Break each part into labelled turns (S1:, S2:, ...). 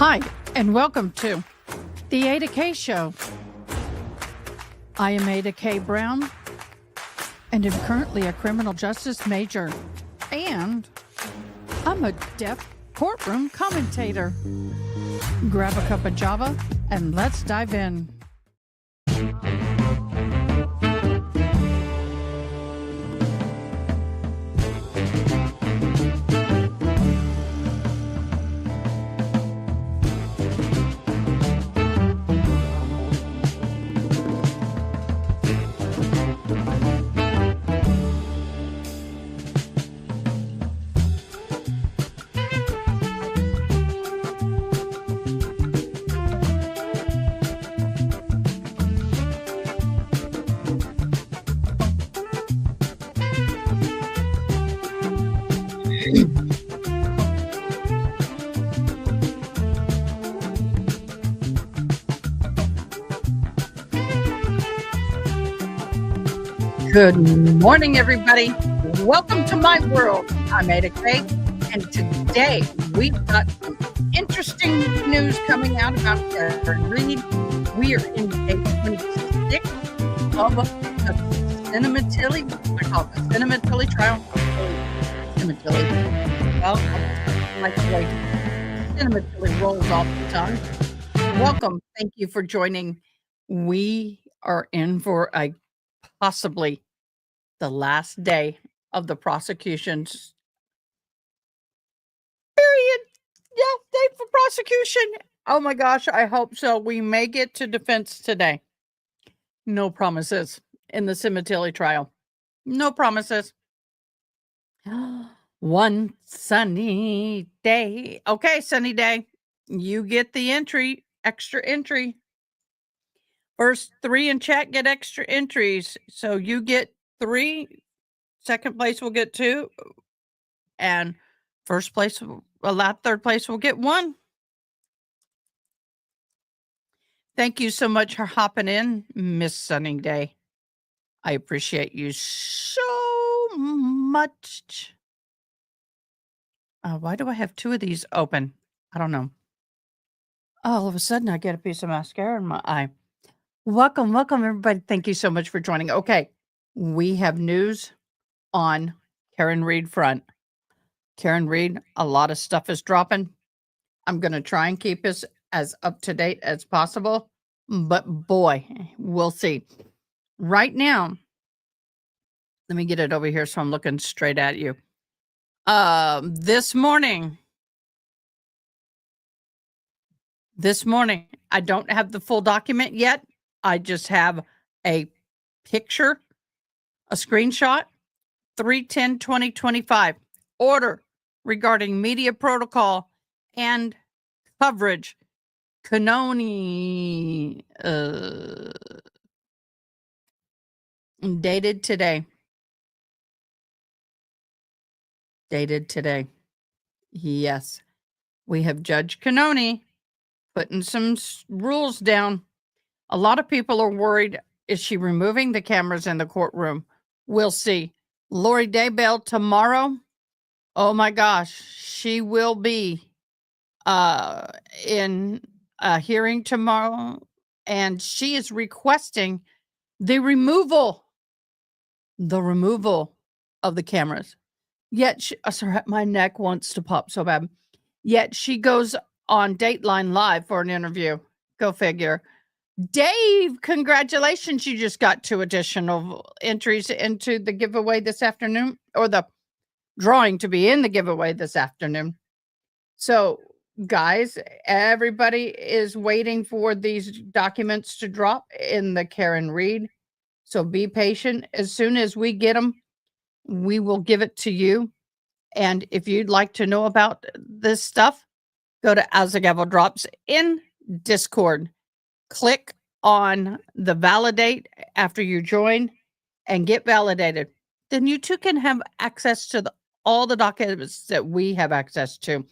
S1: Hi, and welcome to the Ada K Show. I am Ada K. Brown, and am currently a criminal justice major, and I'm a deaf courtroom commentator. Grab a cup of Java, and let's dive in. Good morning, everybody. Welcome to my world. I'm Ada K, and today we've got some interesting news coming out about Karen Reed. We are in day 26 of the Sementilli. I call it the Sementilli trial. Sementilli. Well, I like the way Sementilli rolls off the tongue. Welcome. Thank you for joining. We are in for a possibly the last day of the prosecution's period. Yeah, day for prosecution. Oh my gosh, I hope so. We may get to defense today. No promises in the Sementilli trial. No promises. One sunny day. Okay, sunny day. You get the entry, extra entry. First 3 in chat get extra entries. So you get 3. Second place will get 2. And first place, third place will get 1. Thank you so much for hopping in, Miss Sunny Day. I appreciate you so much. Why do I have 2 of these open? I don't know. All of a sudden, I get a piece of mascara in my eye. Welcome, everybody. Thank you so much for joining. Okay, we have news on Karen Reed front. Karen Reed, a lot of stuff is dropping. I'm going to try and keep us as up to date as possible, but boy, we'll see. Right now, let me get it over here so I'm looking straight at you. This morning, I don't have the full document yet. I just have a picture, a screenshot, 3/10/2025, order regarding media protocol and coverage. Canoni, dated today. Yes, we have Judge Canoni putting some rules down. A lot of people are worried. Is she removing the cameras in the courtroom? We'll see. Lori Daybell tomorrow. Oh my gosh, she will be in a hearing tomorrow, and she is requesting the removal of the cameras. Yet, sorry, my neck wants to pop so bad. Yet she goes on Dateline Live for an interview. Go figure. Dave, congratulations. You just got 2 additional entries into the giveaway this afternoon, or the drawing to be in the giveaway this afternoon. So, guys, everybody is waiting for these documents to drop in the Karen Reed. So be patient. As soon as we get them, we will give it to you. And if you'd like to know about this stuff, go to As the Gavel Drops in Discord. Click on the validate after you join and get validated. Then you too can have access to all the documents that we have access to.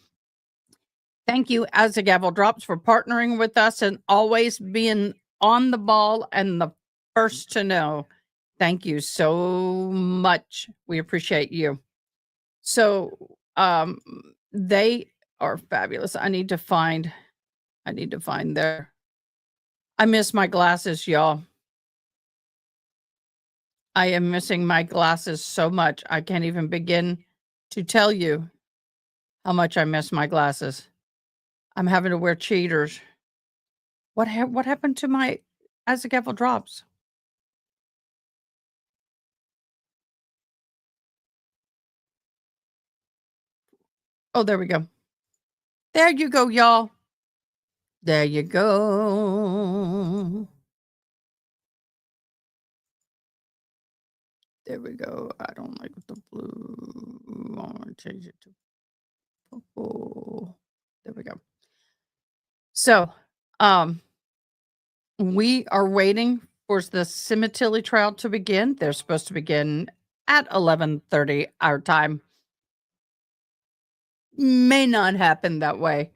S1: Thank you, As the Gavel Drops, for partnering with us and always being on the ball and the first to know. Thank you so much. We appreciate you. So they are fabulous. I need to find I need to find there. I miss my glasses, y'all. I am missing my glasses so much. I can't even begin to tell you how much I miss my glasses. I'm having to wear cheaters. What happened to my As the Gavel Drops? Oh, there we go. There you go, y'all. There you go. There we go. I don't like the blue. I want to change it to purple. There we go. So, we are waiting for the Sementilli trial to begin. They're supposed to begin at 11:30 our time. May not happen that way.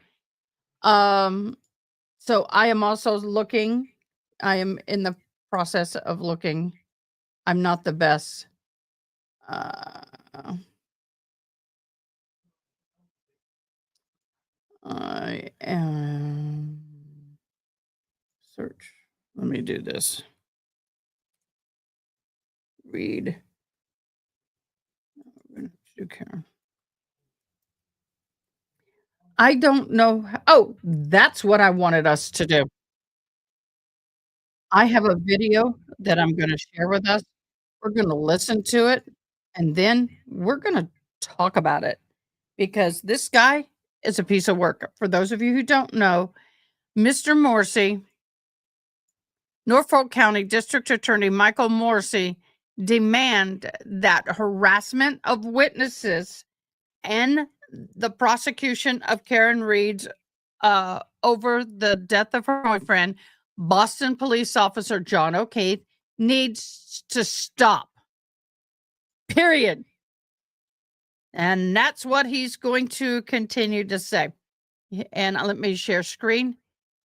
S1: So I am also looking. I am in the process of looking. I'm not the best. I am search. Let me do this. Read. I don't know. Oh, that's what I wanted us to do. I have a video that I'm gonna share with us. We're gonna listen to it, and then we're gonna talk about it because this guy is a piece of work. For those of you who don't know, Mr. Morsi, Norfolk County District Attorney Michael Morsi, demand that harassment of witnesses and the prosecution of Karen Reed's over the death of her boyfriend, Boston police officer John O'Keefe, needs to stop. Period. And that's what he's going to continue to say. And let me share screen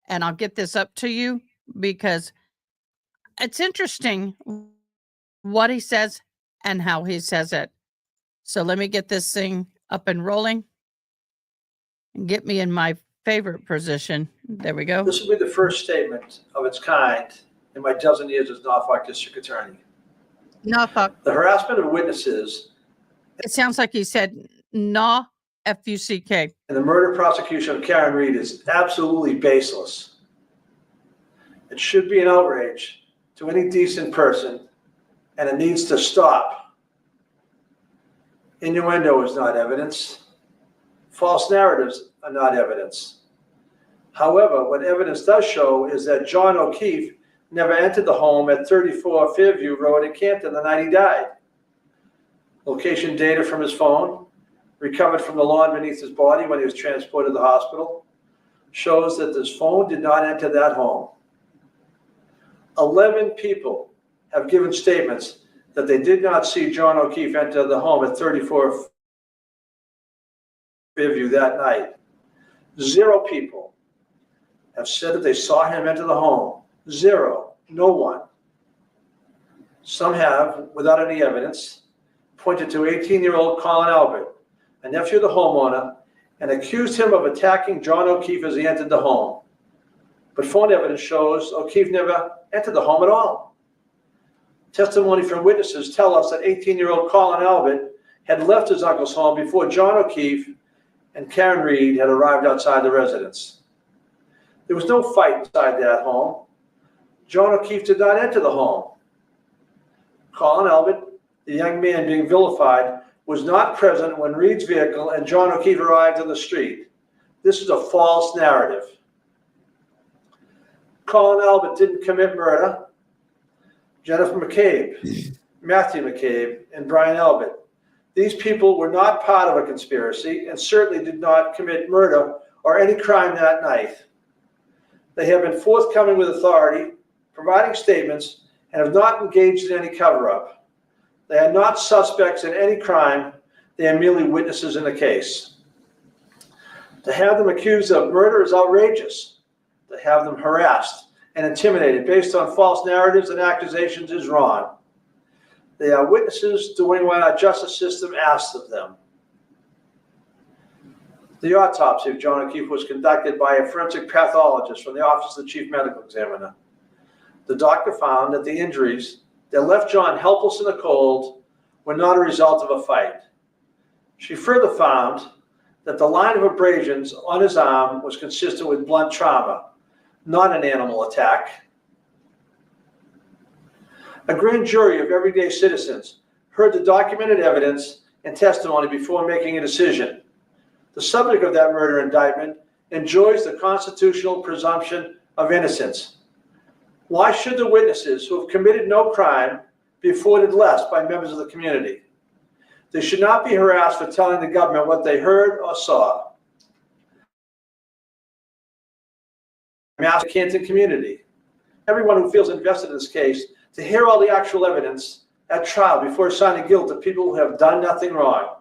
S1: and I'll get this up to you because it's interesting what he says and how he says it. So let me get this thing up and rolling and get me in my favorite position. There we go.
S2: This will be the first statement of its kind in my dozen years as Norfolk District Attorney.
S1: Norfolk.
S2: The harassment of witnesses.
S1: It sounds like he said "no" F-U-C-K.
S2: And the murder prosecution of Karen Reed is absolutely baseless. It should be an outrage to any decent person, and it needs to stop. Innuendo is not evidence. False narratives are not evidence. However, what evidence does show is that John O'Keefe never entered the home at 34 Fairview Road in Canton the night he died. Location data from his phone, recovered from the lawn beneath his body when he was transported to the hospital, shows that his phone did not enter that home. 11 people have given statements that they did not see John O'Keefe enter the home at 34 Fairview that night. 0 people have said that they saw him enter the home. 0, no one. Some have, without any evidence, pointed to 18-year-old Colin Albert, a nephew of the homeowner, and accused him of attacking John O'Keefe as he entered the home. But phone evidence shows O'Keefe never entered the home at all. Testimony from witnesses tell us that 18-year-old Colin Albert had left his uncle's home before John O'Keefe and Karen Reed had arrived outside the residence. There was no fight inside that home. John O'Keefe did not enter the home. Colin Albert, the young man being vilified, was not present when Reed's vehicle and John O'Keefe arrived on the street. This is a false narrative. Colin Albert didn't commit murder. Jennifer McCabe, Matthew McCabe, and Brian Albert. These people were not part of a conspiracy and certainly did not commit murder or any crime that night. They have been forthcoming with authority, providing statements, and have not engaged in any cover-up. They are not suspects in any crime. They are merely witnesses in the case. To have them accused of murder is outrageous. To have them harassed and intimidated based on false narratives and accusations is wrong. They are witnesses doing what our justice system asks of them. The autopsy of John O'Keefe was conducted by a forensic pathologist from the Office of the Chief Medical Examiner. The doctor found that the injuries that left John helpless in the cold were not a result of a fight. She further found that the line of abrasions on his arm was consistent with blunt trauma, not an animal attack. A grand jury of everyday citizens heard the documented evidence and testimony before making a decision. The subject of that murder indictment enjoys the constitutional presumption of innocence. Why should the witnesses who have committed no crime be afforded less by members of the community? They should not be harassed for telling the government what they heard or saw. I'm asking the Canton community, everyone who feels invested in this case, to hear all the actual evidence at trial before assigning guilt to people who have done nothing wrong.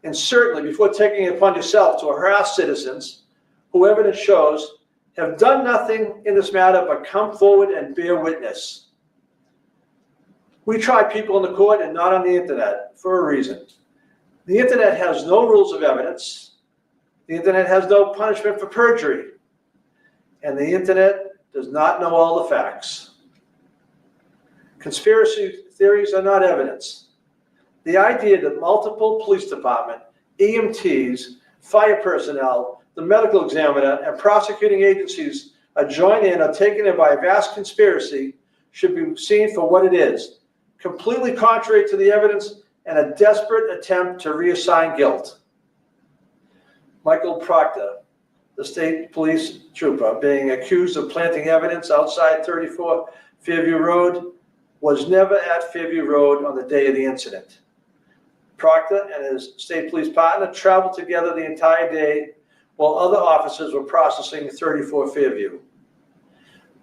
S2: And certainly before taking it upon yourself to harass citizens who evidence shows have done nothing in this matter but come forward and bear witness. We try people in the court and not on the internet for a reason. The internet has no rules of evidence. The internet has no punishment for perjury. And the internet does not know all the facts. Conspiracy theories are not evidence. The idea that multiple police department, EMTs, fire personnel, the medical examiner, and prosecuting agencies are joined in or taken in by a vast conspiracy should be seen for what it is, completely contrary to the evidence and a desperate attempt to reassign guilt. Michael Proctor, the state police trooper, being accused of planting evidence outside 34 Fairview Road, was never at Fairview Road on the day of the incident. Proctor and his state police partner traveled together the entire day while other officers were processing 34 Fairview.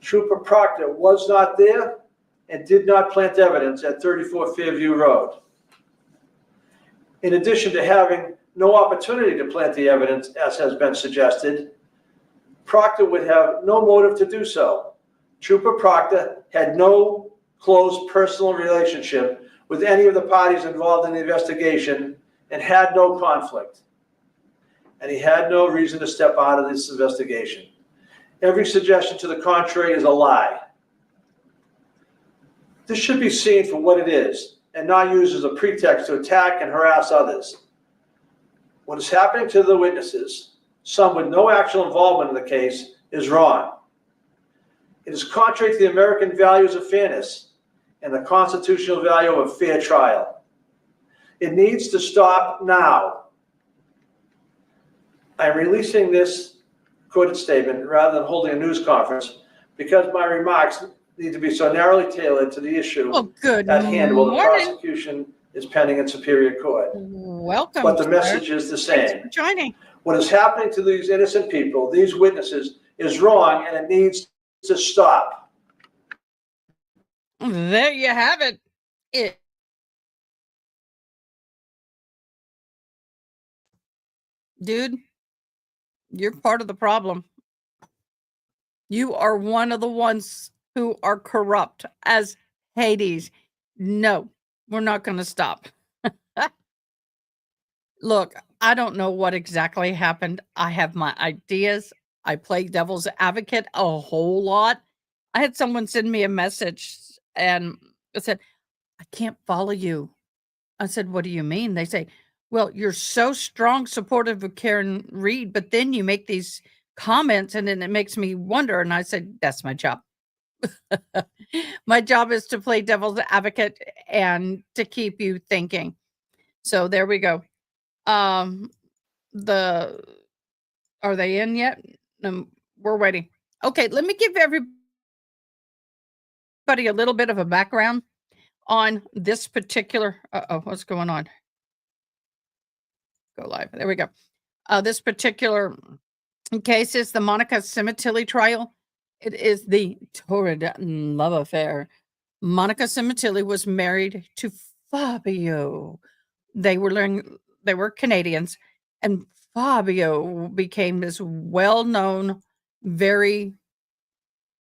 S2: Trooper Proctor was not there and did not plant evidence at 34 Fairview Road. In addition to having no opportunity to plant the evidence, as has been suggested, Proctor would have no motive to do so. Trooper Proctor had no close personal relationship with any of the parties involved in the investigation and had no conflict. And he had no reason to step out of this investigation. Every suggestion to the contrary is a lie. This should be seen for what it is and not used as a pretext to attack and harass others. What is happening to the witnesses, some with no actual involvement in the case, is wrong. It is contrary to the American values of fairness and the constitutional value of a fair trial. It needs to stop now. I am releasing this recorded statement rather than holding a news conference because my remarks need to be so narrowly tailored to the issue at hand while the prosecution is pending in Superior Court.
S1: Welcome.
S2: But the message is the same.
S1: Thanks for joining.
S2: What is happening to these innocent people, these witnesses, is wrong and it needs to stop.
S1: There you have it. Dude, you're part of the problem. You are one of the ones who are corrupt as Hades. No, we're not going to stop. Look, I don't know what exactly happened. I have my ideas. I play devil's advocate a whole lot. I had someone send me a message and it said, I can't follow you. I said, what do you mean? They say, well, you're so strong, supportive of Karen Reed, but then you make these comments and then it makes me wonder. And I said, that's my job. My job is to play devil's advocate and to keep you thinking. So there we go. Are they in yet? We're waiting. Okay, let me give everybody a little bit of a background on this particular. What's going on? Go live. There we go. This particular case is the Monica Sementilli trial. It is the torrid love affair. Monica Sementilli was married to Fabio. They were Canadians, and Fabio became this well-known, very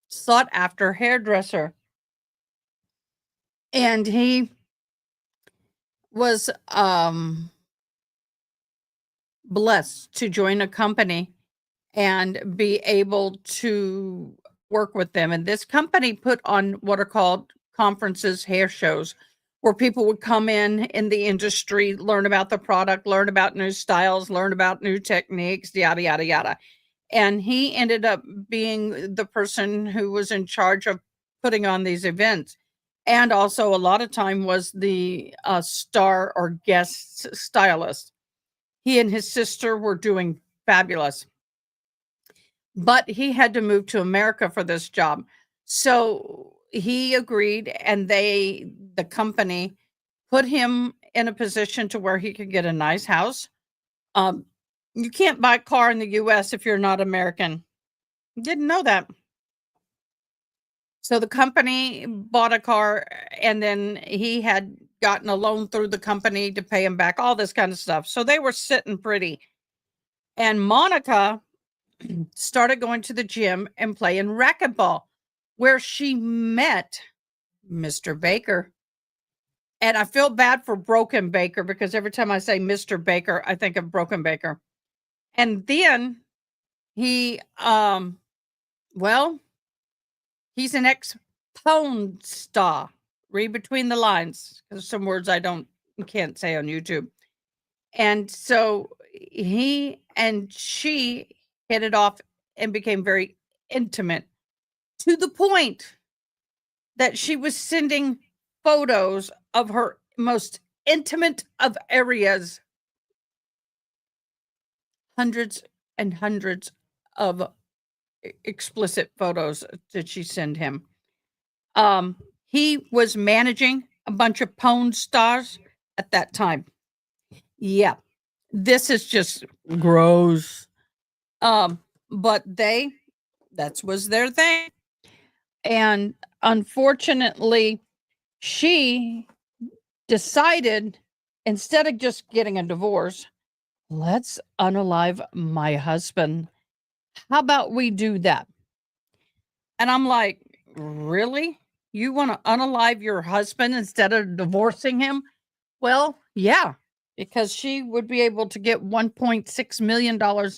S1: sought-after hairdresser. And he was blessed to join a company and be able to work with them. And this company put on what are called conferences, hair shows, where people would come in the industry, learn about the product, learn about new styles, learn about new techniques, yada, yada, yada. And he ended up being the person who was in charge of putting on these events. And also a lot of time was the star or guest stylist. He and his sister were doing fabulous, but he had to move to America for this job. So he agreed, and the company put him in a position to where he could get a nice house. You can't buy a car in the US if you're not American. Didn't know that. So the company bought a car, and then he had gotten a loan through the company to pay him back, all this kind of stuff. So they were sitting pretty. And Monica started going to the gym and playing racquetball, where she met Mr. Baker. And I feel bad for Broken Baker, because every time I say Mr. Baker, I think of Broken Baker. And then he, well, he's an ex-porn star. Read between the lines, because some words can't say on YouTube. And so he and she hit it off and became very intimate, to the point that she was sending photos of her most intimate of areas, hundreds and hundreds of explicit photos did she send him. He was managing a bunch of porn stars at that time. Yeah, this is just gross. But that was their thing. And unfortunately, she decided, instead of just getting a divorce, let's unalive my husband. How about we do that? And I'm like, really? You want to unalive your husband instead of divorcing him? Well, yeah, because she would be able to get $1.6 million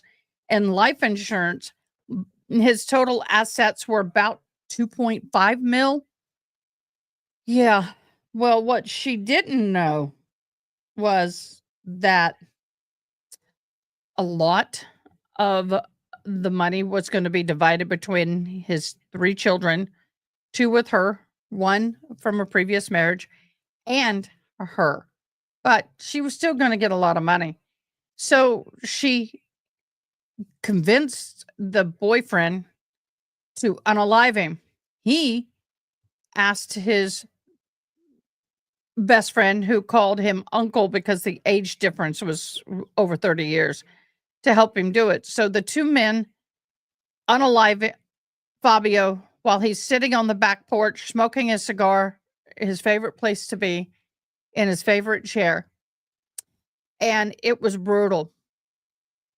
S1: in life insurance. His total assets were about 2.5 mil. Yeah. Well, what she didn't know was that a lot of the money was going to be divided between his 3 children, 2 with her, 1 from a previous marriage, and her. But she was still going to get a lot of money. So she convinced the boyfriend to unalive him. He asked his best friend, who called him uncle because the age difference was over 30 years, to help him do it. So the 2 men unalive Fabio while he's sitting on the back porch smoking a cigar, his favorite place to be, in his favorite chair. And it was brutal.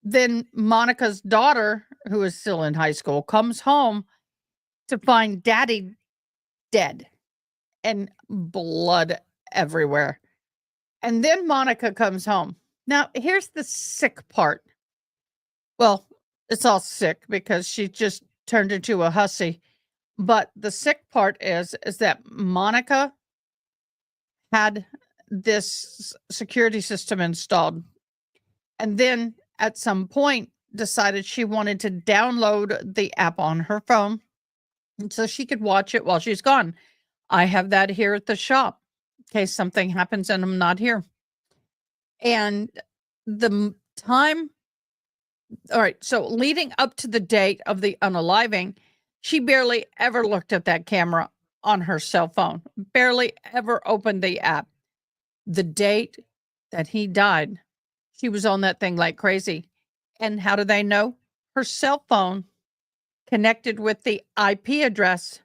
S1: Then Monica's daughter, who is still in high school, comes home to find daddy dead and blood everywhere. And then Monica comes home. Now, here's the sick part. Well, it's all sick because she just turned into a hussy. But the sick part is that Monica had this security system installed, and then at some point decided she wanted to download the app on her phone so she could watch it while she's gone. I have that here at the shop in case something happens and I'm not here. And the time, all right, so leading up to the date of the unaliving, she barely ever looked at that camera on her cell phone, barely ever opened the app. The date that he died, she was on that thing like crazy. And how do they know? Her cell phone connected with the IP address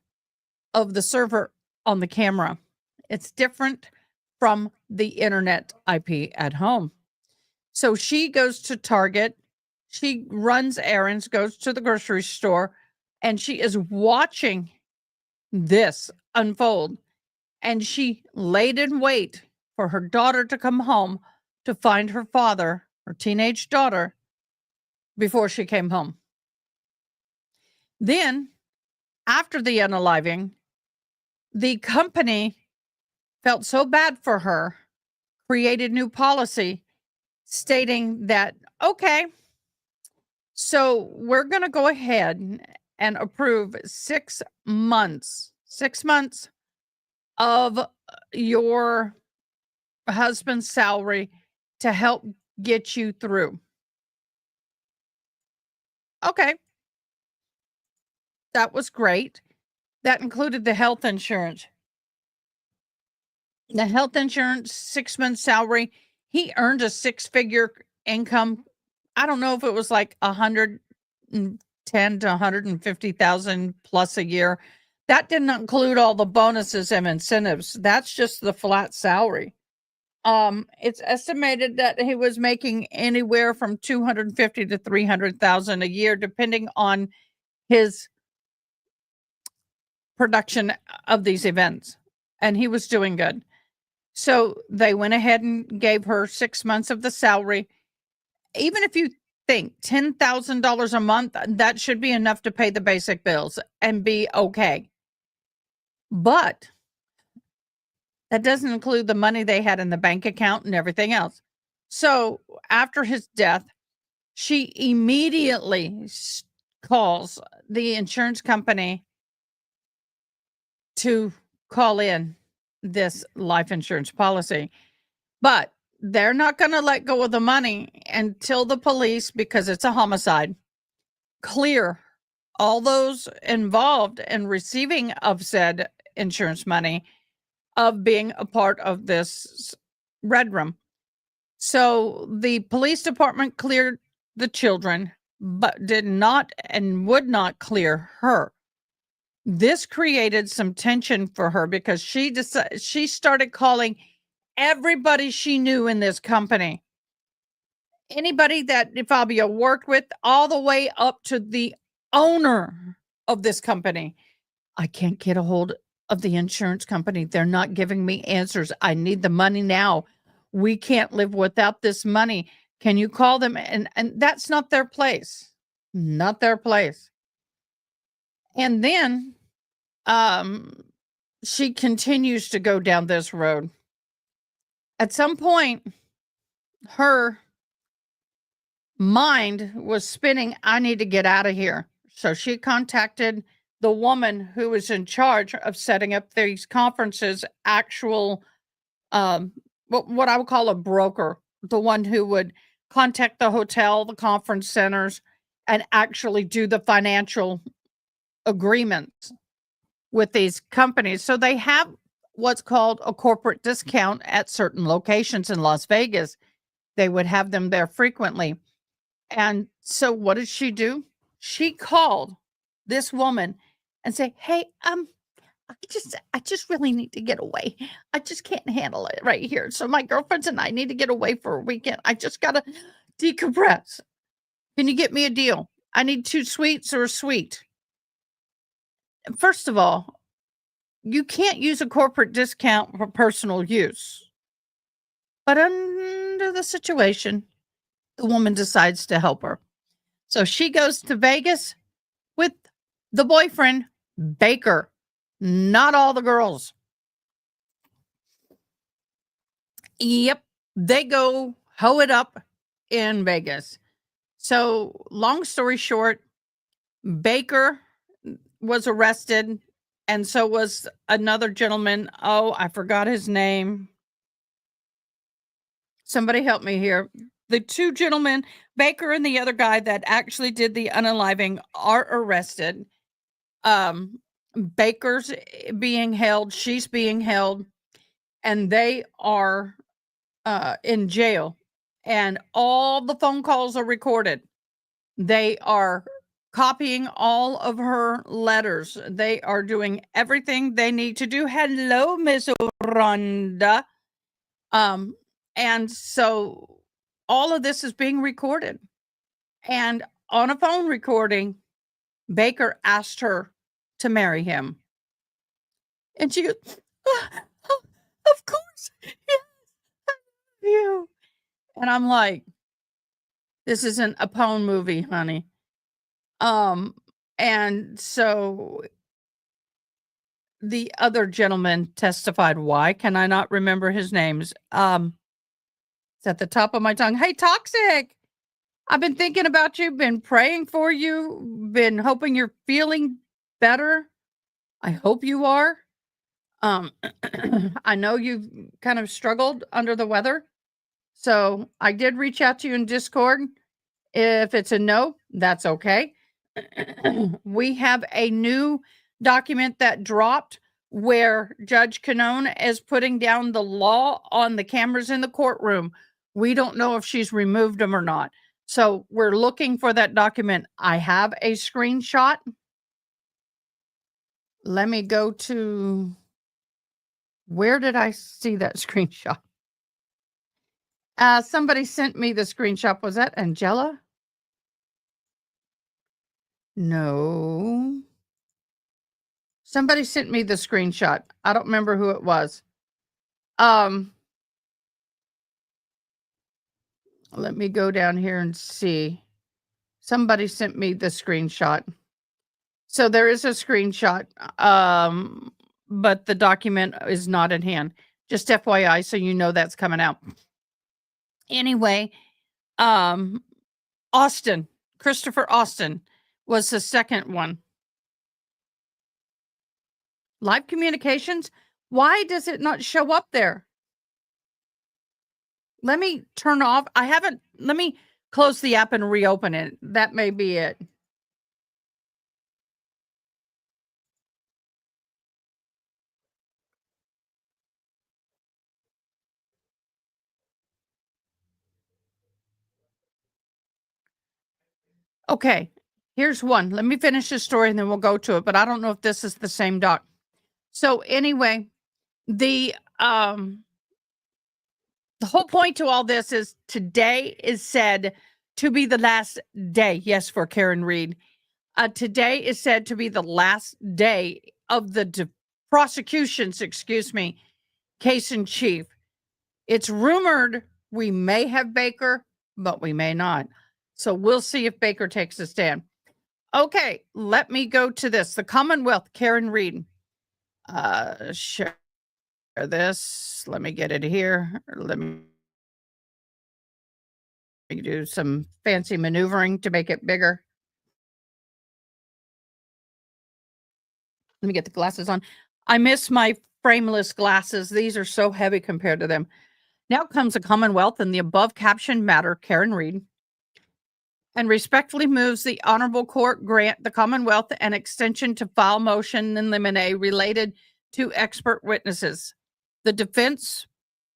S1: of the server on the camera. It's different from the internet IP at home. So she goes to Target, she runs errands, goes to the grocery store, and she is watching this unfold. And she laid in wait for her daughter to come home to find her father her teenage daughter, before she came home. Then, after the unaliving, the company felt so bad for her, created new policy stating that, okay, so we're going to go ahead and approve 6 months of your husband's salary to help get you through. Okay. That was great. That included the health insurance. The health insurance, 6 months salary. He earned a 6-figure income. I don't know if it was like 110 to 150,000 plus a year. That didn't include all the bonuses and incentives. That's just the flat salary. It's estimated that he was making anywhere from 250 to 300,000 a year, depending on his production of these events, and he was doing good. So they went ahead and gave her 6 months of the salary. Even if you think $10,000 a month, that should be enough to pay the basic bills and be okay. But that doesn't include the money they had in the bank account and everything else. So after his death, she immediately calls the insurance company to call in this life insurance policy. But they're not going to let go of the money until the police, because it's a homicide, clear all those involved in receiving of said insurance money of being a part of this red room. So the police department cleared the children, but did not and would not clear her. This created some tension for her because she started calling everybody she knew in this company. Anybody that Fabio worked with, all the way up to the owner of this company. I can't get a hold of the insurance company. They're not giving me answers. I need the money now. We can't live without this money. Can you call them? And that's not their place. Not their place. And then she continues to go down this road. At some point, her mind was spinning, I need to get out of here. So she contacted the woman who was in charge of setting up these conferences, actual, what I would call a broker, the one who would contact the hotel, the conference centers, and actually do the financial agreements with these companies. So they have what's called a corporate discount at certain locations in Las Vegas. They would have them there frequently. And so what did she do? She called this woman and say, hey, I just really need to get away. I just can't handle it right here. So my girlfriends and I need to get away for a weekend. I just got to decompress. Can you get me a deal? I need 2 sweets or a sweet. First of all, you can't use a corporate discount for personal use. But under the situation, the woman decides to help her. So she goes to Vegas with the boyfriend, Baker. Not all the girls. Yep. They go hoe it up in Vegas. So long story short, Baker was arrested, and so was another gentleman. Oh, I forgot his name. Somebody help me here. The 2 gentlemen, Baker and the other guy that actually did the unaliving, are arrested. Baker's being held, she's being held, and they are in jail. And all the phone calls are recorded. They are copying all of her letters. They are doing everything they need to do. Hello, Miss Rhonda. And so all of this is being recorded. And on a phone recording, Baker asked her to marry him. And she goes, oh, of course, yes, I love you. And I'm like, This isn't a Pone movie, honey. And so the other gentleman testified. Why can I not remember his names? It's at the top of my tongue. Hey, Toxic! I've been thinking about you, been praying for you, been hoping you're feeling better. I hope you are. I know you've kind of struggled under the weather. So I did reach out to you in Discord. If it's a no, that's okay. We have a new document that dropped where Judge Canone is putting down the law on the cameras in the courtroom. We don't know if she's removed them or not. So we're looking for that document. I have a screenshot. Let me go to, where did I see that screenshot? Somebody sent me the screenshot. Was that Angela? No. Somebody sent me the screenshot. I don't remember who it was. Let me go down here and see. Somebody sent me the screenshot. So there is a screenshot, but the document is not in hand. Just FYI, so you know that's coming out. Anyway, Austin, Christopher Austin was the second one. Live communications? Why does it not show up there? Let me turn off. Let me close the app and reopen it. That may be it. Okay, here's one. Let me finish the story and then we'll go to it, but I don't know if this is the same doc. So anyway, the whole point to all this is today is said to be the last day. Yes, for Karen Reed. Today is said to be the last day of the prosecution's, case in chief. It's rumored we may have Baker, but we may not. So we'll see if Baker takes a stand. Okay, let me go to this. The Commonwealth, Karen Reed. Share this. Let me get it here. Let me do some fancy maneuvering to make it bigger. Let me get the glasses on. I miss my frameless glasses. These are so heavy compared to them. Now comes the Commonwealth in the above captioned matter, Karen Reed, and respectfully moves the Honorable Court grant the Commonwealth an extension to file motion in limine related to expert witnesses. The defense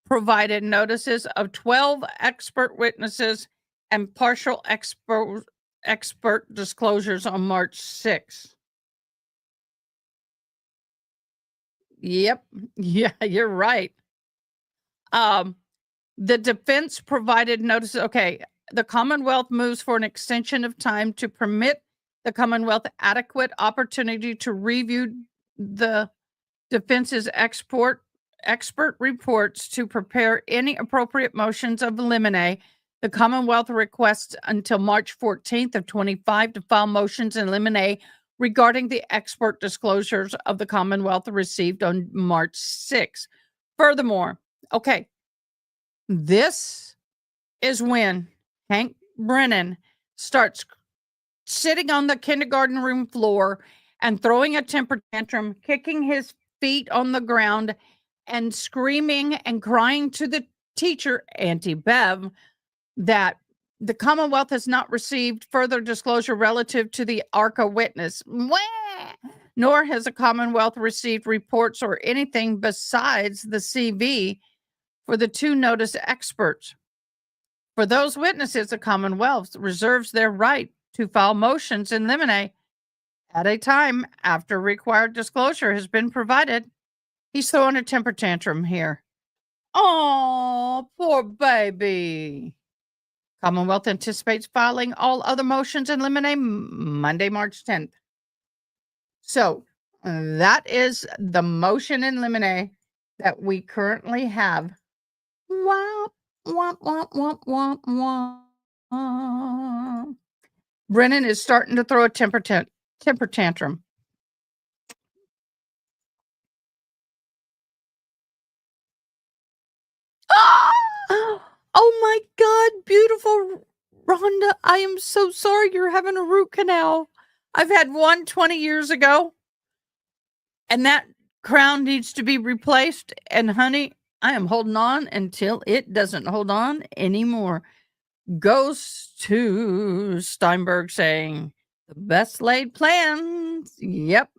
S1: provided notices of 12 expert witnesses and partial expert disclosures on March 6th. Yep. Yeah, you're right. The defense provided notice. Okay. The Commonwealth moves for an extension of time to permit the Commonwealth adequate opportunity to review the defense's expert reports to prepare any appropriate motions of limine. The Commonwealth requests until March 14th of 25 to file motions in limine regarding the expert disclosures of the Commonwealth received on March 6th. Furthermore, okay, this is when Hank Brennan starts sitting on the kindergarten room floor and throwing a temper tantrum, kicking his feet on the ground and screaming and crying to the teacher, Auntie Bev, that the Commonwealth has not received further disclosure relative to the ARCA witness. Nor has the Commonwealth received reports or anything besides the CV for the two notice experts. For those witnesses, the Commonwealth reserves their right to file motions in limine at a time after required disclosure has been provided. He's throwing a temper tantrum here. Oh, poor baby. Commonwealth anticipates filing all other motions in limine Monday, March 10th. So that is the motion in limine that we currently have. Womp, womp, womp, womp, womp, womp. Brennan is starting to throw a temper tantrum. Ah! Oh my God, beautiful Rhonda. I am so sorry you're having a root canal. I've had one 20 years ago, and that crown needs to be replaced. And honey, I am holding on until it doesn't hold on anymore. Goes to Steinberg saying, the best laid plans. Yep.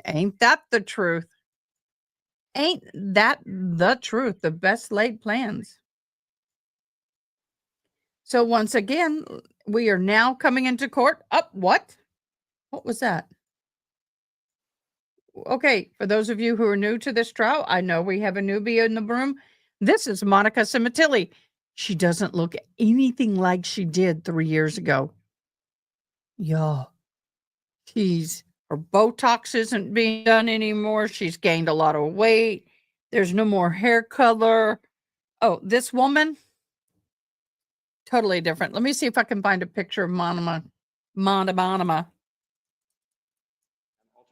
S1: Ain't that the truth? Ain't that the truth? The best laid plans. So once again, we are now coming into court. What? What was that? Okay, for those of you who are new to this trial, I know we have a newbie in the room. This is Monica Sementilli. She doesn't look anything like she did 3 years ago. Yeah. Her Botox isn't being done anymore. She's gained a lot of weight. There's no more hair color. Oh, this woman, totally different. Let me see if I can find a picture of Monica.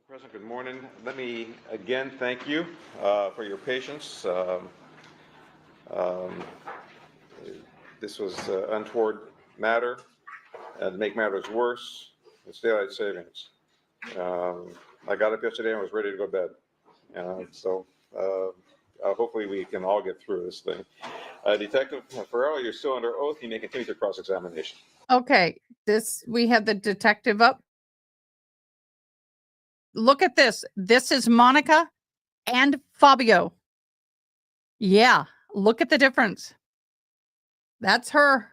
S3: President, good morning. Let me again thank you for your patience. This was an untoward matter, and to make matters worse, it's daylight savings. I got up yesterday and was ready to go to bed. So hopefully we can all get through this thing. Detective Farrell, you're still under oath. You may continue your cross-examination.
S1: Okay, we have the detective up. Look at this. This is Monica and Fabio. Yeah, look at the difference. That's her.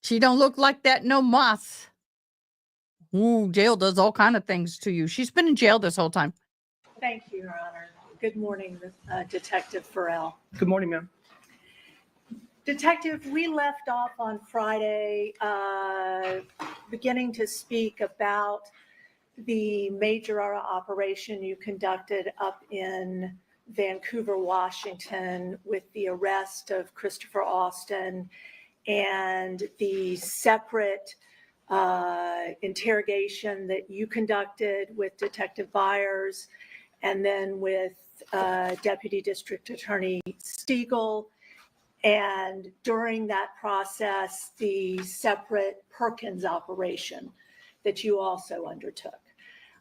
S1: She don't look like that no mas. Ooh, jail does all kind of things to you. She's been in jail this whole time.
S4: Thank you, Your Honor. Good morning, Detective Farrell.
S5: Good morning, ma'am.
S4: Detective, we left off on Friday beginning to speak about the major operation you conducted up in Vancouver, Washington, with the arrest of Christopher Austin and the separate interrogation that you conducted with Detective Byers and then with Deputy District Attorney Stiegel. And during that process, the separate Perkins operation that you also undertook.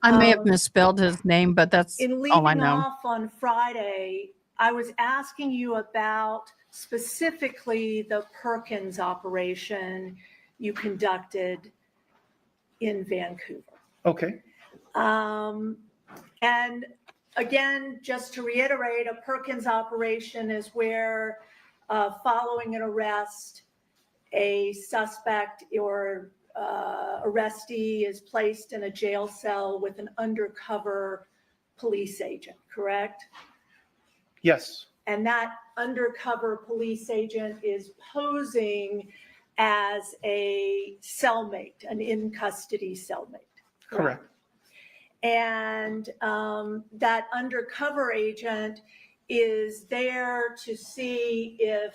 S1: I may have misspelled his name, but that's
S4: in
S1: all I
S4: leaving
S1: know.
S4: off on Friday, I was asking you about specifically the Perkins operation you conducted in Vancouver.
S5: Okay.
S4: And again, just to reiterate, a Perkins operation is where following an arrest, a suspect or arrestee is placed in a jail cell with an undercover police agent, correct?
S5: Yes.
S4: And that undercover police agent is posing as a cellmate, an in-custody cellmate.
S5: Correct.
S4: And that undercover agent is there to see if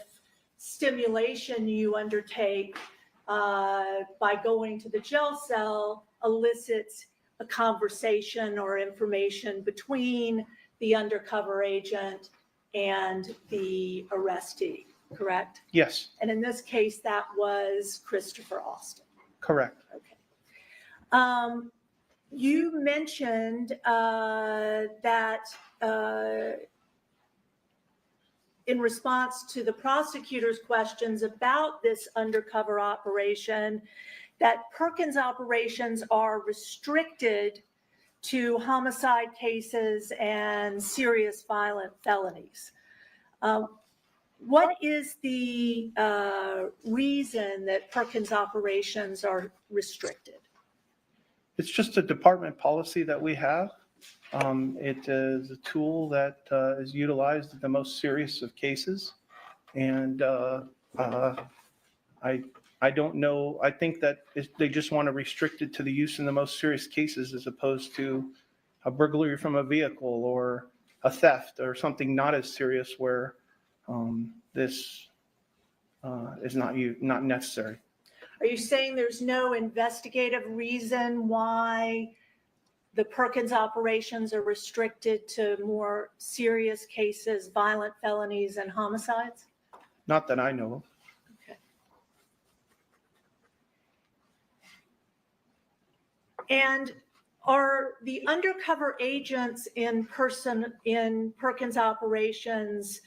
S4: stimulation you undertake by going to the jail cell elicits a conversation or information between the undercover agent and the arrestee, correct?
S5: Yes.
S4: And in this case, that was Christopher Austin.
S5: Correct.
S4: Okay. You mentioned that in response to the prosecutor's questions about this undercover operation, that Perkins operations are restricted to homicide cases and serious violent felonies. What is the reason that Perkins operations are restricted?
S5: It's just a department policy that we have. It is a tool that is utilized in the most serious of cases. And I don't know. I think that they just want to restrict it to the use in the most serious cases as opposed to a burglary from a vehicle or a theft or something not as serious where this is not necessary.
S4: Are you saying there's no investigative reason why the Perkins operations are restricted to more serious cases, violent felonies and homicides?
S5: Not that I know of.
S4: Okay. And are the undercover agents in Perkins operations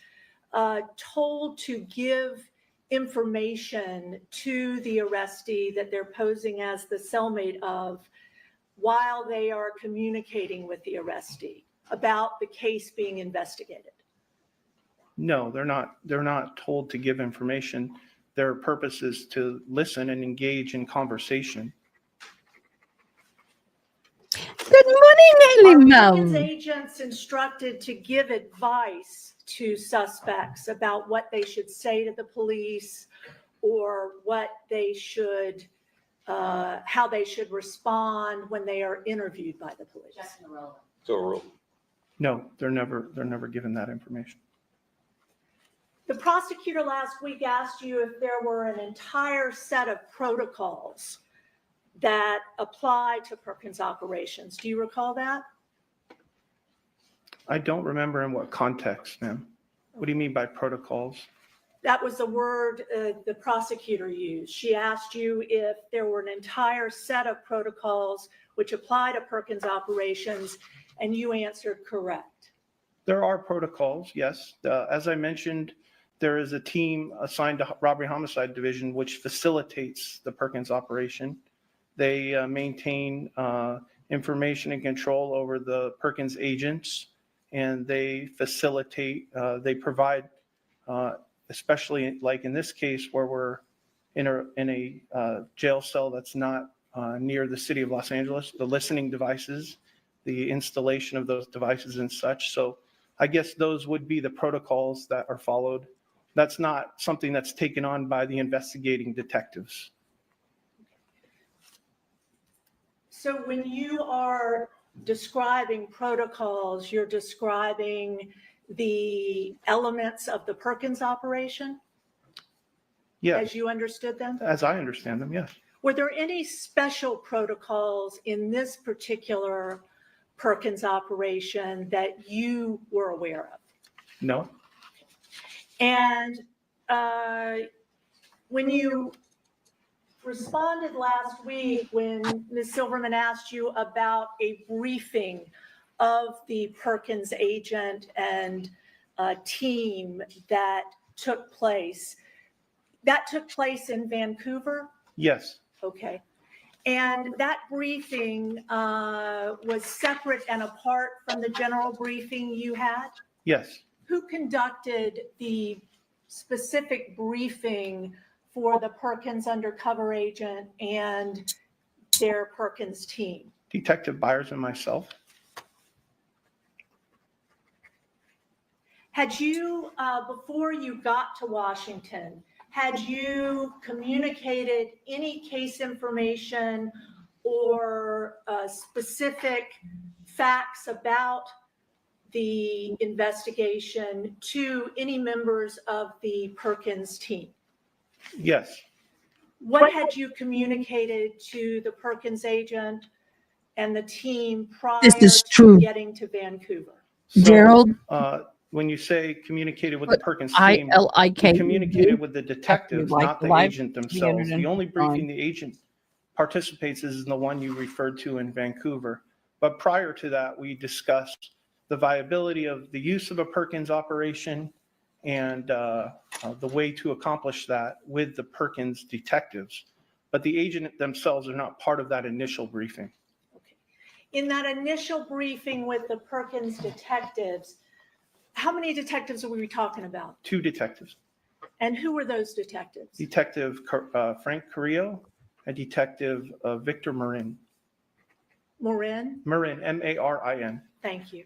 S4: told to give information to the arrestee that they're posing as the cellmate of while they are communicating with the arrestee about the case being investigated?
S5: No, they're not told to give information. Their purpose is to listen and engage in conversation.
S1: Good morning,
S4: Are Perkins
S1: Ellie
S4: agents instructed to give advice to suspects about what they should say to the police or what they should, how they should respond when they are interviewed by the police?
S3: So rule.
S5: No, they're never given that information.
S4: The prosecutor last week asked you if there were an entire set of protocols that apply to Perkins operations. Do you recall that?
S5: I don't remember in what context, ma'am. What do you mean by protocols?
S4: That was the word the prosecutor used. She asked you if there were an entire set of protocols which apply to Perkins operations, and you answered correct.
S5: There are protocols, yes. As I mentioned, there is a team assigned to Robbery Homicide Division which facilitates the Perkins operation. They maintain information and control over the Perkins agents, and they facilitate, they provide, especially like in this case where we're in a jail cell that's not near the city of Los Angeles, the listening devices, the installation of those devices and such. So I guess those would be the protocols that are followed. That's not something that's taken on by the investigating detectives.
S4: So when you are describing protocols, you're describing the elements of the Perkins operation
S5: Yes,
S4: as you understood them?
S5: as I understand them, yes.
S4: Were there any special protocols in this particular Perkins operation that you were aware of?
S5: No,
S4: And when you responded last week when Ms. Silverman asked you about a briefing of the Perkins agent and team that took place in Vancouver?
S5: yes,
S4: Okay. And that briefing was separate and apart from the general briefing you had?
S5: yes.
S4: Who conducted the specific briefing for the Perkins undercover agent and their Perkins team?
S5: Detective Byers and myself.
S4: Had you, before you got to Washington, had you communicated any case information or specific facts about the investigation to any members of the Perkins team?
S5: Yes.
S4: What had you communicated to the Perkins agent and the team prior
S1: This is
S4: to
S1: true.
S4: getting to Vancouver?
S5: So,
S1: Gerald?
S5: When you say communicated with the Perkins team, we
S1: ILIK.
S5: communicated with the detectives,
S1: like
S5: not the
S1: live
S5: agent
S1: to be
S5: themselves.
S1: entered
S5: The only
S1: into
S5: briefing
S1: on.
S5: the agent participates is the one you referred to in Vancouver. But prior to that, we discussed the viability of the use of a Perkins operation and the way to accomplish that with the Perkins detectives. But the agent themselves are not part of that initial briefing.
S4: Okay. In that initial briefing with the Perkins detectives, how many detectives are we talking about?
S5: 2 detectives,
S4: And who were those detectives?
S5: Detective Frank Carrillo and Detective Victor Marin.
S4: Marin?
S5: Marin, M-A-R-I-N.
S4: Thank you.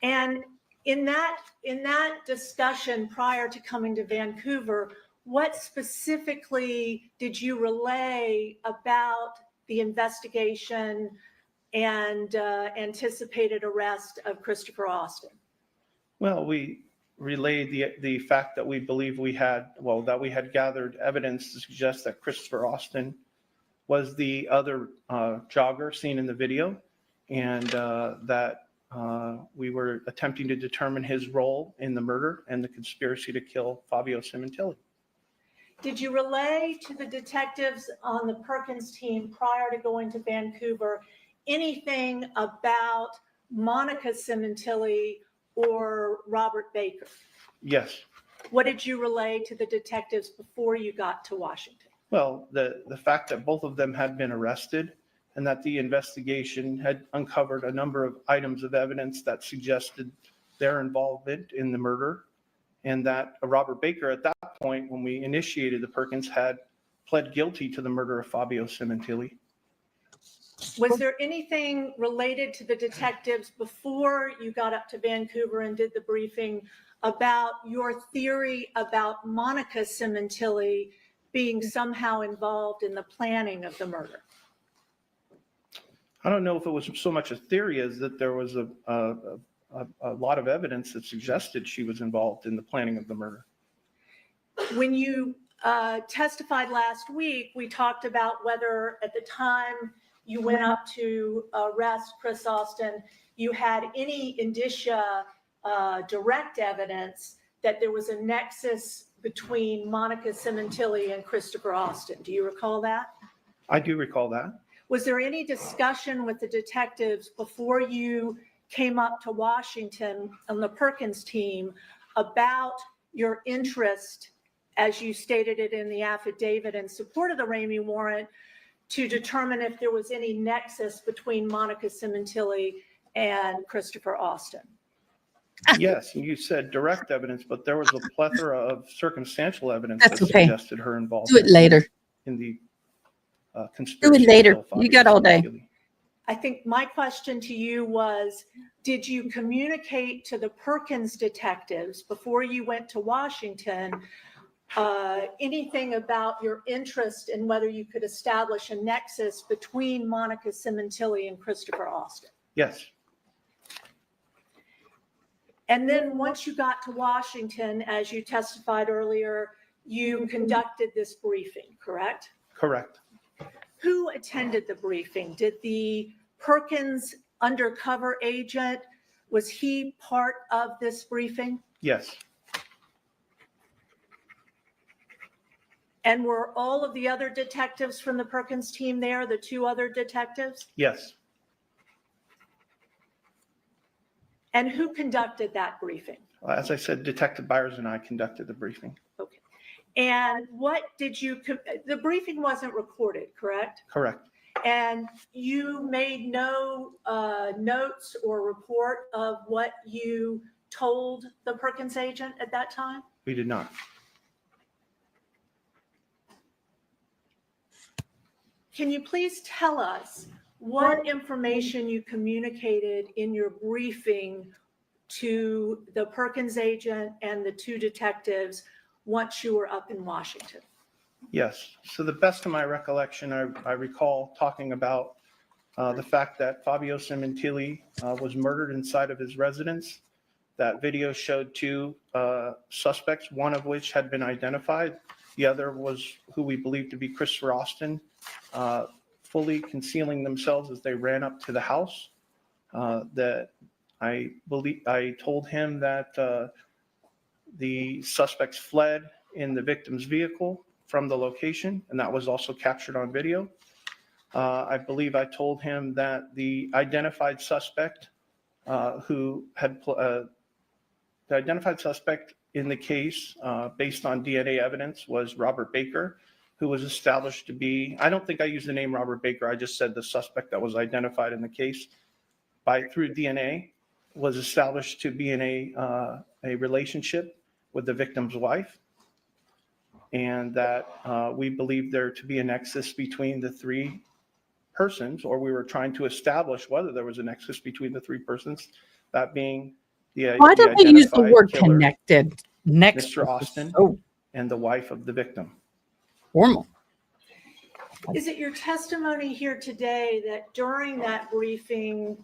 S4: And in that discussion prior to coming to Vancouver, what specifically did you relay about the investigation and anticipated arrest of Christopher Austin?
S5: Well, we relayed the fact that we believe that we had gathered evidence to suggest that Christopher Austin was the other jogger seen in the video, and that we were attempting to determine his role in the murder and the conspiracy to kill Fabio Sementilli.
S4: Did you relay to the detectives on the Perkins team prior to going to Vancouver anything about Monica Sementilli or Robert Baker?
S5: Yes.
S4: What did you relay to the detectives before you got to Washington?
S5: Well, the fact that both of them had been arrested and that the investigation had uncovered a number of items of evidence that suggested their involvement in the murder, and that Robert Baker at that point, when we initiated the Perkins, had pled guilty to the murder of Fabio Sementilli.
S4: Was there anything related to the detectives before you got up to Vancouver and did the briefing about your theory about Monica Sementilli being somehow involved in the planning of the murder?
S5: I don't know if it was so much a theory as that there was a lot of evidence that suggested she was involved in the planning of the murder.
S4: When you testified last week, we talked about whether at the time you went up to arrest Chris Austin, you had any indicia, direct evidence that there was a nexus between Monica Sementilli and Christopher Austin. Do you recall that?
S5: I do recall that.
S4: Was there any discussion with the detectives before you came up to Washington on the Perkins team about your interest, as you stated it in the affidavit in support of the Ramey warrant, to determine if there was any nexus between Monica Sementilli and Christopher Austin?
S5: Yes, and you said direct evidence, but there was a plethora of circumstantial evidence
S1: That's
S5: that
S1: okay.
S5: suggested her
S1: Do
S5: involvement
S1: it later.
S5: in the
S1: Do
S5: conspiracy.
S1: it later.
S5: to kill Fabio
S1: You got all day.
S5: Sementilli.
S4: I think my question to you was, did you communicate to the Perkins detectives before you went to Washington anything about your interest in whether you could establish a nexus between Monica Sementilli and Christopher Austin?
S5: Yes,
S4: And then once you got to Washington, as you testified earlier, you conducted this briefing, correct?
S5: correct.
S4: Who attended the briefing? Did the Perkins undercover agent, was he part of this briefing?
S5: Yes,
S4: And were all of the other detectives from the Perkins team there, the two other detectives?
S5: yes.
S4: And who conducted that briefing?
S5: As I said, Detective Byers and I conducted the briefing.
S4: Okay. And what did you, the briefing wasn't recorded, correct?
S5: Correct.
S4: And you made no notes or report of what you told the Perkins agent at that time?
S5: We did not.
S4: Can you please tell us what information you communicated in your briefing to the Perkins agent and the two detectives once you were up in Washington?
S5: Yes. So the best of my recollection, I recall talking about the fact that Fabio Sementilli was murdered inside of his residence. That video showed two suspects, one of which had been identified. The other was who we believe to be Christopher Austin, fully concealing themselves as they ran up to the house. That I told him that the suspects fled in the victim's vehicle from the location, and that was also captured on video. I believe I told him that the identified suspect the identified suspect in the case, based on DNA evidence, was Robert Baker, who was established to be, I don't think I used the name Robert Baker, I just said the suspect that was identified in the case through DNA was established to be in a relationship with the victim's wife, and that we believed there to be a nexus between the three persons, or we were trying to establish whether there was a nexus between the three persons, that being the
S1: Why don't they use the
S5: identified
S1: word
S5: killer,
S1: connected? Next,
S5: Mr. Austin,
S1: so
S5: and the wife of the victim.
S1: formal.
S4: Is it your testimony here today that during that briefing,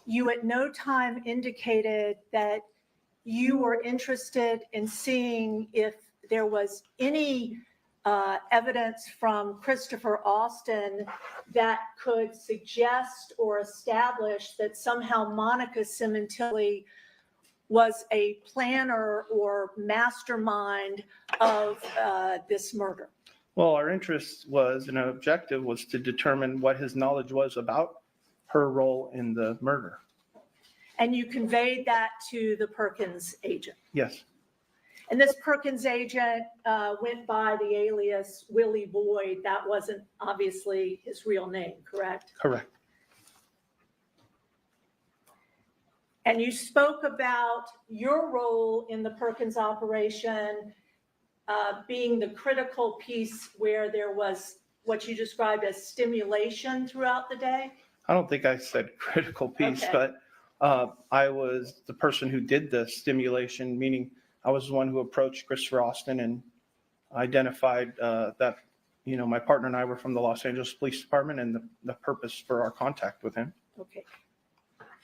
S4: you at no time indicated that you were interested in seeing if there was any evidence from Christopher Austin that could suggest or establish that somehow Monica Sementilli was a planner or mastermind of this murder.
S5: Well, our interest was, and our objective was to determine what his knowledge was about her role in the murder.
S4: And you conveyed that to the Perkins agent.
S5: Yes,
S4: And this Perkins agent went by the alias Willie Boyd. That wasn't obviously his real name, correct?
S5: correct.
S4: And you spoke about your role in the Perkins operation being the critical piece where there was what you described as stimulation throughout the day.
S5: I don't think I said critical piece,
S4: Okay.
S5: but I was the person who did the stimulation, meaning I was the one who approached Christopher Austin and identified that, you know, my partner and I were from the Los Angeles Police Department and the purpose for our contact with him.
S4: Okay.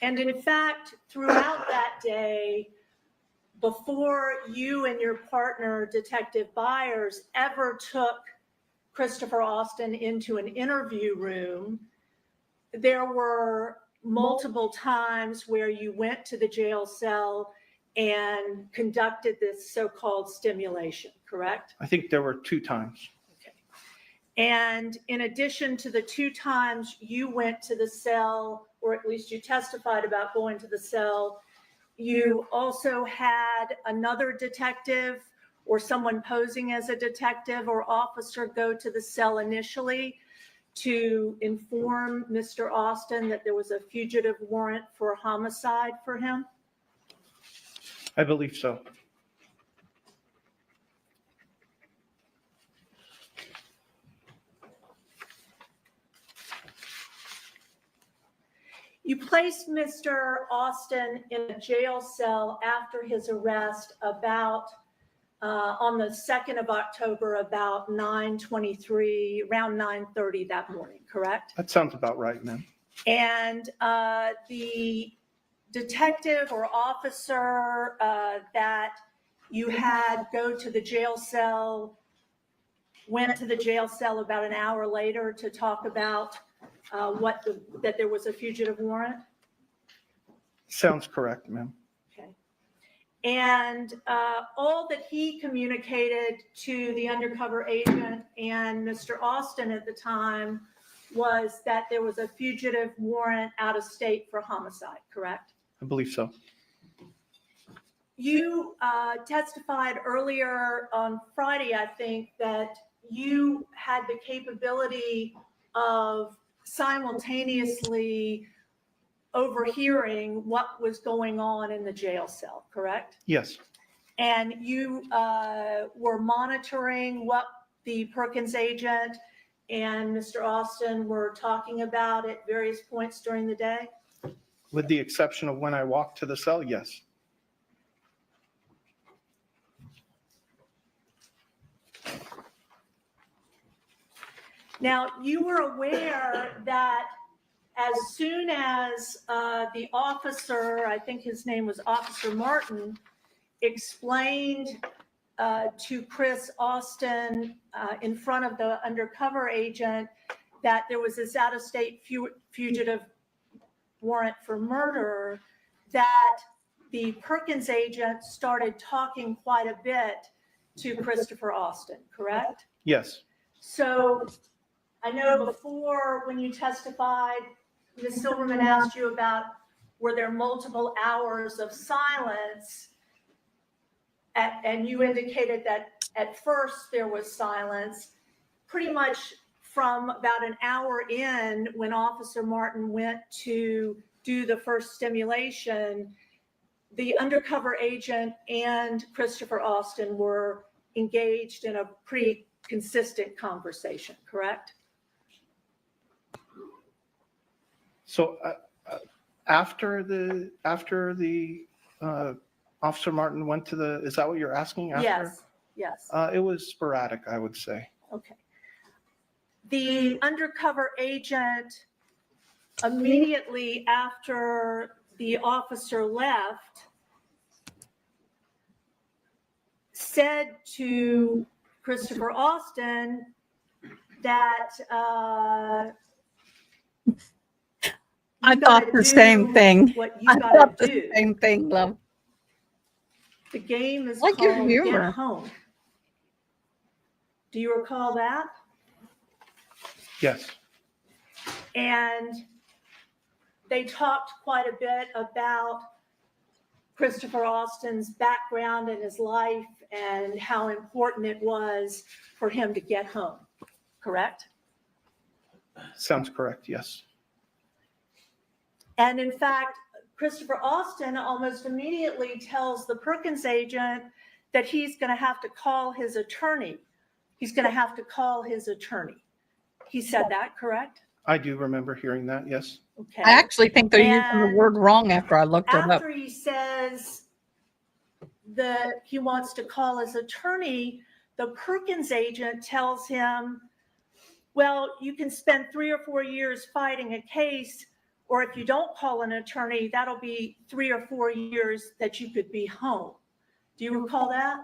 S4: And in fact, throughout that day, before you and your partner, Detective Byers, ever took Christopher Austin into an interview room, there were multiple times where you went to the jail cell and conducted this so-called stimulation, correct?
S5: I think there were 2 times.
S4: Okay. And in addition to the 2 times you went to the cell, or at least you testified about going to the cell, you also had another detective or someone posing as a detective or officer go to the cell initially to inform Mr. Austin that there was a fugitive warrant for homicide for him?
S5: I believe so.
S4: You placed Mr. Austin in a jail cell after his arrest about on the 2nd of October, about 9:23, around 9:30 that morning, correct?
S5: That sounds about right, ma'am.
S4: And the detective or officer that you had go to the jail cell went to the jail cell about an hour later to talk about that there was a fugitive warrant?
S5: Sounds correct, ma'am.
S4: Okay. And all that he communicated to the undercover agent and Mr. Austin at the time was that there was a fugitive warrant out of state for homicide, correct?
S5: I believe so.
S4: You testified earlier on Friday, I think, that you had the capability of simultaneously overhearing what was going on in the jail cell, correct?
S5: Yes,
S4: And you were monitoring what the Perkins agent and Mr. Austin were talking about at various points during the day?
S5: with the exception of when I walked to the cell, yes.
S4: Now, you were aware that as soon as the officer, I think his name was Officer Martin, explained to Chris Austin in front of the undercover agent that there was this out-of-state fugitive warrant for murder, that the Perkins agent started talking quite a bit to Christopher Austin, correct?
S5: Yes,
S4: So I know before, when you testified, Ms. Silverman asked you about, were there multiple hours of silence? And you indicated that at first there was silence. Pretty much from about an hour in, when Officer Martin went to do the first stimulation, the undercover agent and Christopher Austin were engaged in a pretty consistent conversation, correct?
S5: so after the Officer Martin went to the, is that what you're asking? After?
S4: Yes, yes.
S5: It was sporadic, I would say.
S4: Okay. The undercover agent, immediately after the officer left, said to Christopher Austin that
S1: I
S4: you
S1: thought
S4: gotta
S1: the same
S4: do
S1: thing.
S4: what you
S1: I
S4: gotta
S1: thought the
S4: do.
S1: same thing, love.
S4: The game is
S1: Like your
S4: called
S1: humor.
S4: Get Home. Do you recall that?
S5: Yes.
S4: And they talked quite a bit about Christopher Austin's background and his life and how important it was for him to get home, correct?
S5: Sounds correct. Yes.
S4: And in fact, Christopher Austin almost immediately tells the Perkins agent that he's going to have to call his attorney. He's going to have to call his attorney. He said that, correct?
S5: I do remember hearing that. Yes.
S4: Okay.
S1: I actually think they're using the
S4: And
S1: word wrong after I looked it up.
S4: After he says that he wants to call his attorney, the Perkins agent tells him, well, you can spend 3 or 4 years fighting a case, or if you don't call an attorney, that'll be 3 or 4 years that you could be home. Do you recall that?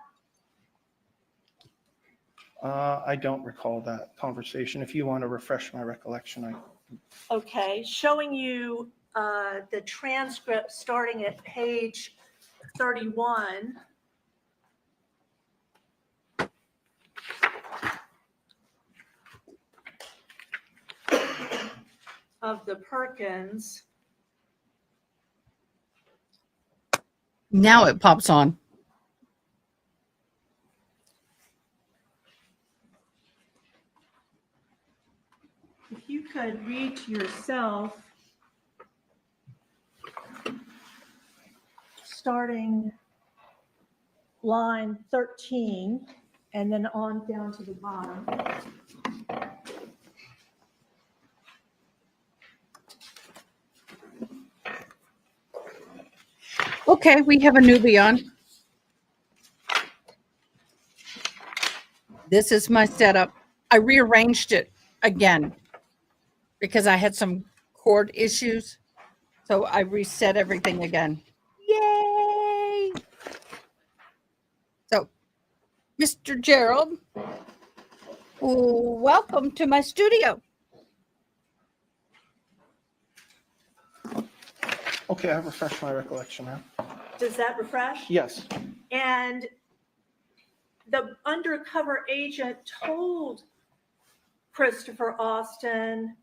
S5: I don't recall that conversation. If you want to refresh my recollection,
S4: Okay, showing you the transcript starting at page 31. Of the Perkins.
S1: Now it pops on.
S4: If you could read to yourself, starting line 13 and then on down to the bottom.
S1: Okay, we have a newbie on. This is my setup. I rearranged it again because I had some cord issues. So I reset everything again. Yay! So, Mr. Gerald, welcome to my studio.
S5: okay, I've refreshed my recollection now.
S4: Does that refresh?
S5: Yes.
S4: And the undercover agent told Christopher Austin,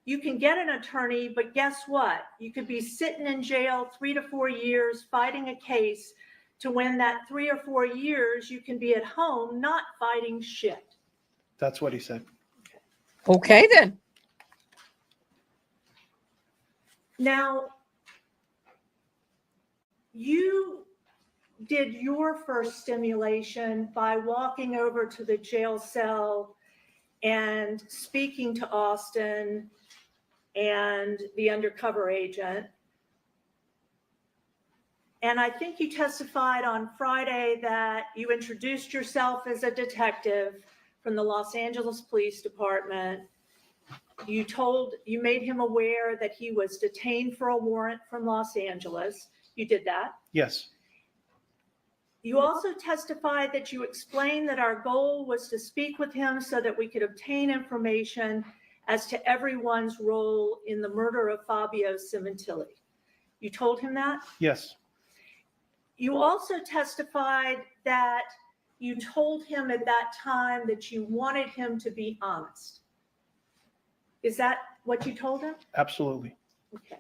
S4: you can get an attorney, but guess what? You could be sitting in jail 3 to 4 years fighting a case to when that 3 or 4 years you can be at home not fighting shit.
S5: That's what he said.
S1: Okay, then.
S4: Now, you did your first stimulation by walking over to the jail cell and speaking to Austin and the undercover agent. And I think you testified on Friday that you introduced yourself as a detective from the Los Angeles Police Department. You made him aware that he was detained for a warrant from Los Angeles. You did that.
S5: Yes.
S4: You also testified that you explained that our goal was to speak with him so that we could obtain information as to everyone's role in the murder of Fabio Sementilli. You told him that?
S5: Yes.
S4: You also testified that you told him at that time that you wanted him to be honest. Is that what you told him?
S5: Absolutely.
S4: Okay.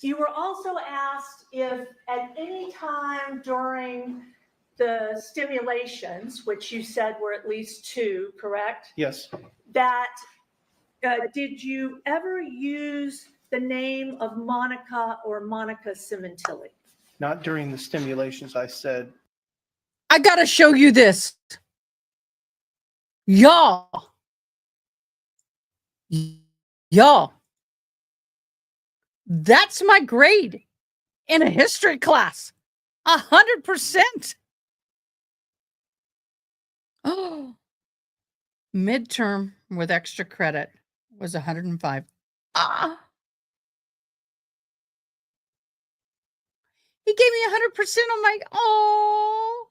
S4: You were also asked if at any time during the stimulations, which you said were at least 2, correct?
S5: Yes.
S4: That did you ever use the name of Monica or Monica Sementilli?
S5: Not during the stimulations. I said,
S1: I got to show you this. Y'all. That's my grade in a history class. 100%. Oh, midterm with extra credit was 105. Ah. He gave me 100% on my, oh.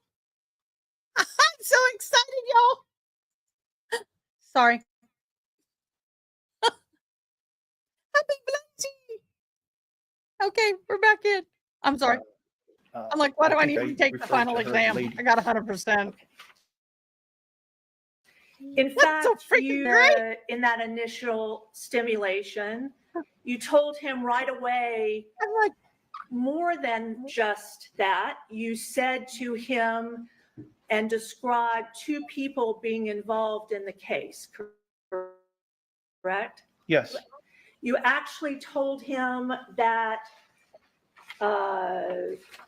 S1: so excited, y'all. Sorry. Happy Blancy. Okay, we're back in. I'm sorry. I'm like, why do I need to take the final exam? I got 100%.
S4: In
S1: That's
S4: fact,
S1: so freaking
S4: you,
S1: great.
S4: in that initial stimulation, you told him right away
S1: I'm like,
S4: more than just that. You said to him and described two people being involved in the case, correct?
S5: Yes,
S4: You actually told him that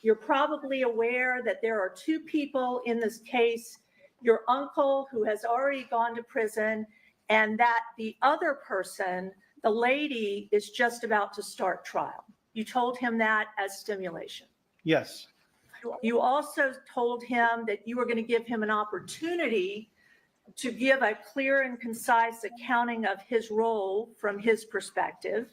S4: you're probably aware that there are two people in this case, your uncle who has already gone to prison, and that the other person, the lady, is just about to start trial. You told him that as stimulation.
S5: yes,
S4: You also told him that you were going to give him an opportunity to give a clear and concise accounting of his role from his perspective,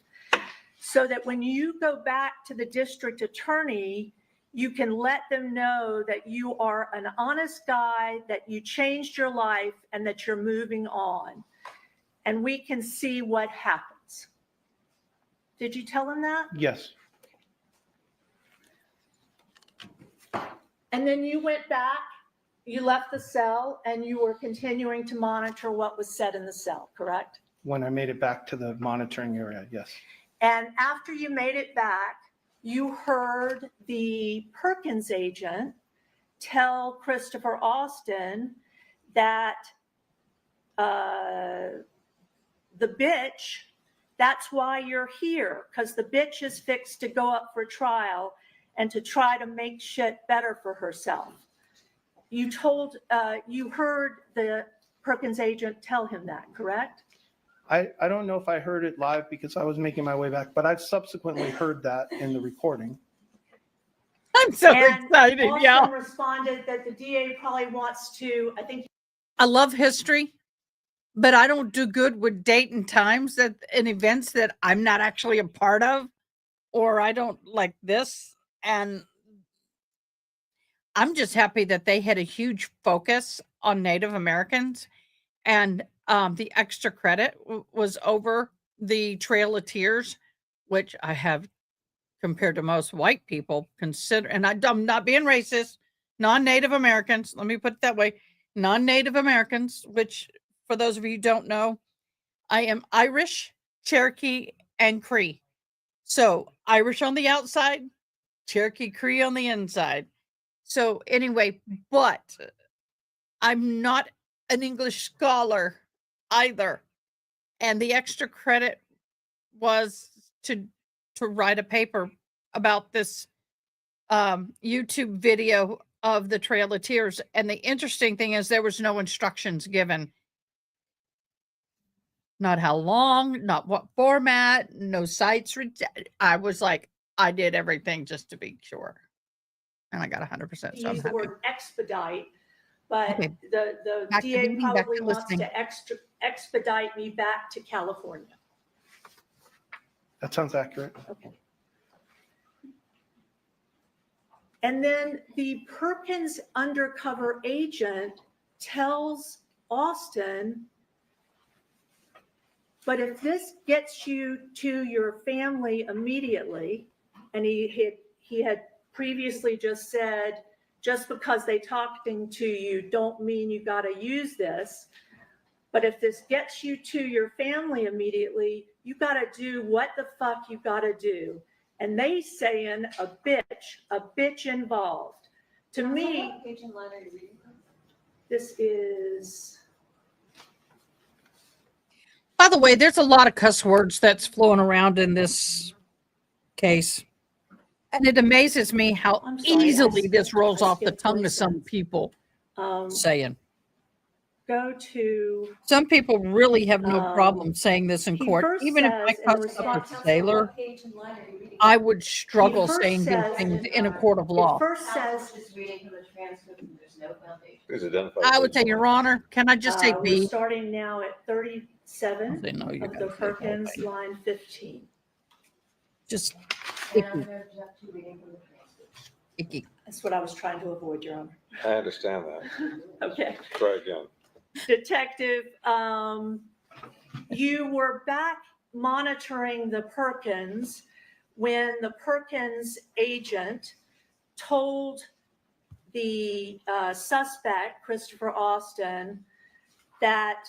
S4: so that when you go back to the district attorney, you can let them know that you are an honest guy, that you changed your life, and that you're moving on. And we can see what happens. Did you tell him that?
S5: yes,
S4: And then you went back, you left the cell, and you were continuing to monitor what was said in the cell, correct?
S5: when I made it back to the monitoring area, yes.
S4: And after you made it back, you heard the Perkins agent tell Christopher Austin that the bitch, that's why you're here, because the bitch is fixed to go up for trial and to try to make shit better for herself. You heard the Perkins agent tell him that, correct?
S5: I don't know if I heard it live because I was making my way back, but I've subsequently heard that in the recording.
S1: I'm so
S4: And
S1: excited,
S4: Austin
S1: y'all.
S4: responded that the DA probably wants to, I think.
S1: I love history, but I don't do good with date and times and events that I'm not actually a part of, or I don't like this. And I'm just happy that they had a huge focus on Native Americans, and the extra credit was over the Trail of Tears, which I have compared to most white people consider, and I'm not being racist, non-Native Americans, let me put it that way, non-Native Americans, which for those of you who don't know, I am Irish, Cherokee, and Cree. So Irish on the outside, Cherokee Cree on the inside. So anyway, but I'm not an English scholar either. And the extra credit was to write a paper about this YouTube video of the Trail of Tears. And the interesting thing is there was no instructions given. Not how long, not what format, no sites. I was like, I did everything just to be sure. And I got 100%. So I'm
S4: Use the
S1: happy.
S4: word expedite, but
S1: Okay.
S4: the
S1: Back to
S4: DA
S1: reading, back
S4: probably
S1: to
S4: wants
S1: listening.
S4: to expedite me back to California.
S5: That sounds accurate.
S4: Okay. And then the Perkins undercover agent tells Austin, but if this gets you to your family immediately, and he had previously just said, just because they talking to you don't mean you got to use this. But if this gets you to your family immediately, you got to do what the fuck you got to do. And they saying a bitch involved. To me, this is.
S1: By the way, there's a lot of cuss words that's flowing around in this case. And it amazes me how
S4: I'm sorry,
S1: easily this rolls off the
S4: skipped
S1: tongue of
S4: words
S1: some
S4: then.
S1: people saying.
S4: Go to.
S1: Some people really have no
S4: Um,
S1: problem saying this in
S4: he
S1: court.
S4: first
S1: Even if I
S4: says in
S1: cussed up
S4: response-
S1: a sailor, I would struggle saying these things in a court of law.
S4: It first says.
S6: Just reading from the transcript, and there's no foundation.
S3: Please identify.
S1: I would say, Your Honor, can I just say
S4: We're
S1: B?
S4: starting now at 37
S1: They know you
S4: of the
S1: gotta say the whole
S4: Perkins,
S1: thing.
S4: line 15.
S1: Just
S6: And I'm going to object to reading from the transcript.
S1: Icky.
S4: That's what I was trying to avoid, Your Honor.
S3: I understand that.
S4: Okay.
S3: Try again.
S4: Detective, you were back monitoring the Perkins when the Perkins agent told the suspect, Christopher Austin, that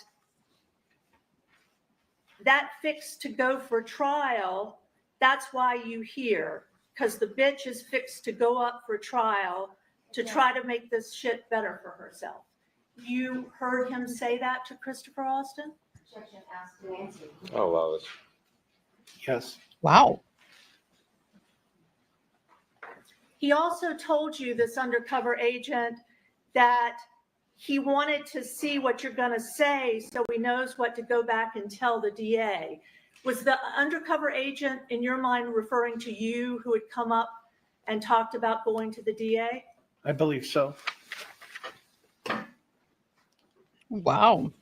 S4: fixed to go for trial, that's why you here, because the bitch is fixed to go up for trial to try to make this shit better for herself. You heard him say that to Christopher Austin?
S6: Objection asked and answered.
S3: I'll allow this.
S5: Yes,
S1: Wow.
S4: He also told you, this undercover agent, that he wanted to see what you're going to say so he knows what to go back and tell the DA. Was the undercover agent, in your mind, referring to you who had come up and talked about going to the DA?
S5: I believe so.
S1: Wow.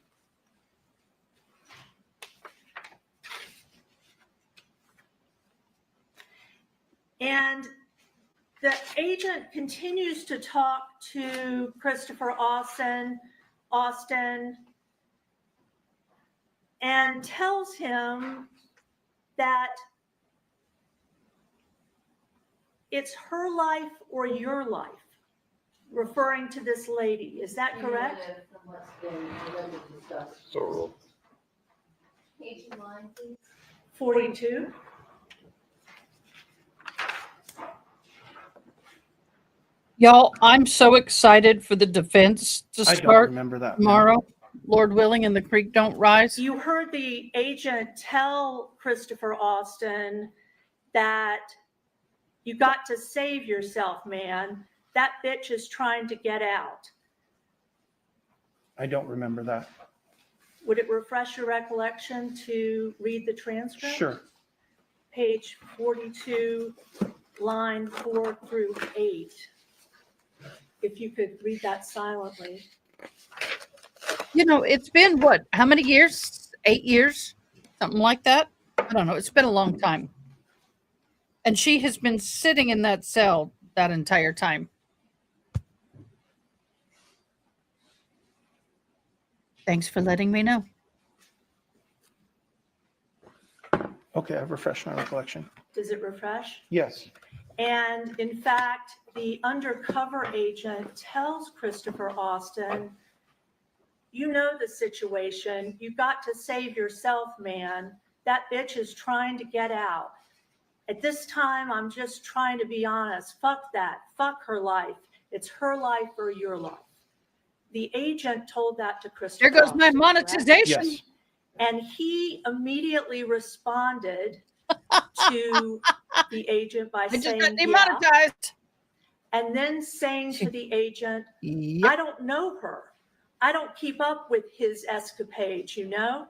S4: And the agent continues to talk to Christopher Austin, and tells him that it's her life or your life, referring to this lady. Is that correct?
S6: Cumulative from what's been already discussed.
S3: So rule.
S6: Page and line, please.
S4: 42.
S1: Y'all, I'm so excited for the defense to
S5: I don't
S1: start
S5: remember that.
S1: tomorrow. Lord willing, and the creek don't rise.
S4: You heard the agent tell Christopher Austin that you got to save yourself, man. That bitch is trying to get out.
S5: I don't remember that.
S4: Would it refresh your recollection to read the transcript?
S5: Sure.
S4: Page 42, line 4 through 8. If you could read that silently.
S1: You know, it's been what? How many years? 8 years? Something like that? I don't know. It's been a long time. And she has been sitting in that cell that entire time. Thanks for letting me know.
S5: Okay, I've refreshed my recollection.
S4: Does it refresh?
S5: Yes,
S4: And in fact, the undercover agent tells Christopher Austin, you know the situation. You got to save yourself, man. That bitch is trying to get out. At this time, I'm just trying to be honest. Fuck that. Fuck her life. It's her life or your life. The agent told that to Christopher
S1: There goes my
S4: Austin, correct?
S1: monetization.
S5: yes.
S4: And he immediately responded to the agent by
S1: I just
S4: saying,
S1: got
S4: yeah,
S1: demonetized.
S4: and then saying to the agent,
S1: Yep.
S4: I don't know her. I don't keep up with his escapades, you know?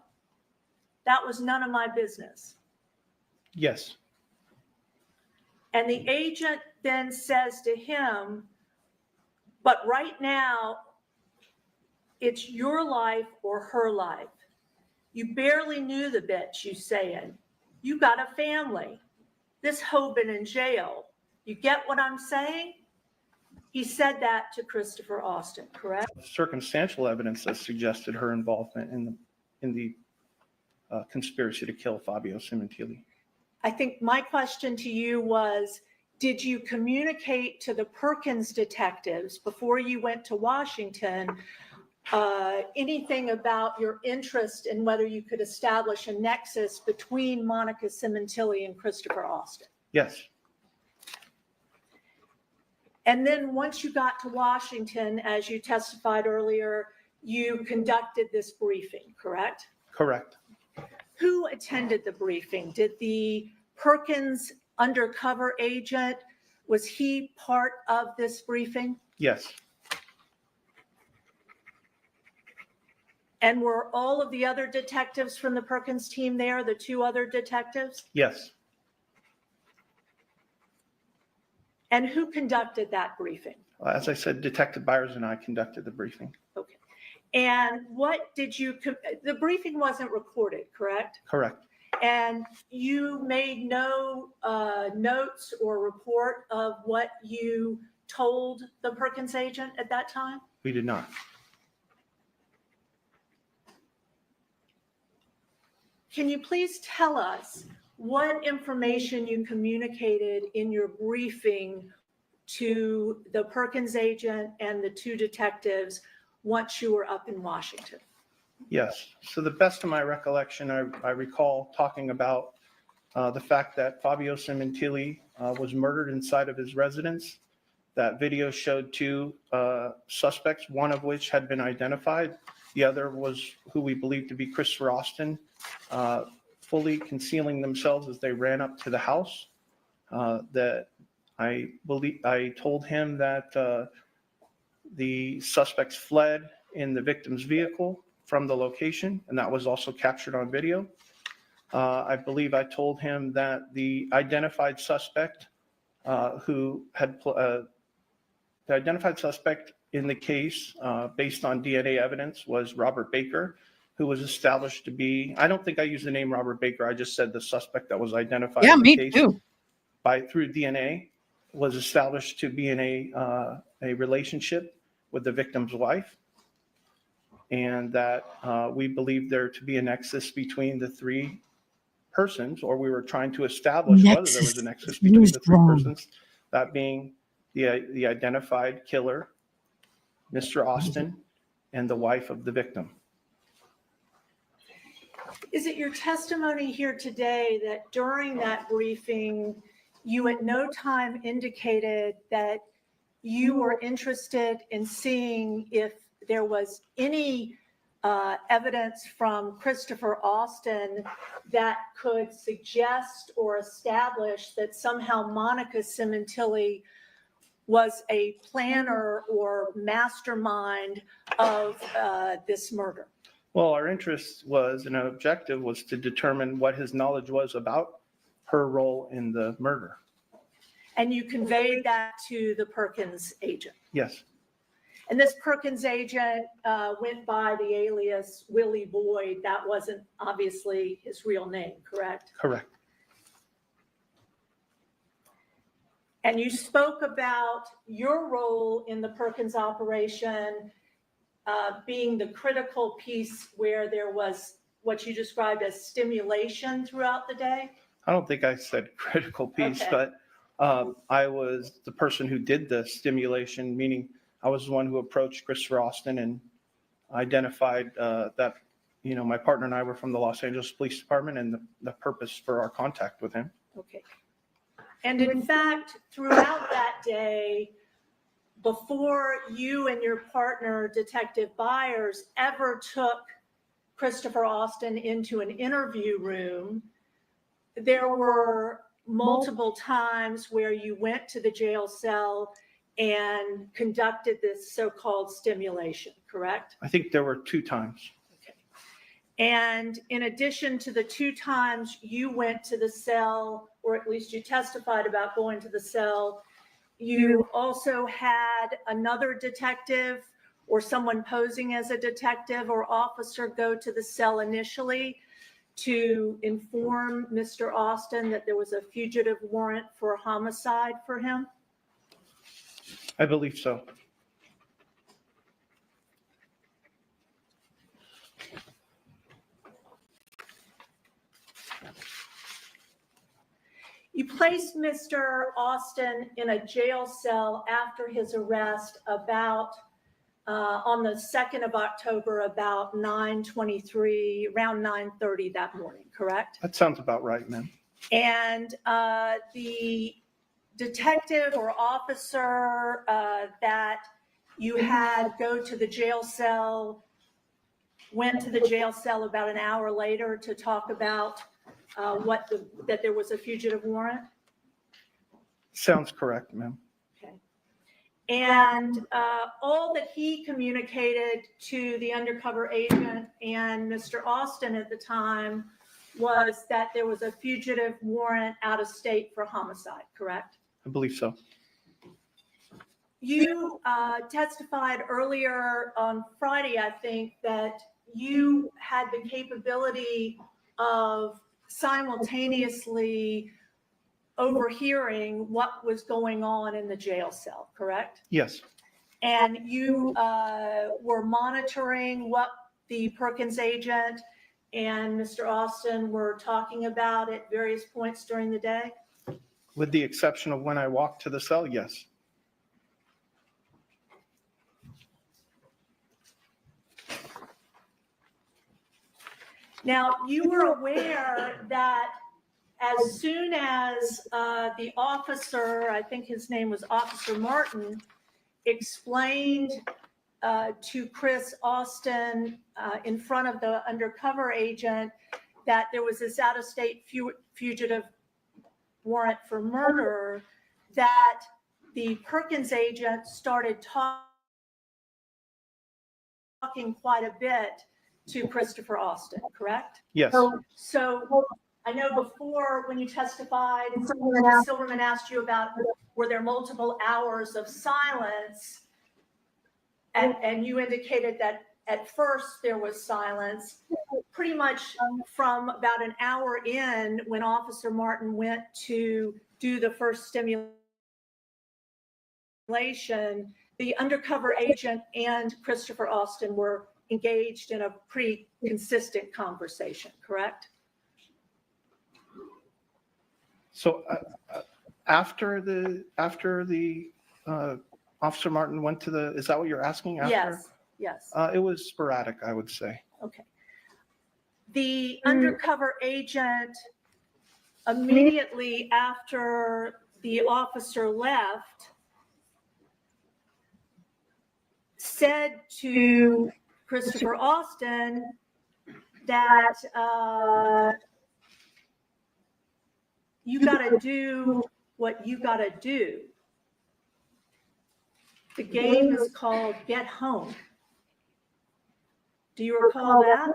S4: That was none of my business.
S5: Yes,
S4: And the agent then says to him, but right now, it's your life or her life. You barely knew the bitch, you saying. You got a family. This hoe been in jail. You get what I'm saying? He said that to Christopher Austin, correct?
S5: circumstantial evidence that suggested her involvement in the conspiracy to kill Fabio Sementilli.
S4: I think my question to you was, did you communicate to the Perkins detectives before you went to Washington anything about your interest in whether you could establish a nexus between Monica Sementilli and Christopher Austin?
S5: Yes,
S4: And then once you got to Washington, as you testified earlier, you conducted this briefing, correct?
S5: correct.
S4: Who attended the briefing? Did the Perkins undercover agent, was he part of this briefing?
S5: Yes,
S4: And were all of the other detectives from the Perkins team there, the two other detectives?
S5: yes.
S4: And who conducted that briefing?
S5: As I said, Detective Byers and I conducted the briefing.
S4: Okay. And what did you, the briefing wasn't recorded, correct?
S5: Correct.
S4: And you made no notes or report of what you told the Perkins agent at that time?
S5: We did not.
S4: Can you please tell us what information you communicated in your briefing to the Perkins agent and the two detectives once you were up in Washington?
S5: Yes. So the best of my recollection, I recall talking about the fact that Fabio Sementilli was murdered inside of his residence. That video showed two suspects, one of which had been identified. The other was who we believe to be Christopher Austin, fully concealing themselves as they ran up to the house. That I told him that the suspects fled in the victim's vehicle from the location, and that was also captured on video. I believe I told him that the identified suspect the identified suspect in the case, based on DNA evidence, was Robert Baker, who was established to be, I don't think I used the name Robert Baker, I just said the suspect that was identified
S1: Yeah,
S5: in the
S1: me
S5: case
S1: too.
S5: through DNA was established to be in a relationship with the victim's wife, and that we believe there to be a nexus between the three persons, or we were trying to establish whether there was a nexus between the three persons, that being the identified killer, Mr. Austin, and the wife of the victim.
S4: Is it your testimony here today that during that briefing, you at no time indicated that you were interested in seeing if there was any evidence from Christopher Austin that could suggest or establish that somehow Monica Sementilli was a planner or mastermind of this murder?
S5: Well, our interest was, and our objective was to determine what his knowledge was about her role in the murder.
S4: And you conveyed that to the Perkins agent?
S5: Yes,
S4: And this Perkins agent went by the alias Willie Boyd. That wasn't obviously his real name, correct?
S5: correct.
S4: And you spoke about your role in the Perkins operation being the critical piece where there was what you described as stimulation throughout the day?
S5: I don't think I said critical piece,
S4: Okay.
S5: but I was the person who did the stimulation, meaning I was the one who approached Christopher Austin and identified that, my partner and I were from the Los Angeles Police Department and the purpose for our contact with him.
S4: Okay. And in fact, throughout that day, before you and your partner, Detective Byers, ever took Christopher Austin into an interview room, there were multiple times where you went to the jail cell and conducted this so-called stimulation, correct?
S5: I think there were 2 times.
S4: Okay. And in addition to the 2 times you went to the cell, or at least you testified about going to the cell, you also had another detective or someone posing as a detective or officer go to the cell initially to inform Mr. Austin that there was a fugitive warrant for homicide for him?
S5: I believe so.
S4: You placed Mr. Austin in a jail cell after his arrest about on the 2nd of October, about 9:23, around 9:30 that morning, correct?
S5: That sounds about right, ma'am.
S4: And the detective or officer that you had go to the jail cell went to the jail cell about an hour later to talk about that there was a fugitive warrant?
S5: Sounds correct, ma'am.
S4: Okay. And all that he communicated to the undercover agent and Mr. Austin at the time was that there was a fugitive warrant out of state for homicide, correct?
S5: I believe so.
S4: You testified earlier on Friday, I think, that you had the capability of simultaneously overhearing what was going on in the jail cell, correct?
S5: Yes,
S4: And you were monitoring what the Perkins agent and Mr. Austin were talking about at various points during the day?
S5: with the exception of when I walked to the cell, yes.
S4: Now, you were aware that as soon as the officer, I think his name was Officer Martin, explained to Chris Austin in front of the undercover agent that there was this out-of-state fugitive warrant for murder, that the Perkins agent started talking quite a bit to Christopher Austin, correct?
S5: Yes,
S4: So I know before when you testified, Silverman asked you about, were there multiple hours of silence? And you indicated that at first there was silence. Pretty much from about an hour in, when Officer Martin went to do the first stimulation, the undercover agent and Christopher Austin were engaged in a pretty consistent conversation, correct?
S5: so after the Officer Martin went to the, is that what you're asking after?
S4: Yes, yes.
S5: It was sporadic, I would say.
S4: Okay. The undercover agent, immediately after the officer left, said to Christopher Austin that you got to do what you got to do. The game is called Get Home. Do you recall that?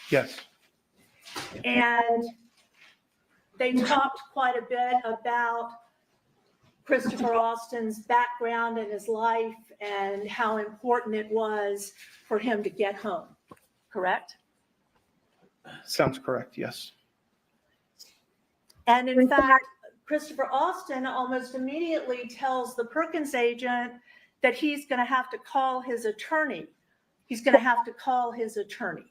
S5: Yes,
S4: And they talked quite a bit about Christopher Austin's background and his life and how important it was for him to get home, correct?
S5: sounds correct, yes.
S4: And in fact, Christopher Austin almost immediately tells the Perkins agent that he's going to have to call his attorney. He's going to have to call his attorney.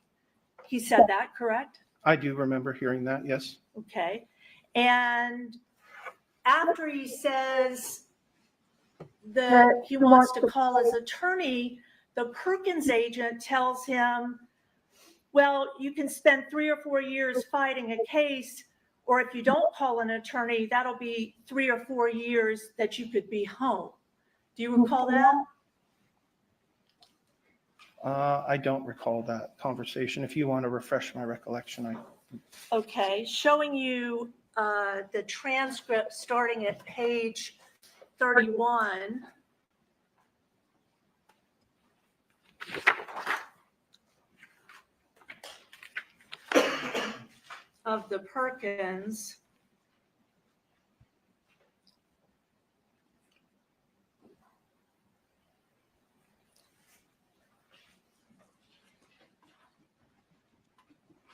S4: He said that, correct?
S5: I do remember hearing that, yes.
S4: Okay. And after he says that he wants to call his attorney, the Perkins agent tells him, well, you can spend 3 or 4 years fighting a case, or if you don't call an attorney, that'll be 3 or 4 years that you could be home. Do you recall that?
S5: I don't recall that conversation. If you want to refresh my recollection,
S4: Okay, showing you the transcript starting at page 31. Of the Perkins.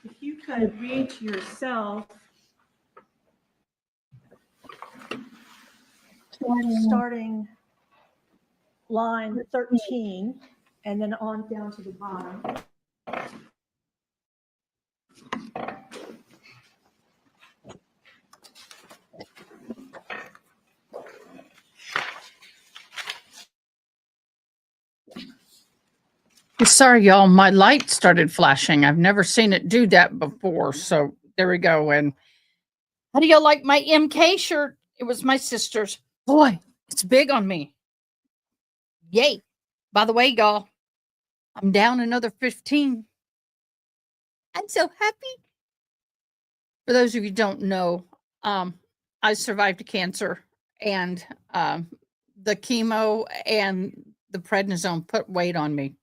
S4: If you could read to yourself, starting line 13 and then on down to the bottom.
S1: Sorry, y'all. My light started flashing. I've never seen it do that before. So there we go. And how do y'all like my MK shirt? It was my sister's. Boy, it's big on me. Yay. By the way, y'all, I'm down another 15. I'm so happy. For those of you who don't know, I survived cancer, and the chemo and the prednisone put weight on me.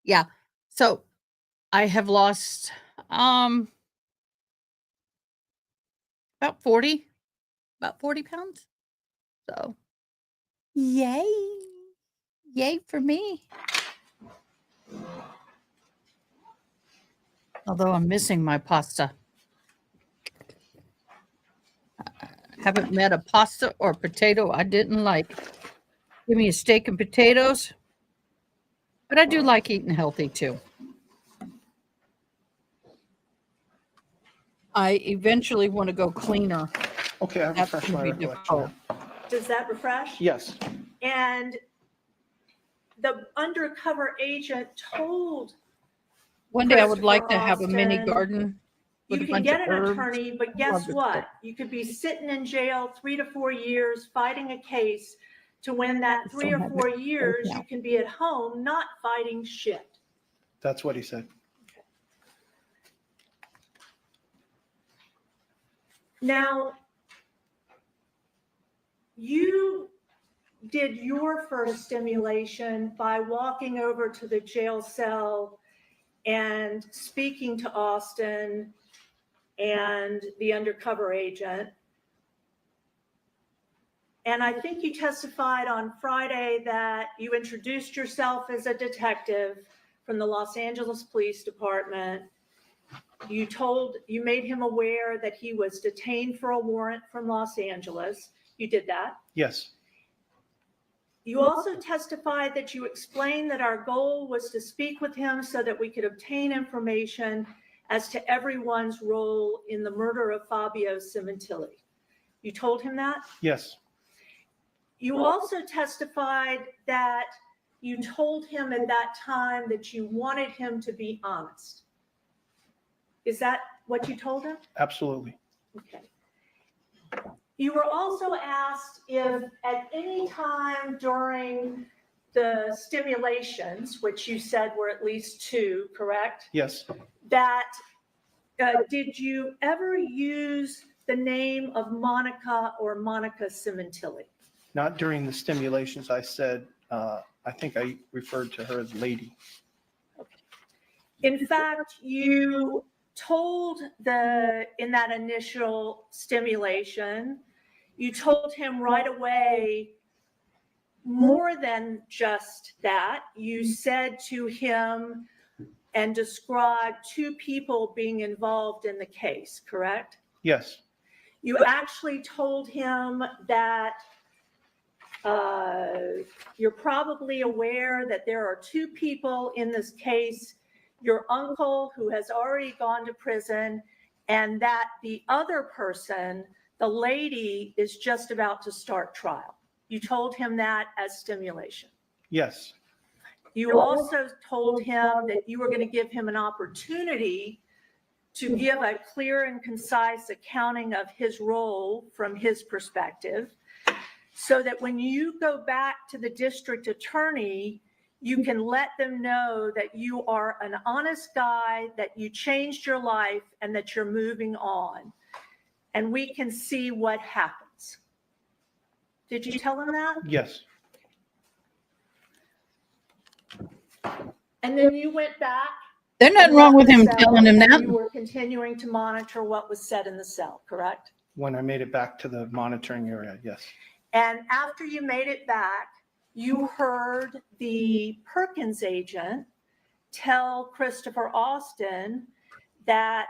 S1: Yeah. So I have lost about 40 pounds. So yay. Yay for me. Although I'm missing my pasta. Haven't met a pasta or potato I didn't like. Give me a steak and potatoes. But I do like eating healthy too. I eventually want to go cleaner.
S5: Okay, I
S1: That's
S5: refreshed
S1: gonna
S5: my
S1: be
S5: recollection
S1: difficult.
S5: now.
S4: Does that refresh?
S5: Yes,
S4: And the undercover agent told,
S1: One day I would like to
S4: Christopher
S1: have a mini
S4: Austin,
S1: garden with
S4: you
S1: a
S4: can
S1: bunch
S4: get
S1: of
S4: an
S1: herbs.
S4: attorney, but
S1: Love
S4: guess
S1: this
S4: what?
S1: stuff.
S4: You could be sitting in jail 3 to 4 years fighting a case to win that
S1: Just
S4: 3
S1: don't
S4: or
S1: have
S4: 4
S1: it right
S4: years,
S1: now.
S4: you can be at home not fighting shit.
S5: that's what he said.
S4: Now, you did your first stimulation by walking over to the jail cell and speaking to Austin and the undercover agent. And I think you testified on Friday that you introduced yourself as a detective from the Los Angeles Police Department. You made him aware that he was detained for a warrant from Los Angeles. You did that.
S5: Yes,
S4: You also testified that you explained that our goal was to speak with him so that we could obtain information as to everyone's role in the murder of Fabio Sementilli. You told him that?
S5: yes,
S4: You also testified that you told him at that time that you wanted him to be honest. Is that what you told him?
S5: absolutely.
S4: Okay. You were also asked if at any time during the stimulations, which you said were at least 2, correct?
S5: Yes,
S4: That did you ever use the name of Monica or Monica Sementilli?
S5: not during the stimulations. I said, I think I referred to her as lady.
S4: In fact, you told in that initial stimulation, you told him right away more than just that. You said to him and described 2 people being involved in the case, correct?
S5: Yes,
S4: You actually told him that you're probably aware that there are 2 people in this case, your uncle who has already gone to prison, and that the other person, the lady, is just about to start trial. You told him that as stimulation.
S5: yes,
S4: You also told him that you were going to give him an opportunity to give a clear and concise accounting of his role from his perspective, so that when you go back to the district attorney, you can let them know that you are an honest guy, that you changed your life, and that you're moving on. And we can see what happens. Did you tell him that?
S5: yes,
S4: And then you went back.
S1: There's nothing wrong with him
S4: Cell,
S1: telling him
S4: and
S1: that.
S4: You were continuing to monitor what was said in the cell, correct?
S5: when I made it back to the monitoring area, yes.
S4: And after you made it back, you heard the Perkins agent tell Christopher Austin that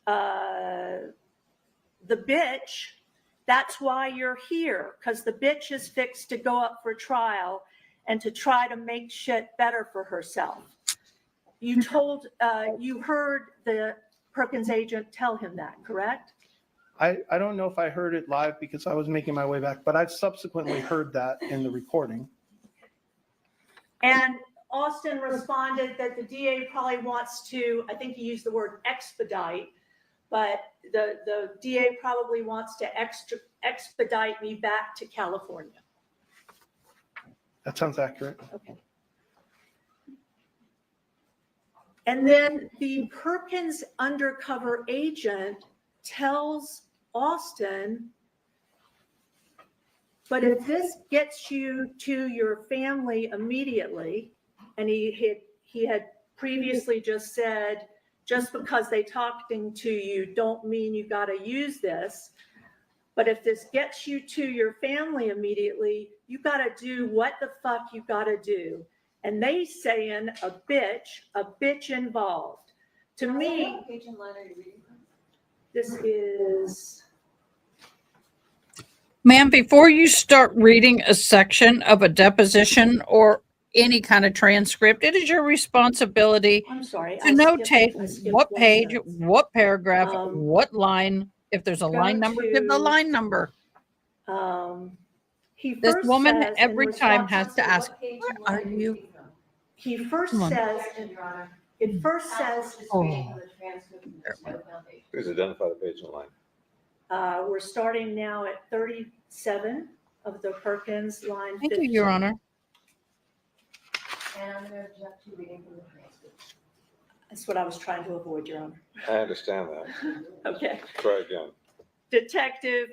S4: the bitch, that's why you're here, because the bitch is fixed to go up for trial and to try to make shit better for herself. You heard the Perkins agent tell him that, correct?
S5: I don't know if I heard it live because I was making my way back, but I've subsequently heard that in the recording.
S4: And Austin responded that the DA probably wants to, I think he used the word expedite, but the DA probably wants to expedite me back to California.
S5: That sounds accurate.
S4: Okay. And then the Perkins undercover agent tells Austin, but if this gets you to your family immediately, and he had previously just said, just because they talking to you don't mean you got to use this. But if this gets you to your family immediately, you got to do what the fuck you got to do. And they saying a bitch involved. To me,
S6: What page and line are you reading from?
S4: this is,
S1: Ma'am, before you start reading a section of a deposition or any kind of transcript, it is your responsibility
S4: I'm sorry.
S1: to
S4: I
S1: notate
S4: skipped
S1: what
S4: one
S1: page,
S4: sentence.
S1: what paragraph,
S4: Um,
S1: what line. If there's a
S4: go
S1: line number, give the
S4: to-
S1: line number.
S4: He
S1: This
S4: first
S1: woman
S4: says in
S1: every time
S4: response,
S1: has to ask,
S6: What page and
S1: "Where
S6: line
S1: are
S6: are
S1: you?"
S6: reading from?
S4: he first
S1: Come on.
S4: says,
S6: Objection, Your Honor.
S4: it first
S6: Counsel
S4: says,
S6: is
S1: Oh.
S6: reading from the transcript and there's no foundation.
S3: Please identify the page and line.
S4: we're starting now at 37 of the Perkins, line
S1: Thank
S4: 15.
S1: you, Your Honor.
S6: And I'm going to object to reading from the transcript.
S4: That's what I was trying to avoid, Your Honor.
S3: I understand that.
S4: Okay.
S3: Try again.
S4: Detective,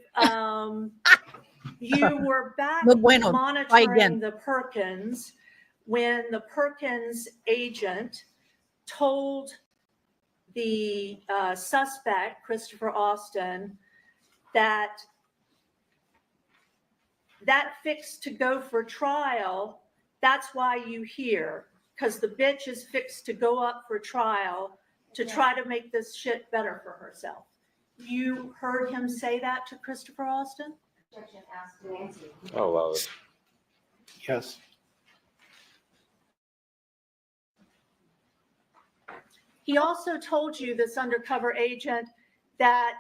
S4: you were back
S1: No bueno. Try
S4: monitoring
S1: again.
S4: the Perkins when the Perkins agent told the suspect, Christopher Austin, that fixed to go for trial, that's why you here, because the bitch is fixed to go up for trial to try to make this shit better for herself. You heard him say that to Christopher Austin?
S6: Objection asked and answered.
S3: I'll allow it.
S5: Yes.
S4: He also told you, this undercover agent, that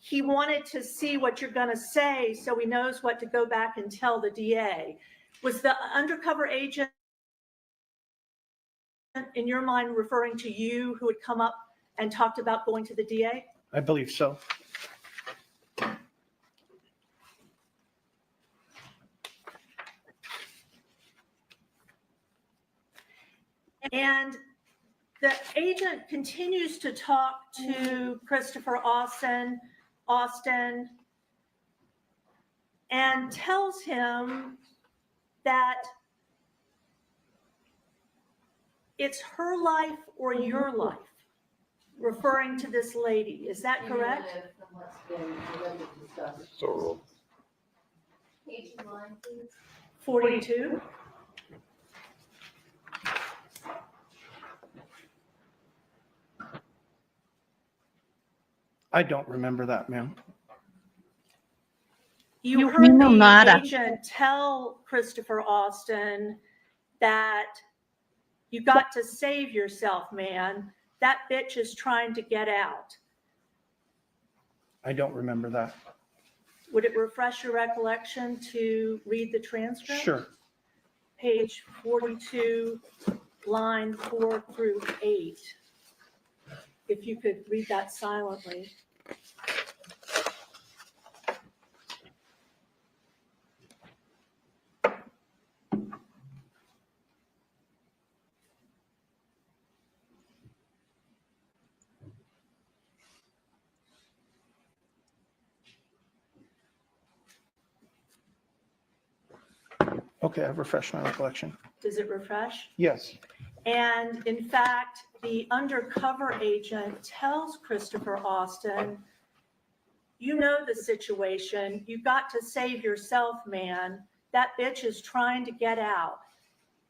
S4: he wanted to see what you're going to say so he knows what to go back and tell the DA. Was the undercover agent, in your mind, referring to you who had come up and talked about going to the DA?
S5: I believe so.
S4: And the agent continues to talk to Christopher Austin, and tells him that it's her life or your life, referring to this lady. Is that correct?
S6: Cumulative from what's been already discussed.
S3: So ruled.
S6: Page and line, please.
S4: 42?
S5: I don't remember that, ma'am.
S4: You
S1: Me
S4: heard
S1: no
S4: the
S1: nada.
S4: agent tell Christopher Austin that you got to save yourself, man. That bitch is trying to get out.
S5: I don't remember that.
S4: Would it refresh your recollection to read the transcript?
S5: Sure.
S4: Page 42, line 4 through 8. If you could read that silently.
S5: Okay, I've refreshed my recollection.
S4: Does it refresh?
S5: Yes.
S4: And in fact, the undercover agent tells Christopher Austin, you know the situation. You got to save yourself, man. That bitch is trying to get out.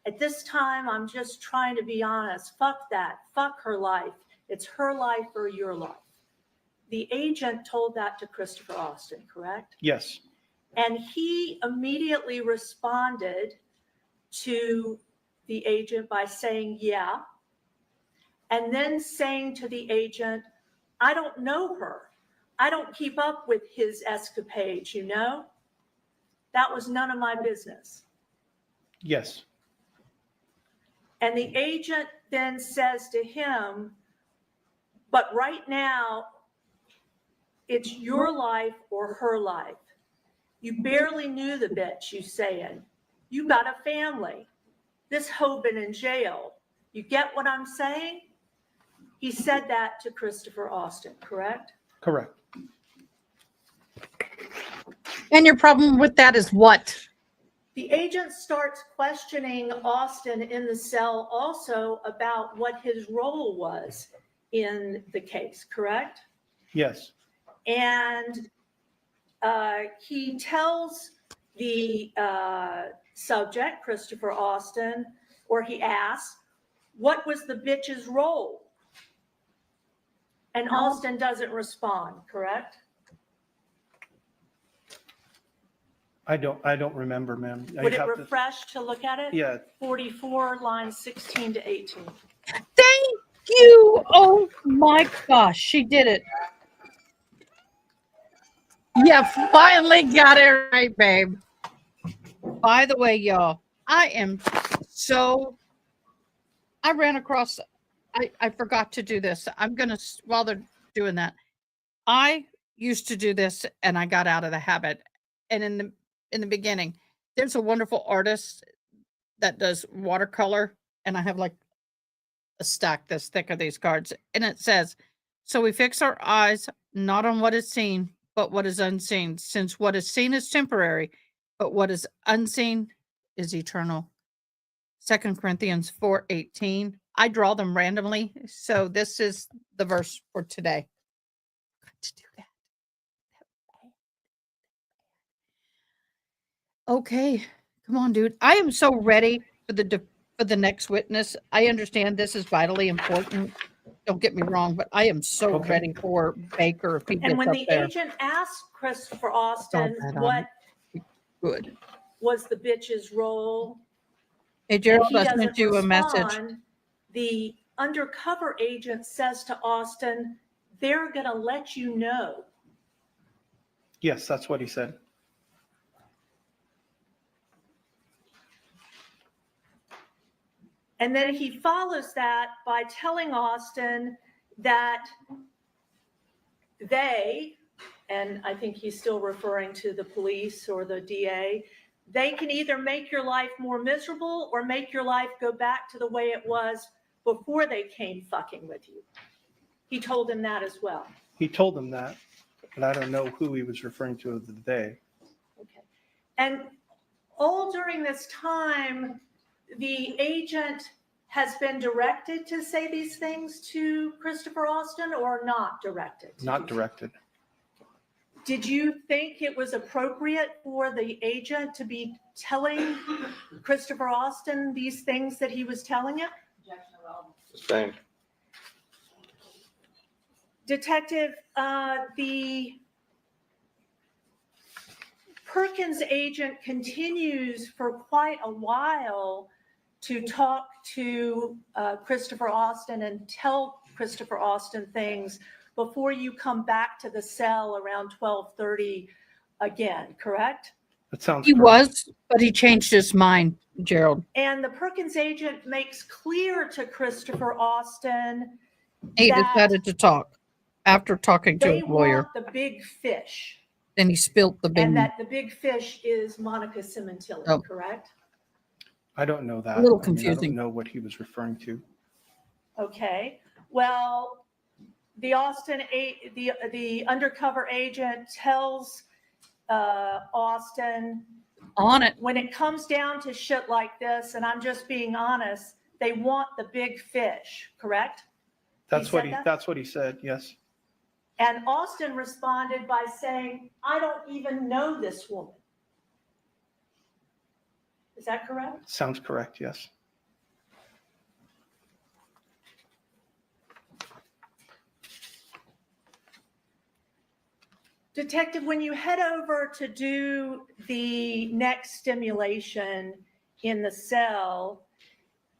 S4: At this time, I'm just trying to be honest. Fuck that. Fuck her life. It's her life or your life. The agent told that to Christopher Austin, correct?
S5: Yes.
S4: And he immediately responded to the agent by saying, yeah, and then saying to the agent, I don't know her. I don't keep up with his escapades, you know? That was none of my business.
S5: Yes.
S4: And the agent then says to him, but right now, it's your life or her life. You barely knew the bitch, you saying. You got a family. This hoe been in jail. You get what I'm saying? He said that to Christopher Austin, correct?
S5: Correct.
S1: And your problem with that is what?
S4: The agent starts questioning Austin in the cell also about what his role was in the case, correct?
S5: Yes.
S4: And he tells the subject, Christopher Austin, or he asks, what was the bitch's role? And Austin doesn't respond, correct?
S5: I don't remember, ma'am. I'd
S4: Would it
S5: have to-
S4: refresh to look at it?
S5: Yeah,
S4: 44, lines 16 to 18.
S1: Thank you. Oh my gosh, she did it. Yeah, finally got it right, babe. By the way, y'all, I ran across, I forgot to do this. I'm going to, while they're doing that, I used to do this and I got out of the habit. And in the beginning, there's a wonderful artist that does watercolor, and I have like a stack this thick of these cards, and it says, so we fix our eyes not on what is seen, but what is unseen, since what is seen is temporary, but what is unseen is eternal. 2 Corinthians 4:18. I draw them randomly, so this is the verse for today. Got to do that. Okay, come on, dude. I am so ready for the next witness. I understand this is vitally important. Don't get me wrong, but I am so
S5: Okay.
S1: ready for Baker if he gets
S4: And when
S1: up
S4: the
S1: there.
S4: agent asked Christopher Austin
S1: that on.
S4: what
S1: Good.
S4: was the bitch's role,
S1: Hey,
S4: and
S1: Gerald,
S4: he
S1: I
S4: doesn't
S1: sent you a message.
S4: respond, the undercover agent says to Austin, they're going to let you know.
S5: yes, that's what he said.
S4: And then he follows that by telling Austin that they, and I think he's still referring to the police or the DA, they can either make your life more miserable or make your life go back to the way it was before they came fucking with you. He told him that as well.
S5: He told them that, but I don't know who he was referring to the day.
S4: Okay. And all during this time, the agent has been directed to say these things to Christopher Austin or not directed?
S5: Not directed.
S4: Did you think it was appropriate for the agent to be telling Christopher Austin these things that he was telling him?
S6: Objection allowed.
S3: Sustained.
S4: Detective, the Perkins agent continues for quite a while to talk to Christopher Austin and tell Christopher Austin things before you come back to the cell around 12:30 again, correct?
S5: That sounds
S1: He
S5: correct.
S1: was, but he changed his mind, Gerald.
S4: And the Perkins agent makes clear to Christopher Austin
S1: He
S4: that
S1: decided to talk after talking to
S4: they
S1: his lawyer.
S4: want the big fish,
S1: Then he spilt the
S4: and
S1: bean.
S4: that the big fish is Monica Sementilli,
S1: Oh.
S4: correct?
S5: I don't know that.
S1: A little
S5: I
S1: confusing.
S5: don't know what he was referring to.
S4: Okay, well, the the undercover agent tells Austin,
S1: On it.
S4: when it comes down to shit like this, and I'm just being honest, they want the big fish, correct?
S5: That's
S4: said
S5: what he.
S4: that?
S5: That's what he said. Yes.
S4: And Austin responded by saying, I don't even know this woman. Is that correct?
S5: Sounds correct. Yes.
S4: Detective, when you head over to do the next stimulation in the cell,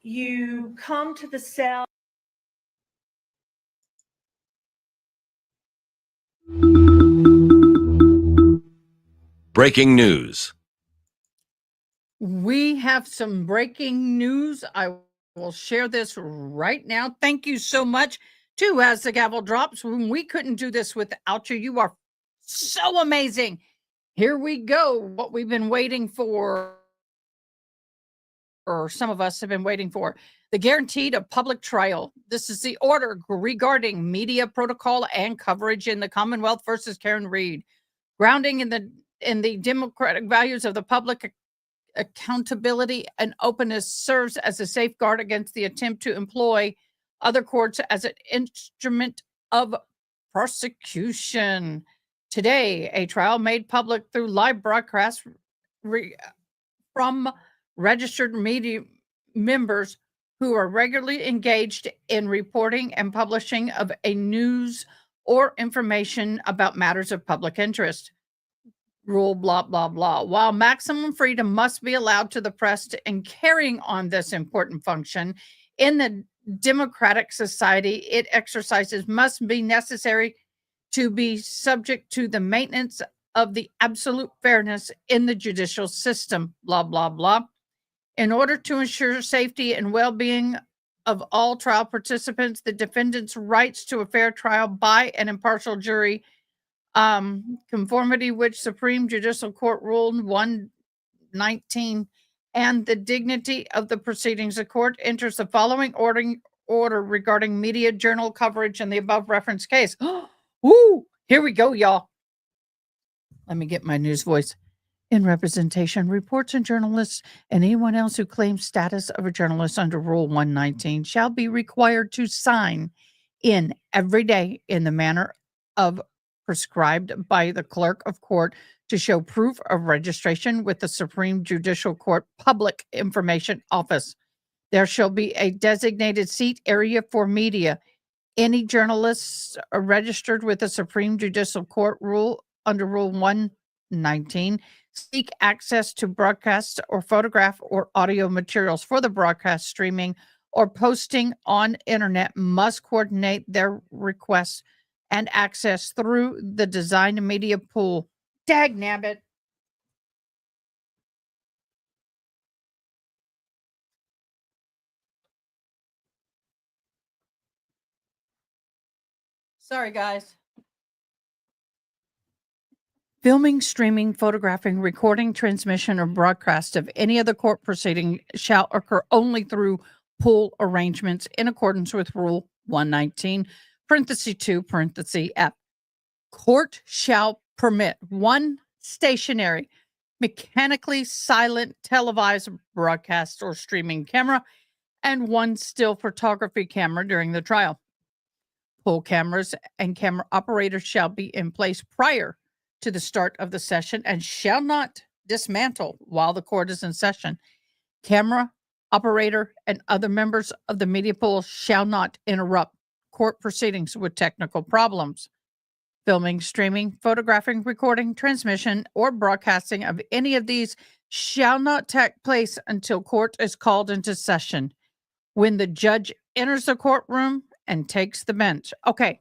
S4: you come to the cell.
S7: Breaking news.
S1: We have some breaking news. I will share this right now. Thank you so much to As the Gavel Drops. When we couldn't do this without you, you are so amazing. Here we go. What we've been waiting for, or some of us have been waiting for, the guaranteed a public trial. This is the order regarding media protocol and coverage in the Commonwealth versus Karen Reed, grounding in the democratic values of the public accountability and openness, serves as a safeguard against the attempt to employ other courts as an instrument of prosecution. Today, a trial made public through live broadcast from registered media members who are regularly engaged in reporting and publishing of a news or information about matters of public interest. Rule blah, blah, blah. While maximum freedom must be allowed to the press in carrying on this important function in the democratic society it exercises must be necessary to be subject to the maintenance of the absolute fairness in the judicial system, blah, blah, blah. In order to ensure safety and well-being of all trial participants, the defendant's rights to a fair trial by an impartial jury, conformity which Supreme Judicial Court ruled 119, and the dignity of the proceedings. The court enters the following order regarding media journal coverage in the above referenced case. Woo! Here we go, y'all. Let me get my news voice. In representation, reports and journalists and anyone else who claims status of a journalist under Rule 119 shall be required to sign in every day in the manner of prescribed by the clerk of court to show proof of registration with the Supreme Judicial Court Public Information Office. There shall be a designated seat area for media. Any journalists registered with the Supreme Judicial Court under Rule 119 seek access to broadcast or photograph or audio materials for the broadcast, streaming, or posting on internet must coordinate their requests and access through the designed media pool. Dagnabbit. Sorry, guys. Filming, streaming, photographing, recording, transmission, or broadcast of any other court proceeding shall occur only through pool arrangements in accordance with Rule 119, parenthesis 2, parenthesis F. Court shall permit one stationary, mechanically silent televised broadcast or streaming camera and one still photography camera during the trial. Pool cameras and camera operators shall be in place prior to the start of the session and shall not dismantle while the court is in session. Camera operator and other members of the media pool shall not interrupt court proceedings with technical problems. Filming, streaming, photographing, recording, transmission, or broadcasting of any of these shall not take place until court is called into session, when the judge enters the courtroom and takes the bench. Okay,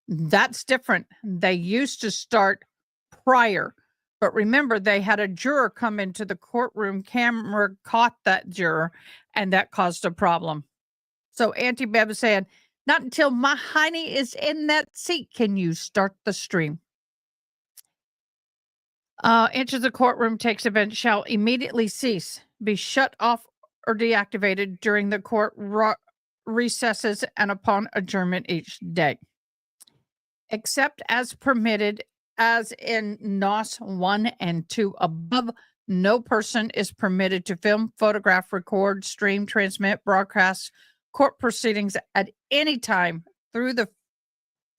S1: that's different. They used to start prior, but remember, they had a juror come into the courtroom, camera caught that juror, and that caused a problem. So Auntie Bev is saying, not until my hiney is in that seat can you start the stream. Enters the courtroom, takes a bench, shall immediately cease, be shut off or deactivated during the court recesses and upon adjournment each day. Except as permitted as in NOS 1 and 2 above, no person is permitted to film, photograph, record, stream, transmit, broadcast court proceedings at any time through the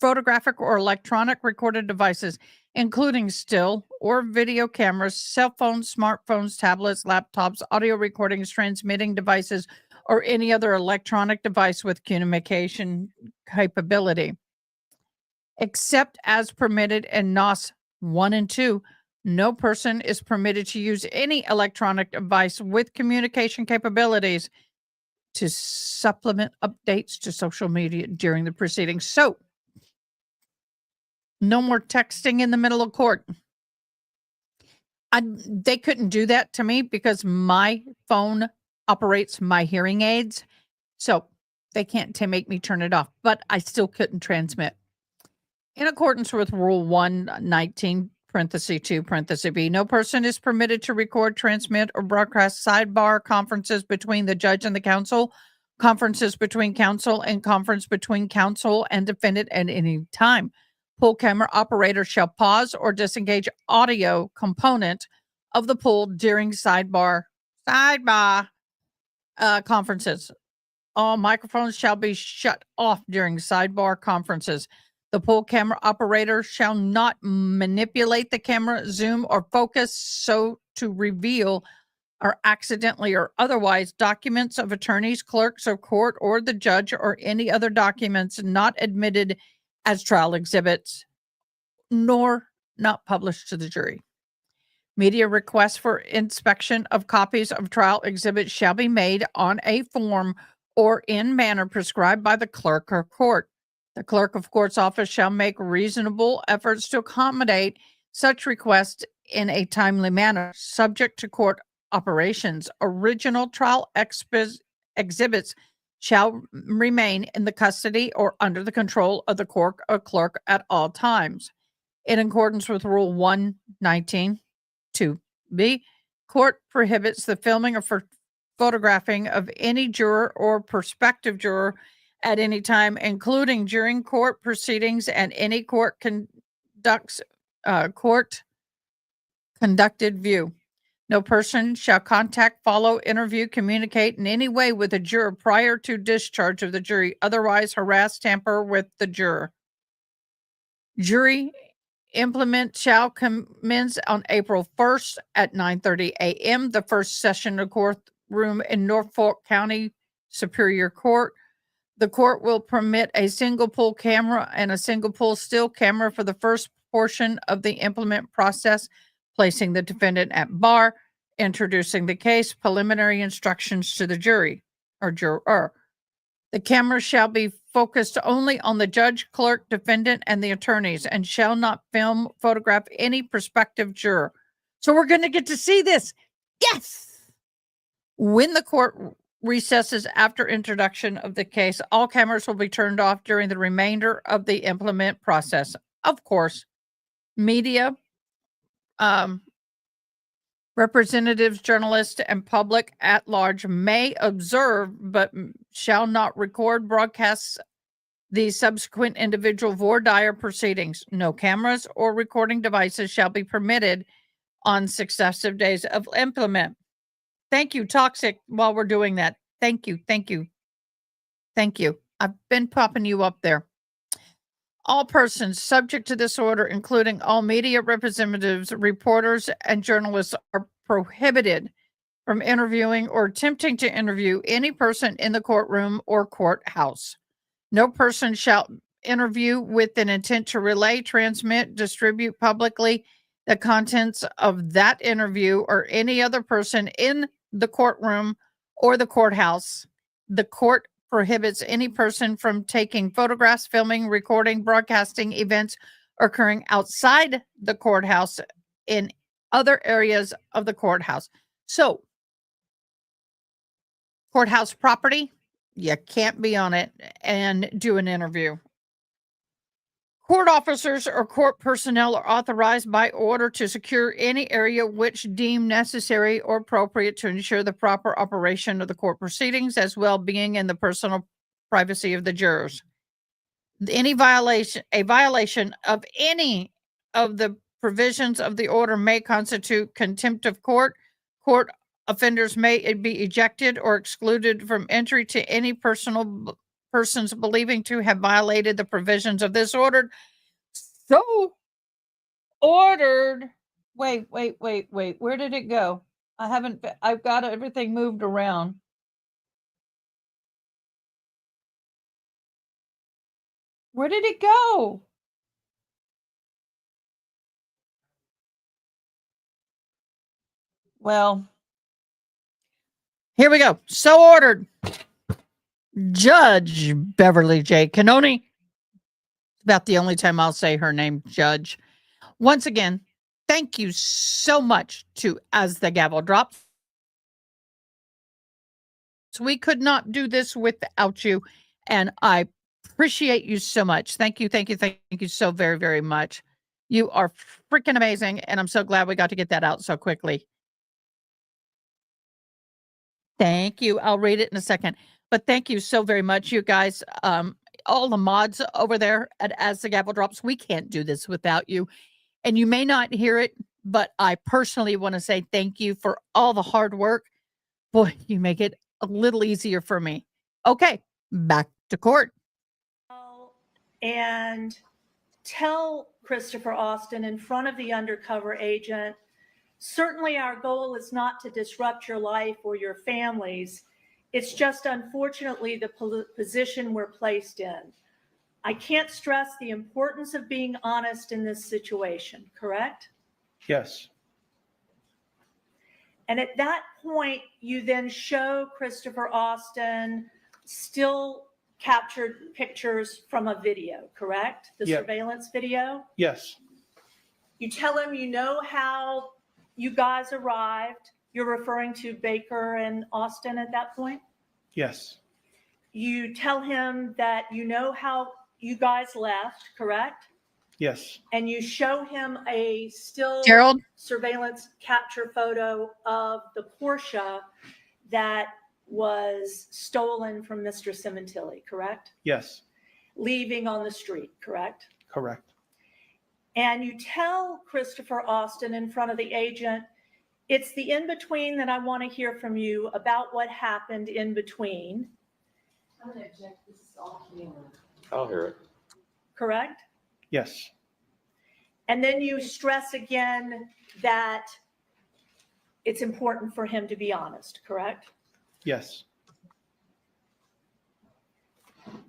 S1: photographic or electronic recorded devices, including still or video cameras, cell phones, smartphones, tablets, laptops, audio recordings, transmitting devices, or any other electronic device with communication capability. Except as permitted in NOS 1 and 2, no person is permitted to use any electronic device with communication capabilities to supplement updates to social media during the proceedings. So, no more texting in the middle of court. They couldn't do that to me because my phone operates my hearing aids. So, they can't make me turn it off, but I still couldn't transmit. In accordance with Rule 119, parenthesis 2, parenthesis B, no person is permitted to record, transmit, or broadcast sidebar conferences between the judge and the counsel, conferences between counsel, and conference between counsel and defendant at any time. Pool camera operator shall pause or disengage audio component of the pool during sidebar conferences. All microphones shall be shut off during sidebar conferences. The pool camera operator shall not manipulate the camera, zoom, or focus so to reveal are accidentally or otherwise documents of attorneys, clerks of court, or the judge, or any other documents not admitted as trial exhibits, nor not published to the jury. Media requests for inspection of copies of trial exhibits shall be made on a form or in manner prescribed by the clerk of court. The clerk of court's office shall make reasonable efforts to accommodate such requests in a timely manner, subject to court operations. Original trial exhibits shall remain in the custody or under the control of the court or clerk at all times. In accordance with Rule 119, 2B, court prohibits the filming or photographing of any juror or prospective juror at any time, including during court proceedings and any court conducted view. No person shall contact, follow, interview, communicate in any way with a juror prior to discharge of the jury, otherwise harass, tamper with the juror. Jury implement shall commence on April 1st at 9:30 a.m. The first session of courtroom in Norfolk County Superior Court. The court will permit a single pull camera and a single pull still camera for the first portion of the implement process, placing the defendant at bar, introducing the case, preliminary instructions to the jury or juror. The camera shall be focused only on the judge, clerk, defendant, and the attorneys, and shall not film, photograph any prospective juror. So we're going to get to see this. Yes! When the court recesses after introduction of the case, all cameras will be turned off during the remainder of the implement process. Of course, media, representatives, journalists, and public at large may observe but shall not record, broadcast the subsequent individual voir dire proceedings. No cameras or recording devices shall be permitted on successive days of implement. Thank you, Toxic, while we're doing that. Thank you, thank you, thank you. I've been popping you up there. All persons subject to this order, including all media representatives, reporters, and journalists, are prohibited from interviewing or attempting to interview any person in the courtroom or courthouse. No person shall interview with an intent to relay, transmit, distribute publicly the contents of that interview or any other person in the courtroom or the courthouse. The court prohibits any person from taking photographs, filming, recording, broadcasting events occurring outside the courthouse in other areas of the courthouse. So, courthouse property, you can't be on it and do an interview. Court officers or court personnel are authorized by order to secure any area which deem necessary or appropriate to ensure the proper operation of the court proceedings, as well being in the personal privacy of the jurors. A violation of any of the provisions of the order may constitute contempt of court. Court offenders may be ejected or excluded from entry to any persons believing to have violated the provisions of this order. So ordered. Wait. Where did it go? I've got everything moved around. Where did it go? Well, here we go. So ordered. Judge Beverly J. Canoni. About the only time I'll say her name, Judge. Once again, thank you so much to As the Gavel Drops. So we could not do this without you, and I appreciate you so much. Thank you so very, very much. You are freaking amazing, and I'm so glad we got to get that out so quickly. Thank you. I'll read it in a second. But thank you so very much, you guys. All the mods over there at As the Gavel Drops, we can't do this without you. And you may not hear it, but I personally want to say thank you for all the hard work. Boy, you make it a little easier for me. Okay, back to court.
S4: And tell Christopher Austin in front of the undercover agent Certainly our goal is not to disrupt your life or your families. It's just unfortunately the position we're placed in. I can't stress the importance of being honest in this situation, correct?
S5: Yes,
S4: And at that point, you then show Christopher Austin still captured pictures from a video, correct? The
S5: Yeah.
S4: surveillance video?
S5: yes,
S4: You tell him you know how you guys arrived. You're referring to Baker and Austin at that point?
S5: yes,
S4: You tell him that you know how you guys left, correct?
S5: yes,
S4: And you show him a still
S1: Gerald,
S4: surveillance capture photo of the Porsche that was stolen from Mr. Sementilli, correct?
S5: yes,
S4: Leaving on the street, correct?
S5: correct.
S4: And you tell Christopher Austin in front of the agent, it's the in-between that I want to hear from you about what happened in between,
S6: I'm going to object, this is all community.
S3: I'll hear it.
S4: correct?
S5: Yes,
S4: And then you stress again that it's important for him to be honest, correct?
S5: yes,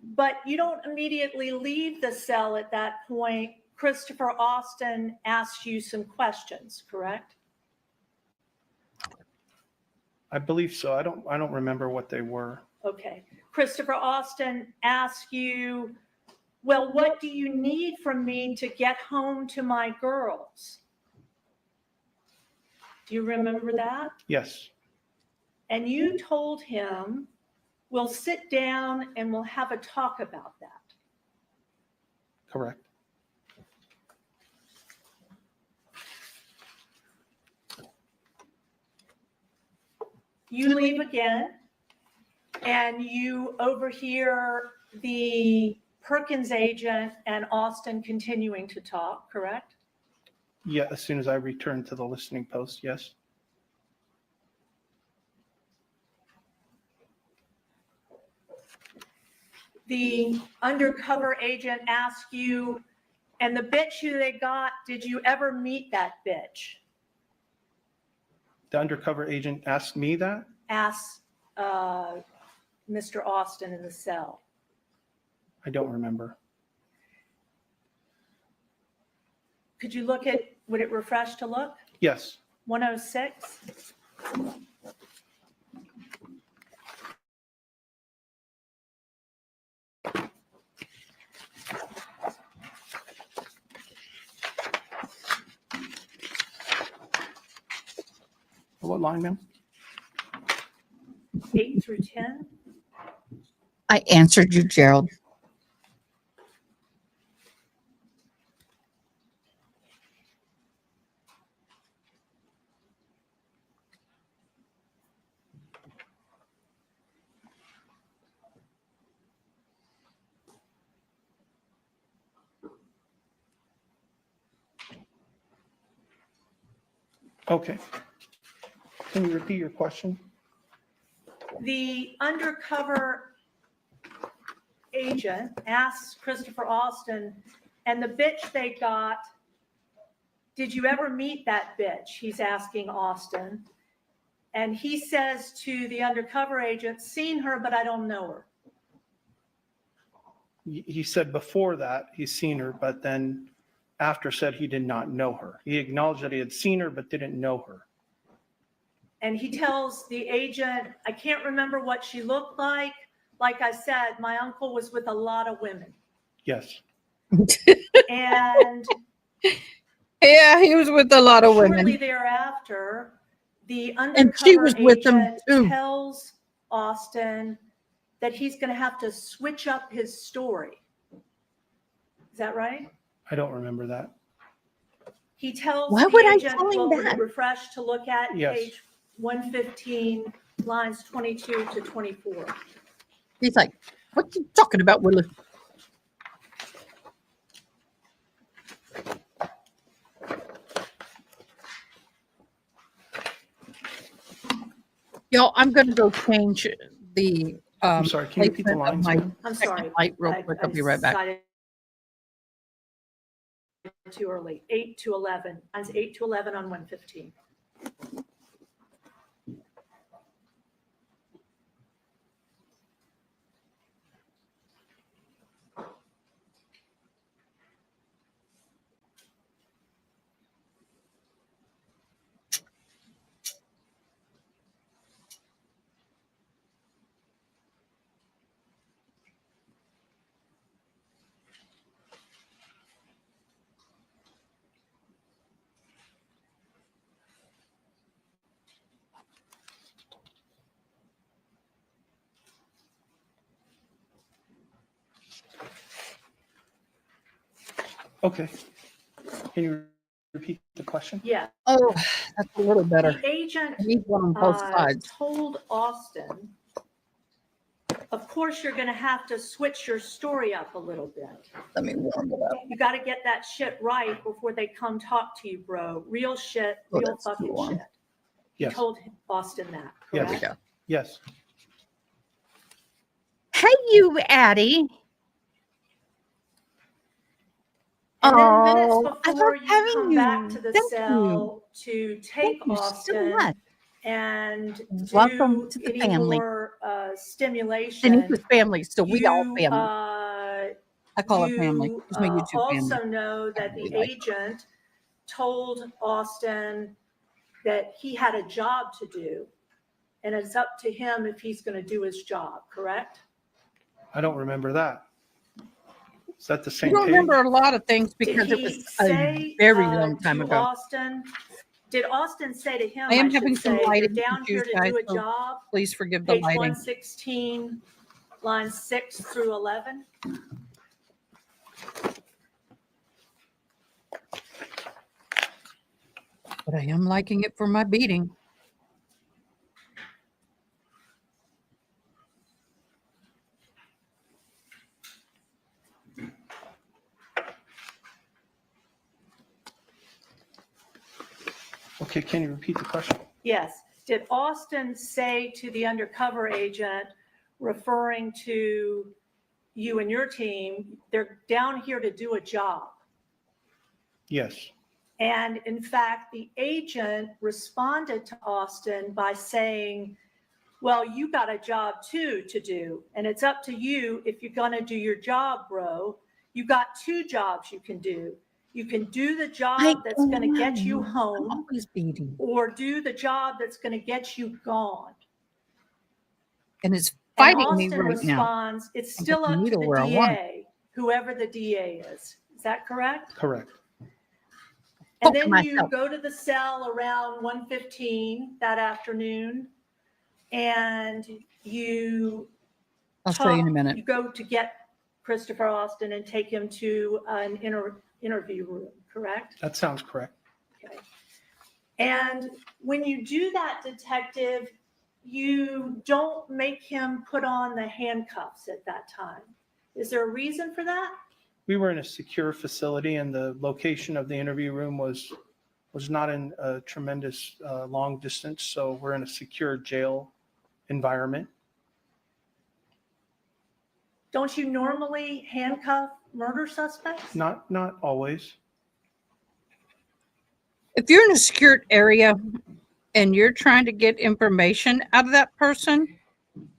S4: But you don't immediately leave the cell at that point. Christopher Austin asks you some questions, correct?
S5: I believe so. I don't remember what they were.
S4: Okay. Christopher Austin asks you, well, what do you need from me to get home to my girls? Do you remember that?
S5: Yes,
S4: And you told him, we'll sit down and we'll have a talk about that.
S5: correct.
S4: You leave again and you overhear the Perkins agent and Austin continuing to talk, correct?
S5: Yeah, as soon as I return to the listening post, yes.
S4: The undercover agent asks you, and the bitch who they got, did you ever meet that bitch?
S5: The undercover agent asked me that?
S4: Asks Mr. Austin in the cell.
S5: I don't remember.
S4: Could you look at, would it refresh to look?
S5: Yes,
S4: 106?
S5: what line, ma'am?
S4: 8 through 10?
S1: I answered you, Gerald.
S5: Okay. Can you repeat your question?
S4: The undercover agent asks Christopher Austin, and the bitch they got, did you ever meet that bitch? He's asking Austin. And he says to the undercover agent, seen her, but I don't know her.
S5: He said before that he's seen her, but then after said he did not know her. He acknowledged that he had seen her, but didn't know her.
S4: And he tells the agent, I can't remember what she looked like. Like I said, my uncle was with a lot of women.
S5: Yes,
S4: And
S1: Yeah, he was with a lot of
S4: shortly
S1: women.
S4: thereafter, the
S1: And she
S4: undercover
S1: was with them
S4: agent
S1: too.
S4: tells Austin that he's going to have to switch up his story. Is that right?
S5: I don't remember that.
S4: He tells
S1: Why
S4: the
S1: would I
S4: agent,
S1: tell him
S4: well, would
S1: that?
S4: it refresh to look at
S5: Yes.
S4: page 115, lines 22 to 24.
S1: He's like, what you talking about, Willie? Yo, I'm gonna go change the
S5: I'm sorry, can you repeat the
S1: placement of
S5: lines?
S1: my
S5: ma'am?
S4: I'm
S1: second
S4: sorry.
S1: light real quick. I'll be right back.
S4: decided Too early, 8 to 11, lines 8 to 11 on 115.
S5: Okay. Can you repeat the question?
S4: Yeah.
S1: Oh, that's a little better.
S4: The agent
S1: I need one on both sides.
S4: told Austin, of course, you're going to have to switch your story up a little bit.
S1: Let me warm it up.
S4: You got to get that shit right before they come talk to you, bro. Real shit,
S1: Oh,
S4: real
S1: that's too
S4: fucking
S1: warm.
S4: shit. You
S5: Yes.
S4: told Austin that,
S5: Yes.
S1: There we
S4: correct?
S1: go.
S5: Yes.
S1: Hey, you, Addie.
S4: And then minutes
S1: Oh, I
S4: before
S1: love
S4: you
S1: having
S4: come
S1: you.
S4: back to the
S1: Thank you.
S4: cell to take
S1: Thank you so
S4: Austin
S1: much.
S4: and
S1: Welcome
S4: do
S1: to the
S4: any
S1: family.
S4: more stimulation,
S1: Denise's family, so we all
S4: you
S1: family. I call her family.
S4: you
S1: She's my YouTube family.
S4: also know that the
S1: really like her.
S4: agent told Austin that he had a job to do, and it's up to him if he's going to do his job, correct?
S5: I don't remember that. Is that the
S1: You
S5: same
S1: don't
S5: page?
S1: remember a lot of things
S4: Did
S1: because it
S4: he
S1: was
S4: say
S1: a very long time
S4: to
S1: ago.
S4: Austin, did Austin say to him,
S1: I am
S4: should
S1: having some
S4: say, you're
S1: lighting
S4: down here
S1: issues,
S4: to
S1: guys,
S4: do a
S1: so
S4: job,
S1: please forgive the
S4: page
S1: lighting.
S4: 116, lines 6 through 11?
S1: But I am liking it for my beating.
S5: Okay, can you repeat the question?
S4: Yes. Did Austin say to the undercover agent, referring to you and your team, they're down here to do a job?
S5: Yes.
S4: And in fact, the agent responded to Austin by saying, well, you got a job too to do, and it's up to you if you're going to do your job, bro. You got two jobs you can do. You can do the job that's going to get you
S1: I'm
S4: home,
S1: always beating.
S4: or do the job that's going to get you gone.
S1: And it's
S4: And
S1: fighting me
S4: Austin
S1: right now.
S4: responds, it's
S1: I'll
S4: still
S1: put the
S4: up to
S1: needle
S4: the
S1: where I want it.
S4: DA, whoever the DA is. Is that correct?
S5: Correct.
S4: And
S1: Poke
S4: then you
S1: myself.
S4: go to the cell around 1:15 that afternoon, and you
S1: I'll show you in a minute.
S4: You go to get Christopher Austin and take him to an interview room, correct?
S5: That sounds correct.
S4: Okay. And when you do that, detective, you don't make him put on the handcuffs at that time. Is there a reason for that?
S5: We were in a secure facility, and the location of the interview room was not in a tremendous long distance, so we're in a secure jail environment.
S4: Don't you normally handcuff murder suspects?
S5: Not always.
S1: If you're in a secured area and you're trying to get information out of that person,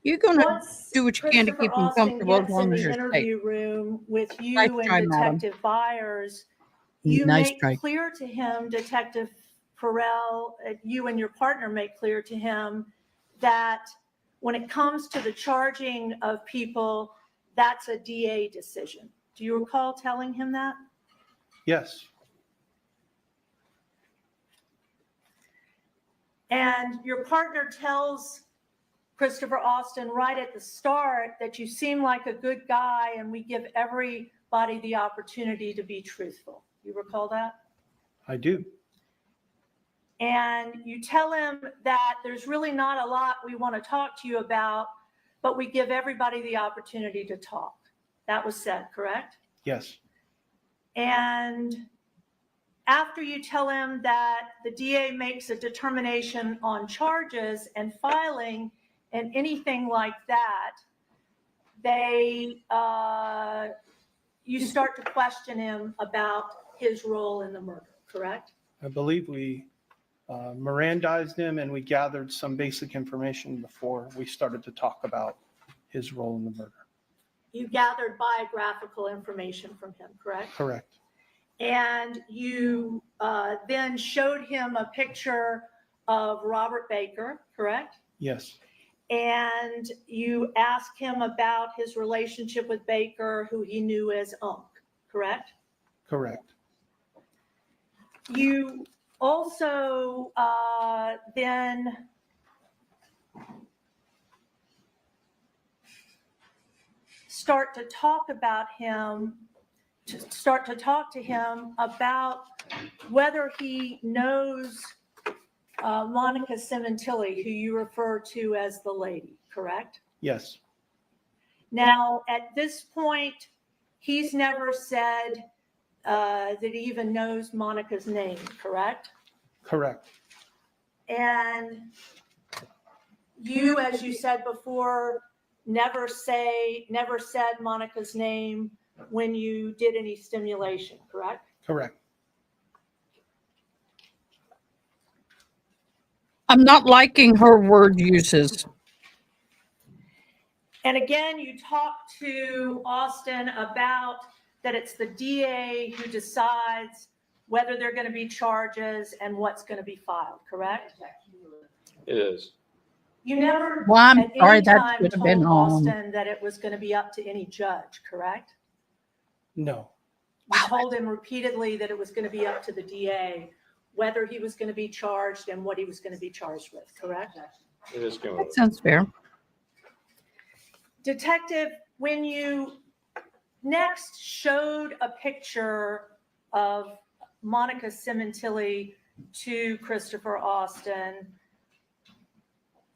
S1: you're going to
S4: Once
S1: do what you can to
S4: Christopher
S1: keep them
S4: Austin
S1: comfortable as
S4: gets in
S1: long as
S4: the
S1: you're safe.
S4: interview room with
S1: Nice
S4: you
S1: try,
S4: and
S1: madam.
S4: Detective Byers, you
S1: Nice
S4: make
S1: try.
S4: clear to him, Detective Farrell, you and your partner make clear to him that when it comes to the charging of people, that's a DA decision. Do you recall telling him that?
S5: Yes.
S4: And your partner tells Christopher Austin right at the start that you seem like a good guy and we give everybody the opportunity to be truthful. You recall that?
S5: I do.
S4: And you tell him that there's really not a lot we want to talk to you about, but we give everybody the opportunity to talk. That was said, correct?
S5: Yes.
S4: And after you tell him that the DA makes a determination on charges and filing and anything like that, you start to question him about his role in the murder, correct?
S5: I believe we Mirandized him, and we gathered some basic information before we started to talk about his role in the murder.
S4: You gathered biographical information from him, correct?
S5: Correct.
S4: And you then showed him a picture of Robert Baker, correct?
S5: Yes.
S4: And you asked him about his relationship with Baker, who he knew as Unc, correct?
S5: Correct.
S4: You also then start to talk about him to start to talk to him about whether he knows Monica Sementilli, who you refer to as the lady, correct?
S5: Yes,
S4: Now, at this point, he's never said that he even knows Monica's name, correct?
S5: correct.
S4: And you, as you said before, never said Monica's name when you did any stimulation, correct?
S5: Correct.
S1: I'm not liking her word uses.
S4: And again, you talked to Austin about that it's the DA who decides whether there are going to be charges and what's going to be filed, correct?
S3: It is.
S4: You never
S1: Well, I'm
S4: at
S1: sorry,
S4: any
S1: that
S4: time
S1: should have
S4: told
S1: been on.
S4: Austin that it was going to be up to any judge, correct?
S5: No,
S4: You told him repeatedly that it was going to be up to the DA whether he was going to be charged and what he was going to be charged with, correct?
S3: It is cumulative.
S1: That sounds fair.
S4: Detective, when you next showed a picture of Monica Sementilli to Christopher Austin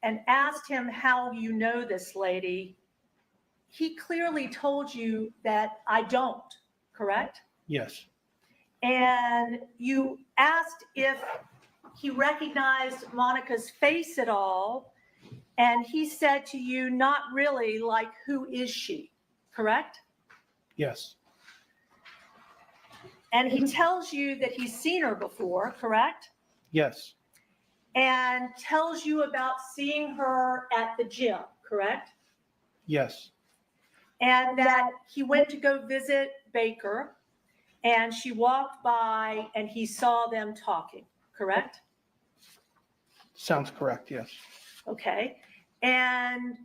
S4: and asked him how you know this lady, he clearly told you that I don't, correct?
S5: yes,
S4: And you asked if he recognized Monica's face at all, and he said to you, not really, like, who is she, correct?
S5: yes,
S4: And he tells you that he's seen her before, correct?
S5: yes,
S4: And tells you about seeing her at the gym, correct?
S5: yes,
S4: And that he went to go visit Baker, and she walked by and he saw them talking, correct?
S5: sounds correct, yes.
S4: Okay. And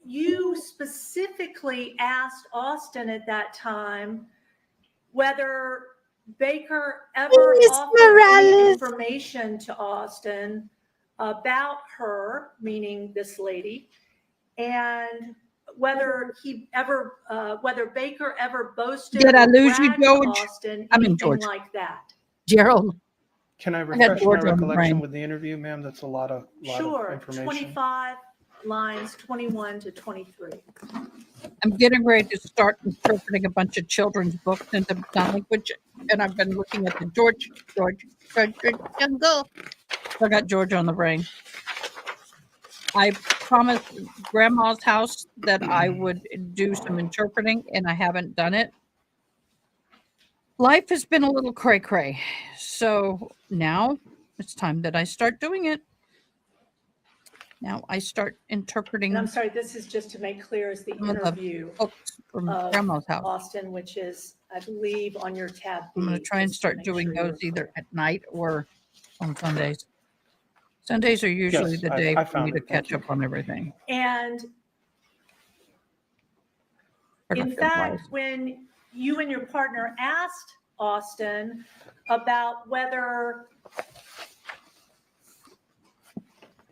S4: you specifically asked Austin at that time whether Baker ever
S1: Miss
S4: offered any
S1: Morales.
S4: information to Austin about her, meaning this lady, and whether Baker ever boasted
S1: Did I
S4: or
S1: lose you,
S4: bragged to
S1: George?
S4: Austin
S1: I mean,
S4: anything
S1: George.
S4: like that.
S1: Gerald,
S5: Can I
S1: had
S5: refresh my
S1: George on the
S5: recollection
S1: brain.
S5: with the interview, ma'am? That's a lot of
S4: Sure,
S5: information.
S4: 25 lines, 21 to 23.
S1: I'm getting ready to start interpreting a bunch of children's books into sign language, and I've been looking at the George jungle. I got George on the brain. I promised Grandma's house that I would do some interpreting, and I haven't done it. Life has been a little cray-cray, so now it's time that I start doing it. Now I start interpreting
S4: And I'm sorry, this is just to make clear is the
S1: some of the
S4: interview
S1: books from
S4: of
S1: Grandma's house.
S4: Austin, which is, I believe, on your tab B.
S1: I'm going to try and
S4: just to
S1: start
S4: make
S1: doing
S4: sure you're
S1: those either
S4: clear.
S1: at night or on Sundays. Sundays are usually
S5: Yes,
S1: the
S5: I
S1: day for me
S5: found
S1: to
S5: it. Thank
S1: catch
S5: you.
S1: up on everything.
S4: And
S1: I got
S4: in
S1: good
S4: fact,
S1: life.
S4: when you and your partner asked Austin about whether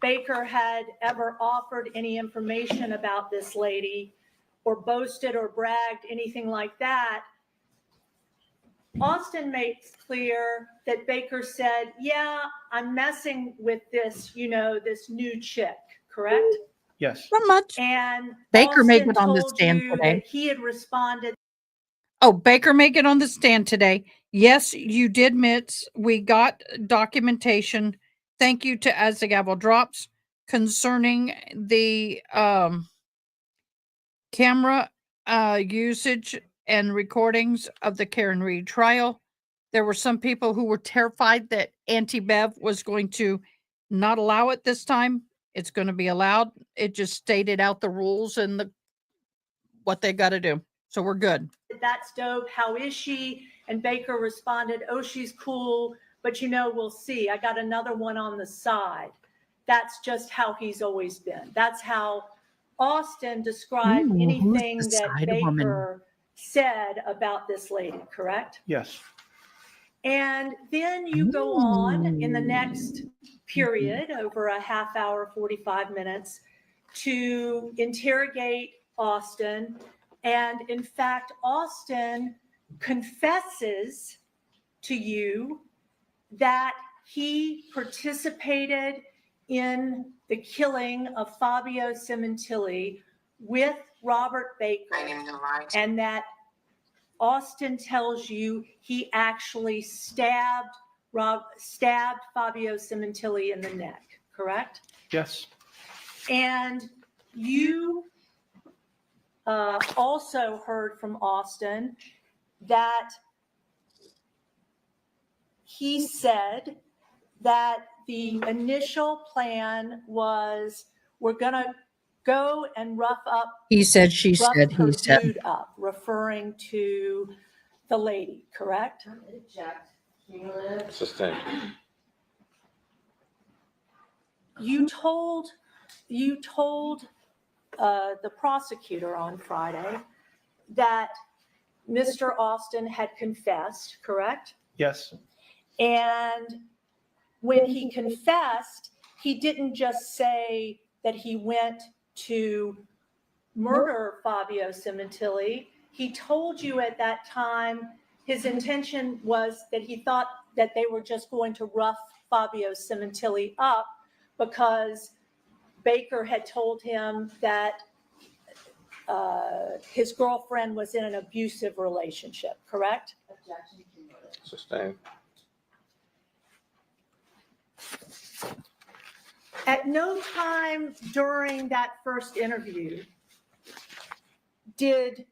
S4: Baker had ever offered any information about this lady or boasted or bragged, anything like that, Austin makes clear that Baker said, yeah, I'm messing with this, this new chick, correct?
S5: Yes,
S1: Not much.
S4: And
S1: Baker made
S4: Austin
S1: it on the
S4: told
S1: stand
S4: you
S1: today.
S4: that he had responded,
S1: Oh, Baker make it on the stand today. Yes, you did, Mitz. We got documentation. Thank you to As the Gavel Drops concerning the camera usage and recordings of the Karen Reed trial. There were some people who were terrified that Auntie Bev was going to not allow it this time. It's going to be allowed. It just stated out the rules and what they got to do. So we're good.
S4: that's dope. How is she? And Baker responded, oh, she's cool, but we'll see. I got another one on the side. That's just how he's always been. That's how Austin described
S1: Ooh, who's
S4: anything
S1: the
S4: that
S1: side woman?
S4: Baker said about this lady, correct?
S5: yes,
S4: And then you go on in the next period, over a half hour, 45 minutes, to interrogate Austin And in fact, Austin confesses to you that he participated in the killing of Fabio Sementilli with Robert Baker, and that Austin tells you he actually stabbed Fabio Sementilli in the neck, correct?
S5: Yes.
S4: And you also heard from Austin that he said that the initial plan was, we're going to go and rough
S1: He said, she
S4: her
S1: said, he said.
S4: dude up, referring to the lady, correct?
S6: Object. Cumulative.
S3: Sustained.
S4: You told the prosecutor on Friday that Mr. Austin had confessed, correct?
S5: Yes.
S4: And when he confessed, he didn't just say that he went to murder Fabio Sementilli. He told you at that time his intention was that he thought that they were just going to rough Fabio Sementilli up because Baker had told him that his girlfriend was in an abusive relationship, correct?
S6: Objection. Cumulative.
S3: Sustained.
S4: At no time during that first interview did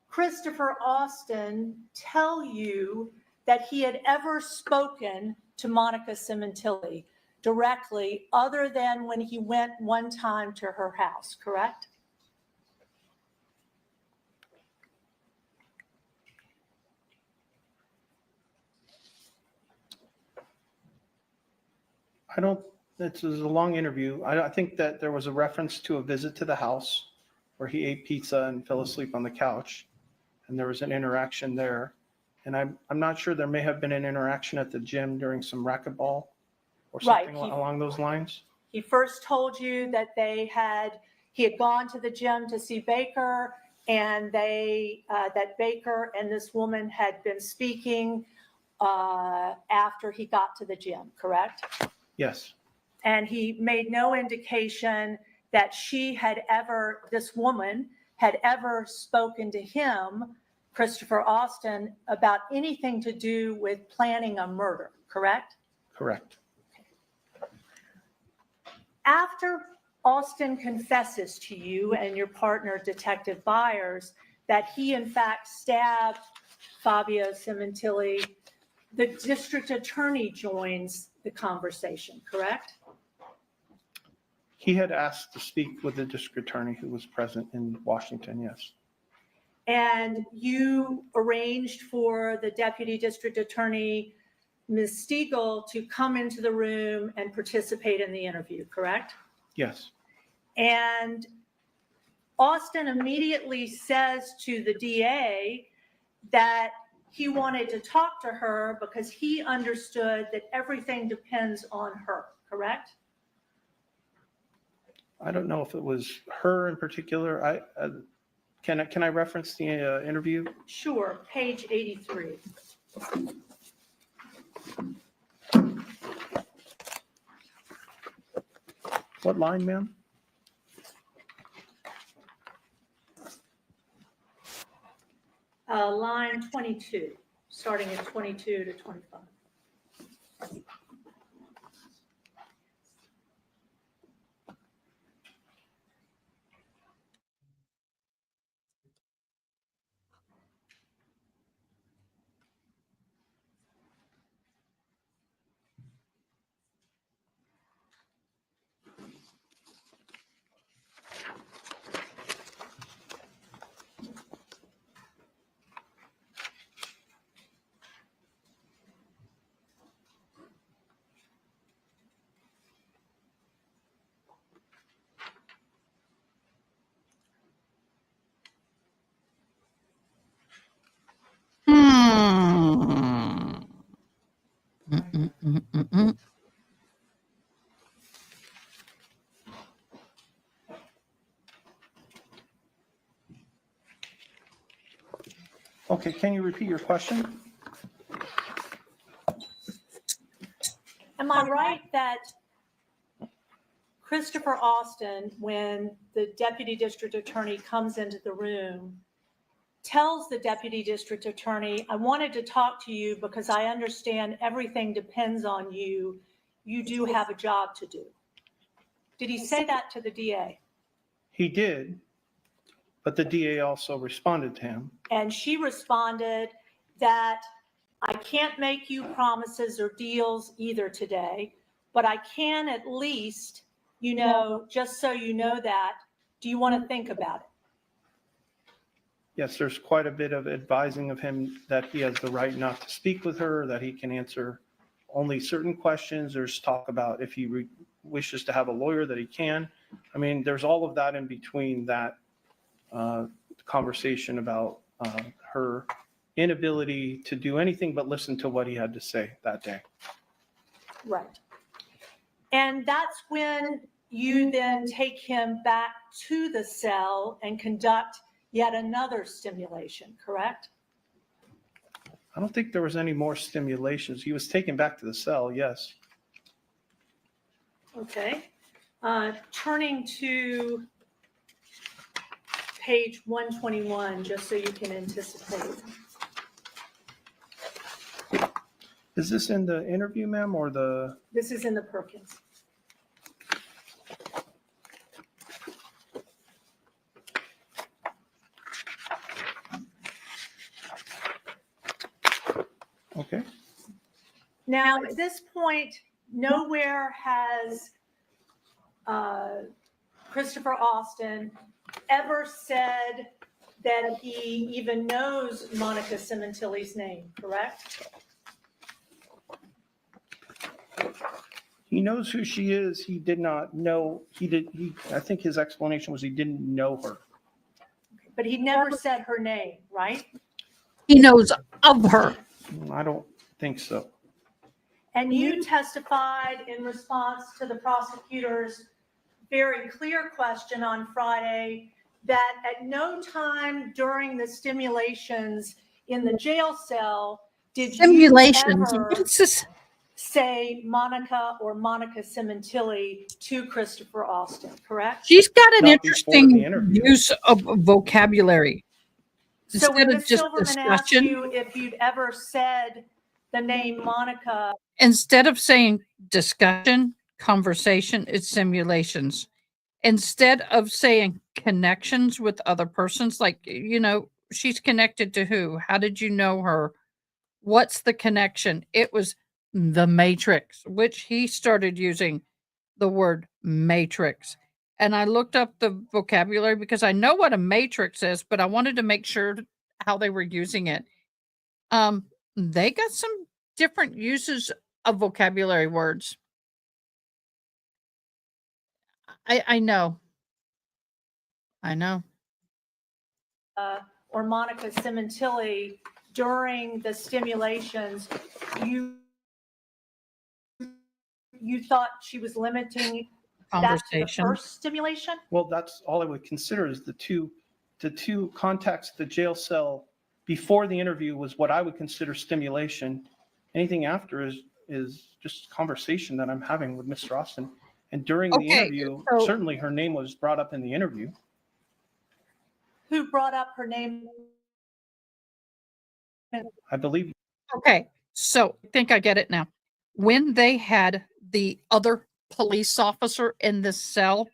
S4: Christopher Austin tell you that he had ever spoken to Monica Sementilli directly, other than when he went one time to her house, correct?
S5: This was a long interview. I think that there was a reference to a visit to the house where he ate pizza and fell asleep on the couch. And there was an interaction there. And I'm not sure, there may have been an interaction at the gym during some racquetball or something
S4: Right.
S5: along those lines.
S4: He first told you that he had gone to the gym to see Baker, and that Baker and this woman had been speaking after he got to the gym, correct?
S5: Yes.
S4: And he made no indication that this woman had ever spoken to him, Christopher Austin, about anything to do with planning a murder, correct?
S5: Correct.
S4: After Austin confesses to you and your partner, Detective Byers, that he in fact stabbed Fabio Sementilli, the district attorney joins the conversation, correct?
S5: He had asked to speak with the district attorney who was present in Washington, yes.
S4: And you arranged for the deputy district attorney, Ms. Stiegel, to come into the room and participate in the interview, correct?
S5: Yes.
S4: And Austin immediately says to the DA that he wanted to talk to her because he understood that everything depends on her, correct?
S5: I don't know if it was her in particular. Can I reference the interview?
S4: Sure, page 83.
S5: What line, ma'am?
S4: Line 22, starting at 22 to 25.
S5: Okay, can you repeat your question?
S4: Am I right that Christopher Austin, when the deputy district attorney comes into the room, tells the deputy district attorney, I wanted to talk to you because I understand everything depends on you. You do have a job to do. Did he say that to the DA?
S5: He did, but the DA also responded to him.
S4: And she responded that I can't make you promises or deals either today, but I can at least, just so you know that, do you want to think about it?
S5: Yes, there's quite a bit of advising of him that he has the right not to speak with her, that he can answer only certain questions. There's talk about if he wishes to have a lawyer that he can. I mean, there's all of that in between that conversation about her inability to do anything but listen to what he had to say that day.
S4: Right. And that's when you then take him back to the cell and conduct yet another stimulation, correct?
S5: I don't think there was any more stimulations. He was taken back to the cell, yes.
S4: Okay. Turning to page 121, just so you can anticipate.
S5: Is this in the interview, ma'am, or the?
S4: This is in the Perkins.
S5: Okay.
S4: Now, at this point, nowhere has Christopher Austin ever said that he even knows Monica Sementilli's name, correct?
S5: He knows who she is. He did not know. I think his explanation was he didn't know her.
S4: But he never said her name, right?
S1: He knows of her.
S5: I don't think so.
S4: And you testified in response to the prosecutor's very clear question on Friday that at no time during the stimulations in the jail cell did
S1: Simulations.
S4: you ever
S1: What's this?
S4: say Monica or Monica Sementilli to Christopher Austin, correct?
S1: She's got an
S5: Not before the
S1: interesting
S5: interview.
S1: use of vocabulary.
S4: So when
S1: Instead
S4: Ms.
S1: of just
S4: Silverman asked
S1: discussion,
S4: you if you'd ever said the name Monica,
S1: instead of saying discussion, conversation, it's simulations. Instead of saying connections with other persons, like, she's connected to who? How did you know her? What's the connection? It was the matrix, which he started using the word matrix. And I looked up the vocabulary because I know what a matrix is, but I wanted to make sure how they were using it. They got some different uses of vocabulary words. I know. I know.
S4: or Monica Sementilli during the stimulations, you thought she was limiting that to the
S1: Conversation.
S4: first stimulation?
S5: Well, that's all I would consider is the two contacts at the jail cell before the interview was what I would consider stimulation. Anything after is just conversation that I'm having with Mr. Austin. And during the
S1: Okay,
S5: interview,
S1: so-
S5: certainly her name was brought up in the interview.
S4: Who brought up her name?
S5: I believe.
S1: Okay, so I think I get it now. When they had the other police officer in the cell,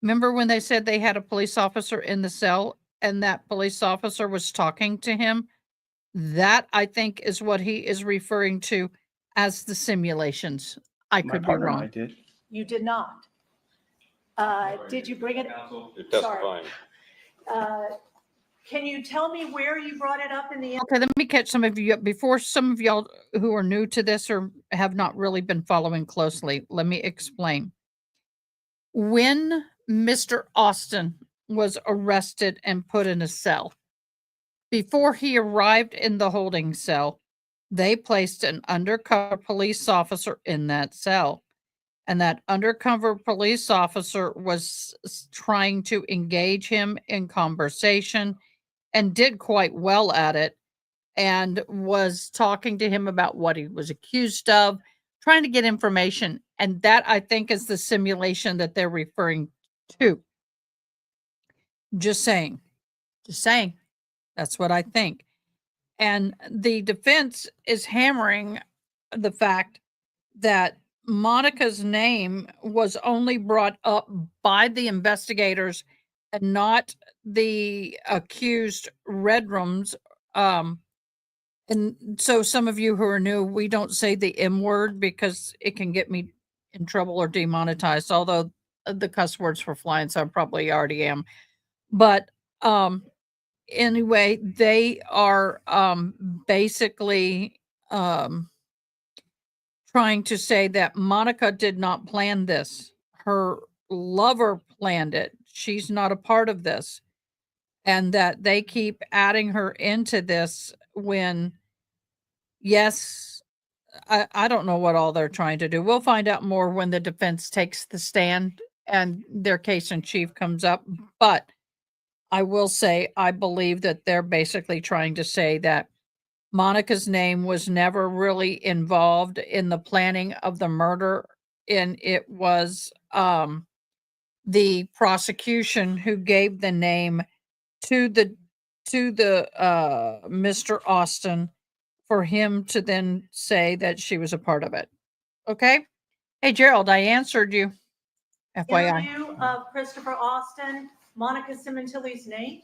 S1: remember when they said they had a police officer in the cell and that police officer was talking to him? That, I think, is what he is referring to as the simulations. I
S5: My
S1: could be
S5: partner and I
S1: wrong.
S5: did.
S4: You did not. Did you bring it?
S3: You're testifying.
S4: Can you tell me where you brought it up in the?
S1: Okay, let me catch some of you up before some of y'all who are new to this or have not really been following closely. Let me explain. When Mr. Austin was arrested and put in a cell, before he arrived in the holding cell, they placed an undercover police officer in that cell. and that undercover police officer was trying to engage him in conversation and did quite well at it, and was talking to him about what he was accused of, trying to get information. And that, I think, is the simulation that they're referring to. Just saying. Just saying. That's what I think. And the defense is hammering the fact that Monica's name was only brought up by the investigators and not the accused Redrums. And so some of you who are new, we don't say the M word because it can get me in trouble or demonetized, although the cuss words for flying, so I probably already am. But anyway, they are basically trying to say that Monica did not plan this. Her lover planned it. She's not a part of this. And that they keep adding her into this when, yes, I don't know what all they're trying to do. We'll find out more when the defense takes the stand and their case in chief comes up. But I will say, I believe that they're basically trying to say that Monica's name was never really involved in the planning of the murder, and it was the prosecution who gave the name to the Mr. Austin for him to then say that she was a part of it. Okay? Hey Gerald, I answered you. FYI.
S4: Interview of Christopher Austin, Monica Sementilli's name.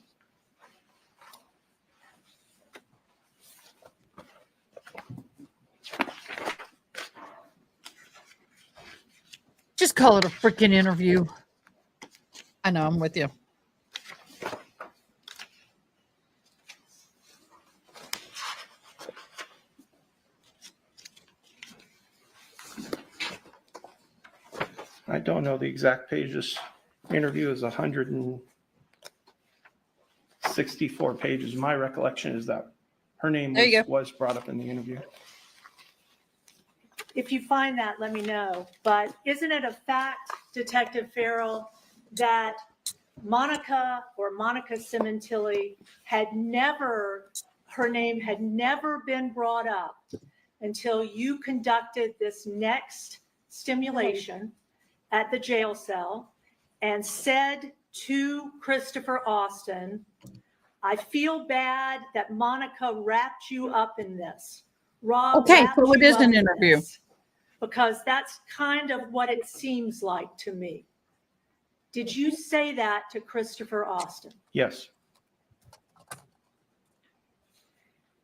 S1: Just call it a freaking interview. I know, I'm with you.
S5: I don't know the exact page. This interview is 164 pages. My recollection is that her name
S1: There you
S5: was brought up in the interview.
S4: If you find that, let me know. But isn't it a fact, Detective Farrell, that Monica Sementilli her name had never been brought up until you conducted this next stimulation at the jail cell and said to Christopher Austin, I feel bad that Monica wrapped you up in this. Rob,
S1: Okay,
S4: wrapped
S1: so it
S4: you
S1: is
S4: up
S1: an
S4: in
S1: interview.
S4: this. Because that's kind of what it seems like to me. Did you say that to Christopher Austin?
S5: Yes.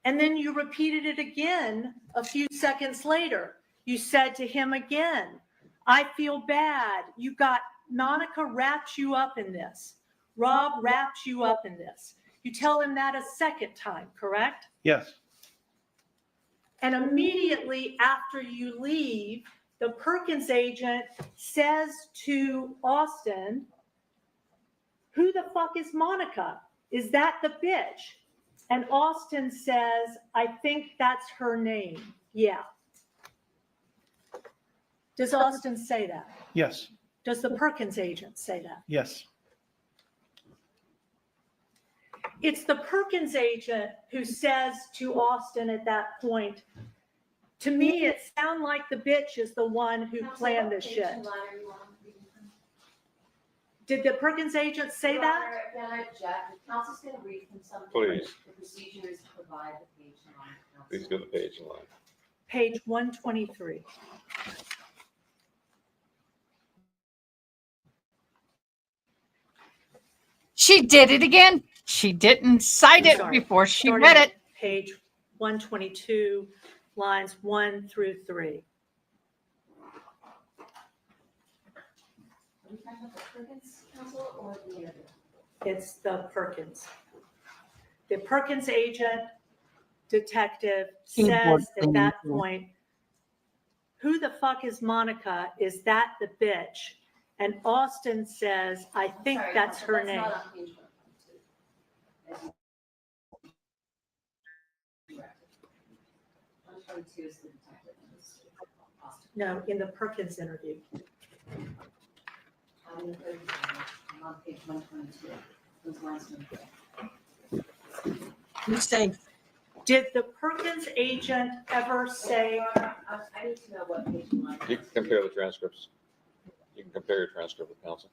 S4: And then you repeated it again a few seconds later. You said to him again, I feel bad. Monica wrapped you up in this. Rob wrapped you up in this. You tell him that a second time, correct?
S5: Yes.
S4: And immediately after you leave, the Perkins agent says to Austin, who the fuck is Monica? Is that the bitch? And Austin says, I think that's her name. Yeah. Does Austin say that?
S5: Yes.
S4: Does the Perkins agent say that?
S5: Yes.
S4: It's the Perkins agent who says to Austin at that point, to me, it sounds like the bitch is the one who planned this shit. Did the Perkins agent say that?
S6: Can I object? The counsel's going to read from something.
S3: Please.
S6: The procedure is to provide the page line.
S3: Please go to the page in line.
S4: Page 123.
S1: She did it again. She didn't cite it
S4: Sorry.
S1: before she
S4: Starting
S1: read
S4: at
S1: it.
S4: Page 122, lines 1 through 3.
S6: Are we talking about the Perkins counsel or the interview?
S4: It's the Perkins. The Perkins agent, detective,
S1: Keyboard
S4: says at
S1: thing.
S4: that point, who the fuck is Monica? Is that the bitch? And Austin says, I think
S6: Sorry,
S4: that's
S6: counsel,
S4: her name.
S6: Not on page 122. 122 is the detective. Austin.
S4: No, in the Perkins interview.
S6: I'm in the 30s, I'm on page 122. Those lines don't fit.
S7: You're safe.
S4: Did the Perkins agent ever say,
S6: I need to know what page you want.
S3: You can compare the transcripts. You can compare your transcript with counsel.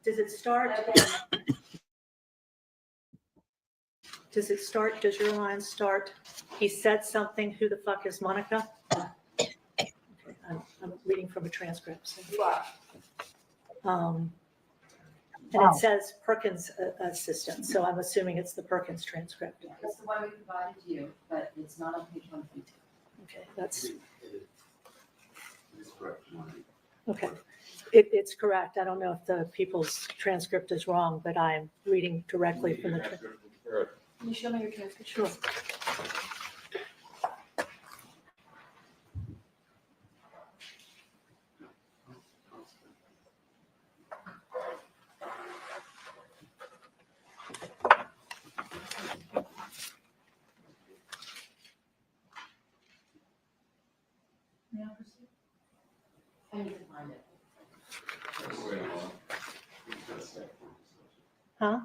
S4: does it start, does your line start, he said something, who the fuck is Monica? Okay, I'm reading from a transcript. So.
S6: You are.
S4: And it says Perkins assistant, so I'm assuming it's the Perkins transcript.
S6: It's the one we provided you, but it's not on page 122.
S4: Okay, okay. It's correct. I don't know if the people's transcript is wrong, but I'm reading directly from the transcript.
S6: Can you show me your transcript?
S4: Sure.
S6: May I proceed? I need to find it.
S4: Huh?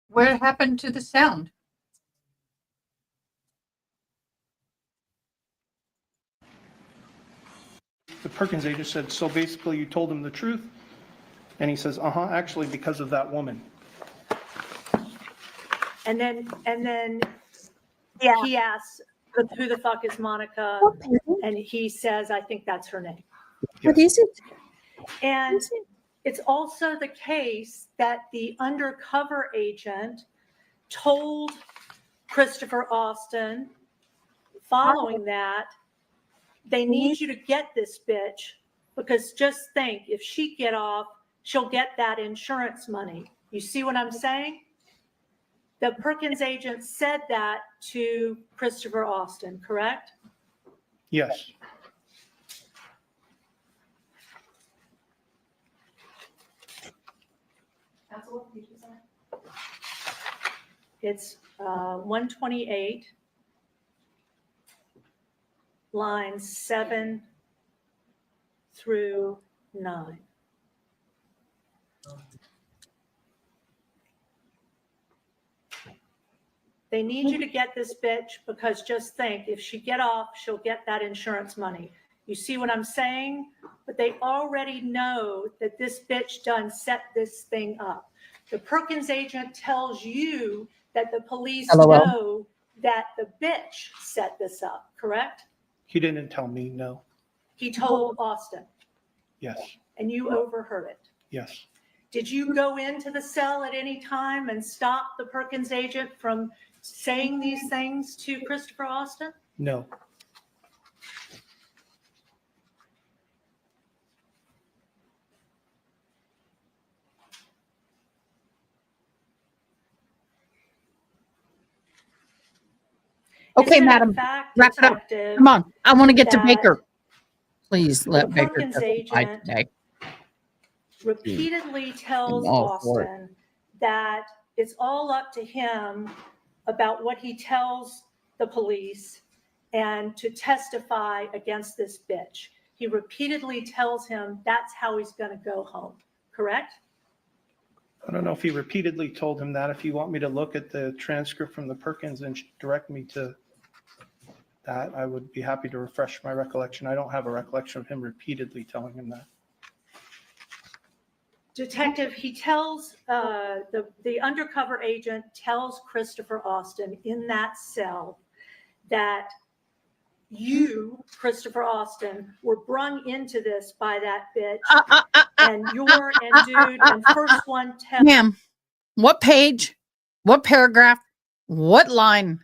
S1: What happened to the sound?
S5: The Perkins agent said, so basically you told him the truth? And he says, actually, because of that woman.
S4: And then he asks, who the fuck is Monica? And he says, I think that's her name.
S7: What is it?
S4: And it's also the case that the undercover agent told Christopher Austin, following that, they need you to get this bitch, because just think, if she get off, she'll get that insurance money. You see what I'm saying? The Perkins agent said that to Christopher Austin, correct?
S5: Yes.
S6: Counsel, what page is that?
S4: It's 128, lines 7 through 9. They need you to get this bitch, because just think, if she get off, she'll get that insurance money. You see what I'm saying? But they already know that this bitch done set this thing up. The Perkins agent tells you that the police know that the bitch set this up, correct?
S5: He didn't tell me, no.
S4: He told Austin,
S5: Yes,
S4: and you overheard it.
S5: yes.
S4: Did you go into the cell at any time and stop the Perkins agent from saying these things to Christopher Austin?
S5: No.
S1: Okay,
S4: Isn't it a
S1: madam,
S4: fact,
S1: wrap it up.
S4: detective,
S1: Come on. I want to get to
S4: that
S1: Baker. Please let
S4: the
S1: Baker
S4: Perkins
S1: testify
S4: agent
S1: today.
S4: repeatedly tells
S1: I'm all for it.
S4: Austin that it's all up to him about what he tells the police and to testify against this bitch? He repeatedly tells him that's how he's going to go home, correct?
S5: I don't know if he repeatedly told him that. If you want me to look at the transcript from the Perkins and direct me to that, I would be happy to refresh my recollection. I don't have a recollection of him repeatedly telling him that.
S4: Detective, he tells, the undercover agent tells Christopher Austin in that cell that you, Christopher Austin, were brung into this by that bitch, and you're endued, and first one tells.
S1: Ma'am, what page? What paragraph? What line?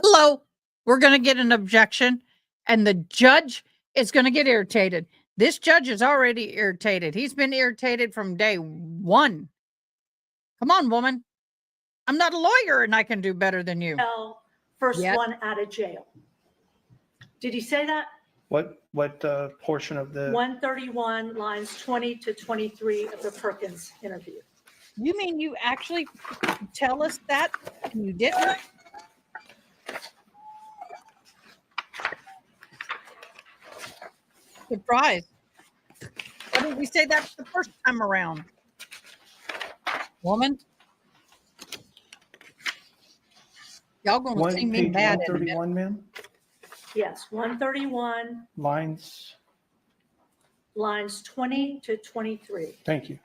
S1: Hello, we're going to get an objection, and the judge is going to get irritated. This judge is already irritated. He's been irritated from day one. Come on, woman. I'm not a lawyer, and I can do better than you.
S4: First
S1: Yet.
S4: one out of jail. Did he say that?
S5: What portion of the,
S4: 131, lines 20 to 23 of the Perkins interview.
S1: You mean you actually tell us that and you didn't? Surprise. Why didn't we say that the first time around? Woman? Y'all gonna see me
S5: page
S1: mad in a minute.
S5: 131, ma'am?
S4: Yes, 131,
S5: Lines,
S4: lines 20 to 23.
S5: thank you.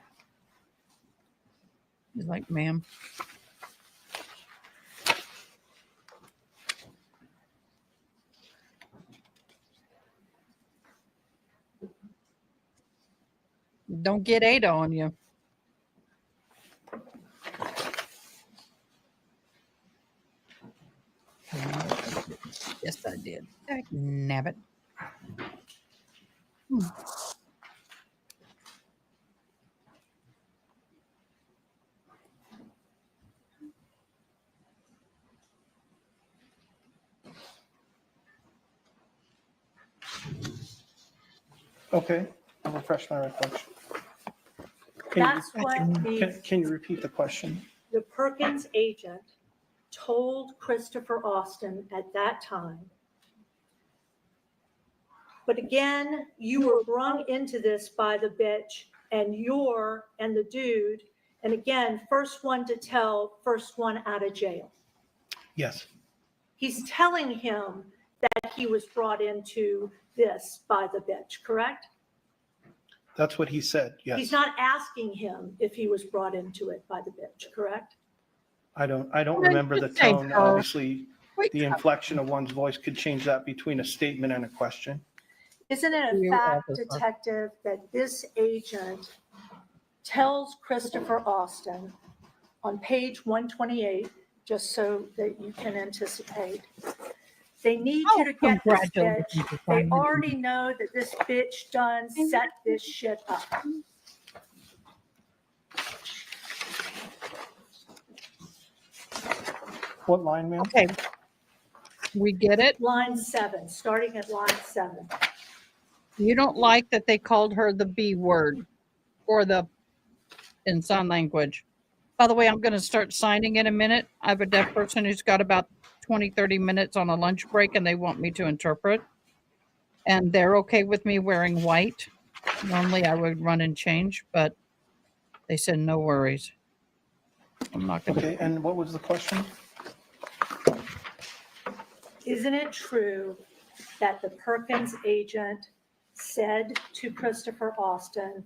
S1: He's like, ma'am. Don't get Ada on you. Yes, I did. Nabbit.
S5: Okay, I'll refresh my recollection.
S4: That's what the
S5: Can you repeat the question?
S4: Perkins agent told Christopher Austin at that time. But again, you were brung into this by the bitch and the dude. And again, first one to tell, first one out of jail.
S5: Yes,
S4: He's telling him that he was brought into this by the bitch, correct?
S5: that's what he said,
S4: He's
S5: yes.
S4: not asking him if he was brought into it by the bitch, correct?
S5: I don't
S1: Well,
S5: remember the
S1: you say
S5: tone.
S1: her.
S5: Obviously,
S1: Wait,
S5: the inflection of one's voice could change that between a statement and a question.
S4: Isn't it a
S1: You
S4: fact,
S1: officer.
S4: detective, that this agent tells Christopher Austin on page 128, just so that you can anticipate, they need you to get this
S1: congratulations
S4: bitch.
S1: for
S4: They
S1: finding
S4: already know that this bitch done set this shit up.
S5: What line, ma'am?
S1: Okay. We get it.
S4: Line 7, starting at line 7.
S1: You don't like that they called her the B word or in sign language. By the way, I'm going to start signing in a minute. I have a deaf person who's got about 20, 30 minutes on a lunch break and they want me to interpret. And they're okay with me wearing white. Normally I would run and change, but they said no worries. I'm not going to.
S5: Okay, and what was the question?
S4: Isn't it true that the Perkins agent said to Christopher Austin,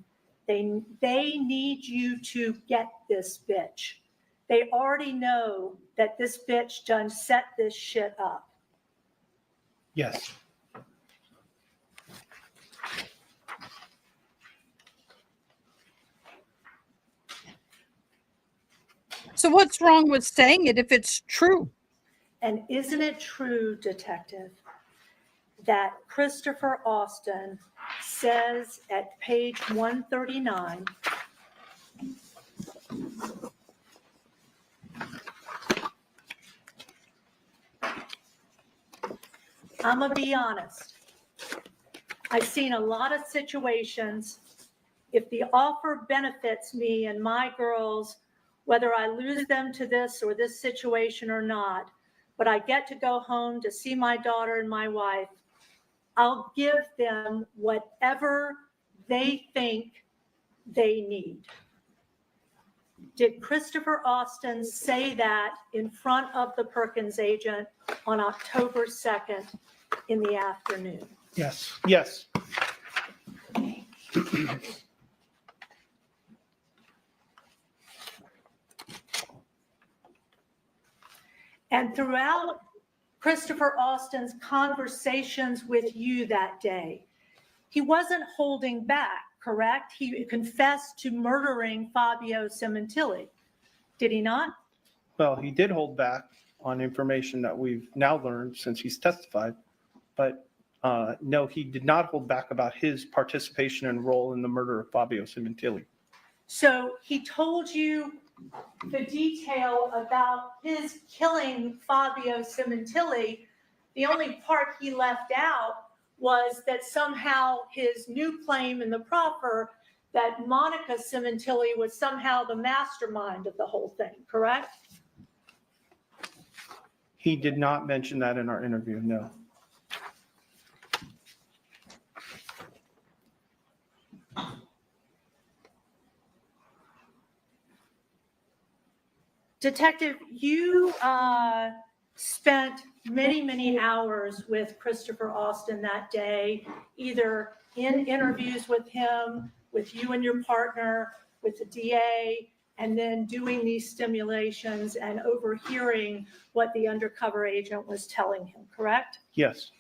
S4: they need you to get this bitch. They already know that this bitch done set this shit up.
S5: Yes.
S1: So what's wrong with saying it if it's true?
S4: And isn't it true, detective, that Christopher Austin says at page 139, I'm gonna be honest. I've seen a lot of situations. If the offer benefits me and my girls, whether I lose them to this or this situation or not, but I get to go home to see my daughter and my wife, I'll give them whatever they think they need. Did Christopher Austin say that in front of the Perkins agent on October 2nd in the afternoon?
S5: Yes. Yes.
S4: And throughout Christopher Austin's conversations with you that day, he wasn't holding back, correct? He confessed to murdering Fabio Sementilli. Did he not?
S5: Well, he did hold back on information that we've now learned since he's testified, but no, he did not hold back about his participation and role in the murder of Fabio Sementilli.
S4: So he told you the detail about his killing Fabio Sementilli. The only part he left out was that somehow his new claim in the proffer that Monica Sementilli was somehow the mastermind of the whole thing, correct?
S5: He did not mention that in our interview, no.
S4: Detective, you spent many, many hours with Christopher Austin that day, either in interviews with him, with you and your partner, with the DA, and then doing these stimulations and overhearing what the undercover agent was telling him, correct?
S5: Yes,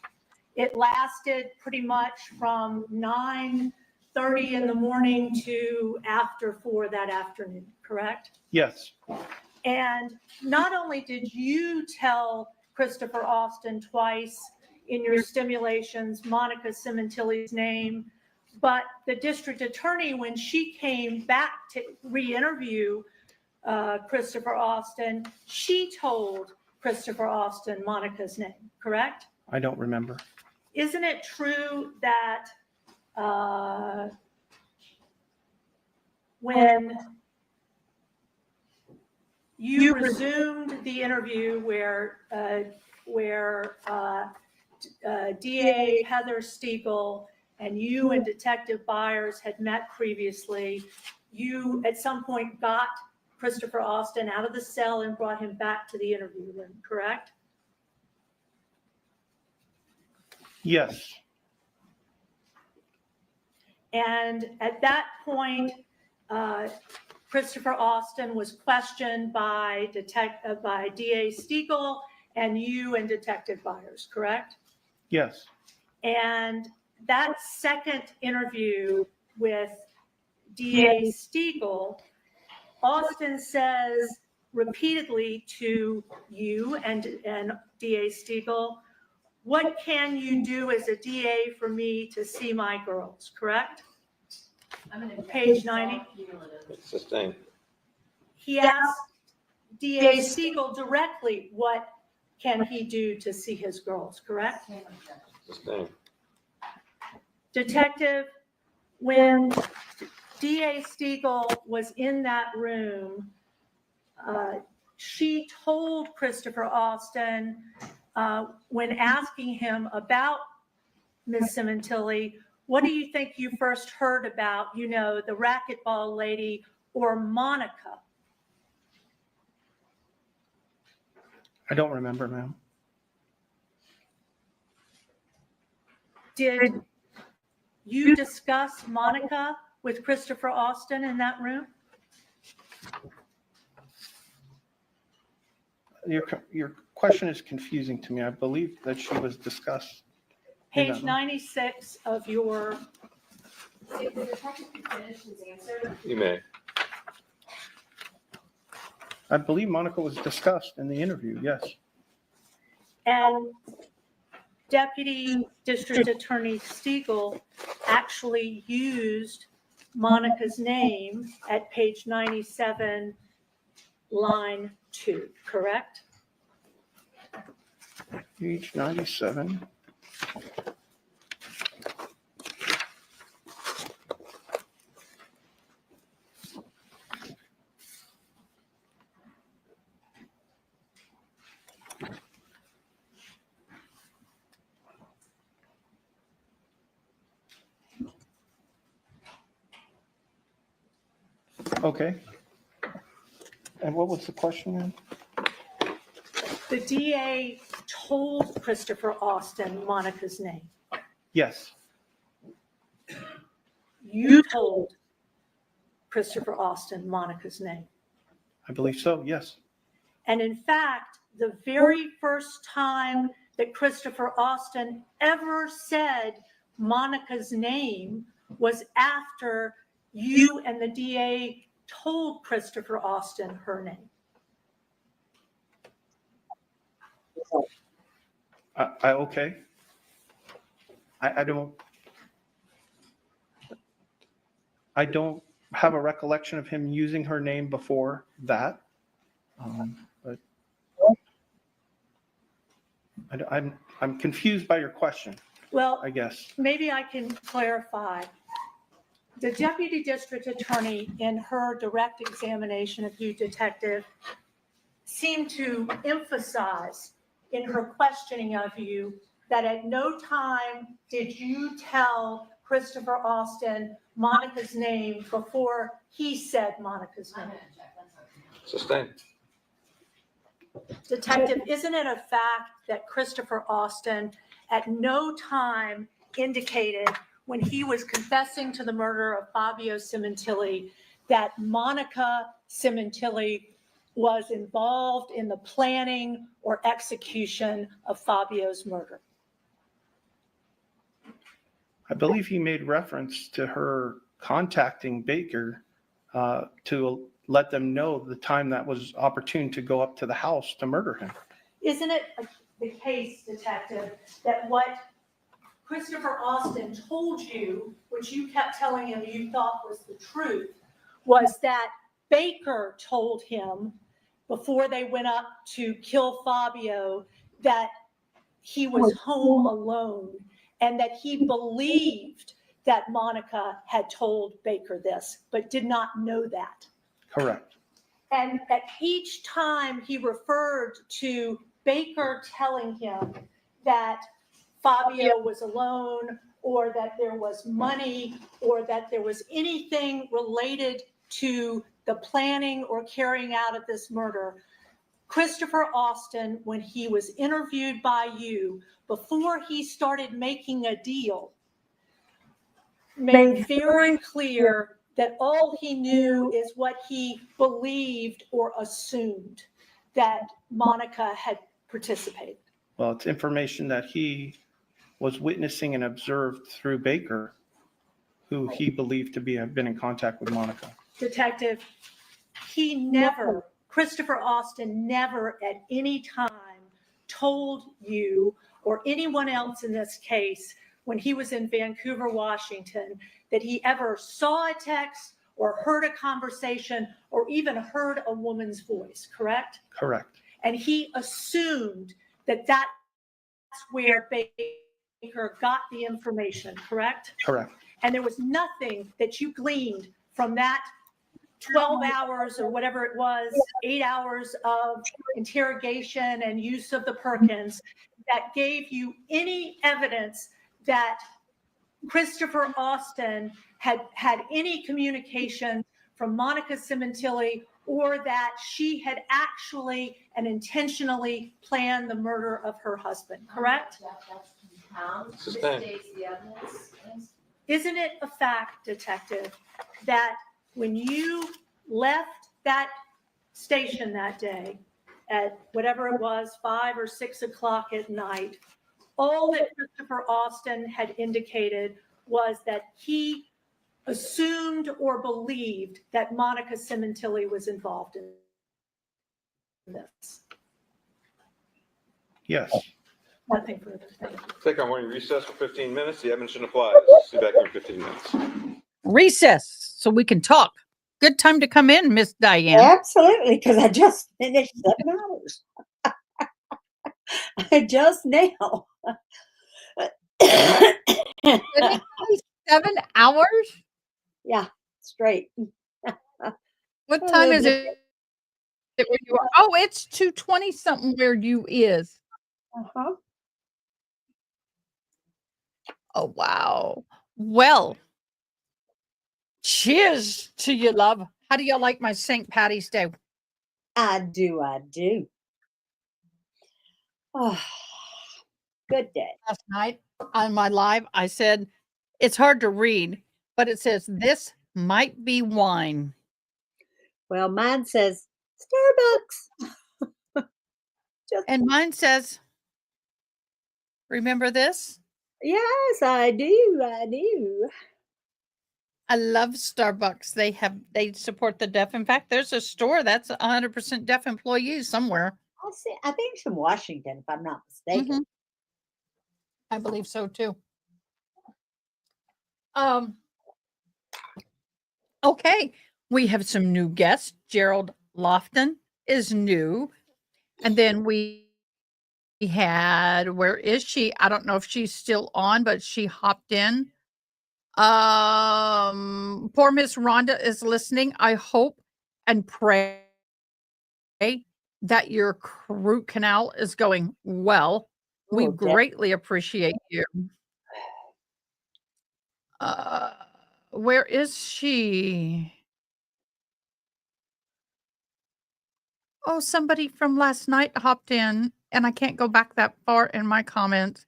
S4: It lasted pretty much from 9:30 in the morning to after 4 that afternoon, correct?
S5: yes,
S4: And not only did you tell Christopher Austin twice in your stimulations Monica Sementilli's name, but the district attorney, when she came back to re-interview Christopher Austin, she told Christopher Austin Monica's name, correct?
S5: I don't remember.
S4: Isn't it true that when you resumed the interview where DA Heather Stiegel and you and Detective Byers had met previously, you at some point got Christopher Austin out of the cell and brought him back to the interview room, correct?
S5: Yes,
S4: And at that point, Christopher Austin was questioned by DA Stiegel and you and Detective Byers, correct?
S5: yes,
S4: And that second interview with DA Stiegel, Austin says repeatedly to you and DA Stiegel, "What can you do as a DA for me to see my girls?" Correct? Page 90.
S3: It's sustained.
S4: He asked DA Stiegel directly, what can he do to see his girls, correct?
S3: Sustained.
S4: Detective, when DA Stiegel was in that room, she told Christopher Austin, when asking him about Ms. Sementilli, what do you think you first heard about, the racquetball lady or Monica?
S5: I don't remember, ma'am.
S4: Did you discuss Monica with Christopher Austin in that room?
S5: Your question is confusing to me. I believe that she was discussed. in that
S4: Page
S5: room.
S4: 96 of your,
S6: If the detective could finish his answer,
S3: You may.
S5: I believe Monica was discussed in the interview, yes.
S4: and Deputy District Attorney Stiegel actually used Monica's name at page 97, line 2, correct?
S5: Page 97. Okay. And what was the question then?
S4: The DA told Christopher Austin Monica's name.
S5: Yes,
S4: You told Christopher Austin Monica's name.
S5: I believe so, yes.
S4: And in fact, the very first time that Christopher Austin ever said Monica's name was after you and the DA told Christopher Austin her name.
S5: Okay. I don't have a recollection of him using her name before that. But I'm confused by your question.
S4: Well,
S5: I guess.
S4: maybe I can clarify. The deputy district attorney, in her direct examination of you, detective, seemed to emphasize in her questioning of you that at no time did you tell Christopher Austin Monica's name before he said Monica's
S6: I'm
S4: name.
S6: gonna check, that's okay.
S3: Sustained.
S4: Detective, isn't it a fact that Christopher Austin at no time indicated when he was confessing to the murder of Fabio Sementilli that Monica Sementilli was involved in the planning or execution of Fabio's murder?
S5: I believe he made reference to her contacting Baker to let them know the time that was opportune to go up to the house to murder him.
S4: Isn't it the case, detective, that what Christopher Austin told you, which you kept telling him you thought was the truth, was that Baker told him before they went up to kill Fabio that he was home alone and that he believed that Monica had told Baker this, but did not know that?
S5: Correct.
S4: And at each time he referred to Baker telling him that Fabio was alone, or that there was money, or that there was anything related to the planning or carrying out of this murder, Christopher Austin, when he was interviewed by you, before he started making a deal, made very clear that all he knew is what he believed or assumed, that Monica had participated.
S5: Well, it's information that he was witnessing and observed through Baker, who he believed to have been in contact with Monica.
S4: Detective, Christopher Austin never at any time told you or anyone else in this case when he was in Vancouver, Washington, that he ever saw a text or heard a conversation or even heard a woman's voice, correct?
S5: Correct.
S4: And he assumed that that's where Baker got the information, correct?
S5: Correct.
S4: And there was nothing that you gleaned from that 12 hours or whatever it was, 8 hours of interrogation and use of the Perkins that gave you any evidence that Christopher Austin had any communication from Monica Sementilli, or that she had actually and intentionally planned the murder of her husband, correct?
S6: That's compound,
S3: Sustained.
S6: misstates the evidence.
S4: Isn't it a fact, detective, that when you left that station that day at whatever it was, 5 or 6 o'clock at night, all that Christopher Austin had indicated was that he assumed or believed that Monica Sementilli was involved in this?
S5: Yes.
S4: Nothing further. Thank you.
S3: Take our morning recess for 15 minutes. The evidence applies. See you back here in 15 minutes.
S1: Recess so we can talk. Good time to come in, Miss Diane.
S7: Absolutely, because I just finished 7 hours. Just now.
S1: 7 hours?
S7: Yeah, straight.
S1: What time is it where you are? Oh, it's 2:20 something where you is.
S7: Uh-huh.
S1: Oh, wow. Well, cheers to you, love. How do y'all like my St. Patty's Day?
S7: I do. Oh, good day.
S1: Last night on my live, I said, it's hard to read, but it says, this might be wine.
S7: Well, mine says Starbucks.
S1: And mine says, remember this?
S7: Yes, I do.
S1: I love Starbucks. They support the deaf. In fact, there's a store that's 100% deaf employees somewhere.
S7: I think it's in Washington, if I'm not mistaken.
S1: Mhm. I believe so too. Okay, we have some new guests. Gerald Lofton is new, and then we had, where is she? I don't know if she's still on, but she hopped in. Poor Miss Rhonda is listening. I hope and pray that your root canal is going well. We
S7: Oh,
S1: greatly appreciate you. Where is she? Oh, somebody from last night hopped in, and I can't go back that far in my comments.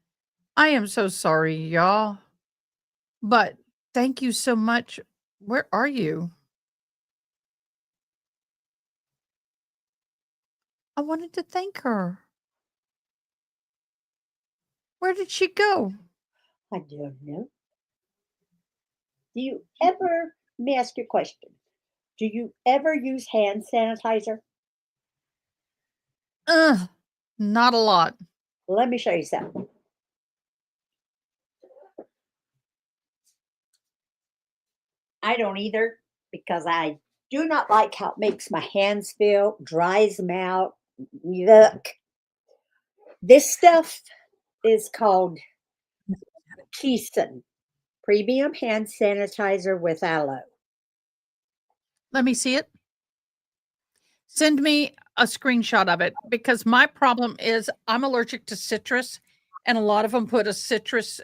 S1: I am so sorry, y'all. But thank you so much. Where are you? I wanted to thank her. Where did she go?
S7: I don't know. Do you ever, let me ask you a question. Do you ever use hand sanitizer?
S1: Ugh, not a lot.
S7: Let me show you something. I don't either because I do not like how it makes my hands feel, dries them out. Yuck. This stuff is called Keeson Premium Hand Sanitizer with Aloe.
S1: Let me see it. Send me a screenshot of it because my problem is I'm allergic to citrus, and a lot of them put a citrus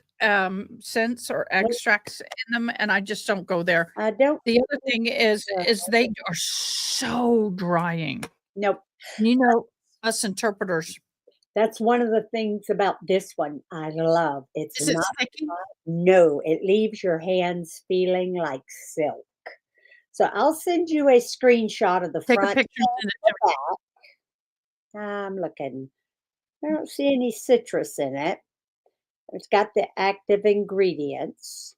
S1: scents or extracts in them, and I just don't go there.
S7: I don't,
S1: The other thing is they are so drying.
S7: nope.
S1: You know, us interpreters.
S7: That's one of the things about this one I love. It's
S1: Is it
S7: not,
S1: sticky?
S7: no, it leaves your hands feeling like silk. So I'll send you a screenshot of the
S1: Take a
S7: front
S1: picture and
S7: and
S1: send it
S7: the
S1: to me.
S7: back. I'm looking. I don't see any citrus in it. It's got the active ingredients.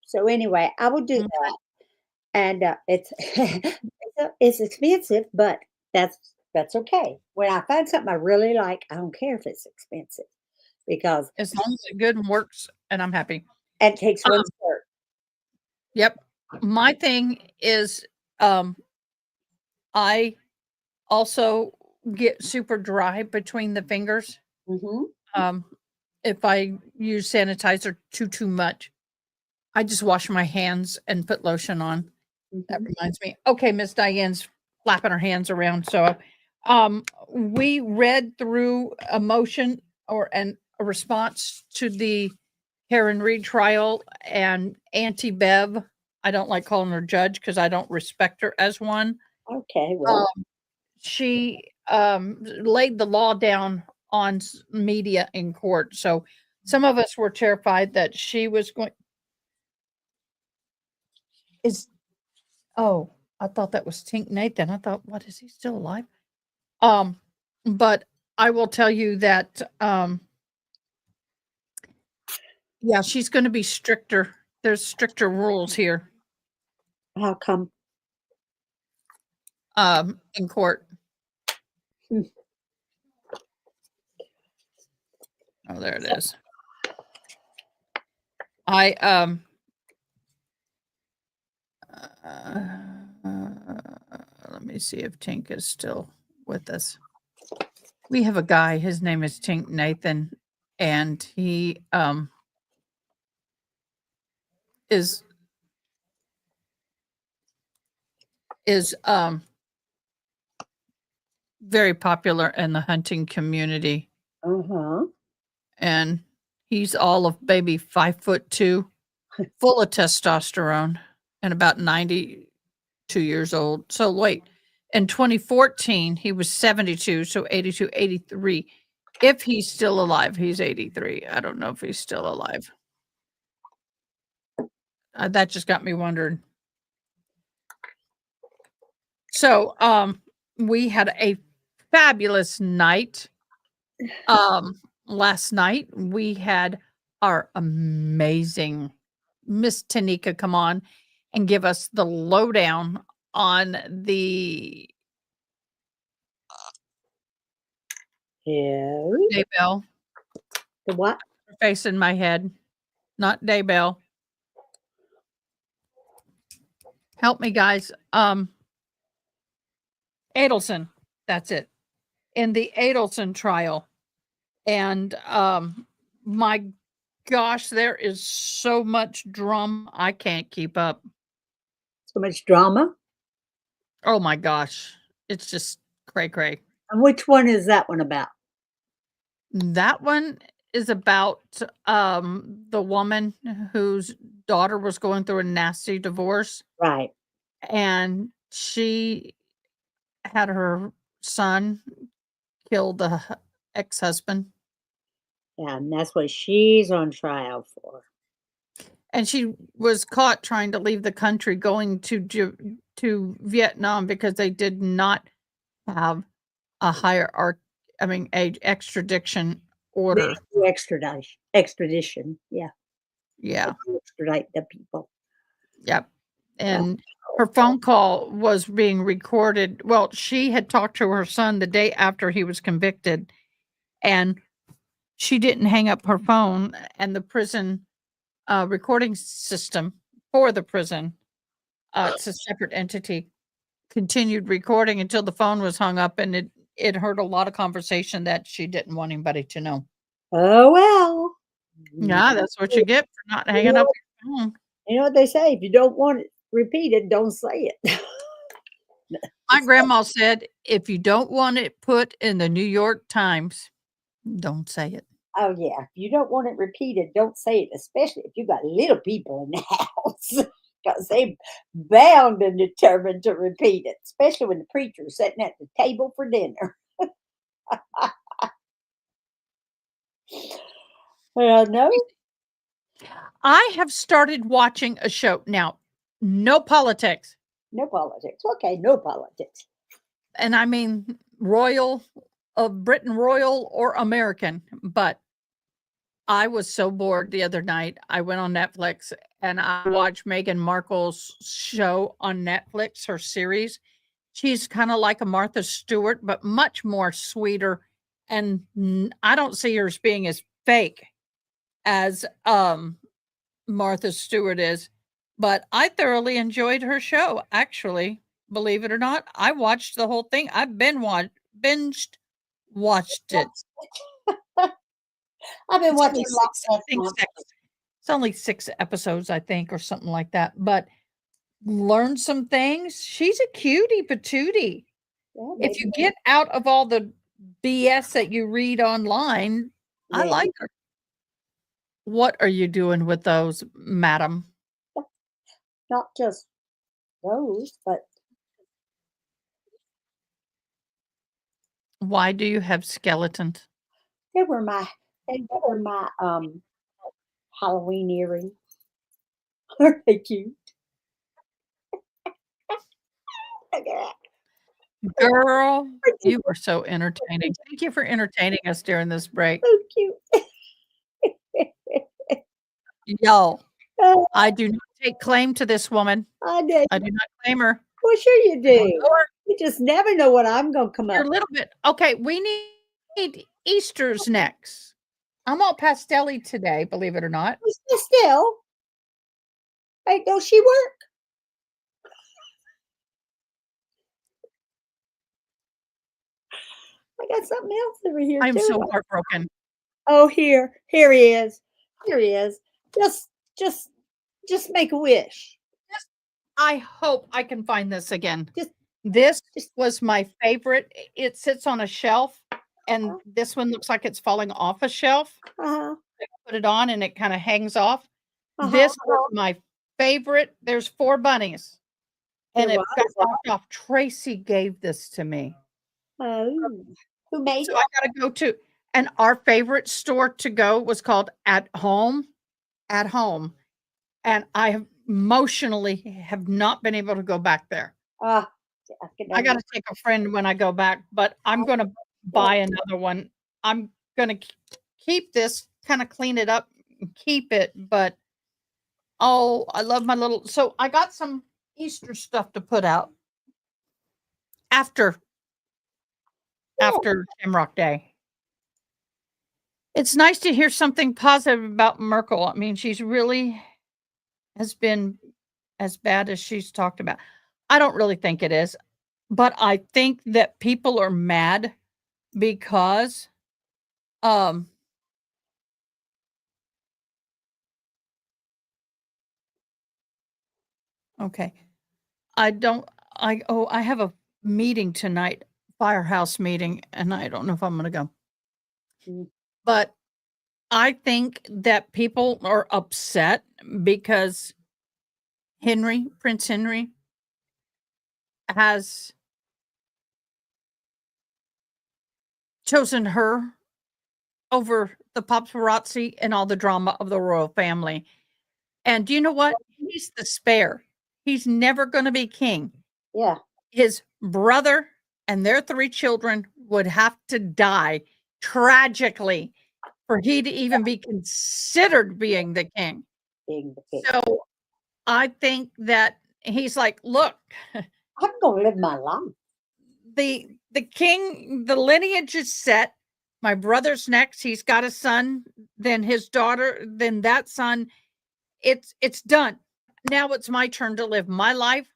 S7: So anyway, I will do
S1: Okay.
S7: that. And it's it's expensive, but that's okay. When I find something I really like, I don't care if it's expensive because
S1: As long as it's good and works, and I'm happy.
S7: and it takes one squirt.
S1: Yep. My thing is, I also get super dry between the fingers.
S7: Mm-hmm.
S1: If I use sanitizer too much, I just wash my hands and put lotion on. That
S7: Mm-hmm.
S1: reminds me. Okay, Miss Diane's flapping her hands around. So, we read through a motion or a response to the Karen Reed trial, and Auntie Bev. I don't like calling her judge because I don't respect her as one.
S7: Okay, well,
S1: She laid the law down on media in court. So some of us were terrified that she was going. Is Oh, I thought that was Tink Nathan. I thought, what, is he still alive? Um, but I will tell you that yeah, she's going to be stricter. There's stricter rules here
S7: how come?
S1: in court.
S7: Hmm.
S1: Oh, there it is. I let me see if Tink is still with us. We have a guy, his name is Tink Nathan, and he is very popular in the hunting community,
S7: Uh-huh.
S1: and he's all of maybe 5'2", full of testosterone, and about 92 years old. So wait, in 2014 he was 72, so 82, 83. If he's still alive, he's 83. I don't know if he's still alive. That just got me wondering. So, we had a fabulous night. Last night we had our amazing Miss Tanika come on and give us the lowdown on the
S7: Yeah.
S1: Daybell.
S7: The what?
S1: Her face in my head, not Daybell. Help me, guys. Adelson. That's it. In the Adelson trial. And my gosh, there is so much drama. I can't keep up.
S7: So much drama.
S1: Oh my gosh. It's just cray cray.
S7: And which one is that one about?
S1: That one is about the woman whose daughter was going through a nasty divorce,
S7: Right.
S1: and she had her son kill the ex-husband,
S7: Yeah, and that's what she's on trial for.
S1: and she was caught trying to leave the country going to Vietnam because they did not have a a extradition order.
S7: They do extradition. Yeah,
S1: Yeah.
S7: they extradite the people.
S1: Yep. And her phone call was being recorded. Well, she had talked to her son the day after he was convicted, and she didn't hang up her phone. And the prison recording system for the prison, it's a separate entity, continued recording until the phone was hung up, and it heard a lot of conversation that she didn't want anybody to know.
S7: Oh well.
S1: Yeah, that's what you get for not hanging up your phone.
S7: You know what they say? If you don't want it repeated, don't say it.
S1: My grandma said, if you don't want it put in the New York Times, don't say it.
S7: Oh yeah, if you don't want it repeated, don't say it. Especially if you got little people in the house, because they bound and determined to repeat it. Especially when the preacher's sitting at the table for dinner. No,
S1: I have started watching a show now, no politics,
S7: no politics. Okay, no politics.
S1: and I mean royal of Britain, royal or American, but I was so bored the other night. I went on Netflix and I watched Meghan Markle's show on Netflix, her series. She's kind of like a Martha Stewart, but much more sweeter. And I don't see her as being as fake as Martha Stewart is. But I thoroughly enjoyed her show, actually, believe it or not. I watched the whole thing. I've been watched it.
S7: I've been
S1: It's only
S7: watching lots of
S1: it's only 6 episodes, I think, or something like that, but learned some things. She's a cutie patootie. If you get out of all the BS that you read online, I
S7: Yeah.
S1: like her. What are you doing with those, madam?
S7: Not just those, but
S1: Why do you have skeletons?
S7: they were my Halloween earrings. Aren't they cute? Look at that.
S1: Girl, you are so entertaining. Thank you for entertaining us during this break.
S7: So cute.
S1: Y'all,
S7: Oh,
S1: I do not take claim to this woman.
S7: I did.
S1: I do not claim her.
S7: Well, sure you
S1: I don't
S7: do.
S1: know her.
S7: You just never know what I'm going to come
S1: You're
S7: up
S1: a little bit okay, we need Easter's next. I'm all pastelly today, believe it or not.
S7: with. Still, hey, does she work? I got something else over here
S1: I'm
S7: too.
S1: so heartbroken.
S7: Oh, here he is. Here he is. Just make a wish.
S1: I hope I can find this again.
S7: Just-
S1: This
S7: just-
S1: was my favorite. It sits on a shelf, and this one looks like it's falling off a shelf.
S7: Uh-huh.
S1: Put it on, and it kind of hangs off.
S7: Uh-huh.
S1: This was my favorite. There's 4 bunnies, and
S7: There
S1: it got knocked off. Tracy gave this to me.
S7: Oh, who made
S1: So
S7: it?
S1: I gotta go to, and our favorite store to go was called At Home, and I have emotionally have not been able to go back there. I gotta take a friend when I go back, but I'm gonna buy another one. I'm gonna keep this, kinda clean it up and keep it, but, oh, I love my little, so I got some Easter stuff to put out after Shamrock Day. It's nice to hear something positive about Merkel. I mean, she's really has been as bad as she's talked about. I don't really think it is, but I think that people are mad because Um, okay. I have a meeting tonight, firehouse meeting, and I don't know if I'm going to go.
S7: Mm.
S1: But I think that people are upset because Prince Henry has chosen her over the paparazzi and all the drama of the royal family. And do you know what? He's the spare. He's never going to be king.
S7: Yeah.
S1: His brother and their 3 children would have to die tragically for he to even be considered being the king.
S7: Being the king.
S1: So I think that he's like, look,
S7: I'm going to live my life.
S1: the king, the lineage is set. My brother's next. He's got a son, then his daughter, then that son. It's done. Now it's my turn to live my life.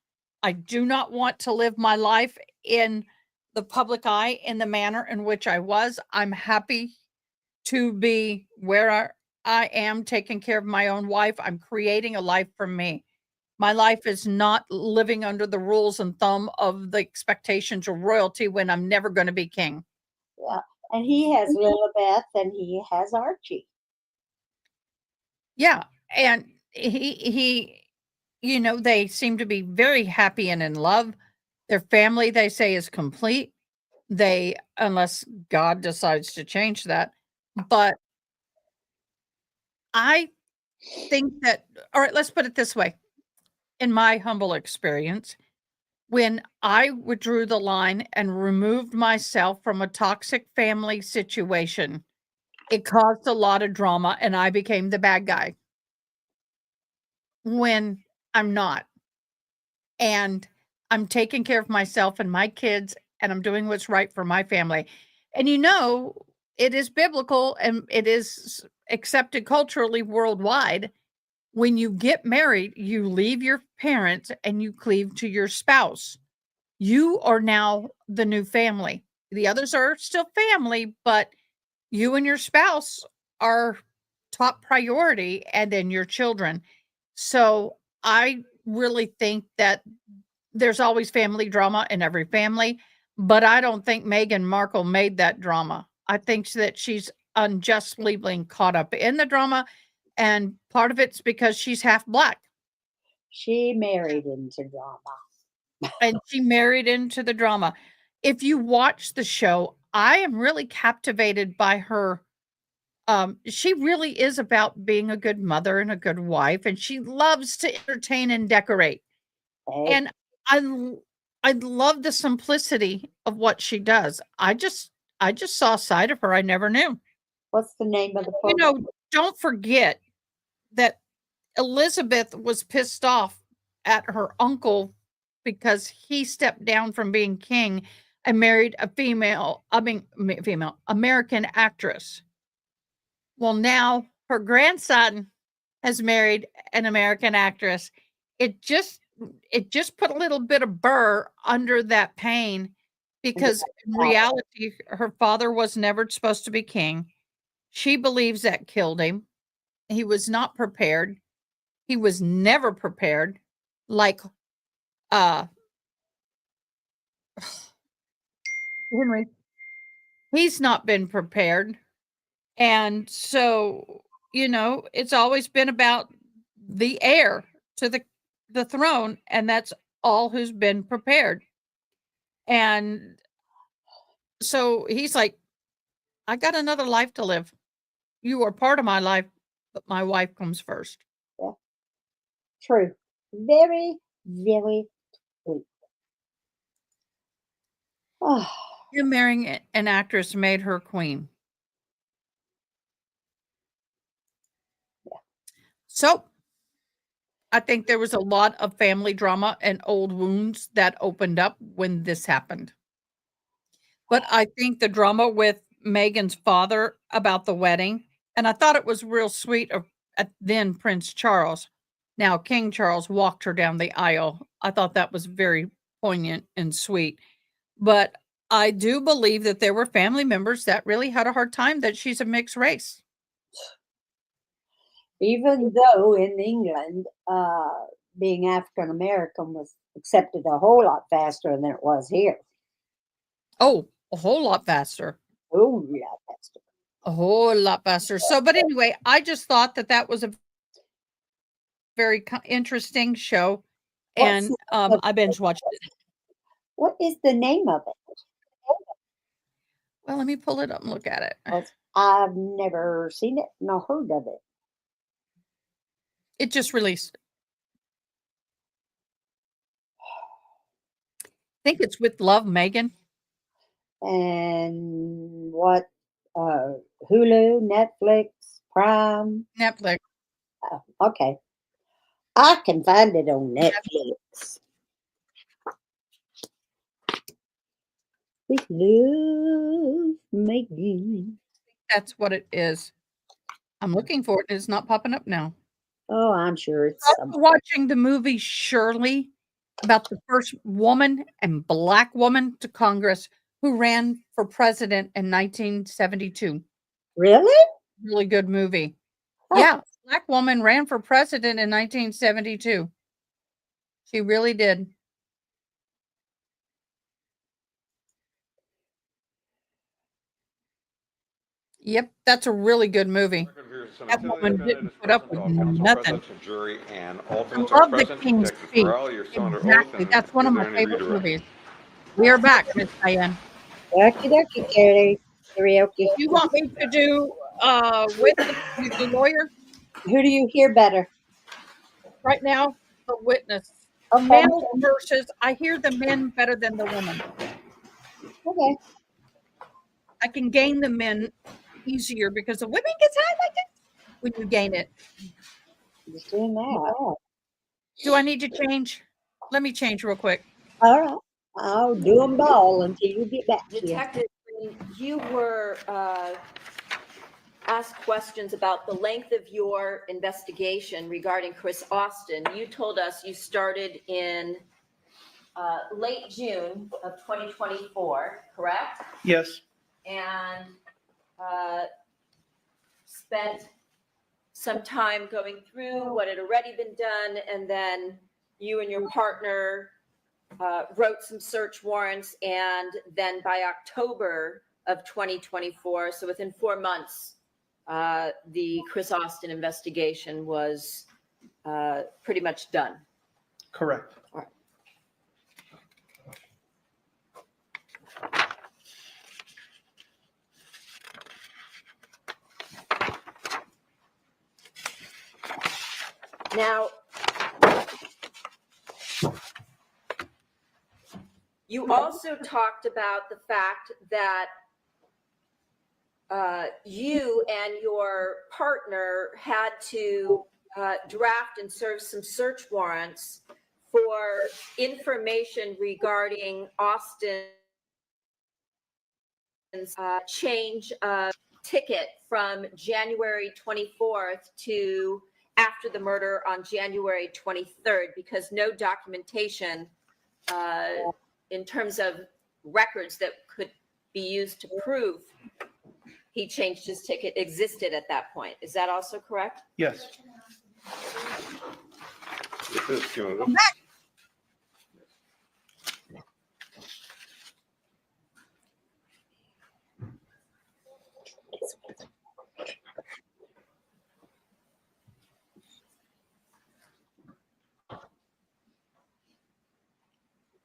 S1: I do not want to live my life in the public eye in the manner in which I was. I'm happy to be where I am, taking care of my own wife. I'm creating a life for me. My life is not living under the rules and thumb of the expectations of royalty when I'm never going to be king.
S7: Yeah. And he has Lilibeth and he has Archie.
S1: Yeah. And he, they seem to be very happy and in love. Their family, they say, is complete. Unless God decides to change that. But I think that, all right, let's put it this way. In my humble experience, when I withdrew the line and removed myself from a toxic family situation, it caused a lot of drama and I became the bad guy when I'm not. And I'm taking care of myself and my kids, and I'm doing what's right for my family. And it is biblical and it is accepted culturally worldwide. When you get married, you leave your parents and you cleave to your spouse. You are now the new family. The others are still family, but you and your spouse are top priority, and then your children. So I really think that there's always family drama in every family, but I don't think Meghan Markle made that drama. I think that she's unjustly being caught up in the drama, and part of it's because she's half black.
S7: She married into drama.
S1: And she married into the drama. If you watch the show, I am really captivated by her. She really is about being a good mother and a good wife, and she loves to entertain and decorate.
S7: Hey,
S1: And I love the simplicity of what she does. I just saw a side of her I never knew.
S7: what's the name of the program?
S1: Don't forget that Elizabeth was pissed off at her uncle because he stepped down from being king and married a female American actress. Well, now her grandson has married an American actress. It just put a little bit of burr under that pain because in reality, her father was never supposed to be king. She believes that killed him. He was not prepared. He was never prepared. Like Henry, he's not been prepared. And so, it's always been about the heir to the throne, and that's all who's been prepared. And so he's like, I got another life to live. You are part of my life, but my wife comes first.
S7: Yeah. True. Very, very true. Oh,
S1: Him marrying an actress made her queen. So I think there was a lot of family drama and old wounds that opened up when this happened. But I think the drama with Megan's father about the wedding, and I thought it was real sweet of then Prince Charles. Now King Charles walked her down the aisle. I thought that was very poignant and sweet. But I do believe that there were family members that really had a hard time that she's a mixed race.
S7: Even though in England, being African American was accepted a whole lot faster than it was here.
S1: Oh, a whole lot faster.
S7: Oh, yeah, faster.
S1: A whole lot faster. So, but anyway, I just thought that that was a very interesting show,
S7: What's
S1: and
S7: the name of
S1: I binge watched it.
S7: What is the name of it?
S1: Well, let me pull it up and look at it.
S7: 'Cause I've never seen it nor heard of it.
S1: It just released. I think it's With Love, Megan.
S7: And what? Hulu, Netflix, Prime.
S1: Netflix.
S7: Oh, okay, I can find it on Netflix. With Love, Megan.
S1: That's what it is. I'm looking for it, and it's not popping up now.
S7: Oh, I'm sure it's
S1: I'm watching the movie Shirley about the first woman and Black woman to Congress who ran for president in 1972.
S7: Really?
S1: Really good movie.
S7: Huh.
S1: Yeah, Black woman ran for president in 1972. She really did. Yep, that's a really good movie. That woman didn't put up with nothing.
S3: Jury and
S1: I
S3: alternates
S1: love
S3: are
S1: the
S3: present.
S1: King's
S3: Detective
S1: Speech.
S3: Corral, you're still under oath,
S1: Exactly.
S3: and
S1: That's one of
S3: is
S1: my
S3: there any
S1: favorite
S3: redirect?
S1: movies. We are back, Miss Diane.
S7: Okie dokie, Kelly. Karaoke.
S1: You want me to do witness, you do lawyer
S7: Who do you hear better?
S1: right now? The witness.
S7: Okay.
S1: Male versus, I hear the men better than the women.
S7: Okay.
S1: I can gain the men easier because the women gets high like this when you gain it.
S7: Just doing that.
S1: Do I need to change? Let me change real quick.
S7: All right. I'll do them all until you get back here.
S8: Detective, when you were asked questions about the length of your investigation regarding Chris Austin, you told us you started in late June of 2024, correct?
S5: Yes,
S8: And spent some time going through what had already been done, and then you and your partner wrote some search warrants, and then by October of 2024, so within 4 months, the Chris Austin investigation was pretty much done.
S5: correct.
S8: All right. Now, you also talked about the fact that you and your partner had to draft and serve some search warrants for information regarding Austin's change of ticket from January 24th to after the murder on January 23rd, because no documentation in terms of records that could be used to prove he changed his ticket existed at that point. Is that also correct?
S5: Yes.
S3: This is cumulative.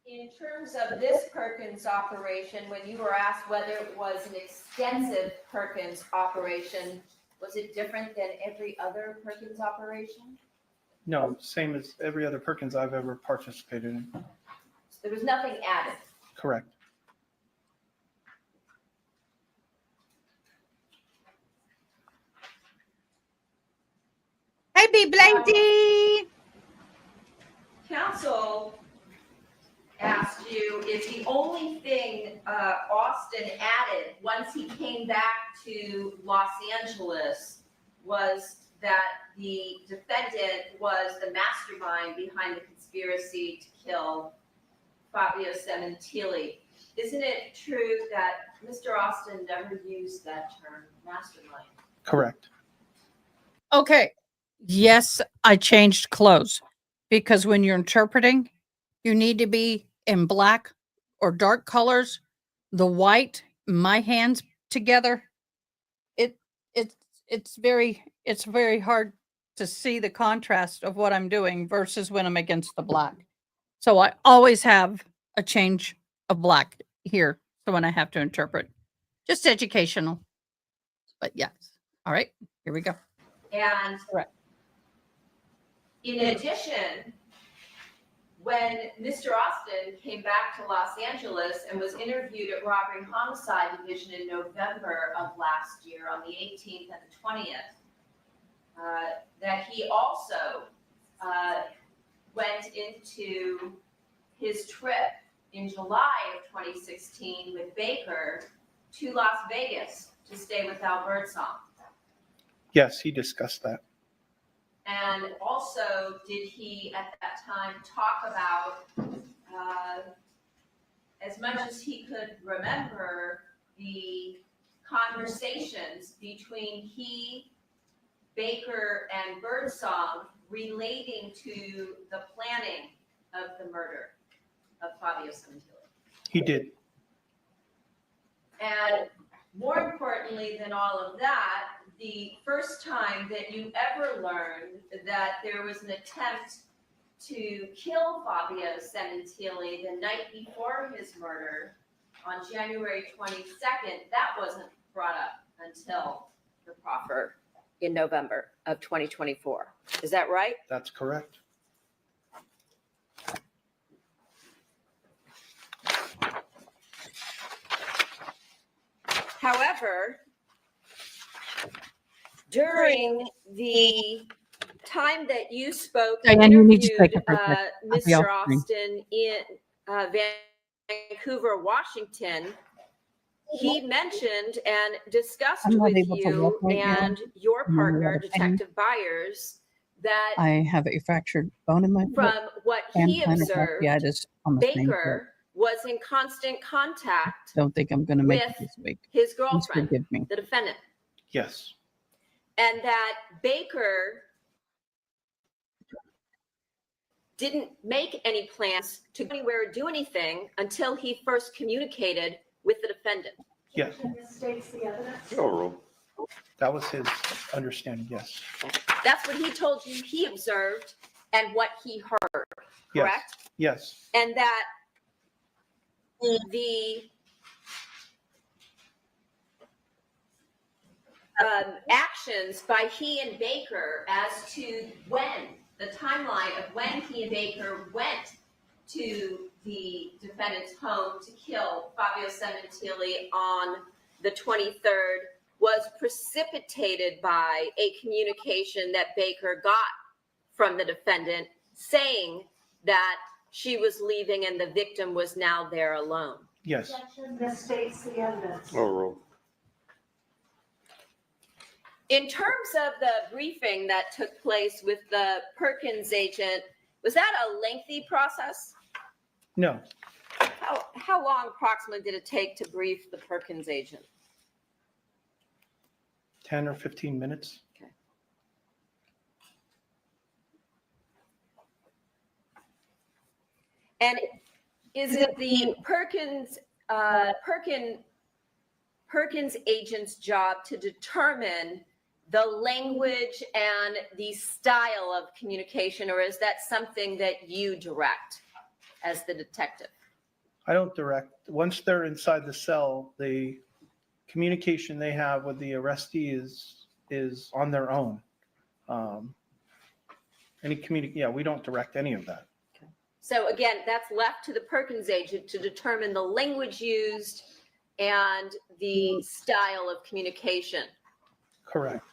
S8: In terms of this Perkins operation, when you were asked whether it was an extensive Perkins operation, was it different than every other Perkins operation?
S5: No, same as every other Perkins I've ever participated in.
S8: There was nothing added.
S5: Correct.
S1: Hey, B. Blanky.
S8: Counsel asked you if the only thing Austin added once he came back to Los Angeles was that the defendant was the mastermind behind the conspiracy to kill Monica Sementilli. isn't it true that Mr. Austin never used that term, mastermind?
S5: Correct.
S1: Okay. Yes, I changed clothes because when you're interpreting, you need to be in black or dark colors. The white, my hands together, it it's it's very hard to see the contrast of what I'm doing versus when I'm against the black. So I always have a change of black here. So when I have to interpret, just educational. But yes. All right, here we go.
S8: And
S1: Correct.
S8: in addition, when Mr. Austin came back to Los Angeles and was interviewed at Robbery and Homicide Division in November of last year on the 18th and the 20th, that he also went into his trip in July of 2016 with Baker to Las Vegas to stay with Al Birdsong.
S5: Yes, he discussed that.
S8: And also, did he at that time talk about, as much as he could remember, the conversations between he, Baker, and Birdsong relating to the planning of the murder of Fabio Sementilli?
S5: He did.
S8: And more importantly than all of that, the first time that you ever learned that there was an attempt to kill Fabio Sementilli the night before his murder on January 22nd, that wasn't brought up until the proffer in November of 2024. Is that right?
S5: That's correct.
S8: However, during the time that you spoke,
S1: Diane, you need to
S8: interviewed
S1: take a break. I'll be
S8: Mr.
S1: off screen.
S8: Austin in Vancouver, Washington, he mentioned and discussed
S1: I'm not
S8: with
S1: able to
S8: you
S1: walk right now.
S8: and your
S1: I'm in a lot
S8: partner,
S1: of pain.
S8: Detective Byers, that
S1: I have a fractured bone in my foot
S8: from what
S1: and
S8: he
S1: plantar
S8: observed,
S1: fasciitis on the same foot.
S8: Baker was in constant contact
S1: Don't think I'm going to make it
S8: with
S1: this week.
S8: his
S1: Please
S8: girlfriend,
S1: forgive me.
S8: the defendant,
S5: Yes.
S8: and that Baker didn't make any plans to go anywhere or do anything until he first communicated with the defendant.
S5: Yes.
S4: States the evidence.
S3: Overruled.
S5: That was his understanding. Yes.
S8: That's what he told you he observed and what he heard, correct?
S5: Yes.
S8: And that the actions by he and Baker as to when, the timeline of when he and Baker went to the defendant's home to kill Fabio Sementilli on the 23rd was precipitated by a communication that Baker got from the defendant saying that she was leaving and the victim was now there alone.
S5: Yes.
S4: This states the evidence.
S3: Overruled.
S8: In terms of the briefing that took place with the Perkins agent, was that a lengthy process?
S5: No.
S8: How long approximately did it take to brief the Perkins agent?
S5: 10 or 15 minutes.
S8: Okay. And is it the Perkins agent's job to determine the language and the style of communication, or is that something that you direct as the detective?
S5: I don't direct. Once they're inside the cell, the communication they have with the arrestee is on their own. We don't direct any of that.
S8: Okay. So again, that's left to the Perkins agent to determine the language used and the style of communication.
S5: Correct.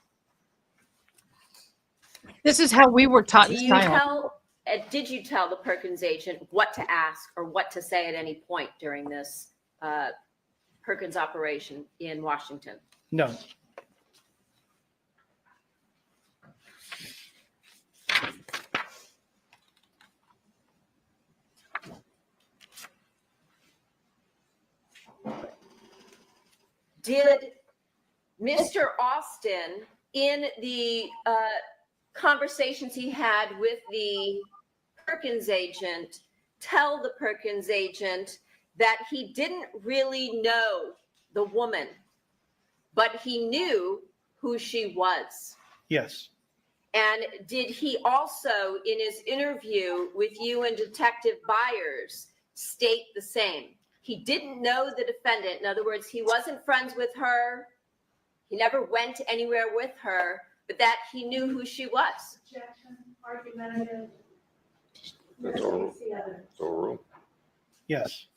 S1: This is how we were taught in
S8: Did you tell the Perkins agent what to ask or what to say at any point during this Perkins operation in Washington?
S5: No.
S8: did Mr. Austin, in the conversations he had with the Perkins agent, tell the Perkins agent that he didn't really know the woman, but he knew who she was?
S5: Yes,
S8: And did he also, in his interview with you and Detective Byers, state the same? He didn't know the defendant. In other words, he wasn't friends with her. He never went anywhere with her, but that he knew who she was.
S4: Objection, argumentative.
S3: That's overruled.
S5: yes,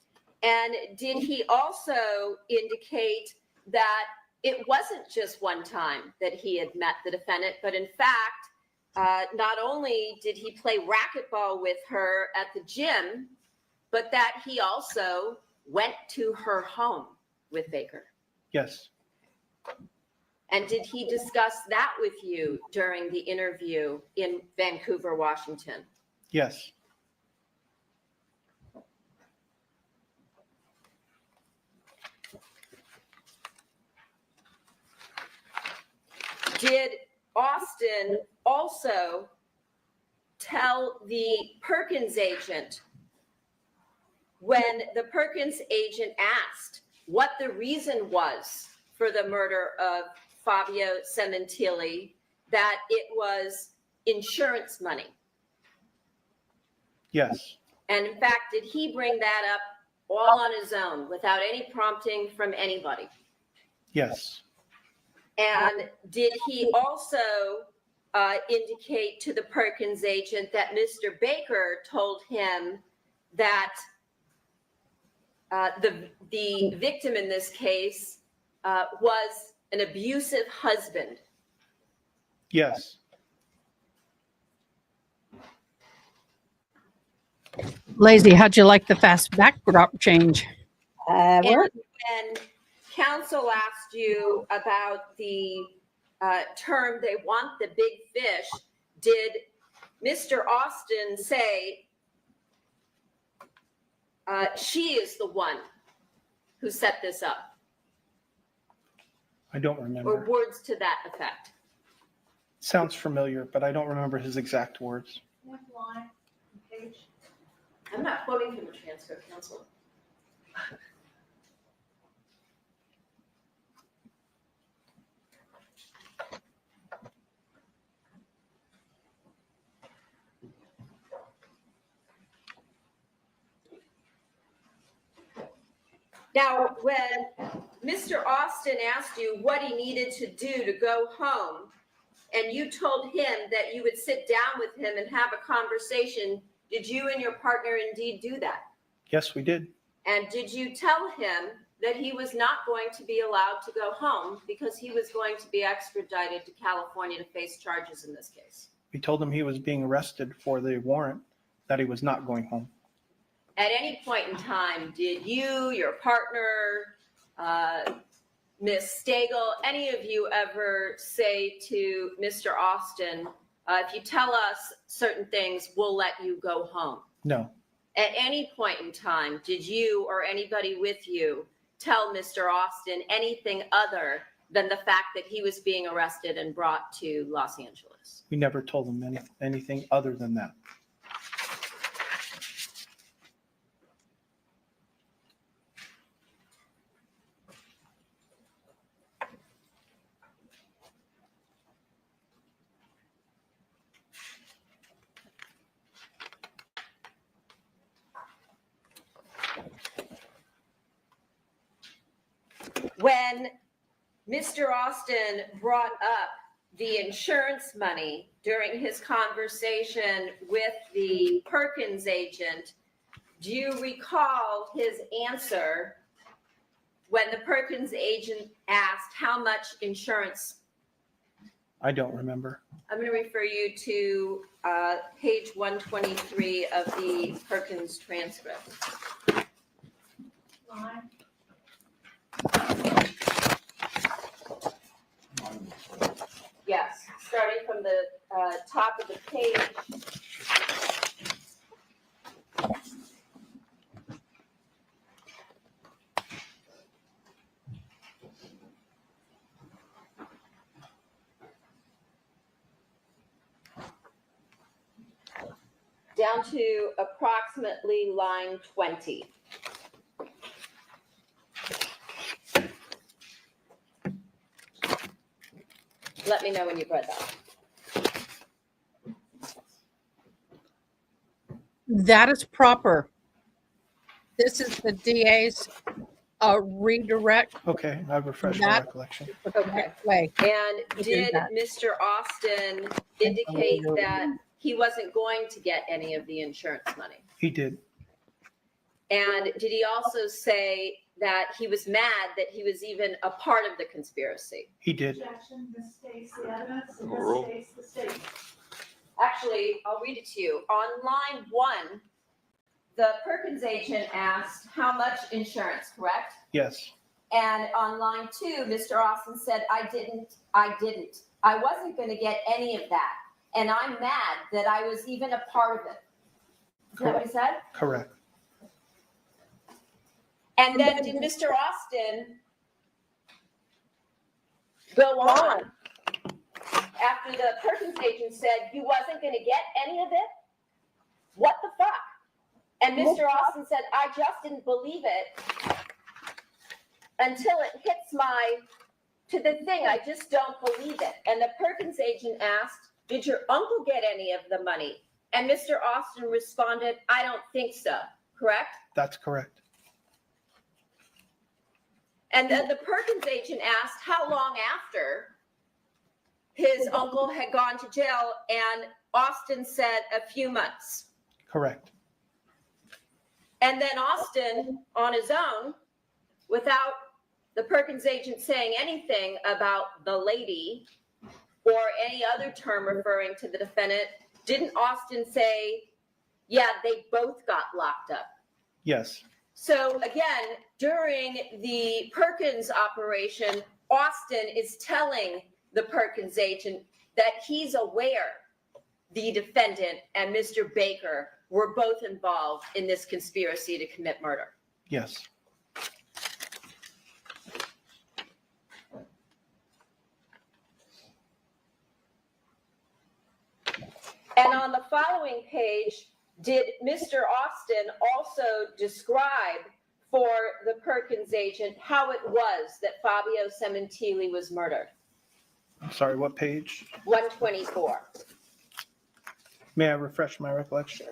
S8: And did he also indicate that it wasn't just one time that he had met the defendant, but in fact, not only did he play racquetball with her at the gym, but that he also went to her home with Baker?
S5: yes,
S8: And did he discuss that with you during the interview in Vancouver, Washington?
S5: yes,
S8: Did Austin also tell the Perkins agent, when the Perkins agent asked what the reason was for the murder of Fabio Sementilli, that it was insurance money?
S5: yes,
S8: And in fact, did he bring that up all on his own without any prompting from anybody?
S5: yes,
S8: And did he also indicate to the Perkins agent that Mr. Baker told him that the victim in this case was an abusive husband?
S5: yes.
S1: Lazy, how'd you like the fast backdrop change?
S7: Well,
S8: And when counsel asked you about the term, they want the big fish, did Mr. Austin say she is the one who set this up,
S5: I don't
S8: or
S5: remember.
S8: words to that effect?
S5: Sounds familiar, but I don't remember his exact words.
S4: Next line, page.
S8: I'm not quoting from the transcript, counsel. Now, when Mr. Austin asked you what he needed to do to go home, and you told him that you would sit down with him and have a conversation, did you and your partner indeed do that?
S5: Yes, we did.
S8: And did you tell him that he was not going to be allowed to go home because he was going to be extradited to California to face charges in this case?
S5: We told him he was being arrested for the warrant, that he was not going home.
S8: At any point in time, did you, your partner, Ms. Stagel, any of you ever say to Mr. Austin, if you tell us certain things, we'll let you go home?
S5: No,
S8: At any point in time, did you or anybody with you tell Mr. Austin anything other than the fact that he was being arrested and brought to Los Angeles?
S5: we never told him anything other than that.
S8: When Mr. Austin brought up the insurance money during his conversation with the Perkins agent, do you recall his answer when the Perkins agent asked how much insurance?
S5: I don't remember.
S8: I'm going to refer you to page 123 of the Perkins transcript.
S4: Line.
S8: Yes, starting from the top of the page. down to approximately line 20. Let me know when you've read that.
S1: That is proper. This is the DA's redirect
S5: Okay, I've refreshed my
S1: That-
S5: recollection.
S1: the correct way.
S8: And
S1: We do
S8: did
S1: that.
S8: Mr. Austin indicate that he wasn't going to get any of the insurance money?
S5: He did.
S8: And did he also say that he was mad that he was even a part of the conspiracy?
S5: He did.
S4: Objection, misstates the evidence, and
S3: Overruled.
S4: misstates the statement.
S8: Actually, I'll read it to you. On line 1, the Perkins agent asked how much insurance, correct?
S5: Yes.
S8: And on line 2, Mr. Austin said, I didn't. I wasn't going to get any of that. And I'm mad that I was even a part of it. Is that what he said?
S5: Correct.
S8: And then did Mr. Austin go on after the Perkins agent said you wasn't going to get any of it? What the fuck? And Mr. Austin said, I just didn't believe it until it hits to the thing. I just don't believe it. And the Perkins agent asked, did your uncle get any of the money? And Mr. Austin responded, I don't think so. Correct?
S5: That's correct.
S8: And then the Perkins agent asked how long after his uncle had gone to jail, and Austin said a few months.
S5: Correct.
S8: And then Austin, on his own, without the Perkins agent saying anything about the lady or any other term referring to the defendant, didn't Austin say, yeah, they both got locked up?
S5: Yes.
S8: So again, during the Perkins operation, Austin is telling the Perkins agent that he's aware the defendant and Mr. Baker were both involved in this conspiracy to commit murder.
S5: Yes.
S8: And on the following page, did Mr. Austin also describe for the Perkins agent how it was that Fabio Sementilli was murdered?
S5: I'm sorry, what page?
S8: 124.
S5: May I refresh my recollection?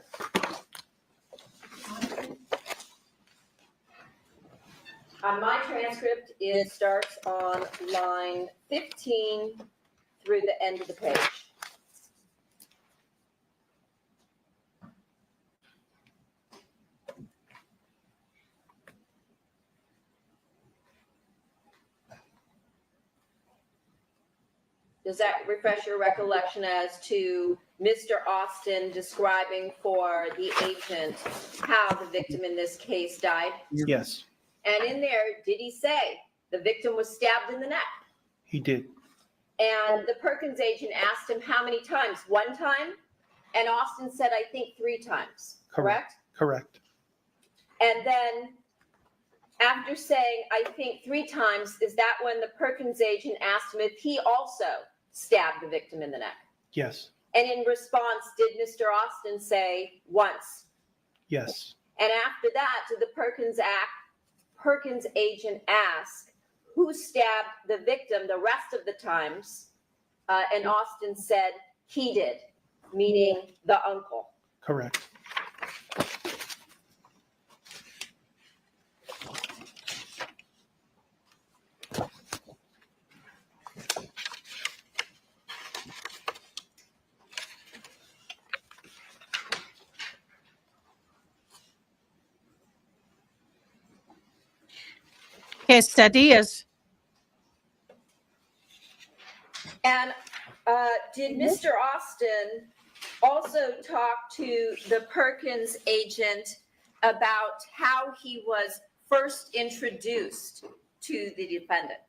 S8: On my transcript, it starts on line 15 through the end of the page. Does that refresh your recollection as to Mr. Austin describing for the agent how the victim in this case died?
S5: Yes,
S8: And in there, did he say the victim was stabbed in the neck?
S5: he did.
S8: And the Perkins agent asked him how many times? One time? And Austin said, I think 3 times, correct?
S5: Correct.
S8: And then after saying, I think 3 times, is that when the Perkins agent asked him if he also stabbed the victim in the neck?
S5: Yes.
S8: And in response, did Mr. Austin say once?
S5: Yes.
S8: And after that, did the Perkins agent ask who stabbed the victim the rest of the times? And Austin said he did, meaning the uncle.
S5: Correct.
S1: Quesadillas.
S8: And did Mr. Austin also talk to the Perkins agent about how he was first introduced to the defendant?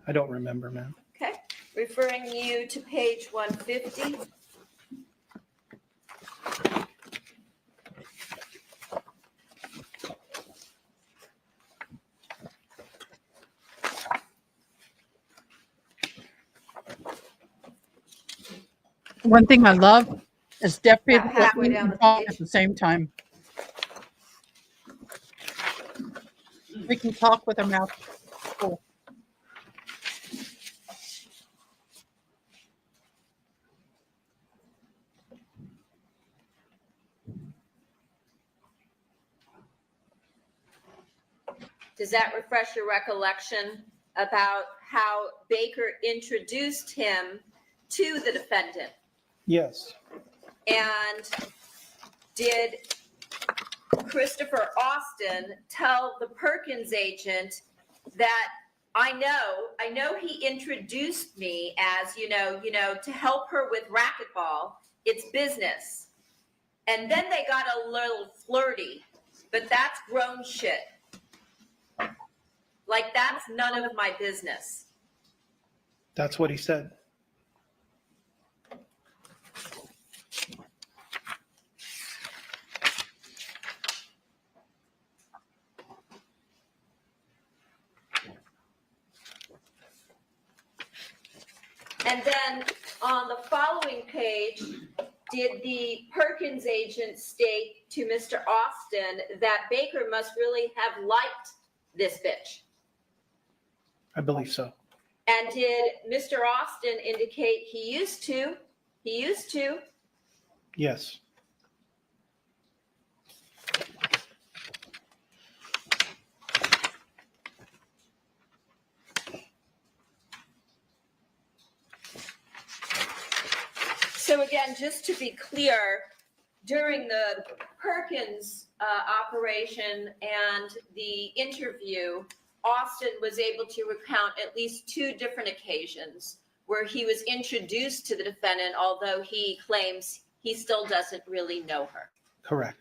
S5: I don't remember, ma'am.
S8: Okay, referring you to page 150.
S1: One thing I love It's deaf people
S8: About
S1: that
S8: halfway
S1: eat
S8: down
S1: and
S8: the
S1: talk
S8: page.
S1: at the same time. We can talk with our mouth full.
S8: Does that refresh your recollection about how Baker introduced him to the defendant?
S5: Yes,
S8: And did Christopher Austin tell the Perkins agent that I know he introduced me as, to help her with racquetball, it's business. And then they got a little flirty, but that's grown shit. Like, that's none of my business.
S5: that's what he said.
S8: And then on the following page, did the Perkins agent state to Mr. Austin that Baker must really have liked this bitch?
S5: I believe so.
S8: And did Mr. Austin indicate he used to? He used to.
S5: Yes,
S8: So again, just to be clear, during the Perkins operation and the interview, Austin was able to recount at least 2 different occasions where he was introduced to the defendant, although he claims he still doesn't really know her.
S5: correct.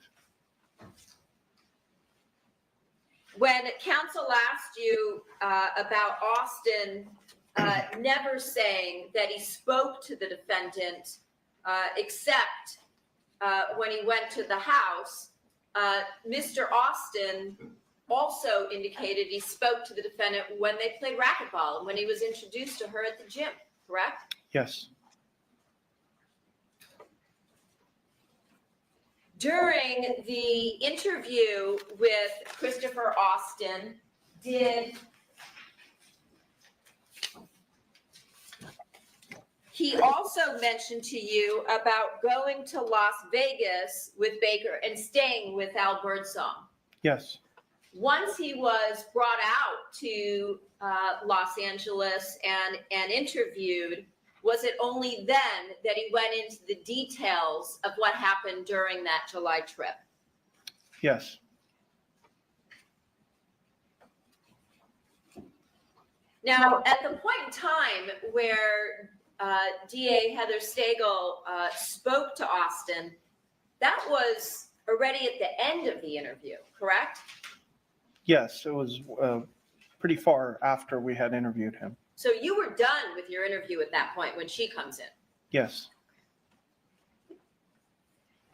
S8: When counsel asked you about Austin never saying that he spoke to the defendant except when he went to the house, Mr. Austin also indicated he spoke to the defendant when they played racquetball and when he was introduced to her at the gym, correct?
S5: Yes,
S8: During the interview with Christopher Austin, did he also mention to you about going to Las Vegas with Baker and staying with Al Birdsong?
S5: yes,
S8: Once he was brought out to Los Angeles and interviewed, was it only then that he went into the details of what happened during that July trip?
S5: yes,
S8: Now, at the point in time where DA Heather Stagel spoke to Austin, that was already at the end of the interview, correct?
S5: yes. It was pretty far after we had interviewed him.
S8: So you were done with your interview at that point when she comes in.
S5: Yes,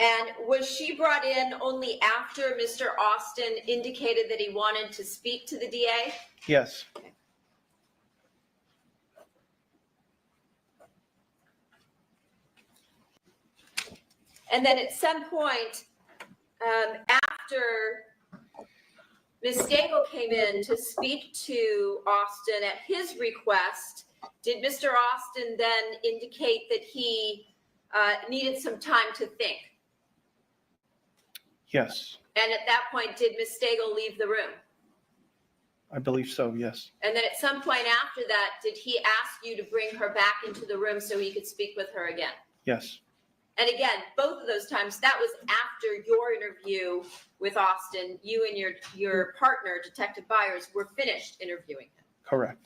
S8: And was she brought in only after Mr. Austin indicated that he wanted to speak to the DA?
S5: yes,
S8: And then at some point after Ms. Stagel came in to speak to Austin at his request, did Mr. Austin then indicate that he needed some time to think?
S5: yes.
S8: And at that point, did Ms. Stagel leave the room?
S5: I believe so. Yes,
S8: And then at some point after that, did he ask you to bring her back into the room so he could speak with her again?
S5: yes,
S8: And again, both of those times, that was after your interview with Austin. You and your partner, Detective Byers, were finished interviewing him.
S5: correct.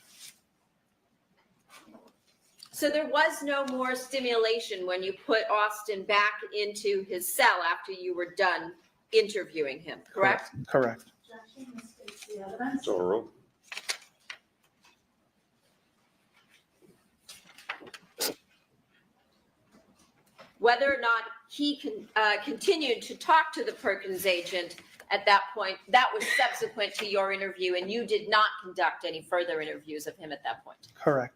S8: So there was no more stimulation when you put Austin back into his cell after you were done interviewing him, correct?
S5: Correct.
S6: Objection, this states the evidence.
S3: It's overruled.
S8: Whether or not he continued to talk to the Perkins agent at that point, that was subsequent to your interview, and you did not conduct any further interviews of him at that point.
S5: Correct.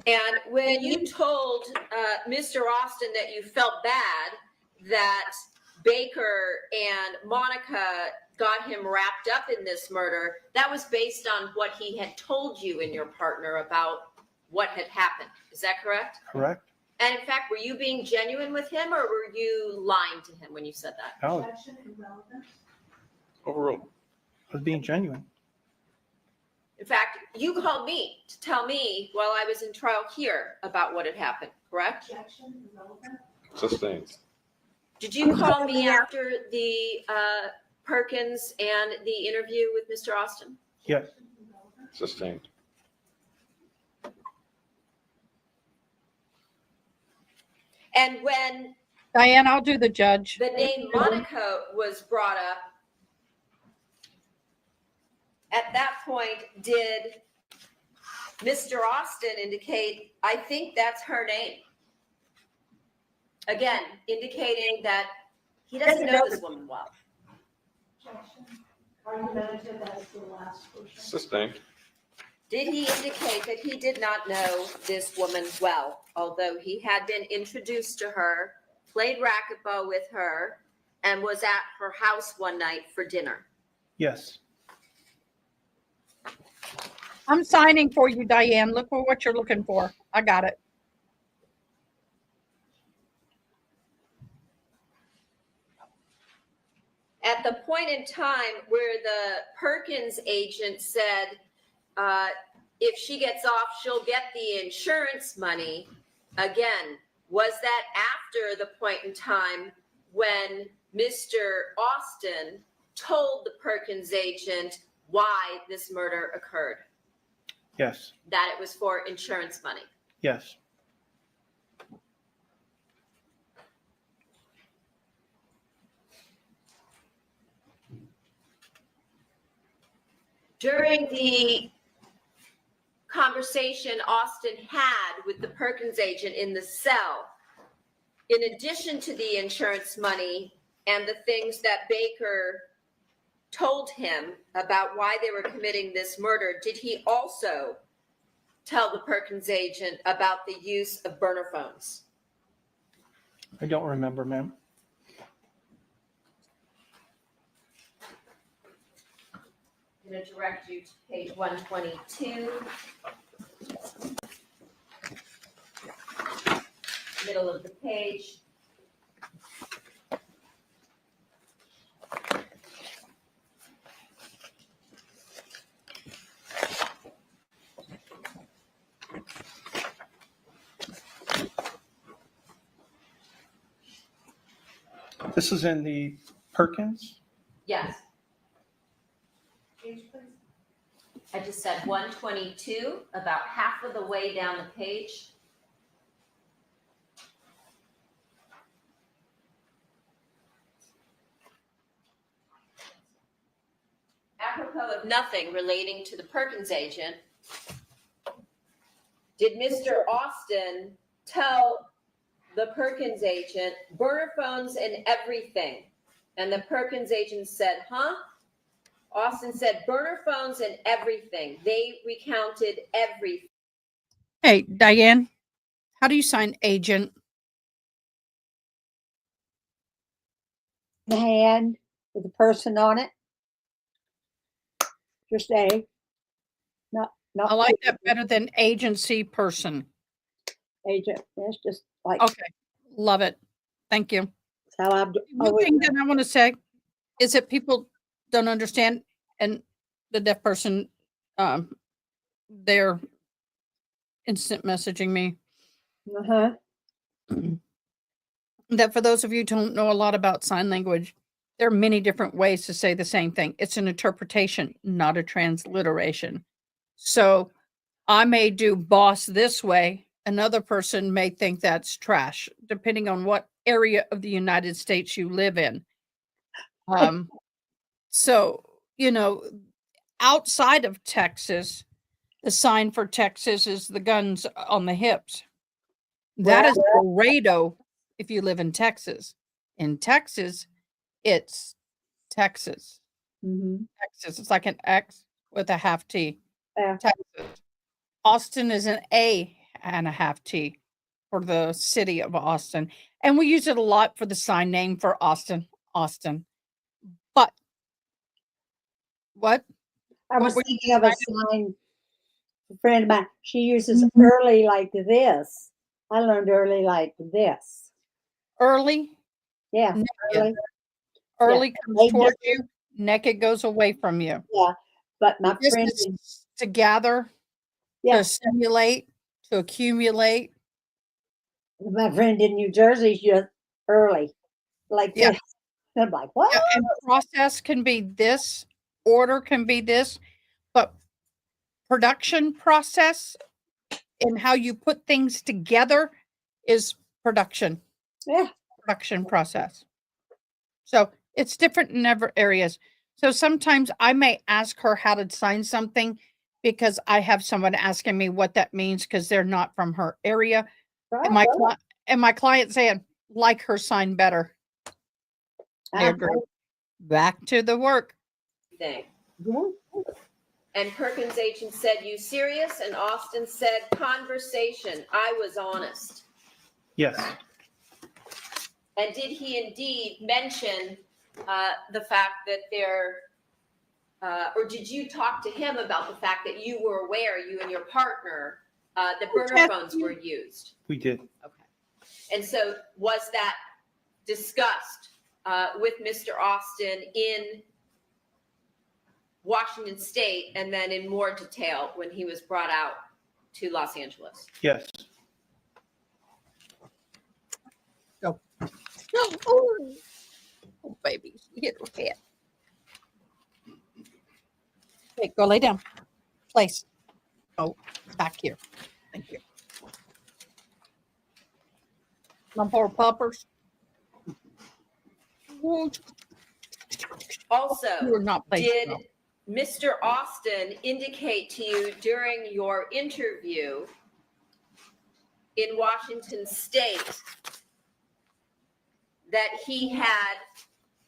S8: And when you told Mr. Austin that you felt bad that Baker and Monica got him wrapped up in this murder, that was based on what he had told you and your partner about what had happened. Is that correct?
S5: Correct?
S8: And in fact, were you being genuine with him or were you lying to him when you said that?
S5: No,
S4: Objection, irrelevant.
S3: Overruled.
S5: I was being genuine.
S8: In fact, you called me to tell me while I was in trial here about what had happened, correct?
S4: Objection, irrelevant.
S3: Sustained.
S8: Did you call me after the Perkins and the interview with Mr. Austin?
S5: Yes.
S3: Sustained.
S8: And when
S1: Diane, I'll do the judge.
S8: the name Monica was brought up, at that point, did Mr. Austin indicate, I think that's her name? Again, indicating that he doesn't know this woman well.
S4: Objection. Argumentative as the last portion.
S3: Sustained.
S8: Did he indicate that he did not know this woman well, although he had been introduced to her, played racquetball with her, and was at her house one night for dinner?
S5: Yes.
S1: I'm signing for you, Diane. Look for what you're looking for. I got it.
S8: At the point in time where the Perkins agent said, if she gets off, she'll get the insurance money, again, was that after the point in time when Mr. Austin told the Perkins agent why this murder occurred?
S5: Yes.
S8: That it was for insurance money?
S5: Yes.
S8: During the conversation Austin had with the Perkins agent in the cell, in addition to the insurance money and the things that Baker told him about why they were committing this murder, did he also tell the Perkins agent about the use of burner phones?
S5: I don't remember, ma'am.
S8: I'm going to direct you to page 122, middle of the page.
S5: This is in the Perkins.
S8: Yes,
S4: Page, please.
S8: I just said 122, about half of the way down the page. Apropos of nothing relating to the Perkins agent, did Mr. Austin tell the Perkins agent burner phones and everything? And the Perkins agent said, huh? Austin said burner phones and everything. They recounted everything.
S1: Hey, Diane, how do you sign agent?
S7: The hand with the person on it. Just A. Not
S1: I like that better than agency person.
S7: agent. It's just like
S1: Okay, love it. Thank you.
S7: how I've
S1: One
S7: always
S1: thing that I want to say is that people don't understand, and the deaf person, they're instant messaging me,
S7: uh-huh.
S1: that for those of you who don't know a lot about sign language, there are many different ways to say the same thing. It's an interpretation, not a transliteration. So I may do boss this way. Another person may think that's trash, depending on what area of the United States you live in. So, you know, outside of Texas, the sign for Texas is the guns on the hips. That is Laredo if you live in Texas. In Texas, it's Texas.
S7: Mm-hmm.
S1: Texas. It's like an X with a half T.
S7: Yeah.
S1: Texas. Austin is an A T for the city of Austin. And we use it a lot for the sign name for Austin. But what?
S7: I was
S1: What were
S7: thinking of a sign. A friend of mine, she uses
S1: Mm-hmm.
S7: early like this. I learned early like this.
S1: Early?
S7: Yeah,
S1: Naked.
S7: early.
S1: Early comes
S7: Naked.
S1: toward you, naked goes away from you.
S7: Yeah, but my
S1: This
S7: friend,
S1: is to gather,
S7: yeah,
S1: to assimilate, to accumulate.
S7: my friend in New Jersey, she just early like
S1: Yeah.
S7: this. I'm like, what?
S1: Yeah, and process can be this, order can be this, but production process and how you put things together is production
S7: Yeah,
S1: process. So it's different in every areas. So sometimes I may ask her how to sign something because I have someone asking me what that means because they're not from her area. And
S7: right.
S1: my client saying, like her sign better. I agree. Back to the work.
S8: Thing.
S7: Mhm.
S8: And Perkins' agent said, "You serious?" And Austin said, "Conversation. I was honest."
S5: Yes,
S8: And did he indeed mention the fact that or did you talk to him about the fact that you were aware, you and your partner, that burner phones were used?
S5: we did.
S8: Okay. And so was that discussed with Mr. Austin in Washington State and then in more detail when he was brought out to Los Angeles?
S5: Yes,
S1: Oh, baby, she hit her head. Okay, go lay down. Place. Oh, back here. Thank you. My poor puppers. Oh,
S8: Also,
S1: you are not placed.
S8: did
S1: well.
S8: Mr. Austin indicate to you during your interview in Washington State that he had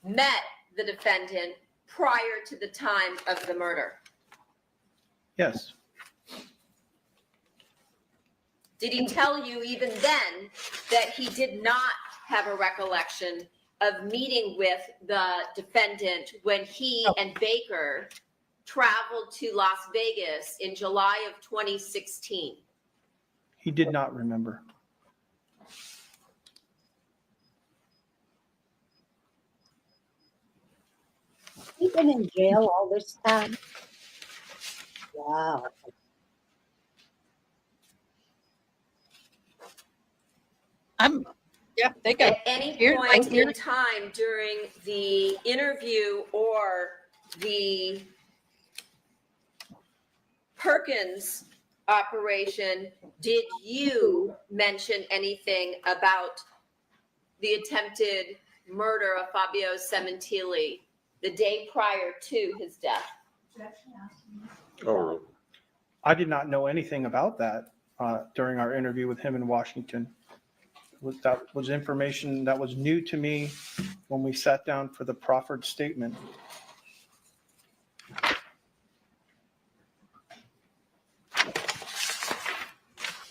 S8: met the defendant prior to the time of the murder?
S5: yes,
S8: Did he tell you even then that he did not have a recollection of meeting with the defendant when he
S1: No.
S8: and Baker traveled to Las Vegas in July of 2016?
S5: he did not remember.
S7: You've been in jail all this time. Wow.
S1: Yeah, they go.
S8: At any
S1: Here,
S8: point
S1: right here.
S8: in time during the interview or the Perkins operation, did you mention anything about the attempted murder of Fabio Sementilli the day prior to his death?
S3: Oh,
S5: I did not know anything about that during our interview with him in Washington. That was information that was new to me when we sat down for the proffered statement.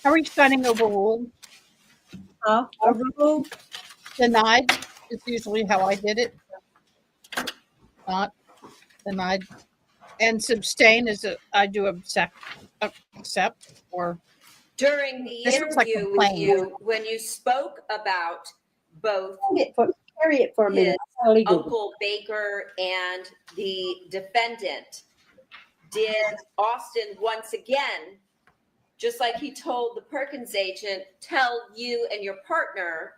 S1: Are we signing overruled?
S7: Overruled?
S1: Denied is usually how I did it. Not denied. And sustain is I do accept or
S8: During the
S1: This looks like a
S8: interview with
S1: plane.
S8: you, when you spoke about both
S7: Carry it for a minute. I'll leave it.
S8: Uncle Baker and the defendant, did Austin once again, just like he told the Perkins agent, tell you and your partner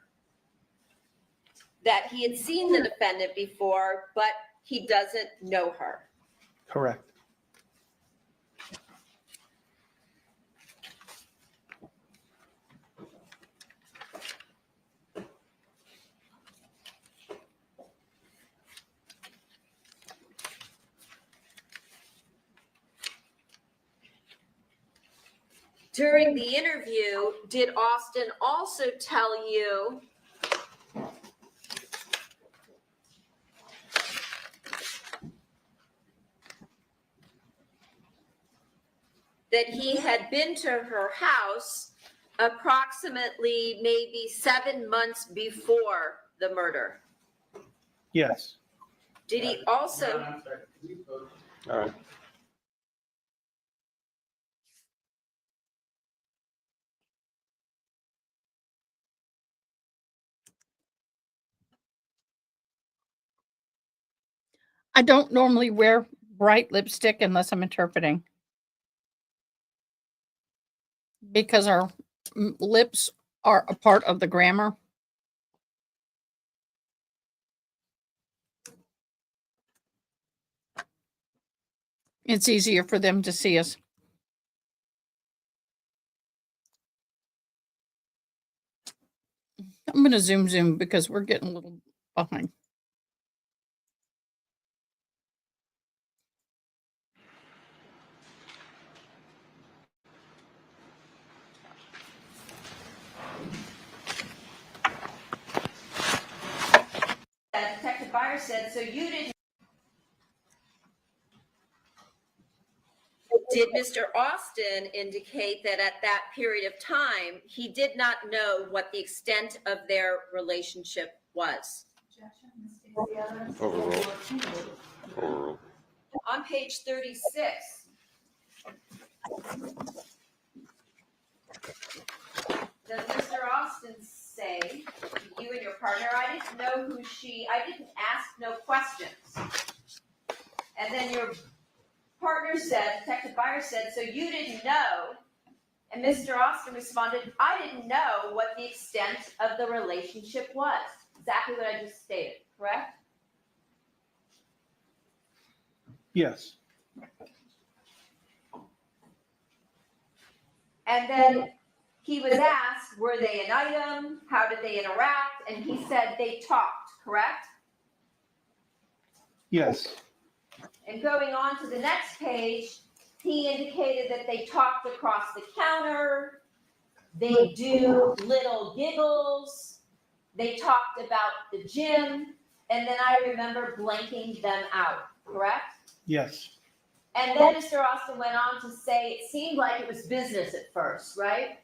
S8: that he had seen the defendant before, but he doesn't know her?
S5: Correct.
S8: During the interview, did Austin also tell you that he had been to her house approximately maybe 7 months before the murder.
S5: Yes.
S8: Did he also,
S3: All right.
S1: I don't normally wear bright lipstick unless I'm interpreting because our lips are a part of the grammar. It's easier for them to see us. I'm going to zoom because we're getting a little behind.
S8: Detective Byers said, so you didn't. Did Mr. Austin indicate that at that period of time, he did not know what the extent of their relationship was?
S3: Overruled. Overruled.
S8: On page 36, does Mr. Austin say, to you and your partner, I didn't know who I didn't ask no questions. And then your partner said, Detective Byers said, so you didn't know. And Mr. Austin responded, I didn't know what the extent of the relationship was. Exactly what I just stated, correct?
S5: Yes.
S8: And then he was asked, were they an item? How did they interact? And he said they talked, correct?
S5: Yes.
S8: And going on to the next page, he indicated that they talked across the counter. They do little giggles. They talked about the gym. And then I remember blanking them out, correct?
S5: Yes.
S8: And then Mr. Austin went on to say it seemed like it was business at first, right?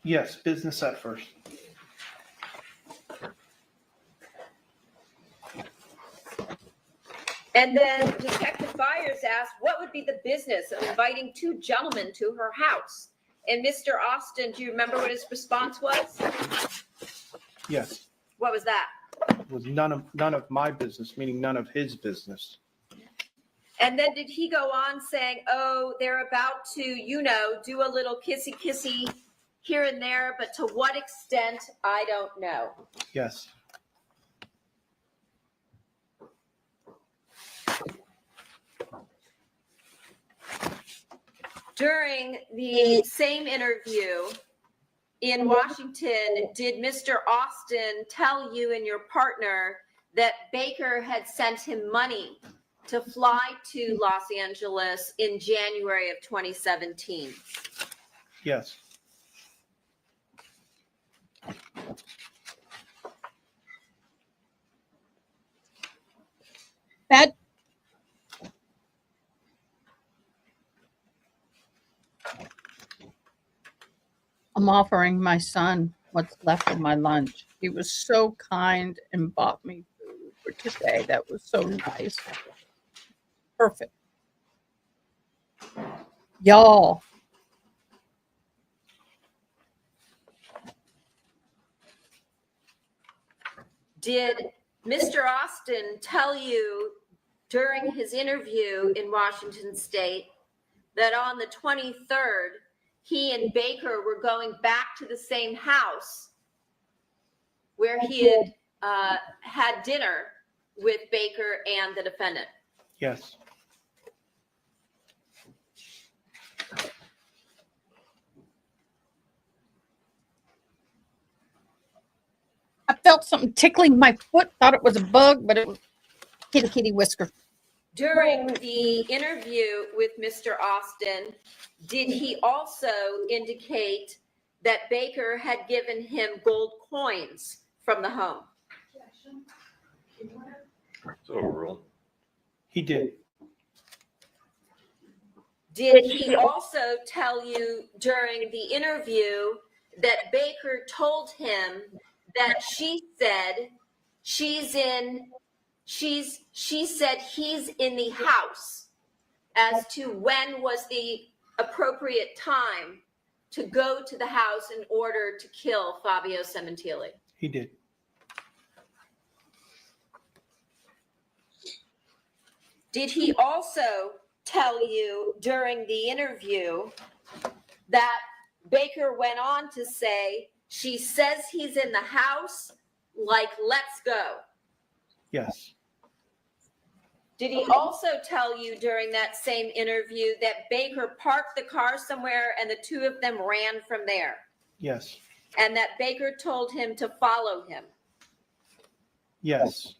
S5: Yes, business at first.
S8: And then Detective Byers asked, what would be the business of inviting two gentlemen to her house? And Mr. Austin, do you remember what his response was?
S5: Yes.
S8: What was that?
S5: It was none of my business, meaning none of his business.
S8: And then did he go on saying, oh, they're about to, do a little kissy here and there, but to what extent, I don't know.
S5: Yes.
S8: During the same interview in Washington, did Mr. Austin tell you and your partner that Baker had sent him money to fly to Los Angeles in January of 2017?
S5: Yes.
S1: That I'm offering my son what's left of my lunch. He was so kind and bought me food for today. That was so nice. Perfect. Y'all.
S8: Did Mr. Austin tell you during his interview in Washington State that on the 23rd, he and Baker were going back to the same house where he had had dinner with Baker and the defendant?
S5: Yes.
S1: I felt something tickling my foot. Thought it was a bug, but it was kitty whisker.
S8: During the interview with Mr. Austin, did he also indicate that Baker had given him gold coins from the home?
S3: It's overruled.
S5: He did.
S8: Did he also tell you during the interview that Baker told him that she said she said he's in the house as to when was the appropriate time to go to the house in order to kill Fabio Sementilli?
S5: He did.
S8: Did he also tell you during the interview that Baker went on to say, she says he's in the house, like, let's go?
S5: Yes.
S8: Did he also tell you during that same interview that Baker parked the car somewhere and the two of them ran from there?
S5: Yes.
S8: And that Baker told him to follow him?
S5: Yes.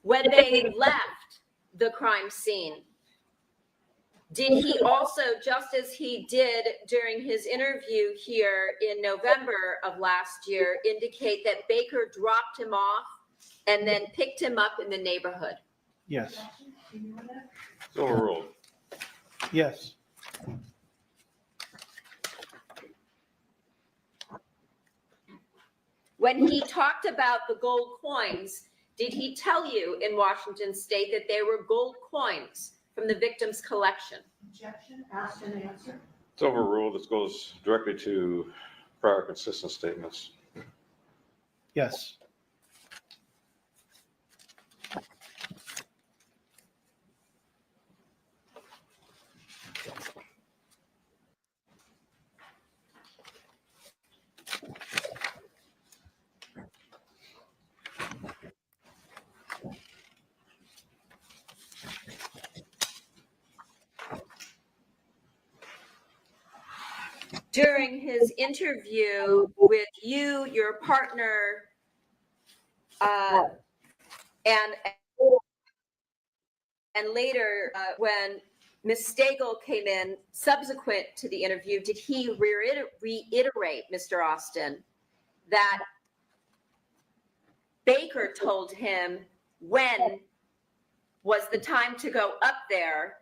S8: When they left the crime scene, did he also, just as he did during his interview here in November of last year, indicate that Baker dropped him off and then picked him up in the neighborhood?
S5: Yes.
S3: It's overruled.
S5: Yes.
S8: When he talked about the gold coins, did he tell you in Washington State that they were gold coins from the victim's collection?
S4: Objection, asked and answered.
S3: It's overruled. This goes directly to prior consistent statements.
S5: Yes.
S8: During his interview with you, your partner, and later when Ms. Stagel came in subsequent to the interview, did he reiterate, Mr. Austin, that Baker told him when was the time to go up there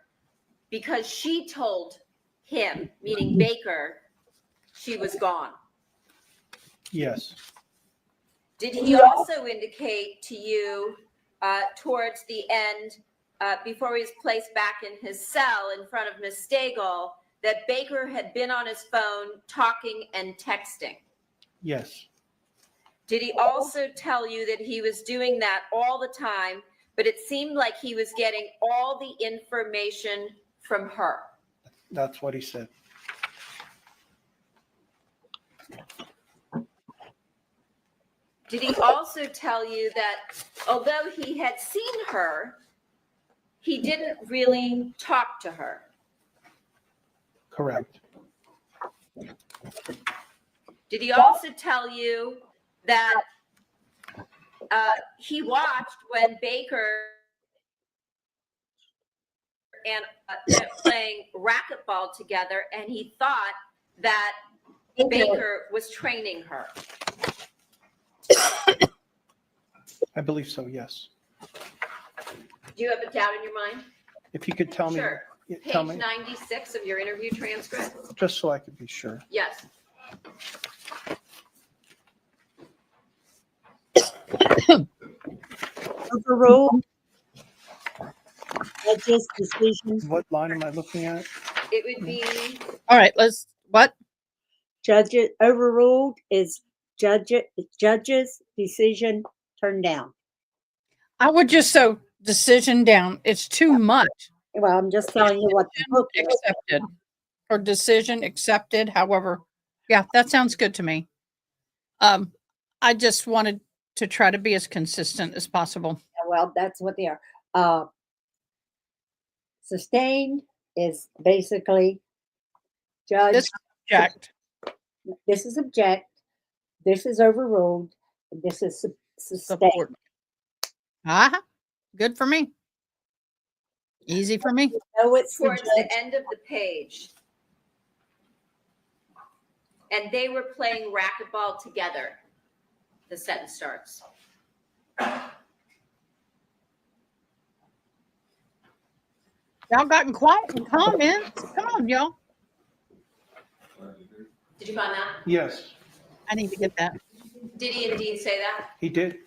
S8: because she told him, meaning Baker, she was gone?
S5: Yes.
S8: Did he also indicate to you towards the end, before he was placed back in his cell in front of Ms. Stagel, that Baker had been on his phone talking and texting?
S5: Yes.
S8: Did he also tell you that he was doing that all the time, but it seemed like he was getting all the information from her?
S5: That's what he said.
S8: Did he also tell you that although he had seen her, he didn't really talk to her?
S5: Correct.
S8: Did he also tell you that he watched when Baker and playing racquetball together, and he thought that Baker was training her?
S5: I believe so, yes.
S8: Do you have a doubt in your mind?
S5: If you could tell me,
S8: Sure.
S5: tell
S8: Page
S5: me,
S8: 96 of your interview transcript?
S5: just so I could be sure.
S8: Yes.
S7: Overruled. Judge's decision.
S5: What line am I looking at?
S8: It would be,
S1: All right, let's, what?
S7: Judge overruled is judge's decision turned down.
S1: I would just so decision down. It's too much.
S7: Well, I'm just telling you what the book is.
S1: Accepted or decision accepted. However, yeah, that sounds good to me. I just wanted to try to be as consistent as possible.
S7: Well, that's what they are. Sustained is basically judge.
S1: This object.
S7: This is object. This is overruled. This is sustained.
S1: Support. Ah, good for me. Easy for me.
S7: No, it's the
S8: towards the
S7: judge.
S8: end of the page. And they were playing racquetball together. the sentence starts.
S1: Y'all gotten quiet in comments. Come on, y'all.
S8: Did you find that?
S5: Yes,
S1: I need to get that.
S8: Did he indeed say that?
S5: he did.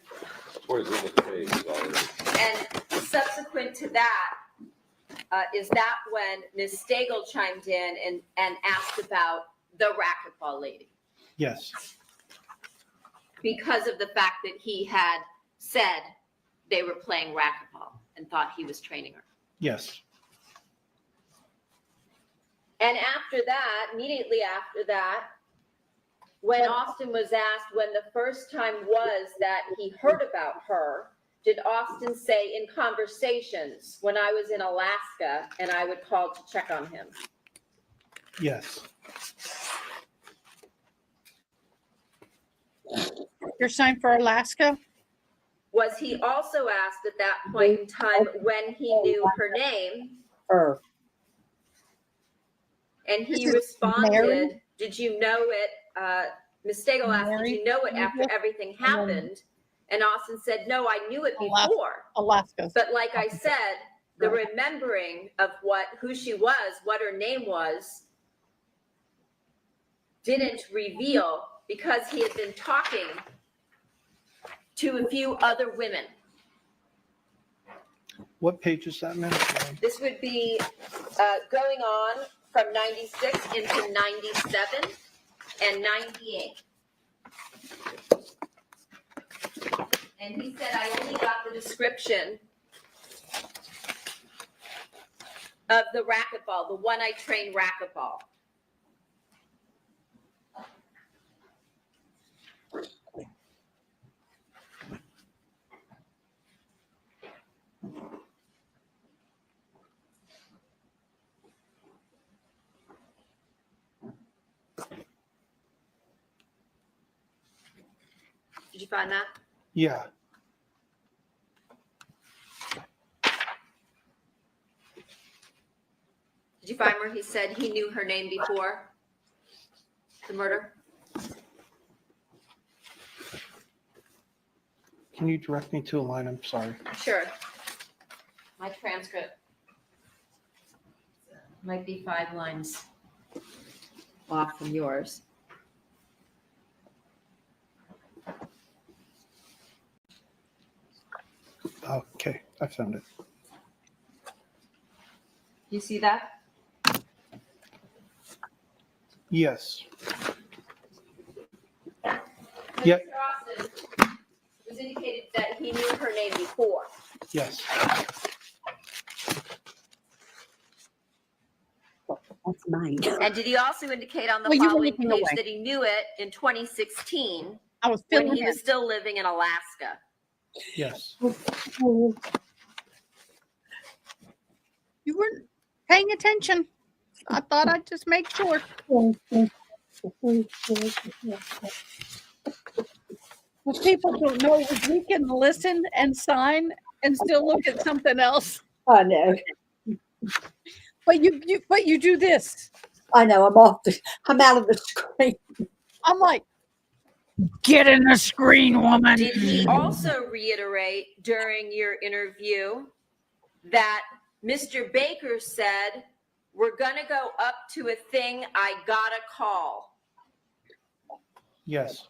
S3: Towards the end of the page already.
S8: And subsequent to that, is that when Ms. Stagel chimed in and asked about the racquetball lady?
S5: Yes,
S8: Because of the fact that he had said they were playing racquetball and thought he was training her.
S5: yes,
S8: And after that, immediately after that, when Austin was asked when the first time was that he heard about her, did Austin say in conversations when I was in Alaska and I would call to check on him?
S5: yes,
S1: Your sign for Alaska?
S8: Was he also asked at that point in time when he knew her name?
S7: Her.
S8: And he
S1: This is
S8: responded,
S1: Mary?
S8: did you know it? Ms. Stagel asked, did you know it after everything happened? And Austin said, no, I knew it
S1: Alaska.
S8: before.
S1: Alaska.
S8: But like I said, the remembering of who she was, what her name was, didn't reveal because he had been talking to a few other women.
S5: what page is that, ma'am?
S8: This would be going on from 96 into 97 and 98. And he said, I only got the description of the racquetball, the one I trained racquetball. Did you find that?
S5: Yeah,
S8: Did you find where he said he knew her name before the murder?
S5: can you direct me to a line? I'm sorry.
S8: Sure. My transcript might be 5 lines off from yours.
S5: Okay, I found it.
S8: You see that?
S5: Yes, Yep.
S8: Mr. Austin was indicated that he knew her name before.
S5: yes,
S7: That's mine.
S8: And did he also indicate on the
S1: Well, you were
S8: following
S1: looking
S8: page
S1: away.
S8: that he knew it in 2016
S1: I was
S8: when
S1: filling
S8: he
S1: in.
S8: was still living in Alaska?
S5: yes.
S1: You weren't paying attention. I thought I'd just make sure. What people don't know is we can listen and sign and still look at something else.
S7: I know.
S1: But you do this.
S7: I know. I'm out of the screen.
S1: I'm like, get in the screen, woman.
S8: Did he also reiterate during your interview that Mr. Baker said, we're going to go up to a thing, I got a call?
S5: Yes,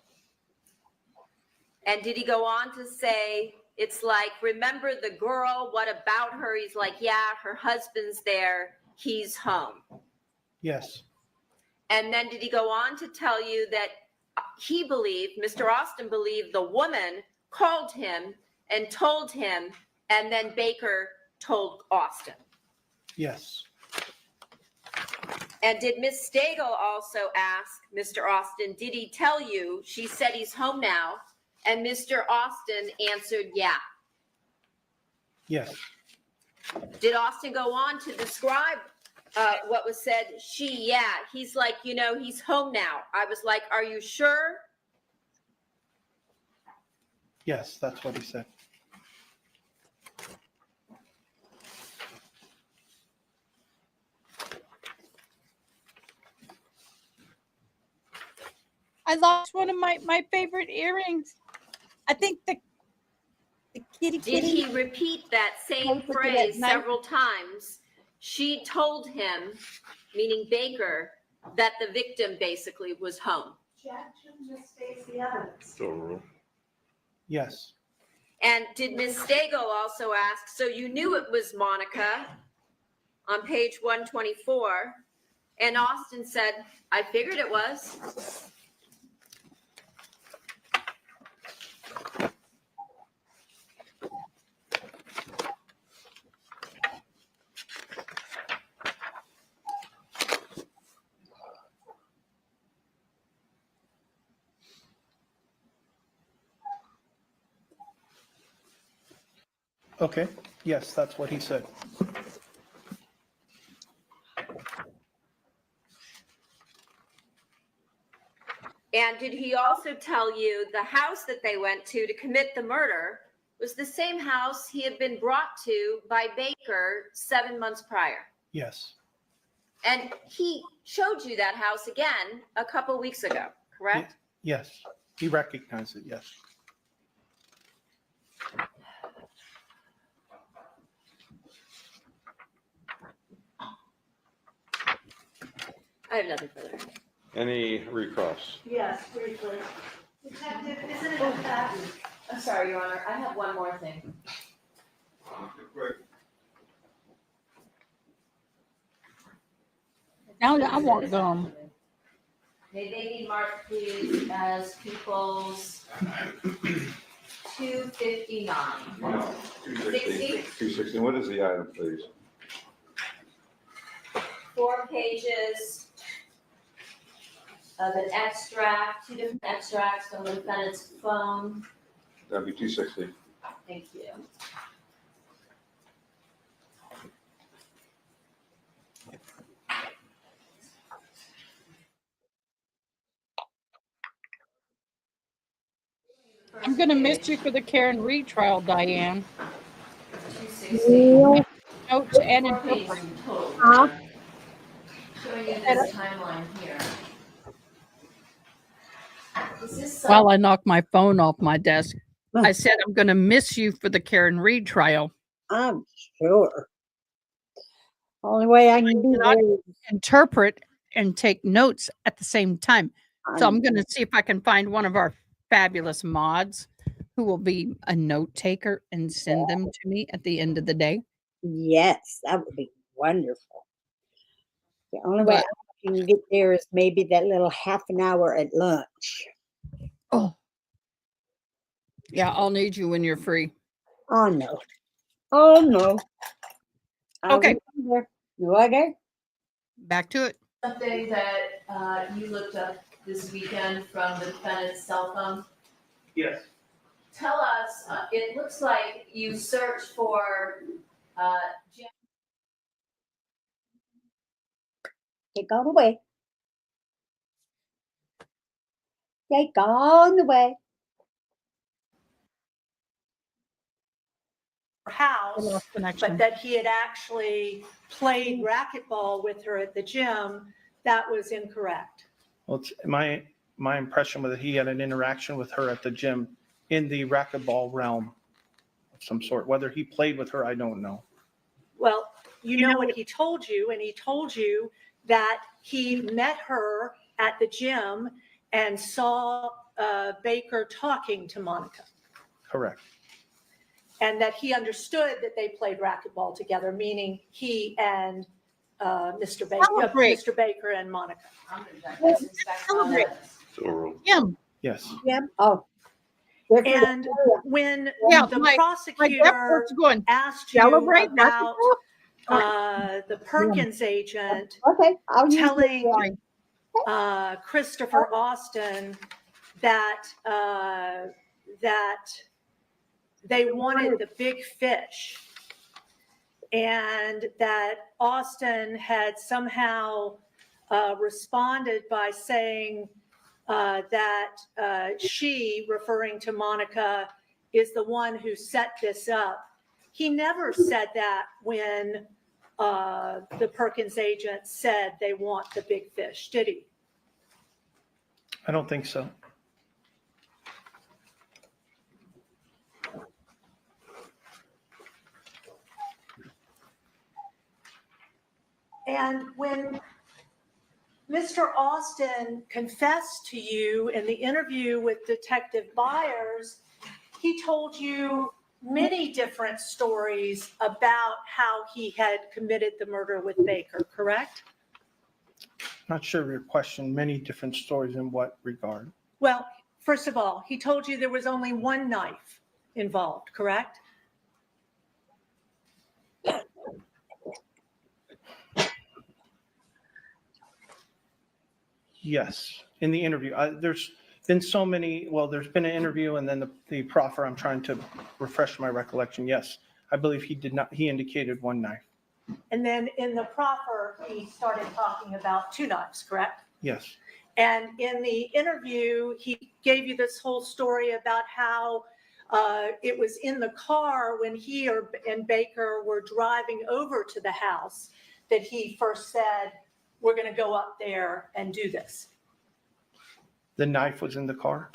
S8: And did he go on to say, it's like, remember the girl, what about her? He's like, yeah, her husband's there, he's home.
S5: yes,
S8: And then did he go on to tell you that he believed, Mr. Austin believed the woman called him and told him, and then Baker told Austin?
S5: yes,
S8: And did Miss Stagel also ask Mr. Austin, did he tell you, she said he's home now? And Mr. Austin answered, yeah.
S5: yes,
S8: Did Austin go on to describe what was said? Yeah. He's like, he's home now. I was like, are you sure?
S5: yes, that's what he said.
S1: I lost one of my favorite earrings. I think the kitty
S8: Did he repeat that same
S1: Look at that
S8: phrase
S1: knife.
S8: several times? She told him, meaning Baker, that the victim basically was home.
S4: Objection misstates the evidence.
S3: Still rule.
S5: Yes.
S8: And did Ms. Stego also ask, so you knew it was Monica on page 124? And Austin said, I figured it was.
S5: Okay. Yes, that's what he said.
S8: And did he also tell you the house that they went to commit the murder was the same house he had been brought to by Baker 7 months prior?
S5: Yes.
S8: And he showed you that house again a couple weeks ago, correct?
S5: Yes. He recognized it. Yes.
S8: I have nothing further.
S3: Any recross?
S4: Yes, briefly. Detective, isn't it a fact?
S8: I'm sorry, Your Honor. I have one more thing.
S1: Now I want gum.
S8: May they be marked, please, as People's 259.
S3: 260. 260. What is the item, please?
S8: 4 pages of an extract, 2 different extracts from the defendant's phone.
S3: That'd be 260.
S8: Thank you.
S1: I'm gonna miss you for the Karen Reed trial, Diane.
S8: 260.
S1: Notes and
S8: 4 pages
S1: interpreting.
S8: total.
S7: Huh?
S8: Showing you this timeline here. Is this
S1: While I knock my phone off my desk, I said I'm gonna miss you for the Karen Reed trial.
S7: I'm sure. Only way I can do
S1: cannot-
S7: there is
S1: Interpret and take notes at the same time. So I'm gonna see if I can find one of our fabulous mods who will be a note taker and send them to me at the end of the day.
S7: Yes, that would be wonderful. The only way
S1: But-
S7: I can get there is maybe that little half an hour at lunch.
S1: Oh, yeah, I'll need you when you're free.
S7: Oh no. Oh no.
S1: Okay.
S7: You okay?
S1: Back to it.
S8: something that you looked up this weekend from the defendant's cell phone?
S5: Yes.
S8: Tell us, it looks like you searched for
S7: Take all the way. Take all the way.
S4: House,
S1: Connection.
S4: but that he had actually played racquetball with her at the gym, that was incorrect.
S5: Well, it's my impression was that he had an interaction with her at the gym in the racquetball realm of some sort. Whether he played with her, I don't know.
S4: Well, you know what he told you, and he told you that he met her at the gym and saw Baker talking to Monica,
S5: Correct.
S4: and that he understood that they played racquetball together, meaning he and Mr. Baker and Monica.
S1: Celebrate.
S3: Yeah.
S5: Yes.
S7: Yep. Oh. Good for
S4: And
S7: them.
S4: when
S1: Yeah,
S4: the
S1: my
S4: prosecutor
S1: What's going?
S4: asked you
S1: Celebrate
S4: about
S1: racquetball?
S4: the Perkins agent
S7: Okay. I'll use
S4: telling
S1: Fine.
S4: Christopher Austin that that they wanted the big fish, and that Austin had somehow responded by saying that she, referring to Monica, is the one who set this up. He never said that when the Perkins agent said they want the big fish, did he?
S5: I don't think so.
S4: And when Mr. Austin confessed to you in the interview with Detective Byers, he told you many different stories about how he had committed the murder with Baker, correct?
S5: Not sure of your question. Many different stories in what regard?
S4: Well, first of all, he told you there was only one knife involved, correct?
S5: Yes, in the interview. There's been so many, well, there's been an interview and then the proffer. I'm trying to refresh my recollection. Yes, I believe he indicated one knife.
S4: And then in the proffer, he started talking about two knives, correct?
S5: Yes,
S4: And in the interview, he gave you this whole story about how it was in the car when he and Baker were driving over to the house that he first said, we're going to go up there and do this.
S5: the knife was in the car?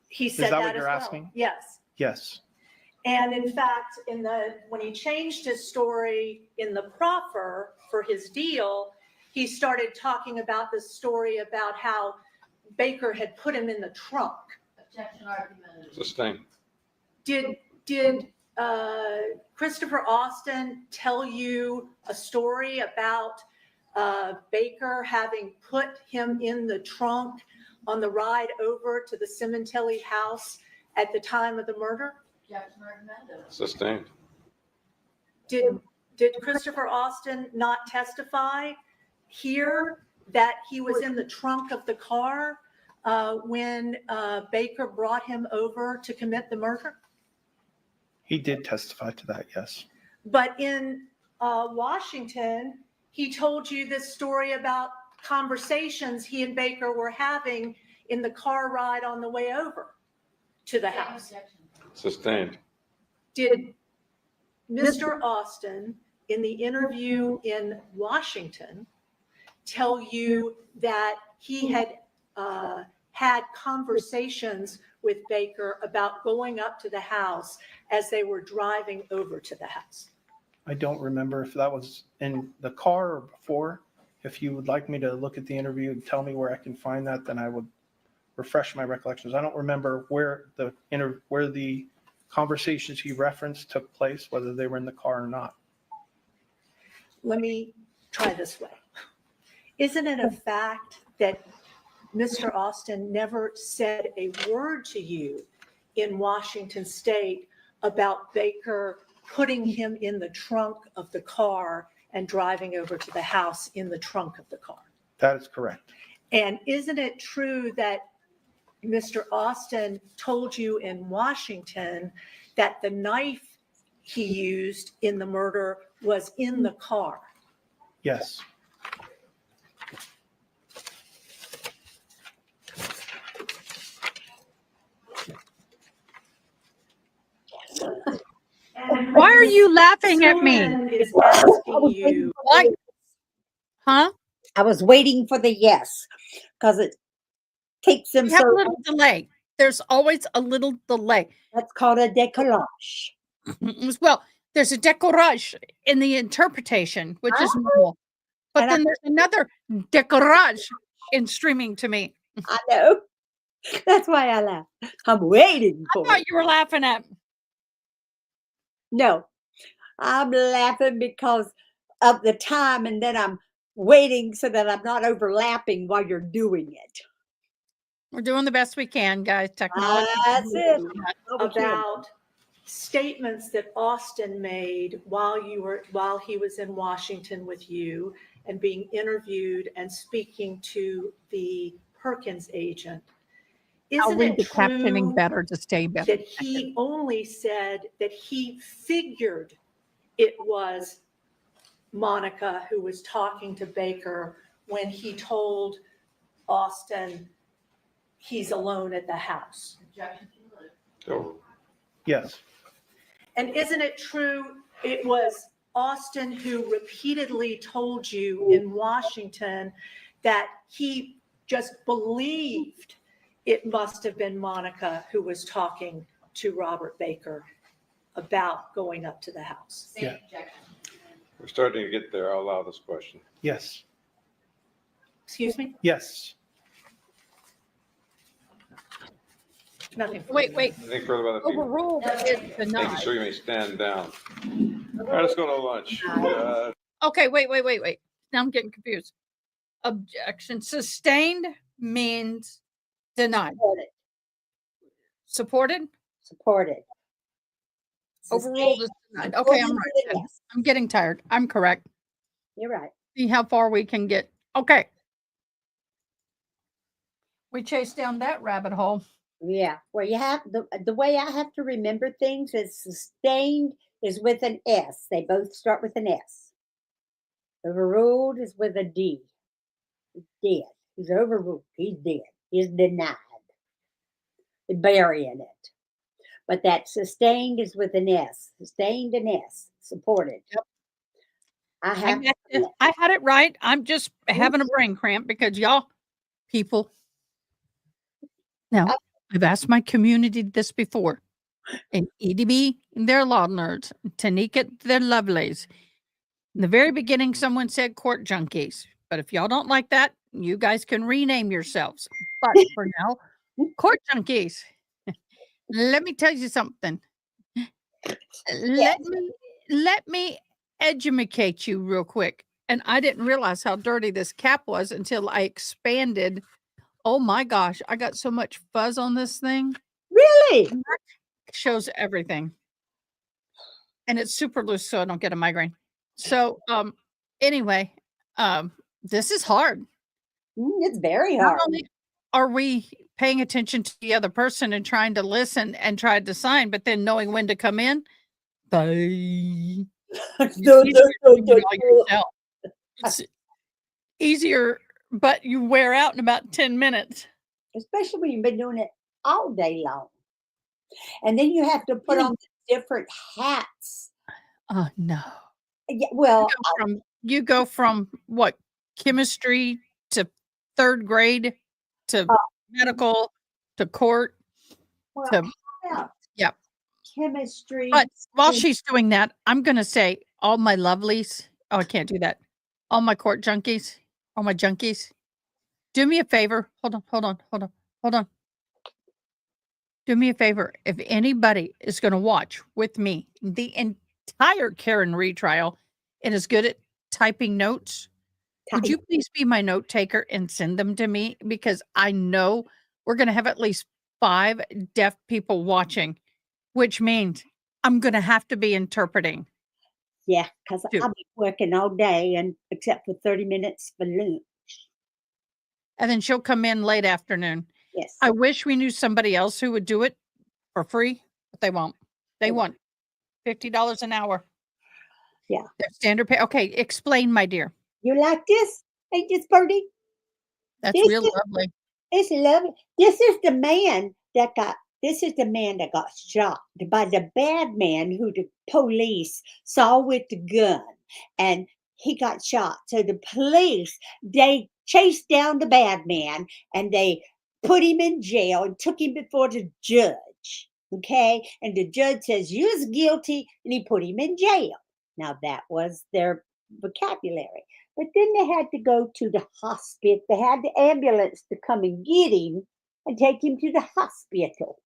S4: He said
S5: that
S4: that
S5: what
S4: as
S5: you're
S4: well.
S5: asking?
S4: Yes.
S5: Yes.
S4: And in fact, when he changed his story in the proffer for his deal, he started talking about this story about how Baker had put him in the trunk.
S6: Objection argumented.
S3: Sustained.
S4: Did Christopher Austin tell you a story about Baker having put him in the trunk on the ride over to the Sementilli house at the time of the murder?
S6: Objection argumented.
S3: Sustained.
S4: Did Christopher Austin not testify here that he was in the trunk of the car when Baker brought him over to commit the murder?
S5: He did testify to that, yes.
S4: But in Washington, he told you this story about conversations he and Baker were having in the car ride on the way over to the house.
S6: Objection.
S3: Sustained.
S4: Did Mr. Austin, in the interview in Washington, tell you that he had had conversations with Baker about going up to the house as they were driving over to the house?
S5: I don't remember if that was in the car or before. If you would like me to look at the interview and tell me where I can find that, then I would refresh my recollections. I don't remember where the conversations he referenced took place, whether they were in the car or not.
S4: Let me try this way. Isn't it a fact that Mr. Austin never said a word to you in Washington State about Baker putting him in the trunk of the car and driving over to the house in the trunk of the car?
S5: That is correct.
S4: And isn't it true that Mr. Austin told you in Washington that the knife he used in the murder was in the car?
S5: Yes.
S1: Why are you laughing at me?
S4: Susan is asking you.
S1: Why? Huh?
S7: I was waiting for the yes because it takes them
S1: We have a
S7: so.
S1: little delay. There's always a little delay.
S7: That's called a décollage.
S1: Well, there's a décourage in the interpretation, which is normal. But
S7: And
S1: then there's another décourage in streaming to me.
S7: I know. That's why I laugh. I'm waiting
S1: I
S7: for
S1: thought
S7: it.
S1: you were laughing at me.
S7: No, I'm laughing because of the time, and then I'm waiting so that I'm not overlapping while you're doing it.
S1: We're doing the best we can, guys. Technology.
S7: That's it.
S4: About statements that Austin made while he was in Washington with you and being interviewed and speaking to the Perkins agent.
S1: I'll
S4: Isn't
S1: read
S4: it
S1: the captioning
S4: true
S1: better to stay better.
S4: that he only said that he figured it was Monica who was talking to Baker when he told Austin he's alone at the house?
S6: Objection concluded.
S3: Oh,
S5: Yes.
S4: And isn't it true it was Austin who repeatedly told you in Washington that he just believed it must have been Monica who was talking to Robert Baker about going up to the house?
S6: Same
S5: Yeah.
S6: objection.
S3: We're starting to get there. I'll allow this question.
S5: Yes.
S4: Excuse me?
S5: Yes.
S4: Nothing.
S1: Wait.
S3: Anything further by the people?
S1: Overruled is
S3: Thank you,
S1: denied.
S3: sir. You may stand down. All right, let's go to lunch.
S1: Okay, wait. Now I'm getting confused. Objection sustained means denied.
S7: Supported.
S1: Supported? Overruled is denied. Okay, I'm right. then.
S7: Yes,
S1: I'm getting tired. I'm correct.
S7: you're right.
S1: See how far we can get. Okay. We chased down that rabbit hole.
S7: Yeah. Well, you have the way I have to remember things is sustained is with an S. They both start with an S. Overruled is with a D. He's dead. He's overruled. He's dead. He's denied. They're burying it. But that sustained is with an S. Sustained and S. Supported.
S1: Yep.
S7: I have.
S1: I had it right. I'm just having a brain cramp because y'all people. Now, I've asked my community this before. And EDB, they're law nerds. Tanika, they're lovelies. In the very beginning, someone said court junkies. But if y'all don't like that, you guys can rename yourselves. But for now, court junkies. Let me tell you something. Let me educate you real quick. And I didn't realize how dirty this cap was until I expanded. Oh my gosh, I got so much fuzz on this thing.
S7: Really?
S1: It shows everything. And it's super loose so I don't get a migraine. So anyway, this is hard.
S7: It's very
S1: Not
S7: hard.
S1: only are we paying attention to the other person and trying to listen and try to sign, but then knowing when to come in. Bye. It's easier, but you wear out in about 10 minutes.
S7: Especially when you've been doing it all day long. And then you have to put on different hats.
S1: Oh no.
S7: Yeah, well,
S1: you go from what, chemistry to third grade to medical to court to yep.
S7: Chemistry.
S1: But while she's doing that, I'm gonna say all my lovelies. Oh, I can't do that. All my court junkies, all my junkies. Do me a favor. Hold on. Do me a favor. If anybody is going to watch with me the entire Karen retrial and is good at typing notes, would you please be my note taker and send them to me? Because I know we're going to have at least 5 deaf people watching, which means I'm going to have to be interpreting.
S7: Yeah, because I'll be working all day and except for 30 minutes for lunch.
S1: And then she'll come in late afternoon.
S7: Yes.
S1: I wish we knew somebody else who would do it for free, but they won't. They want $50 an hour.
S7: Yeah.
S1: Their standard pay. Okay, explain, my dear.
S7: You like this? Ain't this pretty?
S1: That's
S7: This
S1: real
S7: is-
S1: lovely.
S7: It's lovely. This is the man that got shot by the bad man who the police saw with the gun, and he got shot. So the police, they chased down the bad man and they put him in jail and took him before the judge. Okay, and the judge says you was guilty, and he put him in jail. Now that was their vocabulary. But then they had to go to the hospital. They had the ambulance to come and get him and take him to the hospital,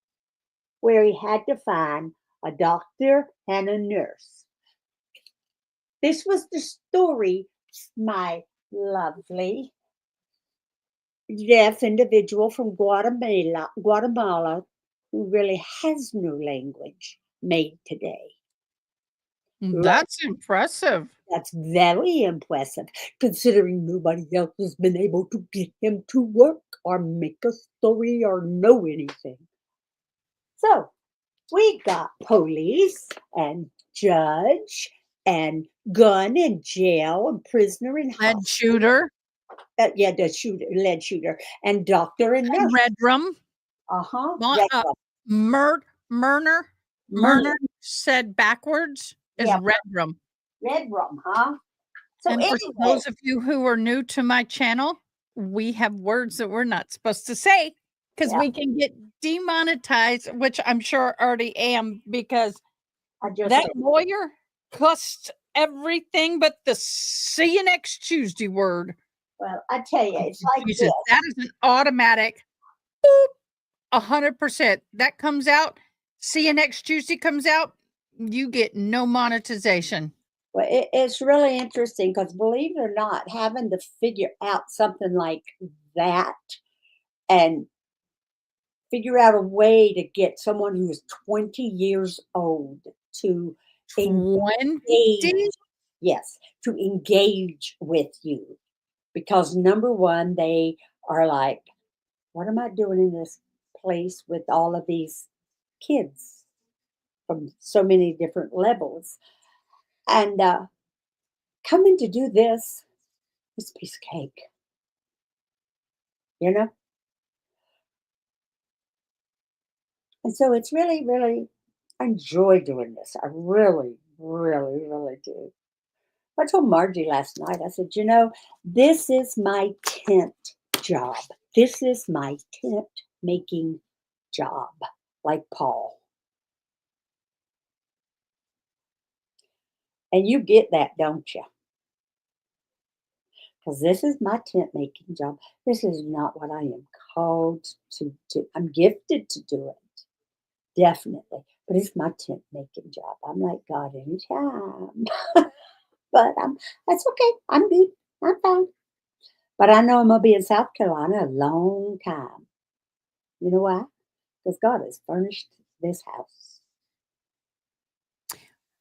S7: where he had to find a doctor and a nurse. This was the story, my lovely deaf individual from Guatemala, who really has no language, made today.
S1: That's impressive.
S7: That's very impressive, considering nobody else has been able to get him to work or make a story or know anything. So we got police and judge and gun in jail and prisoner in hospital.
S1: Lead shooter.
S7: Lead shooter and doctor and nurse.
S1: And red rum. Murner said backwards is
S7: Yeah.
S1: red rum.
S7: Red rum, huh? So
S1: And
S7: anyway,
S1: for those of you who are new to my channel, we have words that we're not supposed to say because we can get demonetized, which I'm sure I already am because
S7: I just
S1: that lawyer cussed everything but the see you next Tuesday word.
S7: Well, I tell you, it's like
S1: Jesus,
S7: this.
S1: that is an automatic boop, 100%. That comes out, see you next Tuesday comes out, you get no monetization.
S7: Well, it's really interesting because believe it or not, having to figure out something like that and figure out a way to get someone who's 20 years old to
S1: 20?
S7: engage, yes, to engage with you. Because number one, they are like, what am I doing in this place with all of these kids from so many different levels? And coming to do this is a piece of cake, you know? And so it's really, really, I enjoy doing this. I really, really, really do. I told Margie last night, I said, this is my tent job. This is my tent making job, like Paul. And you get that, don't you? Because this is my tent making job. This is not what I am called to do. I'm gifted to do it, definitely. But it's my tent making job. I'm like, God, anytime. But that's okay. I'm good. I'm fine. But I know I'm going to be in South Carolina a long time. You know why? Because God has furnished this house.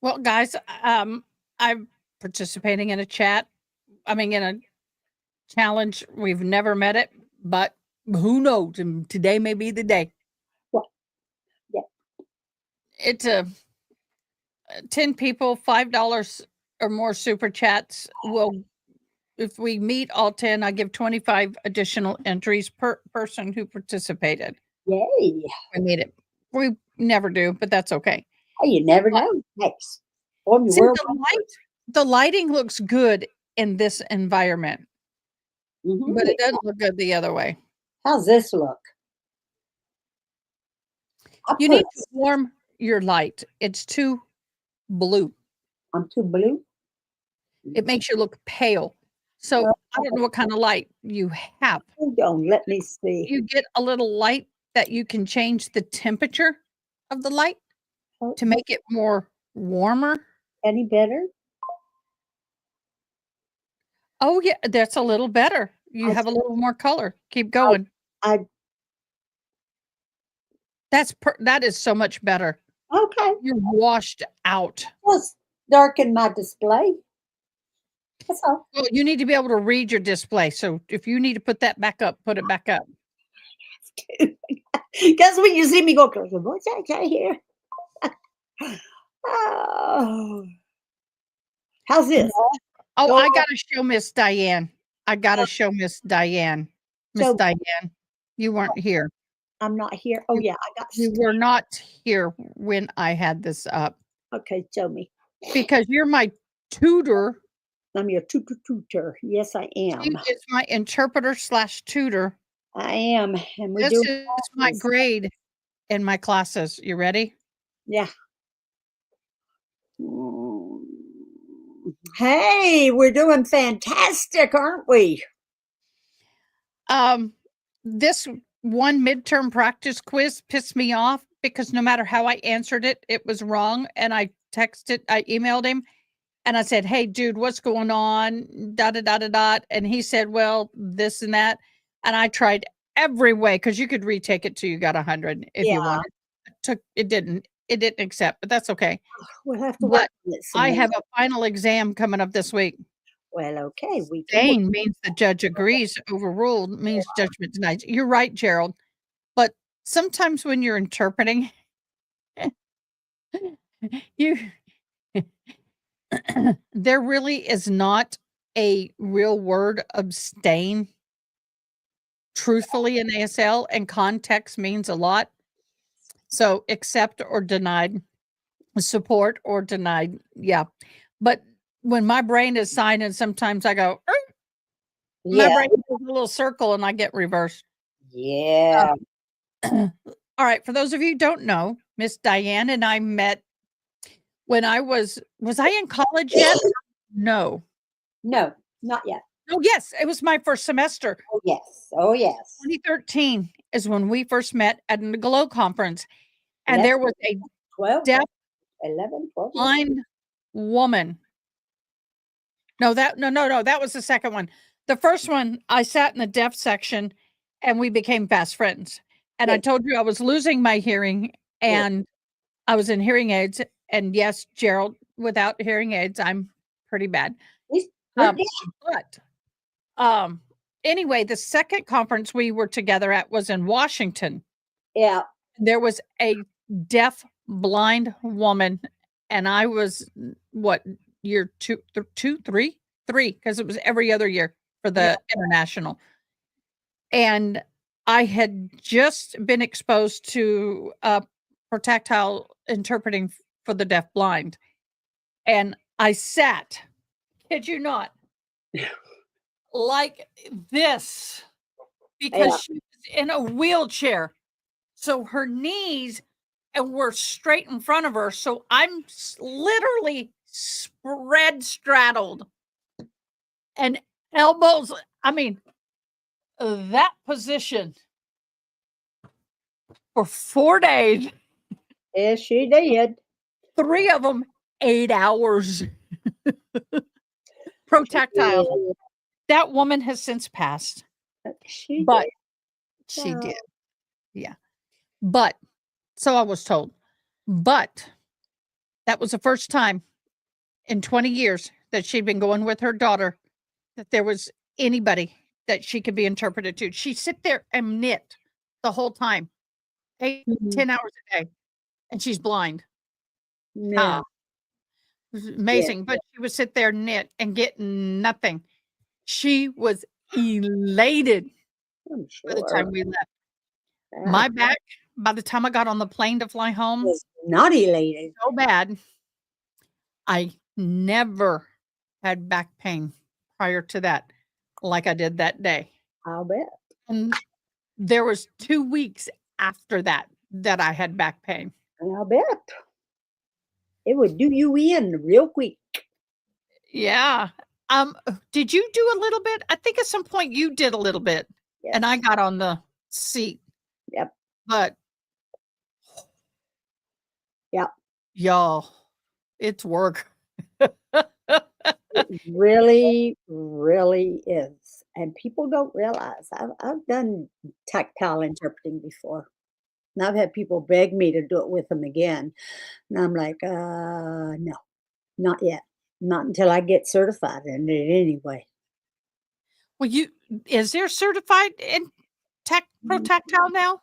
S1: Well, guys, I'm participating in a in a challenge. We've never met it, but who knows? And today may be the day.
S7: Well, yeah.
S1: It's 10 people, $5 or more super chats will, if we meet all 10, I give 25 additional entries per person who participated.
S7: Yay.
S1: We meet it. We never do, but that's okay.
S7: Hey, you never know. Next.
S1: See, the lighting looks good in this environment, but it doesn't look good the other way.
S7: How's this look?
S1: You need to warm your light. It's too blue.
S7: I'm too blue?
S1: It makes you look pale. So I don't know what kind of light you have.
S7: Hold on, let me see.
S1: You get a little light that you can change the temperature of the light to make it more warmer.
S7: Any better?
S1: Oh yeah, that's a little better. You have a little more color. Keep going. That is so much better.
S7: Okay.
S1: You're washed out.
S7: Let's darken my display. That's all.
S1: Well, you need to be able to read your display. So if you need to put that back up, put it back up.
S7: Because when you see me go, what's that here? Oh. How's this?
S1: Oh, I got to show Miss Diane. Miss Diane, you weren't here.
S7: I'm not here. Oh, yeah.
S1: You were not here when I had this up.
S7: Okay, show me.
S1: Because you're my tutor.
S7: I'm your tutor. Yes, I am.
S1: She is my interpreter / tutor.
S7: I am. And
S1: This is my grade in my classes. You ready?
S7: Yeah. Hey, we're doing fantastic, aren't we?
S1: This one midterm practice quiz pissed me off because no matter how I answered it, it was wrong. And I emailed him and I said, hey, dude, what's going on? ... And he said, well, this and that. And I tried every way because you could retake it till you got 100 if you wanted. It didn't accept, but that's okay.
S7: We'll have to work on it.
S1: I have a final exam coming up this week.
S7: Well, okay.
S1: Sustained means the judge agrees. Overruled means judgment denied. You're right, Gerald. But sometimes when you're interpreting, there really is not a real word abstain truthfully in ASL, and context means a lot. So accept or denied, support or denied. Yeah. But when my brain is signing, sometimes I go, my brain does a little circle and I get reversed.
S7: Yeah.
S1: All right. For those of you who don't know, Miss Diane and I met when I was I in college yet? No.
S7: No, not yet.
S1: Oh, yes, it was my first semester.
S7: Oh, yes. Oh, yes.
S1: 2013 is when we first met at an Glow conference, and
S7: Yep.
S1: there was a
S7: 12,
S1: deaf
S7: 11, 12.
S1: blind woman. No, that was the second one. The first one, I sat in the deaf section, and we became fast friends. And I
S7: Yes.
S1: told you I was losing my hearing,
S7: Yes.
S1: and I was in hearing aids. And yes, Gerald, without hearing aids, I'm pretty bad.
S7: He's
S1: Um,
S7: pretty-
S1: but anyway, the second conference we were together at was in Washington.
S7: Yeah.
S1: There was a deaf blind woman, and I was what, year two, three, because it was every other year for the international. And I had just been exposed to protactile interpreting for the deaf blind, and I sat, kid you not, like this, because
S7: Yeah.
S1: she was in a wheelchair. So her knees were straight in front of her. So I'm literally straddled and elbows. I mean, that position for 4 days,
S7: Yes, she did.
S1: 3 of them, 8 hours. Protactile.
S7: Yeah,
S1: That woman has since passed,
S7: she
S1: but
S7: did.
S1: she
S7: Wow.
S1: did. Yeah. But so I was told, but that was the first time in 20 years that she'd been going with her daughter that there was anybody that she could be interpreted to. She'd sit there and knit the whole time, 8,
S7: Mhm.
S1: 10 hours a day, and she's blind.
S7: Yeah.
S1: It was amazing, but she would sit there, knit, and get nothing. She was elated
S7: I'm
S1: by the
S7: sure.
S1: time we left.
S7: Yeah.
S1: My back, by the time I got on the plane to fly home,
S7: was not elated.
S1: so bad. I never had back pain prior to that like I did that day.
S7: I'll bet.
S1: And there was 2 weeks after that that I had back pain.
S7: I'll bet. It would do you in real quick.
S1: Yeah. Did you do a little bit? I think at some point you did a little bit, and I
S7: Yes.
S1: got on the seat.
S7: Yep.
S1: But
S7: Yep.
S1: y'all, it's work.
S7: It really, really is. And people don't realize I've done tactile interpreting before. And I've had people beg me to do it with them again. And I'm like, no, not yet. Not until I get certified in it anyway.
S1: Well, is there certified in protactile now?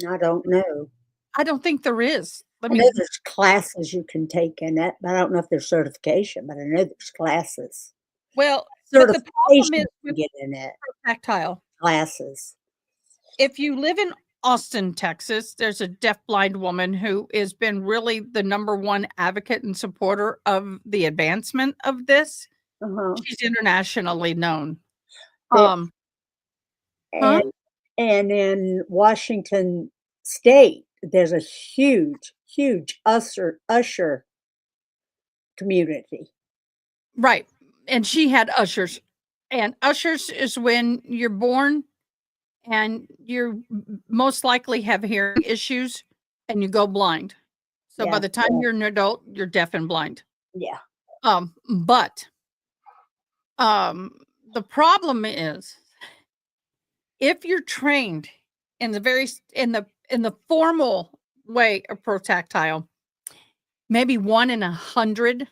S7: I don't know.
S1: I don't think there is. Let
S7: I
S1: me
S7: know there's classes you can take in it, but I don't know if there's certification, but I know there's classes.
S1: Well, but the problem
S7: Certification
S1: is
S7: to
S1: with
S7: get in it,
S1: protactile.
S7: classes.
S1: If you live in Austin, Texas, there's a deafblind woman who has been really the number one advocate and supporter of the advancement of this.
S7: Uh-huh.
S1: She's internationally known.
S7: There-
S1: Huh?
S7: And in Washington State, there's a huge, huge usher community.
S1: Right. And she had ushers. And ushers is when you're born and you most likely have hearing issues and you go blind. So by
S7: Yeah,
S1: the time you're an adult, you're deaf and blind.
S7: Yeah.
S1: But the problem is if you're trained in the formal way of protactile, maybe 1 in 100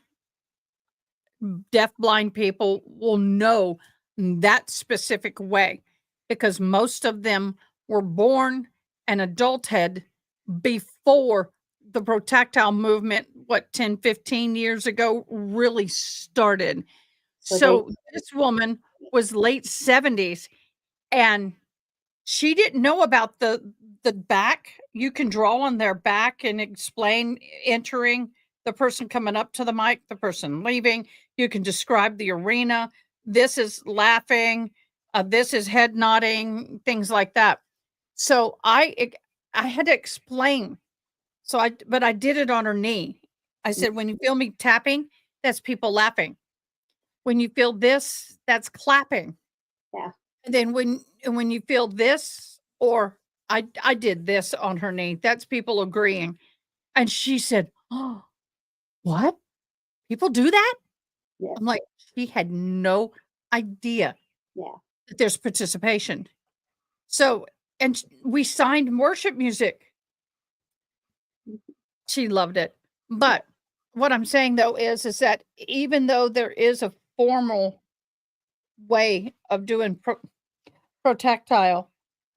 S1: deaf blind people will know that specific way because most of them were born an adulthood before the protactile movement 10 15 years ago really started. So this woman was late 70s and she didn't know about the back. You can draw on their back and explain entering, the person coming up to the mic, the person leaving. You can describe the arena. This is laughing. This is head nodding, things like that. So I had to explain. But I did it on her knee. I said, when you feel me tapping, that's people laughing. When you feel this, that's clapping.
S7: Yeah.
S1: And then when you feel this, or I did this on her knee, that's people agreeing. And she said, "Oh, what? People do that?"
S7: Yeah.
S1: I'm like, she had no idea
S7: Yeah.
S1: that there's participation. So, and we signed worship music. She loved it. But what I'm saying though is that even though there is a formal way of doing protactile,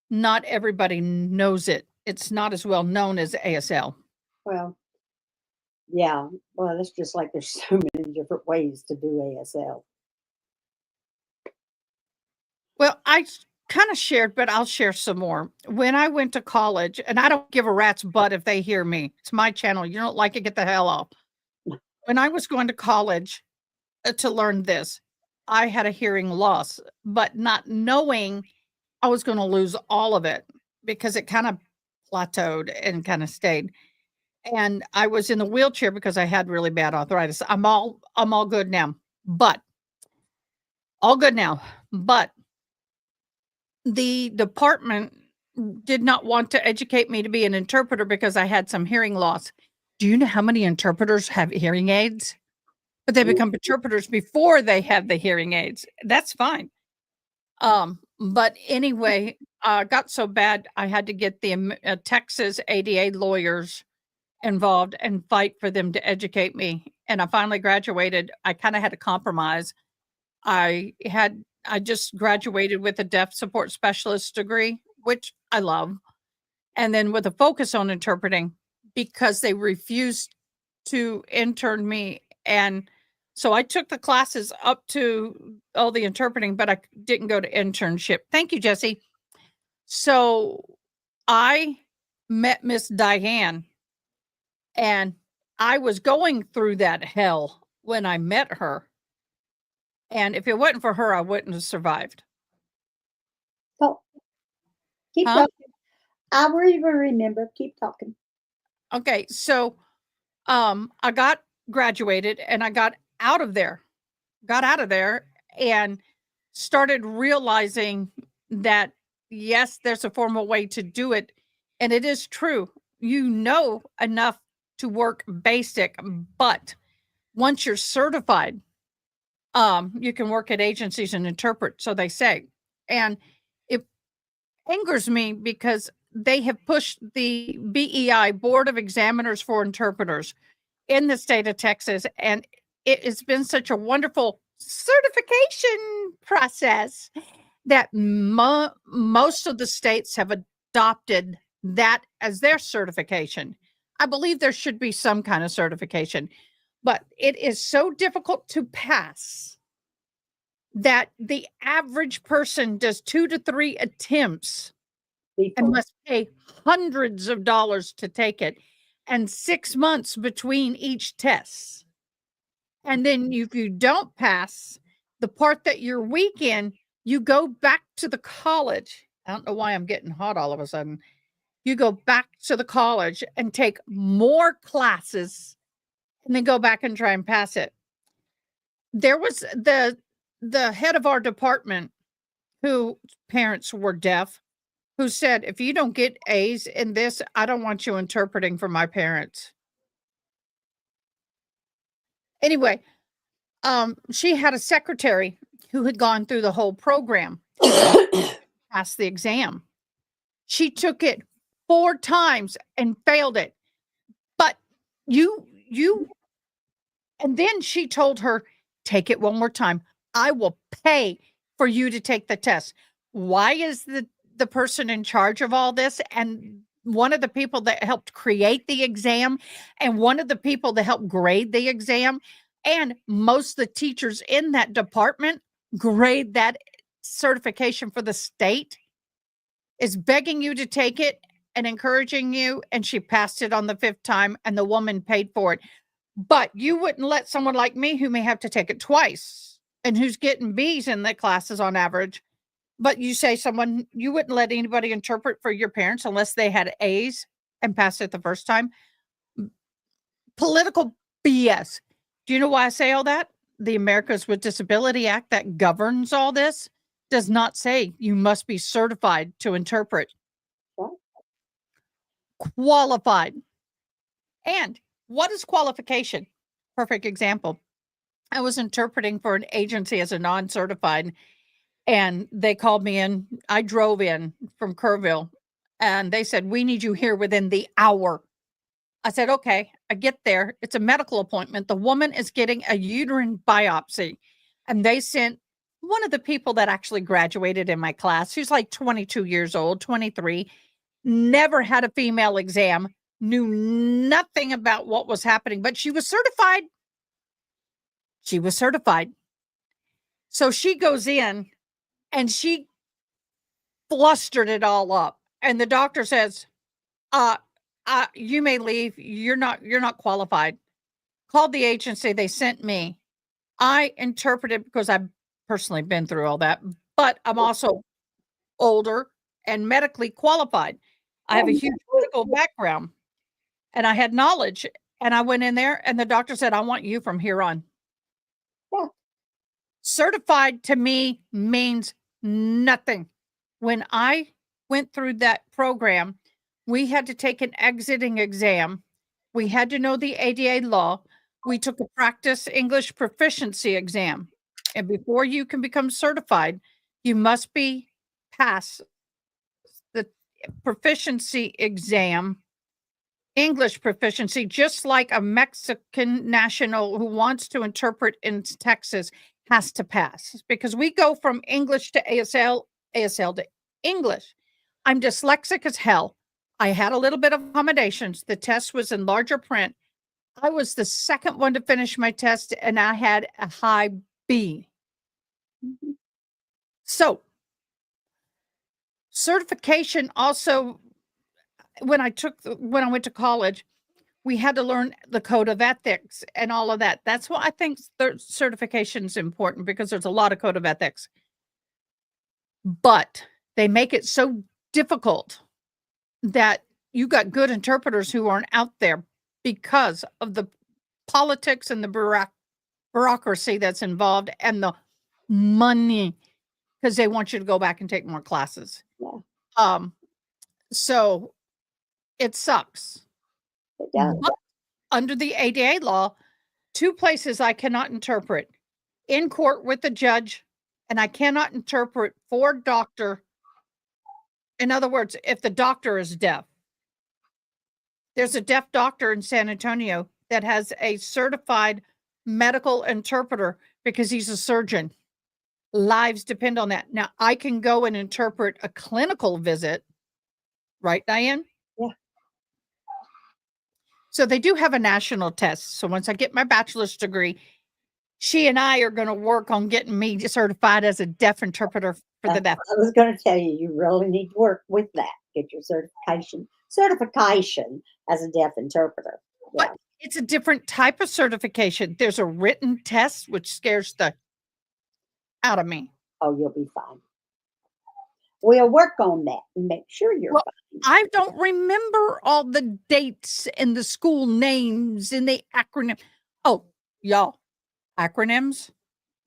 S1: not everybody knows it. It's not as well known as ASL.
S7: Well, yeah. Well, it's just like there's so many different ways to do ASL.
S1: Well, I kind of shared, but I'll share some more. When I went to college, and I don't give a rat's butt if they hear me. It's my channel. You don't like it, get the hell off. When I was going to college to learn this, I had a hearing loss, but not knowing I was going to lose all of it because it kind of plateaued and kind of stayed. And I was in the wheelchair because I had really bad arthritis. I'm all good now, but all good now. But the department did not want to educate me to be an interpreter because I had some hearing loss. Do you know how many interpreters have hearing aids? But they become interpreters before they have the hearing aids. That's fine. But anyway, got so bad I had to get the Texas ADA lawyers involved and fight for them to educate me. And I finally graduated. I kind of had to compromise. I just graduated with a deaf support specialist degree, which I love. And then with a focus on interpreting because they refused to intern me. And so I took the classes up to all the interpreting, but I didn't go to internship. Thank you, Jesse. So I met Miss Diane, and I was going through that hell when I met her. And if it wasn't for her, I wouldn't have survived.
S7: So keep
S1: Huh?
S7: talking. I will even remember. Keep talking.
S1: Okay, so I got graduated and I got out of there and started realizing that yes, there's a formal way to do it. And it is true. You know enough to work basic, but once you're certified, you can work at agencies and interpret, so they say. And it angers me because they have pushed the BEI, Board of Examiners for Interpreters, in the state of Texas, and it has been such a wonderful certification process that most of the states have adopted that as their certification. I believe there should be some kind of certification, but it is so difficult to pass that the average person does 2 to 3 attempts and
S7: Before.
S1: must pay hundreds of dollars to take it, and 6 months between each test. And then if you don't pass the part that you're weak in, you go back to the college. I don't know why I'm getting hot all of a sudden. You go back to the college and take more classes and then go back and try and pass it. There was the head of our department who parents were deaf, who said, if you don't get A's in this, I don't want you interpreting for my parents. Anyway, she had a secretary who had gone through the whole program, passed the exam. She took it 4 times and failed it. But and then she told her, take it one more time. I will pay for you to take the test. Why is the person in charge of all this, and one of the people that helped create the exam, and one of the people that helped grade the exam, and most of the teachers in that department grade that certification for the state, is begging you to take it and encouraging you, and she passed it on the 5th time, and the woman paid for it. But you wouldn't let someone like me, who may have to take it twice and who's getting B's in the classes on average, but you say you wouldn't let anybody interpret for your parents unless they had A's and passed it the first time. Political BS. Do you know why I say all that? The Americans with Disability Act that governs all this does not say you must be certified to interpret.
S7: Right.
S1: Qualified. And what is qualification? Perfect example. I was interpreting for an agency as a non-certified, and they called me in. I drove in from Kerrville, and they said, "We need you here within the hour." I said, "Okay." I get there. It's a medical appointment. The woman is getting a uterine biopsy, and they sent one of the people that actually graduated in my class. She's like 22 years old, 23, never had a female exam, knew nothing about what was happening, but she was certified. She was certified. So she goes in and she flustered it all up. And the doctor says, you may leave. You're not qualified. Called the agency. They sent me. I interpreted because I've personally been through all that, but I'm also older and medically qualified. I have a huge medical background and I had knowledge, and I went in there and the doctor said, "I want you from here on."
S7: Yeah.
S1: Certified to me means nothing. When I went through that program, we had to take an exiting exam. We had to know the ADA law. We took a practice English proficiency exam. And before you can become certified, you must be pass the proficiency exam, English proficiency, just like a Mexican national who wants to interpret in Texas has to pass, because we go from English to ASL, ASL to English. I'm dyslexic as hell. I had a little bit of accommodations. The test was in larger print. I was the second one to finish my test, and I had a high B. So, certification also, when I went to college, we had to learn the code of ethics and all of that. That's why I think certification is important, because there's a lot of code of ethics. But they make it so difficult that you got good interpreters who aren't out there because of the politics and the bureaucracy that's involved and the money, because they want you to go back and take more classes.
S7: Yeah.
S1: So it sucks.
S7: It does.
S1: But under the ADA law, 2 places I cannot interpret: in court with the judge, and I cannot interpret for doctor. In other words, if the doctor is deaf. There's a deaf doctor in San Antonio that has a certified medical interpreter because he's a surgeon. Lives depend on that. Now, I can go and interpret a clinical visit, right, Diane?
S7: Yeah.
S1: So they do have a national test. So once I get my bachelor's degree, she and I are going to work on getting me certified as a deaf interpreter for the deaf.
S7: I was going to tell you, you really need to work with that. Get your certification as a deaf interpreter. Yeah.
S1: But it's a different type of certification. There's a written test, which scares the out of me.
S7: Oh, you'll be fine. We'll work on that and make sure you're
S1: Well,
S7: fine.
S1: I don't remember all the dates and the school names and the acronym. Oh, y'all, acronyms.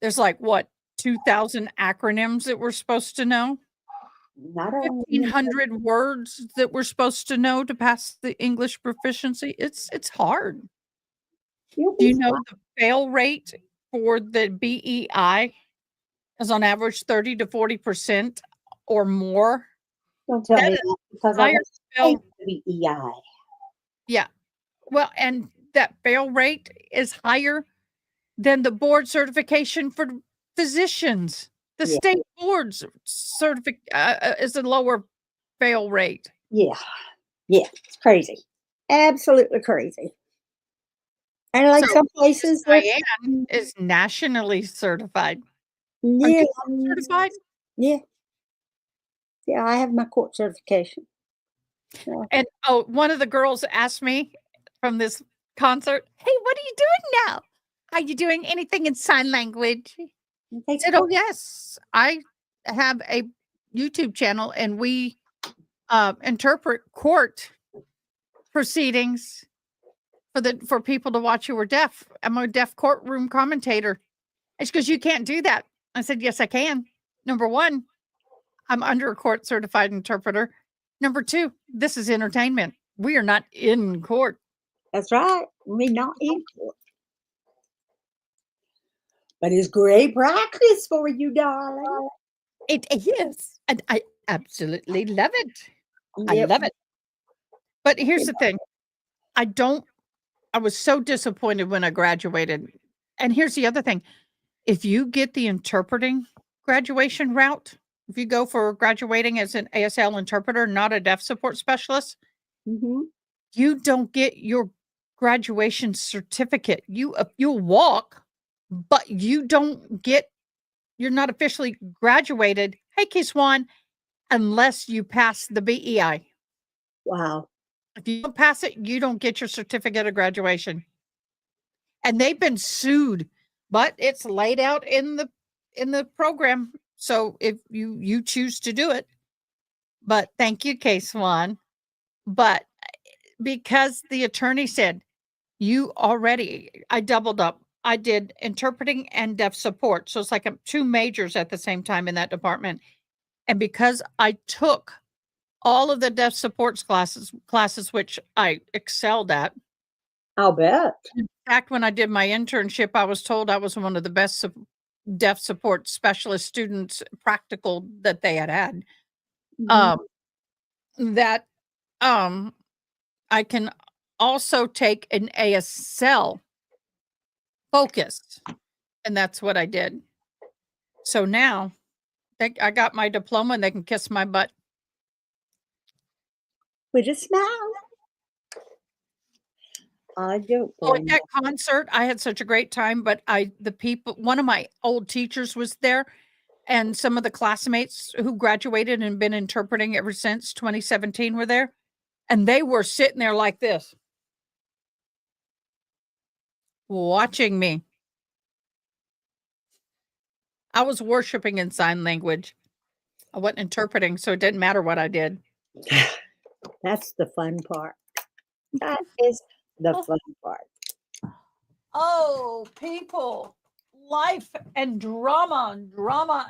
S1: There's like what, 2,000 acronyms that we're supposed to know?
S7: Not only
S1: 1,500 words that we're supposed to know to pass the English proficiency. It's hard.
S7: you'll
S1: Do
S7: be
S1: you know
S7: fine.
S1: the fail rate for the BEI is on average 30 to 40% or more?
S7: Don't tell
S1: That
S7: me
S1: is
S7: that, because I
S1: higher
S7: was
S1: fail.
S7: the EI.
S1: Yeah. Well, and that fail rate is higher than the board certification for physicians. The
S7: Yeah.
S1: state board's is a lower fail rate.
S7: Yeah. It's crazy. Absolutely crazy. And like
S1: So,
S7: some places, they're-
S1: Diane is nationally certified. Are
S7: yeah,
S1: you certified?
S7: yeah, I have my court certification. Yeah.
S1: And one of the girls asked me from this concert, "Hey, what are you doing now? Are you doing anything in sign language?" I said, "Oh, yes. I have a YouTube channel and we interpret court proceedings for people to watch who were deaf. I'm a deaf courtroom commentator. And she goes, you can't do that. I said, yes, I can. Number one, I'm under a court certified interpreter. Number two, this is entertainment. We are not in court.
S7: That's right. We're not in court. But it's great practice for you, darling.
S1: It is. And I absolutely love it. I
S7: Yep.
S1: love it. But here's the thing. I was so disappointed when I graduated. And here's the other thing. If you get the interpreting graduation route, if you go for graduating as an ASL interpreter, not a deaf support specialist,
S7: Mhm.
S1: you don't get your graduation certificate. You'll walk, but you're not officially graduated. Hey, Kiswan, unless you pass the BEI.
S7: Wow.
S1: If you don't pass it, you don't get your certificate of graduation. And they've been sued, but it's laid out in the program. So if you choose to do it, but thank you, Case One. But because the attorney said I doubled up. I did interpreting and deaf support. So it's like 2 majors at the same time in that department. And because I took all of the deaf supports classes, which I excelled at.
S7: I'll bet.
S1: In fact, when I did my internship, I was told I was one of the best deaf support specialist students, practical, that they had.
S7: Mhm.
S1: That I can also take an ASL focus, and that's what I did. So now I got my diploma and they can kiss my butt.
S7: With a smile. I don't
S1: Oh, at
S7: blame
S1: that
S7: you.
S1: concert, I had such a great time, but one of my old teachers was there, and some of the classmates who graduated and been interpreting ever since 2017 were there, and they were sitting there like this, watching me. I was worshiping in sign language. I wasn't interpreting, so it didn't matter what I did.
S7: That's the fun part. That is the fun part.
S1: Oh, people, life and drama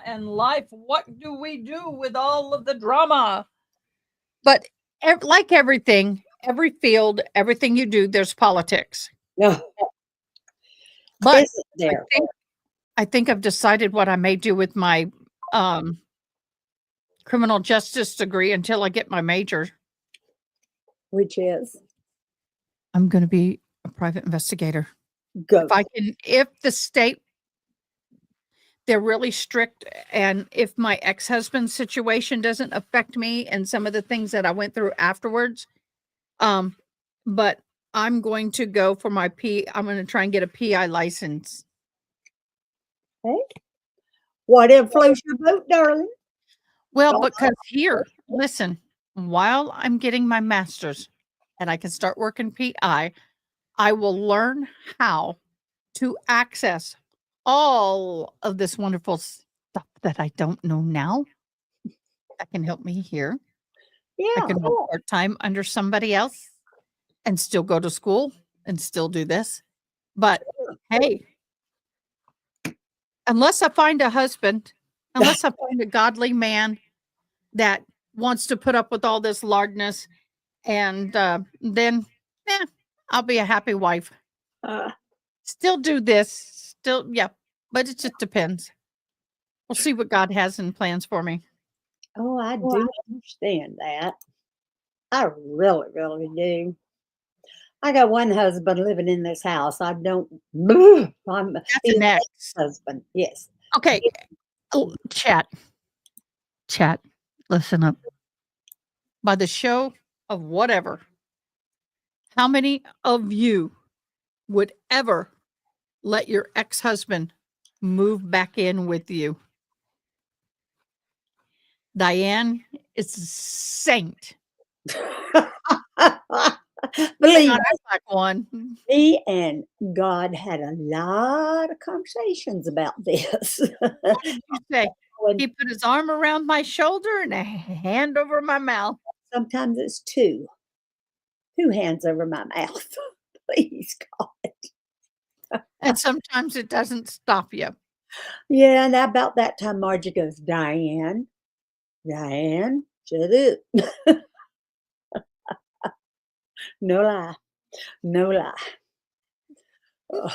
S1: and life. What do we do with all of the drama? But like everything, every field, everything you do, there's politics.
S7: No,
S1: But
S7: isn't there?
S1: I think I've decided what I may do with my criminal justice degree until I get my major.
S7: Which is
S1: I'm going to be a private investigator.
S7: go.
S1: If the state, they're really strict, and if my ex-husband's situation doesn't affect me and some of the things that I went through afterwards, but I'm going to go for I'm going to try and get a PI license.
S7: Hey, whatever floats your boat, darling.
S1: Well, because listen, while I'm getting my master's and I can start working PI, I will learn how to access all of this wonderful stuff that I don't know now. That can help me here. I
S7: Yeah.
S1: can work part-time under somebody else and still go to school and still do this. But hey, unless I find a husband, unless I find a godly man that wants to put up with all this lardness, and then I'll be a happy wife. Still do this, yeah, but it just depends. We'll see what God has in plans for me.
S7: Oh, I do understand that. I really, really do. I got one husband living in this house. I don't. I'm
S1: That's
S7: his
S1: next.
S7: husband. Yes.
S1: Okay. Oh, chat. Listen up. By the show of whatever, how many of you would ever let your ex-husband move back in with you? Diane is a saint.
S7: Believe
S1: Not like one.
S7: me and God had a lot of conversations about this.
S1: What did you say? He put his arm around my shoulder and a hand over my mouth.
S7: Sometimes it's two hands over my mouth. Please, God.
S1: And sometimes it doesn't stop you.
S7: Yeah, and about that time, Margie goes, Diane, shut up. No lie. No lie. Ugh,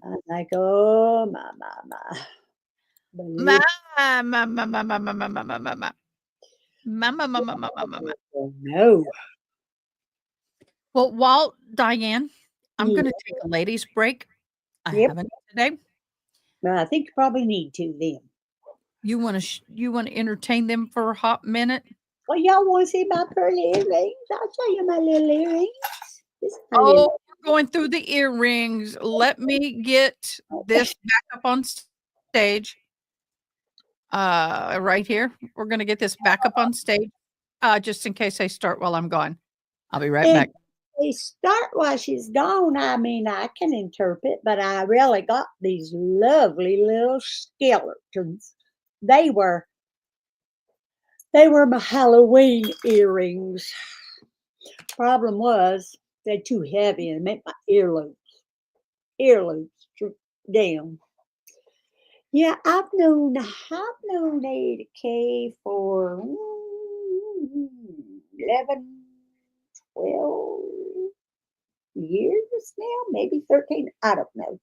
S7: I'm like, oh, my.
S1: Ma,
S7: Believe
S1: ma, ma, ma, ma, ma, ma, ma, ma, ma, ma. Ma, ma, ma, ma, ma, ma, ma, ma.
S7: oh, no.
S1: Well, while Diane, I'm
S7: Yeah.
S1: going to take a ladies' break. I
S7: Yep.
S1: haven't today.
S7: Well, I think you probably need to then.
S1: You want to you want to entertain them for a hot minute?
S7: Well, y'all want to see my pearly earrings? I'll show you my little earrings. This is my
S1: Oh,
S7: little,
S1: we're going through the earrings. Let me get this back up on stage. Right here. We're going to get this back up on stage. Just in case they start while I'm gone. I'll be right
S7: and
S1: back.
S7: they start while she's gone. I mean, I can interpret, but I really got these lovely little skeletons. They were my Halloween earrings. Problem was they're too heavy and make my earlobes droop down. Yeah, I've known Ada K for 11, 12 years now, maybe 13. I don't know.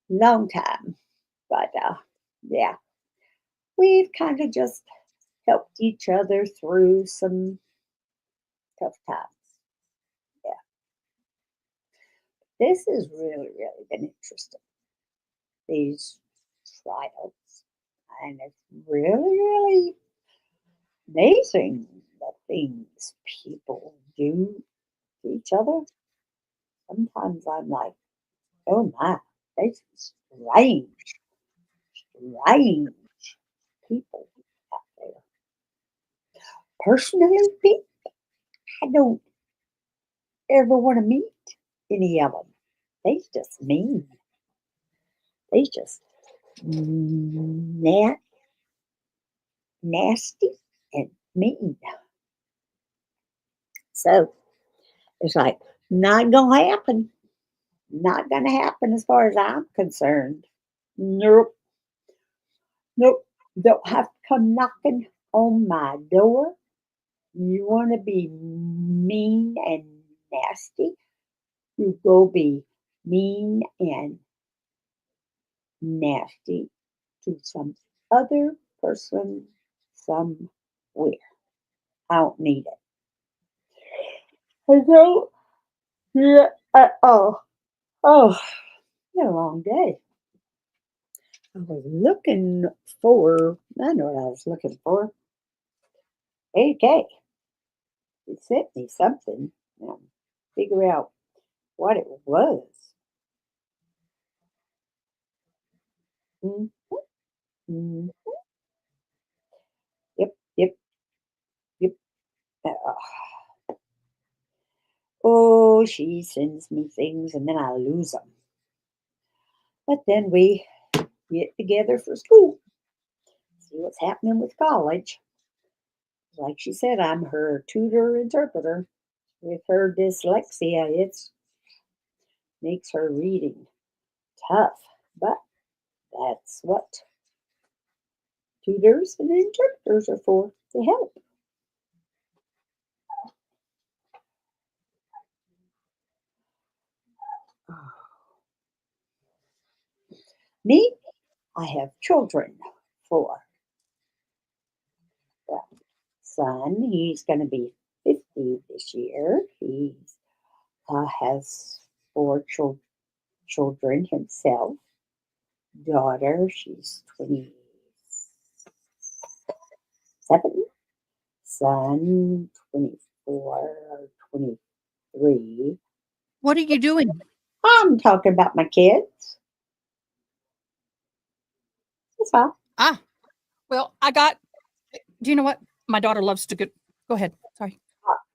S7: Long time. But yeah, we've kind of just helped each other through some tough times. Yeah. This has really been interesting. These trials. And it's really amazing the things people do to each other. Sometimes I'm like, oh my, they're strange people out there. Personally, Pete, I don't ever want to meet any of them. They just mean. They just nasty and mean. So it's like, not gonna happen. Not gonna happen as far as I'm concerned. Nope. Don't have to come knocking on my door. You want to be mean and nasty? You go be mean and nasty to some other person somewhere. I don't need it. I don't. Yeah. It's been a long day. I was looking for. I know what I was looking for. AK. He sent me something. Figure out what it was. Mhm, mhm. Yep. Uh, oh, she sends me things and then I lose them. But then we get together for school. See what's happening with college. Like she said, I'm her tutor interpreter. With her dyslexia, it makes her reading tough. But that's what tutors and interpreters are for, to help. Me, I have children. 4. Well, son, he's going to be 50 this year. He has 4 children himself. Daughter, she's 27. Son, 24 or 23.
S1: What are you doing?
S7: I'm talking about my kids. That's all.
S1: Well, do you know what? My daughter loves to go ahead. Sorry.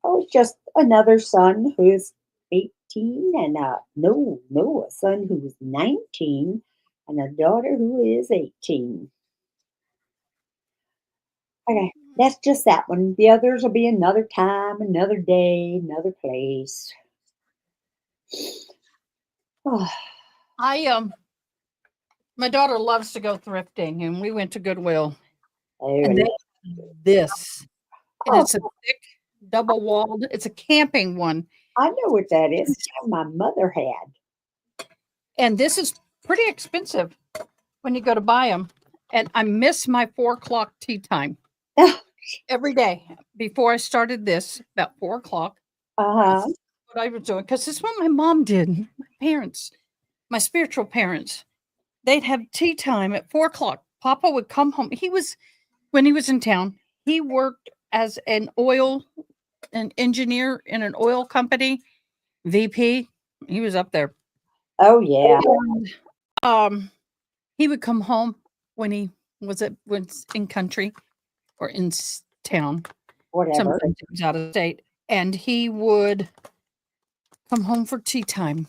S7: Oh, it's just another son who's 18 and a son who's 19 and a daughter who is 18. Okay, That's just that one. The others will be another time, another day, another place. Oh,
S1: My daughter loves to go thrifting, and we went to Goodwill, and
S7: there
S1: they this, and
S7: Oh.
S1: it's a thick, double-walled. It's a camping one,
S7: I know what that is. That's what my mother had.
S1: and this is pretty expensive when you go to buy them. And I miss my 4:00 tea time every day. Before I started this, about 4:00,
S7: Uh-huh.
S1: what I was doing, because it's what my mom did. My parents, my spiritual parents, they'd have tea time at 4:00. Papa would come home. When he was in town, he worked as an engineer in an oil company, VP. He was up there.
S7: Oh, yeah.
S1: And, he would come home when he was in country or in town.
S7: Whatever.
S1: Sometimes he was out of state, and he would come home for tea time.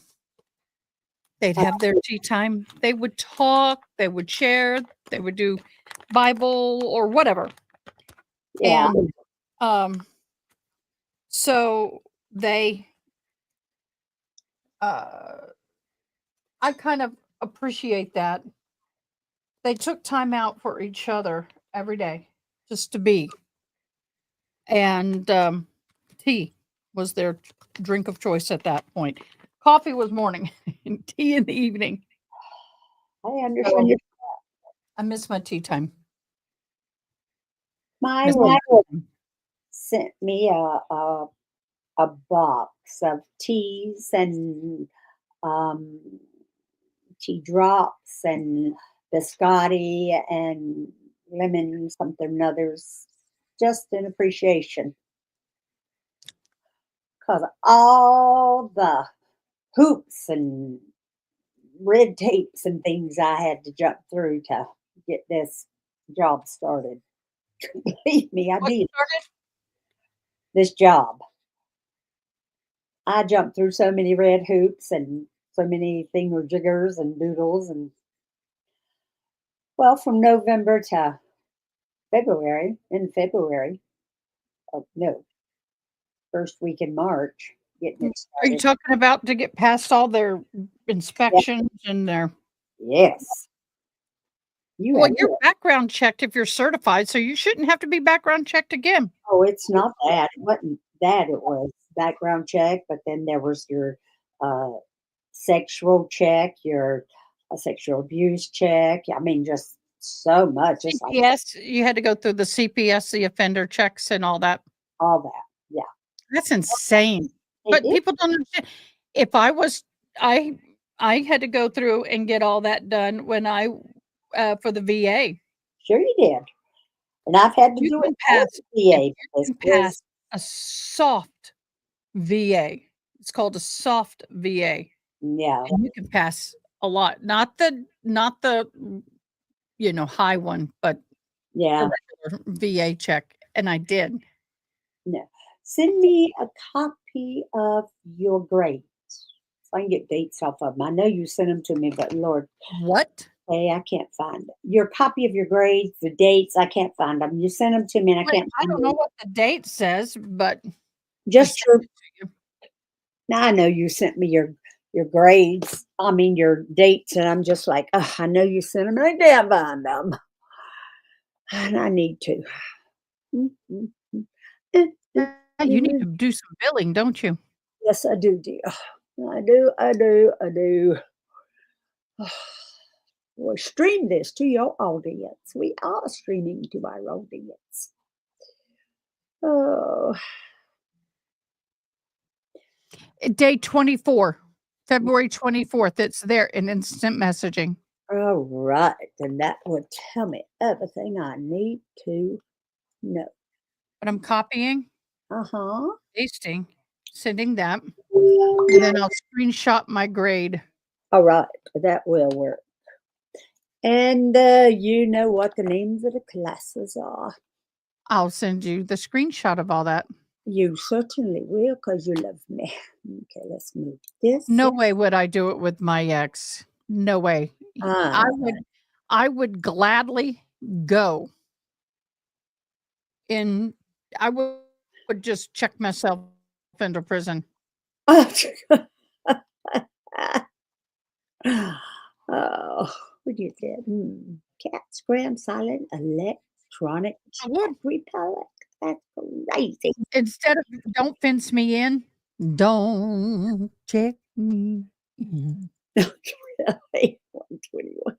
S1: They'd have their tea time. They would talk. They would share. They would do Bible or whatever.
S7: Yeah.
S1: And so they, I kind of appreciate that. They took time out for each other every day just to be. And tea was their drink of choice at that point. Coffee was morning and tea in the evening.
S7: I understand.
S1: I miss my tea time.
S7: My
S1: Miss my
S7: wife
S1: tea time.
S7: sent me a box of teas and tea drops and biscotti and lemon something or others, just in appreciation. Because all the hoops and red tapes and things I had to jump through to get this job started. Believe me, I
S1: What
S7: did.
S1: started?
S7: This job. I jumped through so many red hoops and so many thingamjiggers and doodles and well, from November to February, no, first week in March, getting it
S1: Are you
S7: started.
S1: talking about to get past all their inspections and their
S7: Yes. You
S1: well,
S7: have
S1: you're background checked if you're certified, so you shouldn't have to be background checked again.
S7: Oh, it's not that. It wasn't that. It was background check, but then there was your uh, sexual check, your sexual abuse check. I mean, just so much. It's like
S1: CPS, you had to go through the CPS, the offender checks and all that.
S7: all that. Yeah.
S1: That's insane. But
S7: It is.
S1: people don't understand. If I was I had to go through and get all that done when I for the VA.
S7: Sure you did. And I've had to
S1: You
S7: do
S1: can
S7: it for
S1: pass
S7: the VA
S1: if you
S7: because
S1: can
S7: it was
S1: pass a soft VA. It's called a soft VA.
S7: yeah,
S1: And you can pass a lot. Not the high one, but
S7: yeah.
S1: a regular VA check. And I did.
S7: No. Send me a copy of your grades so I can get dates off of them. I know you sent them to me, but Lord,
S1: What?
S7: hey, I can't find it. Your copy of your grades, the dates, I can't find them. You sent them to me and I
S1: Wait,
S7: can't
S1: I
S7: find
S1: don't know
S7: them.
S1: what the date says, but
S7: Just
S1: sent
S7: your
S1: it to you.
S7: now I know you sent me your grades. I mean your dates, and I'm just like, oh, I know you sent them and I can't find them. And I need to.
S1: You need to do some billing, don't you?
S7: Yes, I do, dear. I do. We'll stream this to your audience. We are streaming to our audience. Oh,
S1: Day 24, February 24th. It's there in instant messaging.
S7: all right. And that would tell me everything I need to know.
S1: But I'm copying,
S7: Uh-huh.
S1: pasting, sending that, and then I'll screenshot my grade.
S7: All right. That will work. And you know what the names of the classes are.
S1: I'll send you the screenshot of all that.
S7: You certainly will because you love me. Okay, let's move this.
S1: No way would I do it with my ex. No way.
S7: Ah,
S1: I would gladly go I would just check myself into prison.
S7: Oh, what you said? Cat scram silent electronic
S1: I would.
S7: repellent. That's crazy.
S1: Instead of don't fence me in, don't check me in.
S7: Really? 121.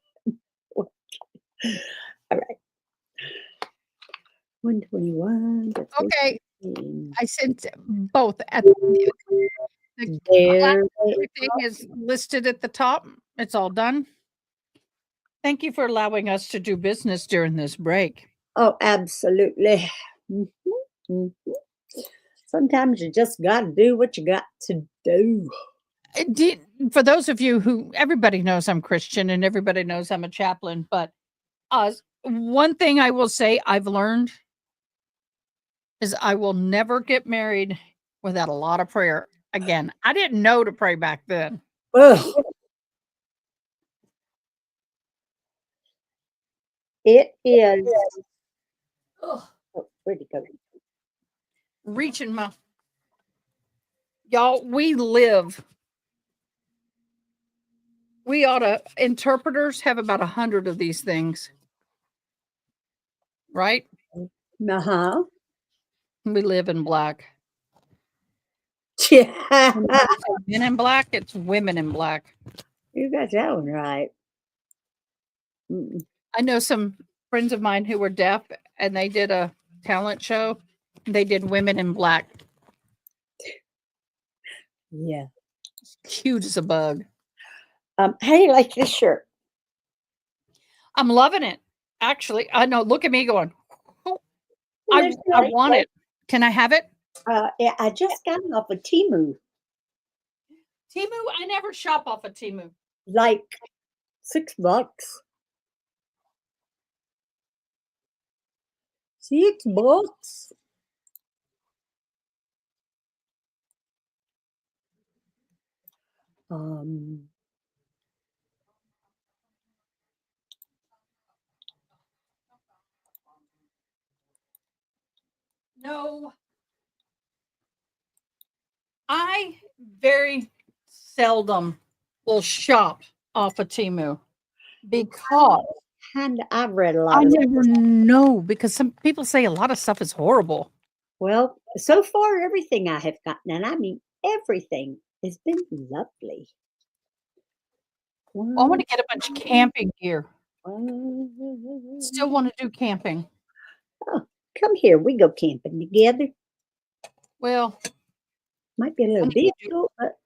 S7: All right. 121.
S1: Okay,
S7: 15.
S1: I sent both at the
S7: There they
S1: everything is listed at the top. It's all done. Thank you for allowing us to do business during this break.
S7: Oh, absolutely. Mhm, mhm. Sometimes you just got to do what you got to do.
S1: For those of you who everybody knows I'm Christian and everybody knows I'm a chaplain, but one thing I will say I've learned is I will never get married without a lot of prayer. Again, I didn't know to pray back then.
S7: Ugh. It is.
S1: Ugh.
S7: Oh, where'd it go?
S1: Reaching my y'all, we ought to interpreters have about 100 of these things. Right?
S7: Uh-huh.
S1: We live in black.
S7: Yeah.
S1: When I say men in black, it's women in black.
S7: You got that one right. Mm.
S1: I know some friends of mine who were deaf and they did a talent show. They did women in black.
S7: Yeah.
S1: Cute as a bug.
S7: How do you like this shirt?
S1: I'm loving it. Actually, I know. Look at me going. "Oh, I want it. Can I have it?"
S7: Yeah, I just got it off of Temu.
S1: Temu. I never shop off of Temu.
S7: Like $6. $6. Um,
S1: No. I very seldom will shop off of Temu because
S7: I've read a
S1: I
S7: lot of it.
S1: never know because some people say a lot of stuff is horrible.
S7: Well, so far everything I have gotten, and I mean everything, has been lovely.
S1: I want to get a bunch of camping gear. Still want to do camping.
S7: Oh, come here. We go camping together.
S1: Well,
S7: Might be a little
S1: need to
S7: difficult, but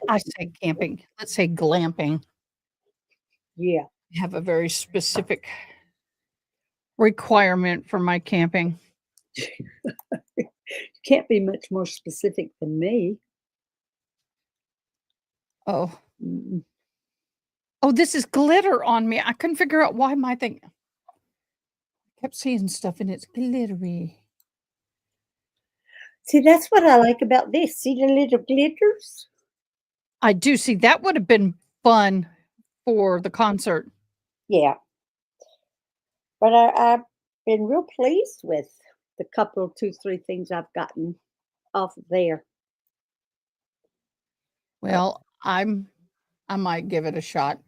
S1: I say camping. Let's say glamping.
S7: yeah.
S1: I have a very specific requirement for my camping.
S7: Can't be much more specific than me.
S1: Oh,
S7: Mm.
S1: oh, this is glitter on me. I couldn't figure out why my thing. I kept seeing stuff and it's glittery.
S7: See, that's what I like about this. See the little glitters?
S1: I do see that would have been fun for the concert.
S7: Yeah. But I've been real pleased with the couple, 2, 3 things I've gotten off of there.
S1: Well, I might give it a shot.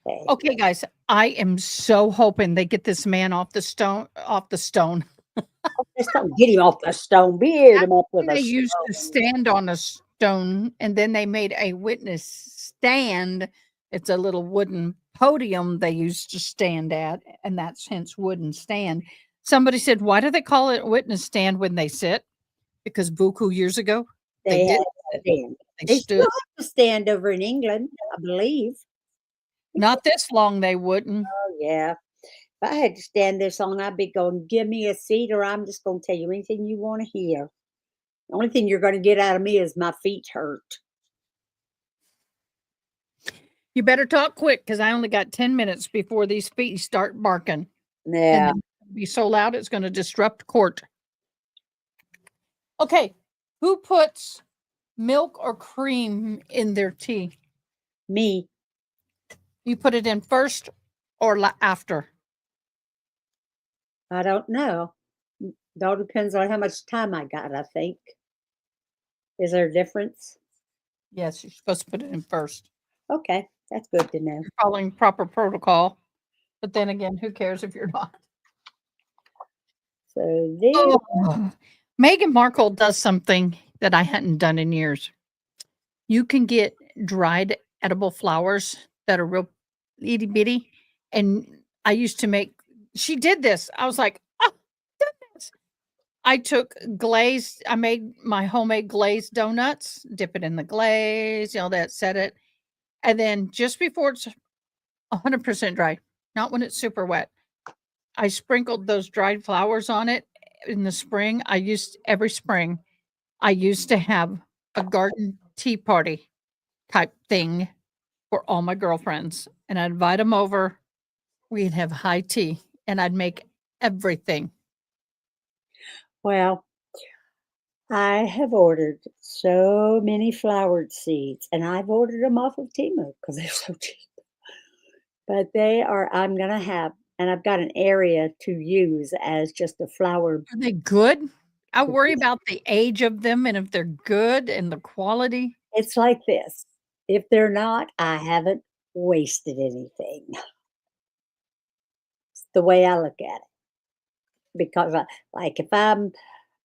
S7: Okay.
S1: Okay, guys, I am so hoping they get this man off the stone.
S7: Just don't get him off the stone. Beard him up with
S1: They
S7: a
S1: used to stand on a stone and then they made a witness stand. It's a little wooden podium they used to stand at, and that's hence wooden stand. Somebody said, why do they call it witness stand when they sit? Because buku years ago, they
S7: They
S1: did.
S7: had to stand.
S1: They
S7: They
S1: stood.
S7: still have to stand over in England, I believe.
S1: Not this long, they wouldn't.
S7: Oh, yeah. If I had to stand this long, I'd be going, give me a seat, or I'm just going to tell you anything you want to hear. The only thing you're going to get out of me is my feet hurt.
S1: You better talk quick because I only got 10 minutes before these feet start barking.
S7: Yeah.
S1: And it'll be so loud it's going to disrupt court. Okay, who puts milk or cream in their tea?
S7: Me.
S1: You put it in first or after?
S7: I don't know. It all depends on how much time I got, I think. Is there a difference?
S1: Yes, you're supposed to put it in first.
S7: Okay, that's good to know.
S1: You're following proper protocol. But then again, who cares if you're not?
S7: So there,
S1: Oh, Meghan Markle does something that I hadn't done in years. You can get dried edible flowers that are real itty bitty. And I used to make, she did this. I was like, oh, goodness. I took glazed, I made my homemade glazed donuts, dip it in the glaze, that, set it. And then just before it's 100% dry, not when it's super wet, I sprinkled those dried flowers on it in the spring. Every spring, I used to have a garden tea party type thing for all my girlfriends, and I'd invite them over. We'd have high tea, and I'd make everything.
S7: well, I have ordered so many flowered seeds, and I've ordered them off of Temu because they're so cheap. But I'm going to have, and I've got an area to use as just a flower.
S1: Are they good? I worry about the age of them and if they're good and the quality.
S7: It's like this. If they're not, I haven't wasted anything. It's the way I look at it. Because like if I'm,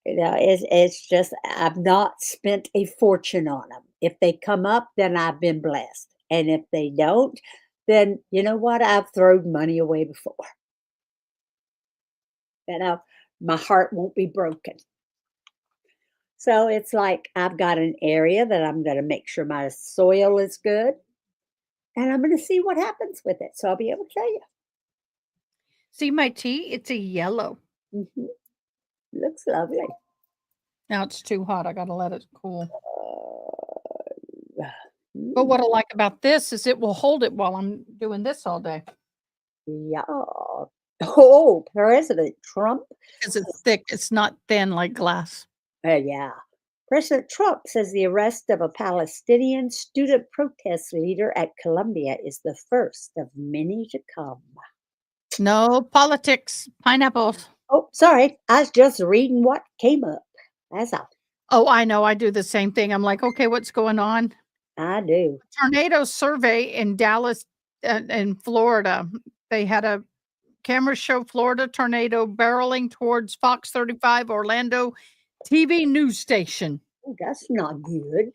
S7: it's just, I've not spent a fortune on them. If they come up, then I've been blessed. And if they don't, then you know what? I've thrown money away before. My heart won't be broken. So it's like I've got an area that I'm going to make sure my soil is good. And I'm going to see what happens with it. So I'll be able to tell you.
S1: See my tea? It's a yellow.
S7: Mhm. Looks lovely.
S1: Now it's too hot. I got to let it cool. But
S7: Mm,
S1: what I like about this is it will hold it while I'm doing this all day
S7: yeah. Oh, President Trump.
S1: because it's thick. It's not thin like glass.
S7: Yeah. President Trump says the arrest of a Palestinian student protest leader at Columbia is the first of many to come.
S1: No politics, pineapples.
S7: Oh, sorry. I was just reading what came up. That's all.
S1: Oh, I know. I do the same thing. I'm like, okay, what's going on?
S7: I do.
S1: Tornado survey in Dallas in Florida. They had a camera show Florida tornado barreling towards Fox 35 Orlando TV news station.
S7: Oh, that's not good.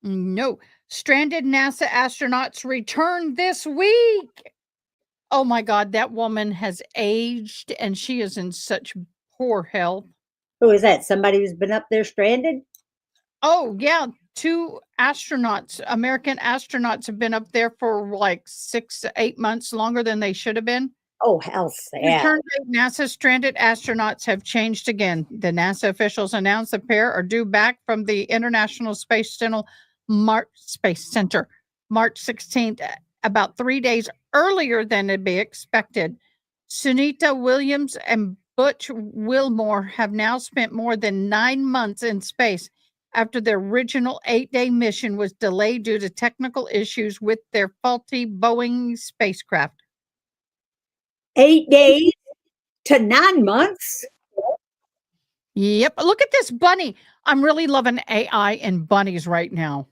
S1: No. Stranded NASA astronauts return this week. Oh my God, that woman has aged and she is in such poor health.
S7: Who is that? Somebody who's been up there stranded?
S1: Oh, yeah. 2 astronauts, American astronauts, have been up there for like 6 to 8 months longer than they should have been.
S7: Oh, how sad.
S1: Return date, NASA stranded astronauts have changed again. The NASA officials announced the pair are due back from the International Space Center March 16th, about 3 days earlier than had been expected. Sunita Williams and Butch Wilmore have now spent more than 9 months in space after their original 8-day mission was delayed due to technical issues with their faulty Boeing spacecraft.
S7: 8 days to 9 months?
S1: Yep. Look at this bunny. I'm really loving AI and bunnies right now.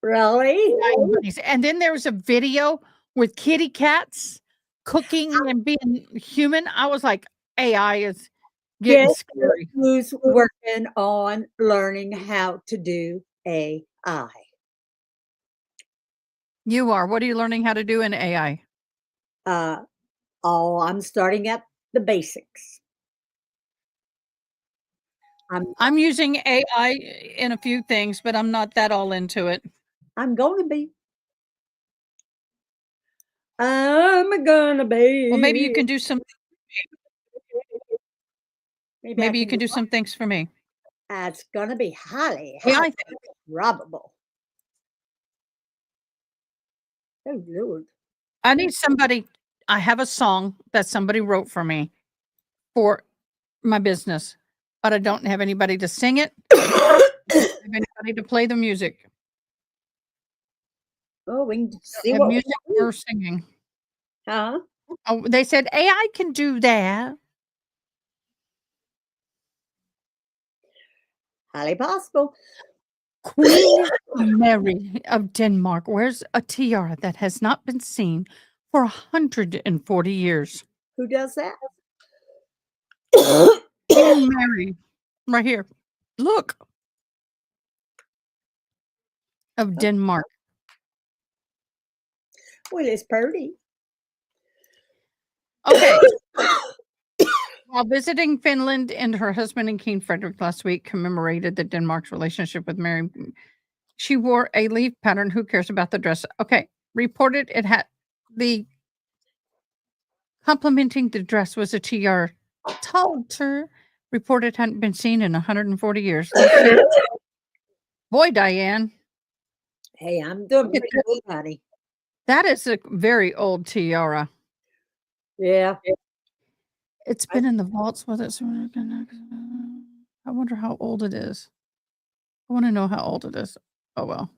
S7: Really?
S1: AI and bunnies. And then there was a video with kitty cats cooking and being human. I was like, AI is getting
S7: Guess
S1: scary.
S7: who's working on learning how to do AI?
S1: You are. What are you learning how to do in AI?
S7: I'm starting at the basics.
S1: I'm using AI in a few things, but I'm not that all into it.
S7: I'm going to be. I'm gonna be.
S1: Well, maybe you can do some.
S7: Maybe I
S1: Maybe you can do
S7: what?
S1: some things for me.
S7: It's gonna be highly
S1: AI.
S7: probable. Oh Lord.
S1: I need somebody. I have a song that somebody wrote for me for my business, but I don't have anybody to sing it. I don't have anybody to play the music.
S7: Oh, we can
S1: I
S7: see
S1: have
S7: what
S1: music or singing.
S7: Huh?
S1: Oh, they said AI can do that.
S7: Highly possible.
S1: Queen Mary of Denmark wears a tiara that has not been seen for 140 years.
S7: Who does that?
S1: Queen Mary, right here. Look, of Denmark.
S7: Well, it's pretty.
S1: Okay. While visiting Finland, and her husband and King Frederick last week commemorated the Denmark's relationship with Mary. She wore a leaf pattern. Who cares about the dress? Okay. Reported it had the complimenting the dress was a tiara. Told her reported hadn't been seen in 140 years. Boy, Diane,
S7: Hey, I'm doing
S1: Look at
S7: pretty good, honey.
S1: that is a very old tiara.
S7: Yeah.
S1: It's been in the vaults with it. I wonder how old it is. I want to know how old it is. Oh, well.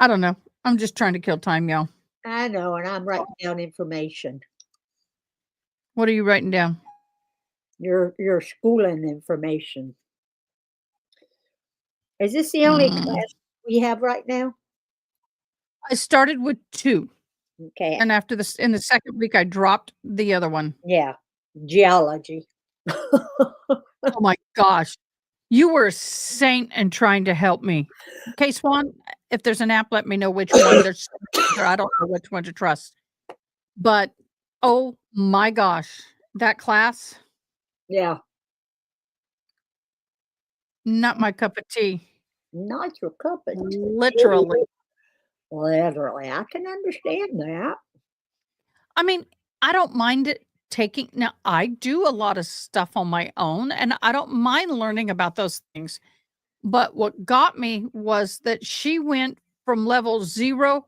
S1: I don't know. I'm just trying to kill time, y'all.
S7: I know, and I'm writing down information.
S1: What are you writing down?
S7: Your schooling information. Is this the only class we have right now?
S1: I started with 2.
S7: Okay.
S1: And after this, in the second week, I dropped the other one.
S7: Yeah. Geology.
S1: Oh my gosh. You were a saint in trying to help me. Okay, Swan, if there's an app, let me know which one. There's I don't know which one to trust. But oh my gosh, that class,
S7: Yeah.
S1: not my cup of tea.
S7: Not your cup of tea.
S1: Literally.
S7: Literally. I can understand that.
S1: I mean, I don't mind it taking now, I do a lot of stuff on my own, and I don't mind learning about those things. But what got me was that she went from level 0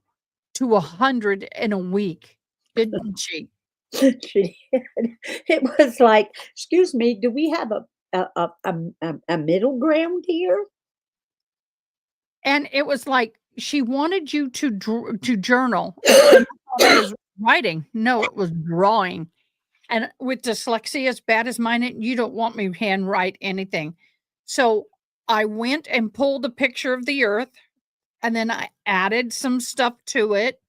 S1: to 100 in a week, didn't she?
S7: She did. It was like, excuse me, do we have a middle ground here?
S1: And it was like she wanted you to journal. And I thought it was writing. No, it was drawing. And with dyslexia as bad as mine, you don't want me to handwrite anything. So I went and pulled a picture of the earth, and then I added some stuff to it.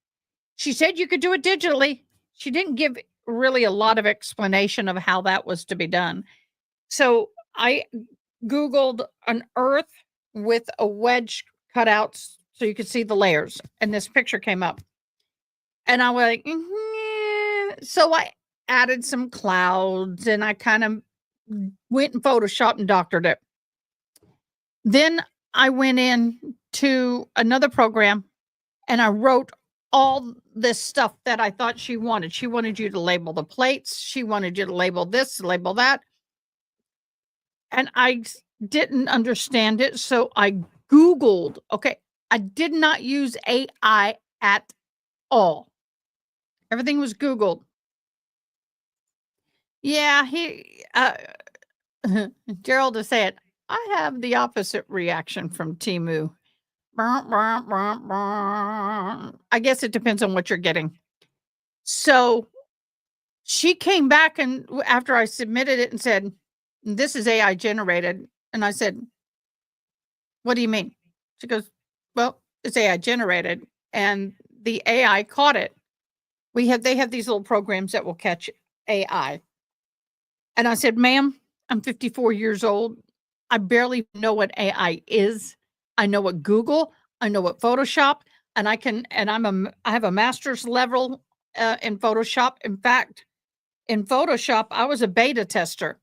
S1: She said you could do it digitally. She didn't give really a lot of explanation of how that was to be done. So I Googled an earth with a wedge cut out so you could see the layers, and this picture came up. And I was like, so I added some clouds, and I kind of went and Photoshopped and doctored it. Then I went in to another program, and I wrote all this stuff that I thought she wanted. She wanted you to label the plates. She wanted you to label this, label that. And I didn't understand it. So I Googled. Okay. I did not use AI at all. Everything was Googled. Yeah, Gerald is saying, I have the opposite reaction from Timu. I guess it depends on what you're getting. So she came back and after I submitted it and said, this is AI generated. And I said, what do you mean? She goes, well, it's AI generated. And the AI caught it. They have these little programs that will catch AI. And I said, ma'am, I'm 54 years old. I barely know what AI is. I know what Google, I know what Photoshop, and I have a master's level in Photoshop. In fact, in Photoshop, I was a beta tester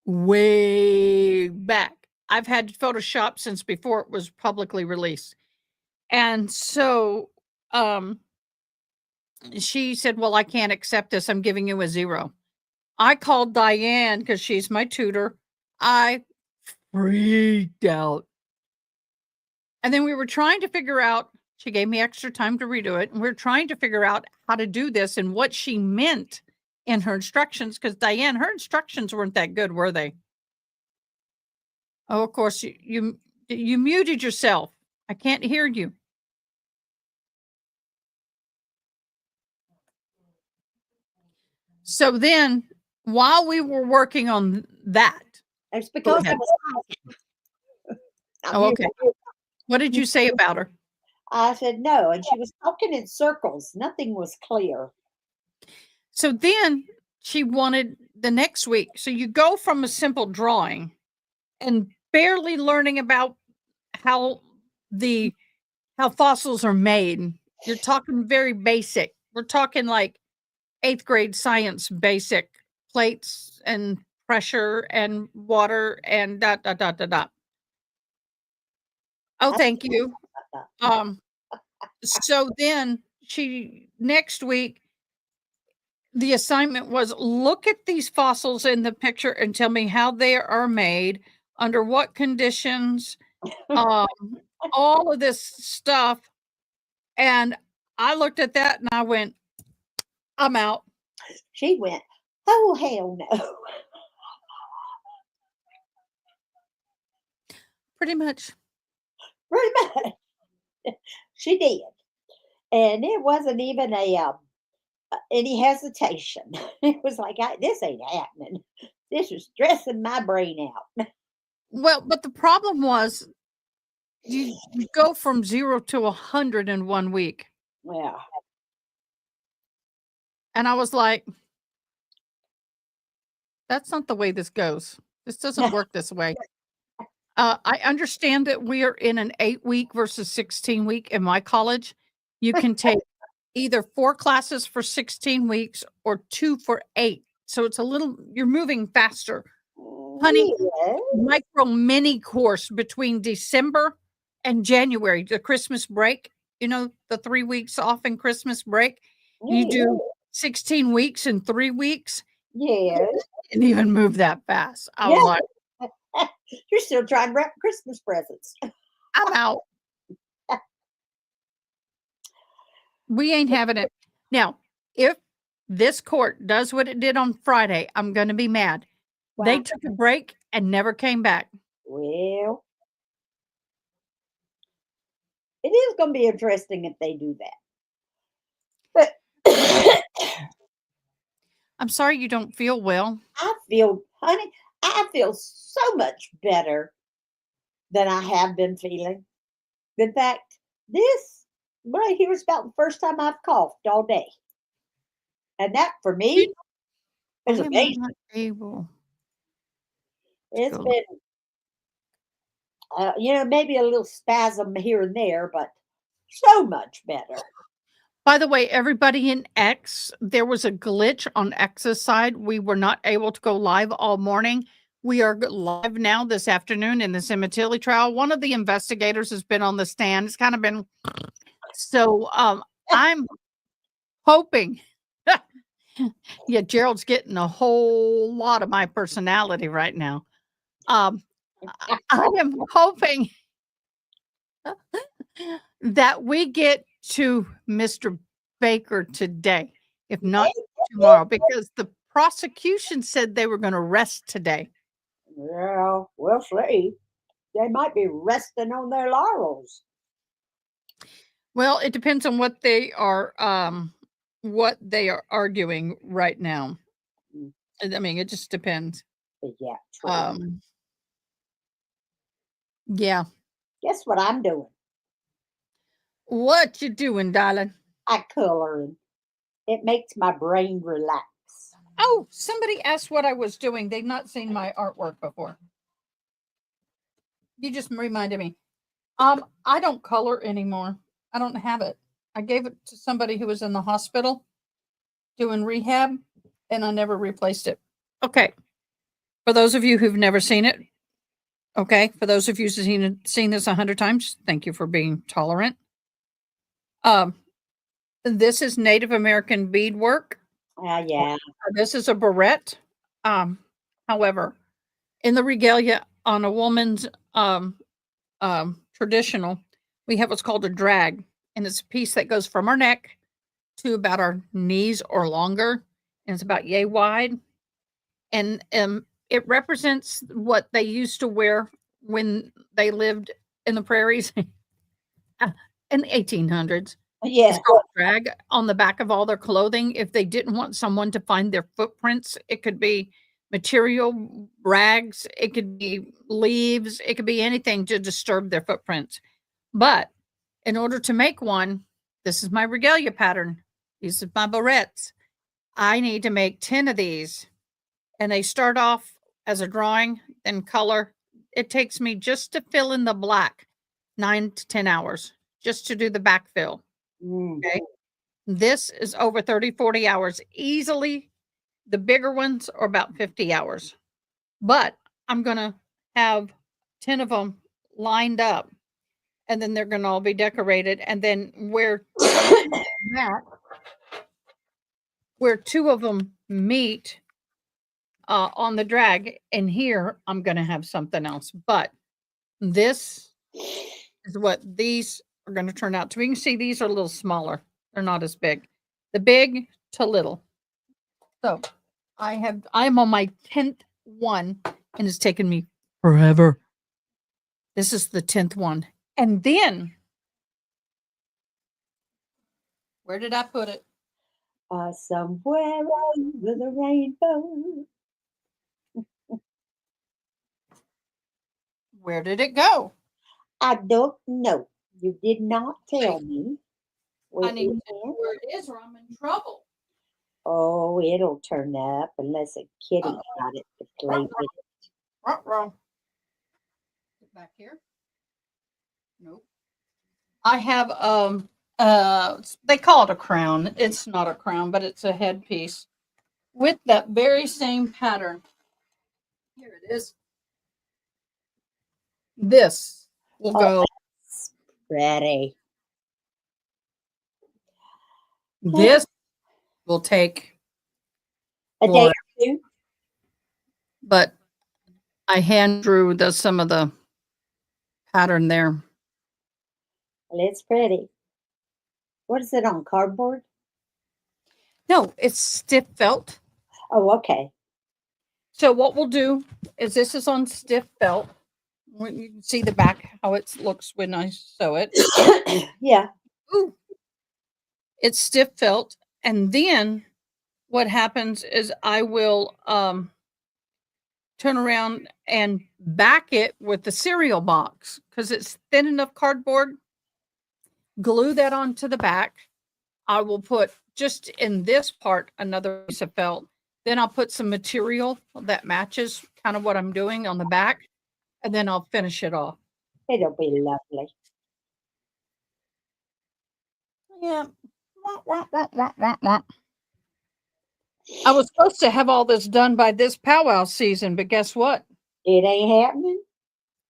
S1: way back. I've had Photoshop since before it was publicly released. And so she said, well, I can't accept this. I'm giving you a 0. I called Diane because she's my tutor. I freaked out. And then we were trying to figure out, she gave me extra time to redo it. And we are trying to figure out how to do this and what she meant in her instructions. Because Diane, her instructions weren't that good, were they? Oh, of course, you muted yourself. I can't hear you. So then while we were working on that,
S7: It's because I
S1: ahead.
S7: was talking.
S1: Oh, okay. What did you say about her?
S7: I said no, and she was talking in circles. Nothing was clear.
S1: So then she wanted the next week. So you go from a simple drawing and barely learning about how fossils are made. You're talking very basic. We're talking like 8th grade science basic plates and pressure and water and dot dot dot dot dot. Oh, thank you. So then next week, the assignment was look at these fossils in the picture and tell me how they are made, under what conditions, all of this stuff. And I looked at that and I went, I'm out.
S7: She went, oh, hell no.
S1: Pretty much.
S7: Pretty much. She did. And it wasn't even any hesitation. It was like, this ain't happening. This is stressing my brain out.
S1: Well, but the problem was you go from 0 to 100 in 1 week.
S7: Yeah.
S1: And I was like, that's not the way this goes. This doesn't work this way. I understand that we are in an 8-week versus 16-week in my college. You can take either 4 classes for 16 weeks or 2 for 8. So it's you're moving faster. Honey,
S7: Yeah.
S1: micro mini course between December and January, the Christmas break, the 3 weeks off in Christmas break. You do 16 weeks in 3 weeks.
S7: Yeah.
S1: Didn't even move that fast. I was like,
S7: you're still trying to wrap Christmas presents.
S1: I'm out. We ain't having it. Now, if this court does what it did on Friday, I'm going to be mad.
S7: Wow.
S1: They took a break and never came back.
S7: Well, it is going to be interesting if they do that. But
S1: I'm sorry you don't feel well.
S7: honey, I feel so much better than I have been feeling. In fact, this right here is about the first time I've coughed all day. And that for me is
S1: I am
S7: amazing.
S1: not able.
S7: It's
S1: go.
S7: been, maybe a little spasm here and there, but so much better.
S1: By the way, everybody in X, there was a glitch on X's side. We were not able to go live all morning. We are live now this afternoon in the Sementilli trial. One of the investigators has been on the stand. It's kind of been so. I'm hoping. Yeah, Gerald's getting a whole lot of my personality right now. I am hoping that we get to Mr. Baker today, if not tomorrow, because the prosecution said they were going to rest today.
S7: Well, we'll see. They might be resting on their laurels.
S1: Well, it depends on what they are arguing right now. I mean, it just depends.
S7: Yeah, true.
S1: Yeah.
S7: Guess what I'm doing?
S1: What you doing, darling?
S7: I coloring. It makes my brain relax.
S1: Oh, somebody asked what I was doing. They've not seen my artwork before. You just reminded me. I don't color anymore. I don't have it. I gave it to somebody who was in the hospital doing rehab, and I never replaced it. Okay. For those of you who've never seen it, okay. For those of you who've seen this 100 times, thank you for being tolerant. This is Native American beadwork.
S7: Yeah.
S1: This is a barrette. However, in the regalia on a woman's traditional, we have what's called a drag, and it's a piece that goes from our neck to about our knees or longer, and it's about yay wide, and it represents what they used to wear when they lived in the prairies in the 1800s.
S7: Yeah.
S1: It's called drag on the back of all their clothing. If they didn't want someone to find their footprints, it could be material, rags, it could be leaves, it could be anything to disturb their footprints. But in order to make one, this is my regalia pattern. These are my barrettes. I need to make 10 of these. And they start off as a drawing, then color. It takes me just to fill in the black 9 to 10 hours just to do the backfill.
S7: Mm.
S1: Okay. This is over 30, 40 hours easily. The bigger ones are about 50 hours. But I'm going to have 10 of them lined up, and then they're going to all be decorated. And then where two of them meet on the drag, and here I'm going to have something else. But this is what these are going to turn out to. You can see these are a little smaller. They're not as big. The big to little. So I'm on my 10th one, and it's taken me forever. This is the 10th one. And then, where did I put it?
S7: Somewhere over the rainbow.
S1: Where did it go?
S7: I don't know. You did not tell me.
S1: I need to know where it is, or I'm in trouble.
S7: Oh, it'll turn up unless a kitty
S1: Uh-oh.
S7: got it to play with it.
S1: Wrong. Back here. Nope. I have they call it a crown. It's not a crown, but it's a headpiece with that very same pattern. Here it is. This will go.
S7: Pretty.
S1: This will take
S7: A day or two.
S1: but I hand drew some of the pattern there.
S7: Well, it's pretty. What is it on cardboard?
S1: No, it's stiff felt.
S7: Oh, okay.
S1: So what we'll do is this is on stiff felt. When you can see the back, how it looks when I sew it.
S7: Yeah.
S1: Ooh. It's stiff felt. And then what happens is I will turn around and back it with the cereal box because it's thin enough cardboard. Glue that onto the back. I will put just in this part another piece of felt. Then I'll put some material that matches kind of what I'm doing on the back. And then I'll finish it off.
S7: It'll be lovely.
S1: Yeah. I was supposed to have all this done by this powwow season, but guess what?
S7: It ain't happening.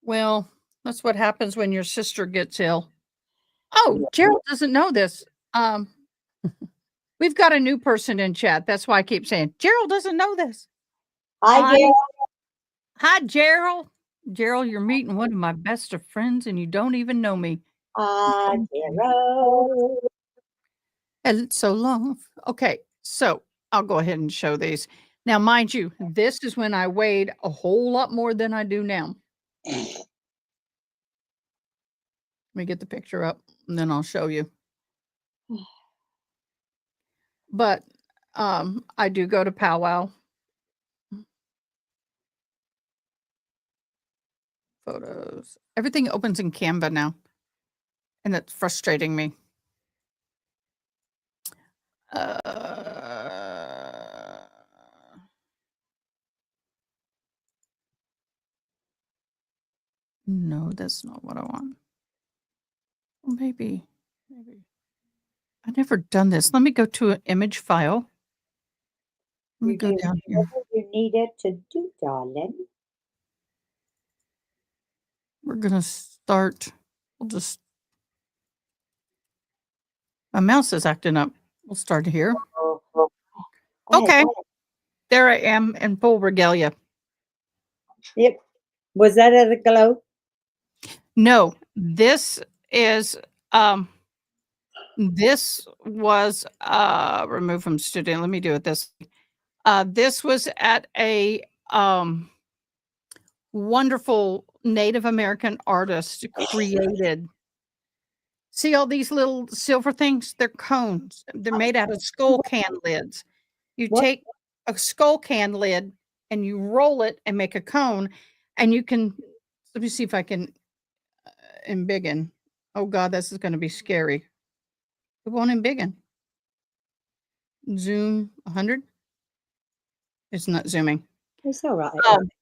S1: Well, that's what happens when your sister gets ill. Oh, Gerald doesn't know this. We've got a new person in chat. That's why I keep saying Gerald doesn't know this.
S7: Hi, Gerald.
S1: Hi, Gerald. Gerald, you're meeting one of my best of friends, and you don't even know me.
S7: Hi, Gerald.
S1: And it's so long. Okay, so I'll go ahead and show these. Now, mind you, this is when I weighed a whole lot more than I do now. Let me get the picture up, and then I'll show you. But I do go to powwow. Photos. Everything opens in Canva now, and it's frustrating me. No, that's not what I want. Well, maybe. I've never done this. Let me go to an image file. Let me go down here.
S7: Whatever you needed to do, darling.
S1: We're gonna start. We'll just. My mouse is acting up. We'll start here. Okay. There I am in full regalia.
S7: Yep. Was that at a glow?
S1: No, this is this was removed from student. Let me do it this way. This was at a wonderful Native American artist created. See all these little silver things? They're cones. They're made out of skull can lids. You take a skull can lid and you roll it and make a cone, and you can, let me see if I can embiggen. Oh God, this is going to be scary. It won't embiggen. Zoom 100. It's not zooming.
S7: It's all right.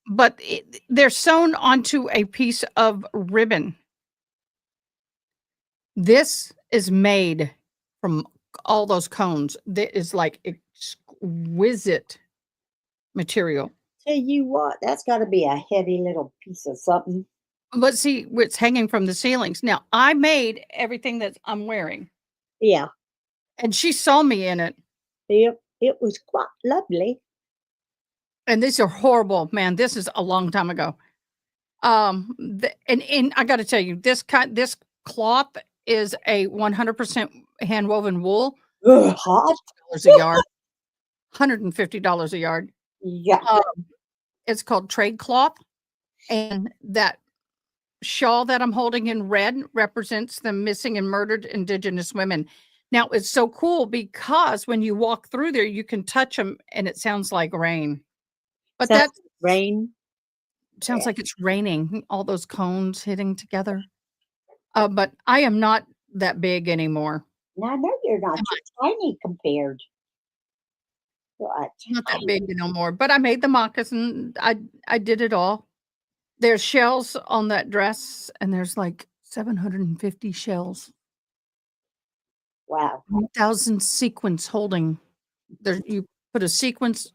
S1: But they're sewn onto a piece of ribbon. This is made from all those cones. That is like exquisite material.
S7: Tell you what, that's got to be a heavy little piece of something.
S1: But see, it's hanging from the ceilings. Now, I made everything that I'm wearing,
S7: Yeah.
S1: and she saw me in it.
S7: Yep. It was quite lovely.
S1: And these are horrible, man. This is a long time ago. And I got to tell you, this cloth is a 100% hand woven wool.
S7: Ugh, hot.
S1: $100 a yard. $150 a yard.
S7: Yeah.
S1: It's called trade cloth, and that shawl that I'm holding in red represents the missing and murdered Indigenous women. Now, it's so cool because when you walk through there, you can touch them, and it sounds like rain. But
S7: Sounds
S1: that
S7: like rain.
S1: sounds like it's raining, all those cones hitting together. But I am not that big anymore.
S7: Now, I know you're not. You're tiny compared. What?
S1: Not that big no more. But I made the moccasin. I did it all. There's shells on that dress, and there's like 750 shells.
S7: Wow.
S1: 1,000 sequins holding. There, you put a sequence.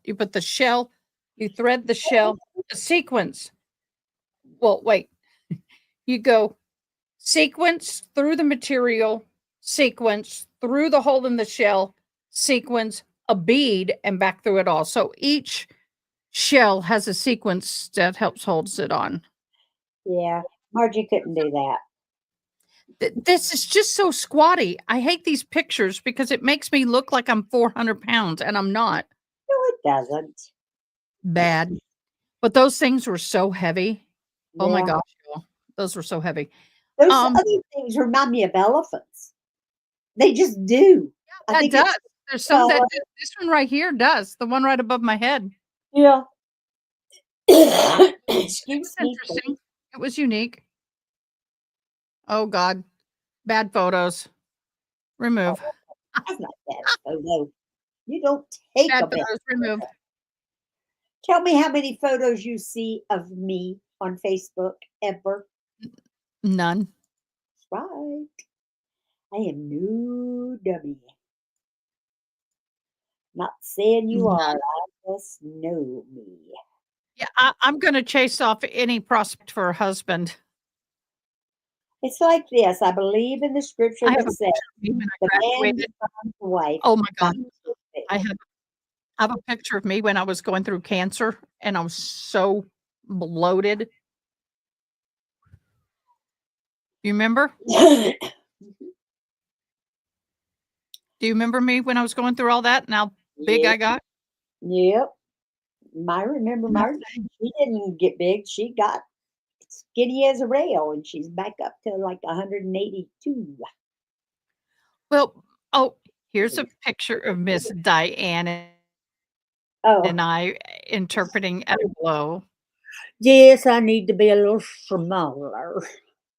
S1: You put the shell. You thread the shell. A sequence. Well, wait. You go sequence through the material, sequence through the hole in the shell, sequence a bead, and back through it all. So each shell has a sequence that helps holds it on.
S7: Yeah. Margie couldn't do that.
S1: This is just so squatty. I hate these pictures because it makes me look like I'm 400 pounds, and I'm not.
S7: No, it doesn't.
S1: Bad. But those things were so heavy. Oh my
S7: Yeah.
S1: gosh, y'all. Those were so heavy.
S7: Those other things remind me of elephants. They just do. I
S1: That
S7: think
S1: does. There's some that
S7: well,
S1: do. This one right here does. The one right above my head.
S7: yeah.
S1: It
S7: Excuse
S1: was
S7: me.
S1: interesting. It was unique. Oh God. Bad photos. Remove.
S7: That's not bad photo. You don't take
S1: Bad
S7: a bad
S1: photos. Remove.
S7: Tell me how many photos you see of me on Facebook ever.
S1: None.
S7: That's right. I am no dummy. Not saying you
S1: None.
S7: are. I just know me.
S1: Yeah, I'm going to chase off any prospect for a husband.
S7: It's like this. I believe in the scripture
S1: I have
S7: that
S1: a
S7: says,
S1: picture of me when I
S7: the man
S1: graduated.
S7: that finds a wife.
S1: Oh my God.
S7: finds a wife.
S1: I have a picture of me when I was going through cancer, and I was so bloated. You remember? Do you remember me when I was going through all that and how big I got?
S7: Yep. I remember Margie. She didn't get big. She got skinny as a rail, and she's back up to like 182.
S1: Well, oh, here's a picture of Miss Diane
S7: Oh,
S1: and I interpreting at a blow.
S7: yes, I need to be a little smaller. I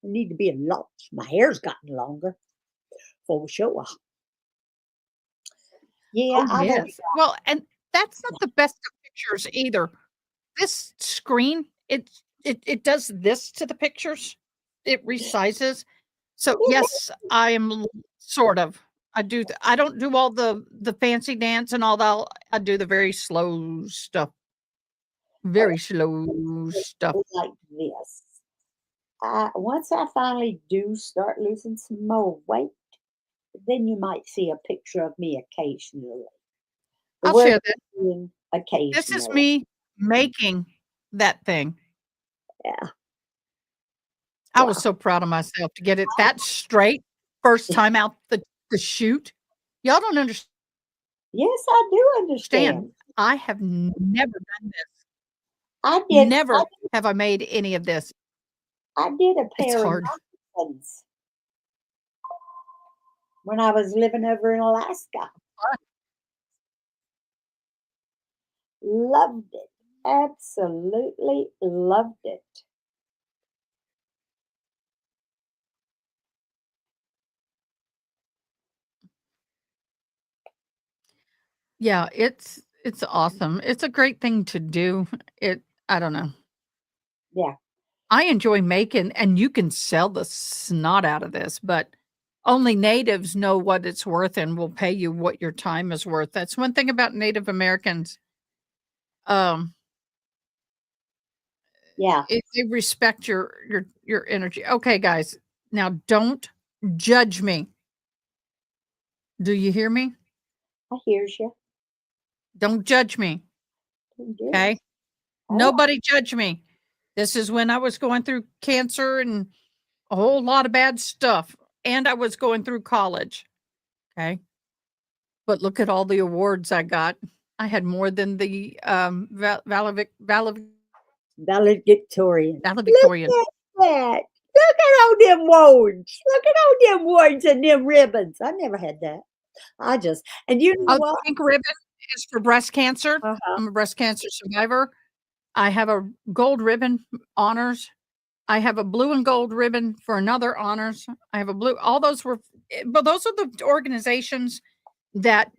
S7: need to be a lot. My hair's gotten longer for sure. Yeah,
S1: Oh,
S7: I've only
S1: yes. Well, and that's not the best of pictures either. This screen, it does this to the pictures. It resizes. So yes, I am sort of. I do. I don't do all the fancy dance and all that. I do the very slow stuff. Very slow stuff.
S7: like this. Once I finally do start losing some more weight, then you might see a picture of me occasionally. The
S1: I'll
S7: word
S1: share this.
S7: being
S1: This is
S7: occasionally.
S1: me making that thing.
S7: Yeah.
S1: I
S7: Wow.
S1: was so proud of myself to get it that straight first time out the chute. Y'all don't understand.
S7: Yes, I do understand.
S1: I have never done this.
S7: I did.
S1: Never have I made any of this.
S7: I did a
S1: It's
S7: pair of
S1: hard.
S7: moccasins when I was living over in Alaska. Loved it. Absolutely loved it.
S1: Yeah, it's awesome. It's a great thing to do. I don't know.
S7: Yeah.
S1: I enjoy making, and you can sell the snot out of this, but only natives know what it's worth and will pay you what your time is worth. That's one thing about Native Americans. Um,
S7: Yeah.
S1: they respect your energy. Okay, guys, now don't judge me. Do you hear me?
S7: I hears you.
S1: Don't judge me. Okay?
S7: Oh,
S1: Nobody judge me. This is when I was going through cancer and a whole lot of bad stuff, and I was going through college. Okay? But look at all the awards I got. I had more than the
S7: valedictorian.
S1: valedictorian.
S7: Look at that. Look at all them awards. Look at all them awards and them ribbons. I never had that. And you know
S1: Oh, the
S7: what?
S1: pink ribbon is for breast cancer.
S7: Uh-huh.
S1: I'm a breast cancer survivor. I have a gold ribbon honors. I have a blue and gold ribbon for another honors. I have a blue. All those were, but those are the organizations that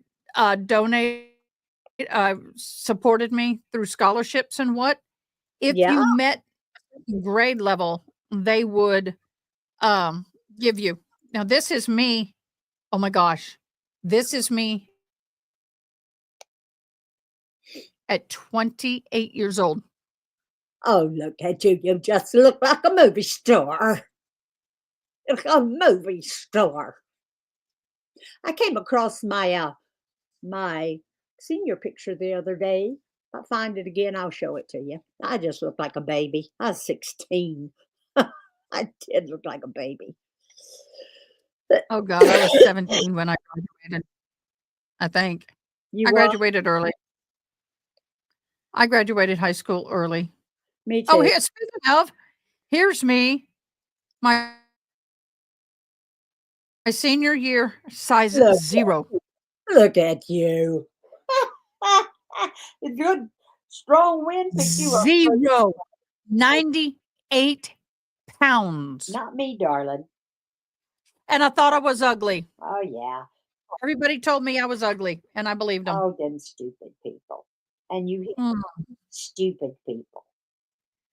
S1: supported me through scholarships and what. If
S7: Yeah.
S1: you met grade level, they would give you. Now, this is me. Oh my gosh. This is me at 28 years old.
S7: Oh, look at you. You just look like a movie star. Like a movie star. I came across my senior picture the other day. If I find it again, I'll show it to you. I just look like a baby. I was 16. I did look like a baby.
S1: Oh God, I was 17 when I graduated. I think
S7: You
S1: I
S7: were?
S1: graduated early. I graduated high school early.
S7: Me too.
S1: Oh, here, speaking of, here's me, my senior year, size
S7: Look.
S1: 0.
S7: Look at you. A good strong wind picked you up.
S1: 0. 98 pounds.
S7: Not me, darling.
S1: And I thought I was ugly.
S7: Oh, yeah.
S1: Everybody told me I was ugly, and I believed them.
S7: Oh, them stupid people. And you hit
S1: Mm,
S7: stupid people.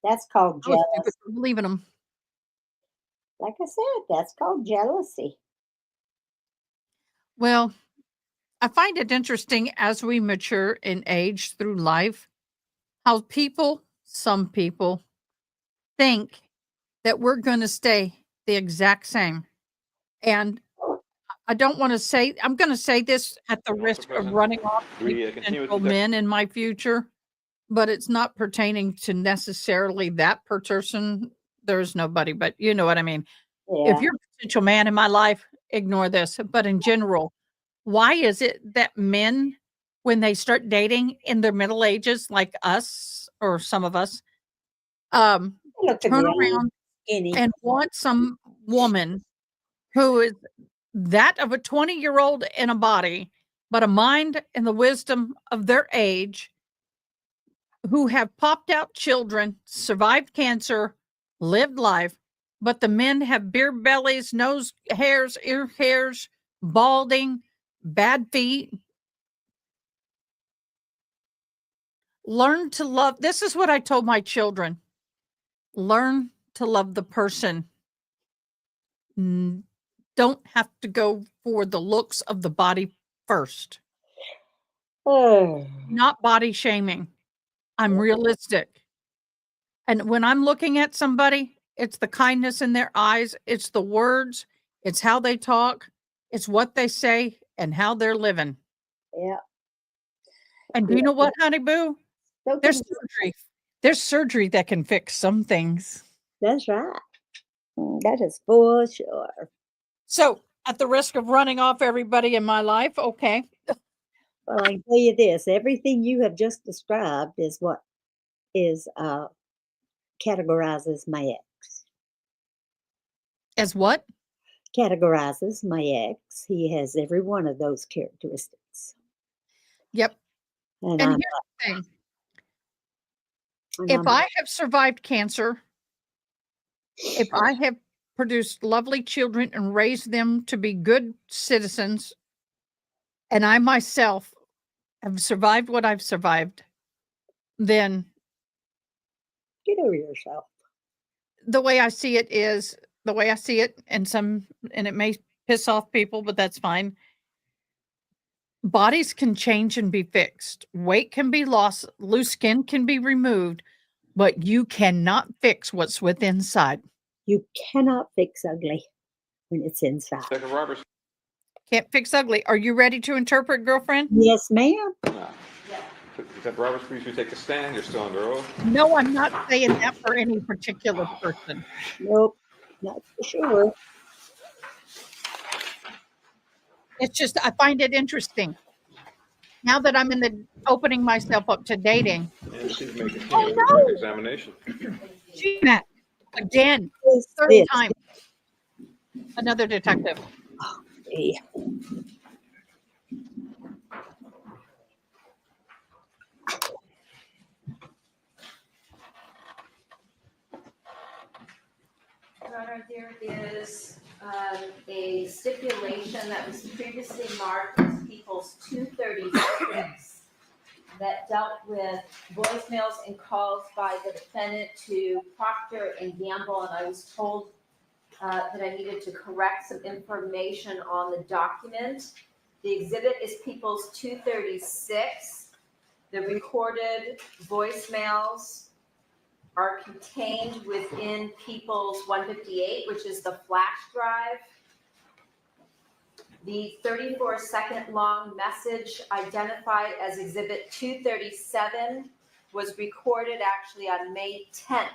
S7: That's called
S1: I was
S7: jealousy.
S1: stupid for believing them.
S7: Like I said, that's called jealousy.
S1: Well, I find it interesting as we mature in age through life, how some people, think that we're going to stay the exact same. And I don't want to say, I'm going to say this at the risk of
S3: President,
S1: running off
S3: we
S1: any
S3: continue with
S1: potential
S3: the
S1: men in my future, but it's not pertaining to necessarily that person. There's nobody, but you know what I mean.
S7: Yeah.
S1: If you're a potential man in my life, ignore this. But in general, why is it that men, when they start dating in their middle ages, like us or some of us,
S7: Look at
S1: turn
S7: me,
S1: around
S7: skinny.
S1: and want some woman who is that of a 20-year-old in a body, but a mind and the wisdom of their age, who have popped out children, survived cancer, lived life, but the men have beard bellies, nose hairs, ear hairs, balding, bad feet. Learn to love. This is what I told my children. Learn to love the person. Don't have to go for the looks of the body first.
S7: Oh,
S1: Not body shaming. I'm realistic. And when I'm looking at somebody, it's the kindness in their eyes, it's the words, it's how they talk, it's what they say, and how they're living.
S7: yeah.
S1: And do you know what, honey boo?
S7: Don't
S1: There's
S7: give me-
S1: surgery. There's surgery that can fix some things.
S7: That's right. That is for sure.
S1: So, at the risk of running off everybody in my life, okay.
S7: Well, I can tell you this, everything you have just described is what is categorizes my ex.
S1: As what?
S7: Categorizes my ex. He has every one of those characteristics.
S1: Yep.
S7: And
S1: And
S7: I'm
S1: here's the thing. If I have survived cancer, if I have produced lovely children and raised them to be good citizens, and I myself have survived what I've survived, then
S7: Get over yourself.
S1: the way I see it is the way I see it, and it may piss off people, but that's fine. Bodies can change and be fixed. Weight can be lost, loose skin can be removed, but you cannot fix what's within inside.
S7: You cannot fix ugly when it's inside.
S3: Second Roberts.
S1: Can't fix ugly. Are you ready to interpret, girlfriend?
S7: Yes, ma'am.
S3: Second Roberts, please you take a stand. You're still under oath.
S1: No, I'm not saying that for any particular person.
S7: Nope, not for sure.
S1: It's just, I find it interesting. Now that I'm in the opening myself up to dating.
S3: And she may continue
S1: Oh,
S3: with
S1: no.
S3: the examination.
S1: Gee, Matt, again,
S7: Yes,
S1: third
S7: yes.
S1: time. Another detective.
S7: Yeah.
S8: Your Honor, there is a stipulation that was previously marked as People's 236 that dealt with voicemails and calls by the defendant to Procter and Gamble, and I was told that I needed to correct some information on the document. The exhibit is People's 236. The recorded voicemails are contained within People's 158, which is the flash drive. The 34-second long message identified as Exhibit 237 was recorded actually on May 10th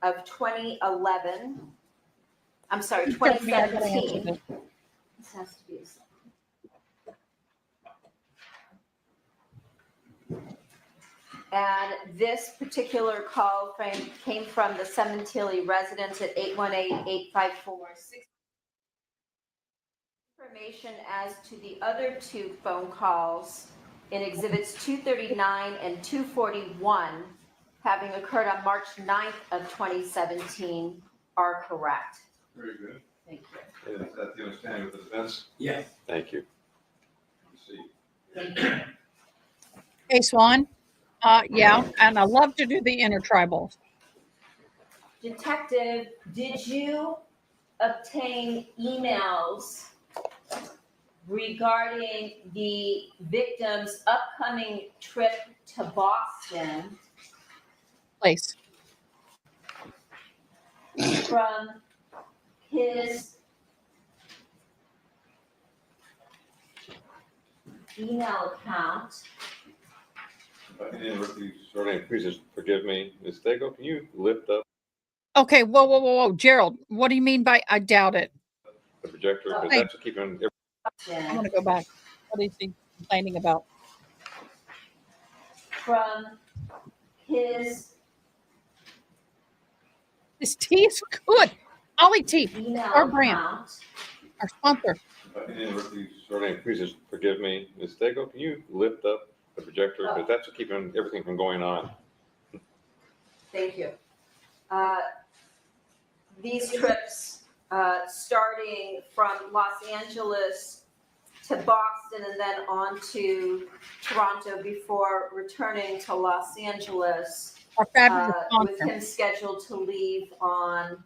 S8: of 2011. I'm sorry, 2017. This has to be a second. And this particular call came from the Sementilli residence at 818-854-6. Information as to the other two phone calls in exhibits 239 and 241 having occurred on March 9th of 2017 are correct.
S3: Very good.
S8: Thank you.
S3: Is that the understanding of the defense?
S9: Yeah.
S3: Thank you.
S8: Thank you.
S1: Hey, Swan. Yeah, and I love to do the intertribals.
S8: Detective, did you obtain emails regarding the victim's upcoming trip to Boston
S1: Place.
S8: from his email account?
S3: If I can interrupt you, Charlene, please just forgive me. Ms. Dago, can you lift up
S1: Okay, whoa. Gerald, what do you mean by I doubt it?
S3: the projector? Because
S1: Hey.
S3: that's keeping
S1: I'm going to go back. What is he complaining about?
S8: From his
S1: This tea is good. Ollie Tea,
S8: email
S1: Our brand.
S8: account.
S1: our sponsor.
S3: If I can interrupt you, Charlene, please just forgive me. Ms. Dago, can you lift up the projector? Because that's keeping everything from going on.
S8: Thank you. These trips, starting from Los Angeles to Boston and then on to Toronto before returning to Los Angeles,
S1: Our fabulous
S8: with
S1: sponsor.
S8: him scheduled to leave on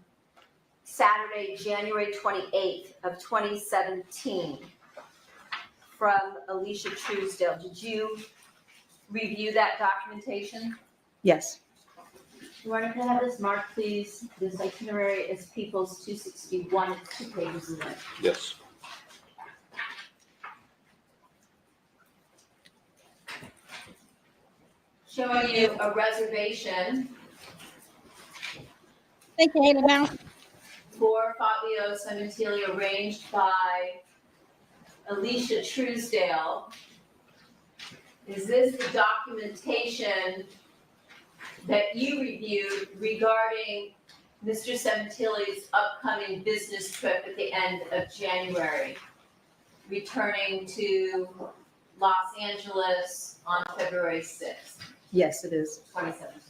S8: Saturday, January 28th of 2017 from Alicia Truesdale. Did you review that documentation?
S4: Yes.
S8: Your Honor, can I have this marked, please? This itinerary is People's 261, it's 2 pages in it.
S3: Yes.
S8: Showing you a reservation
S1: Thank you, Haley. Now,
S8: for Fabio Sementilli arranged by Alicia Truesdale. Is this the documentation that you reviewed regarding Mr. Sementilli's upcoming business trip at the end of January, returning to Los Angeles on February 6th,
S4: Yes, it is.
S8: 2017?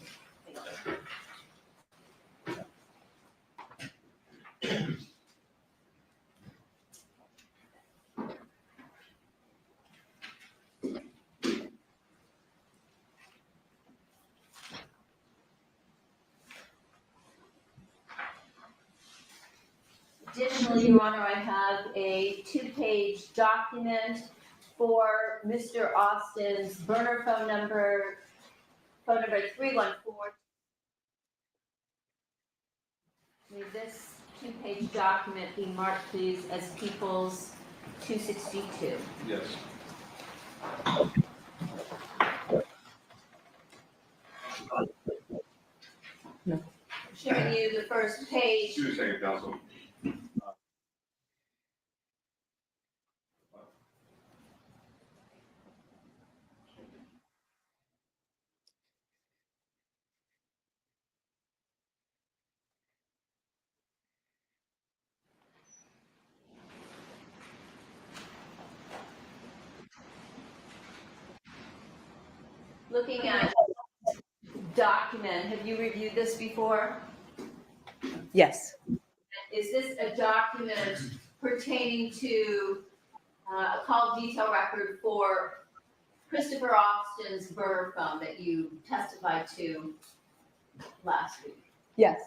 S8: Additionally, Your Honor, I have a 2-page document for Mr. Austin's burner phone number 314. May this 2-page document be marked, please, as People's 262.
S3: Yes.
S8: Showing you the first page.
S3: 2 seconds, counsel.
S8: Looking at document, have you reviewed this before?
S9: Yes,
S8: Is this a document pertaining to a call detail record for Christopher Austin's burner phone that you testified to last week?
S9: yes,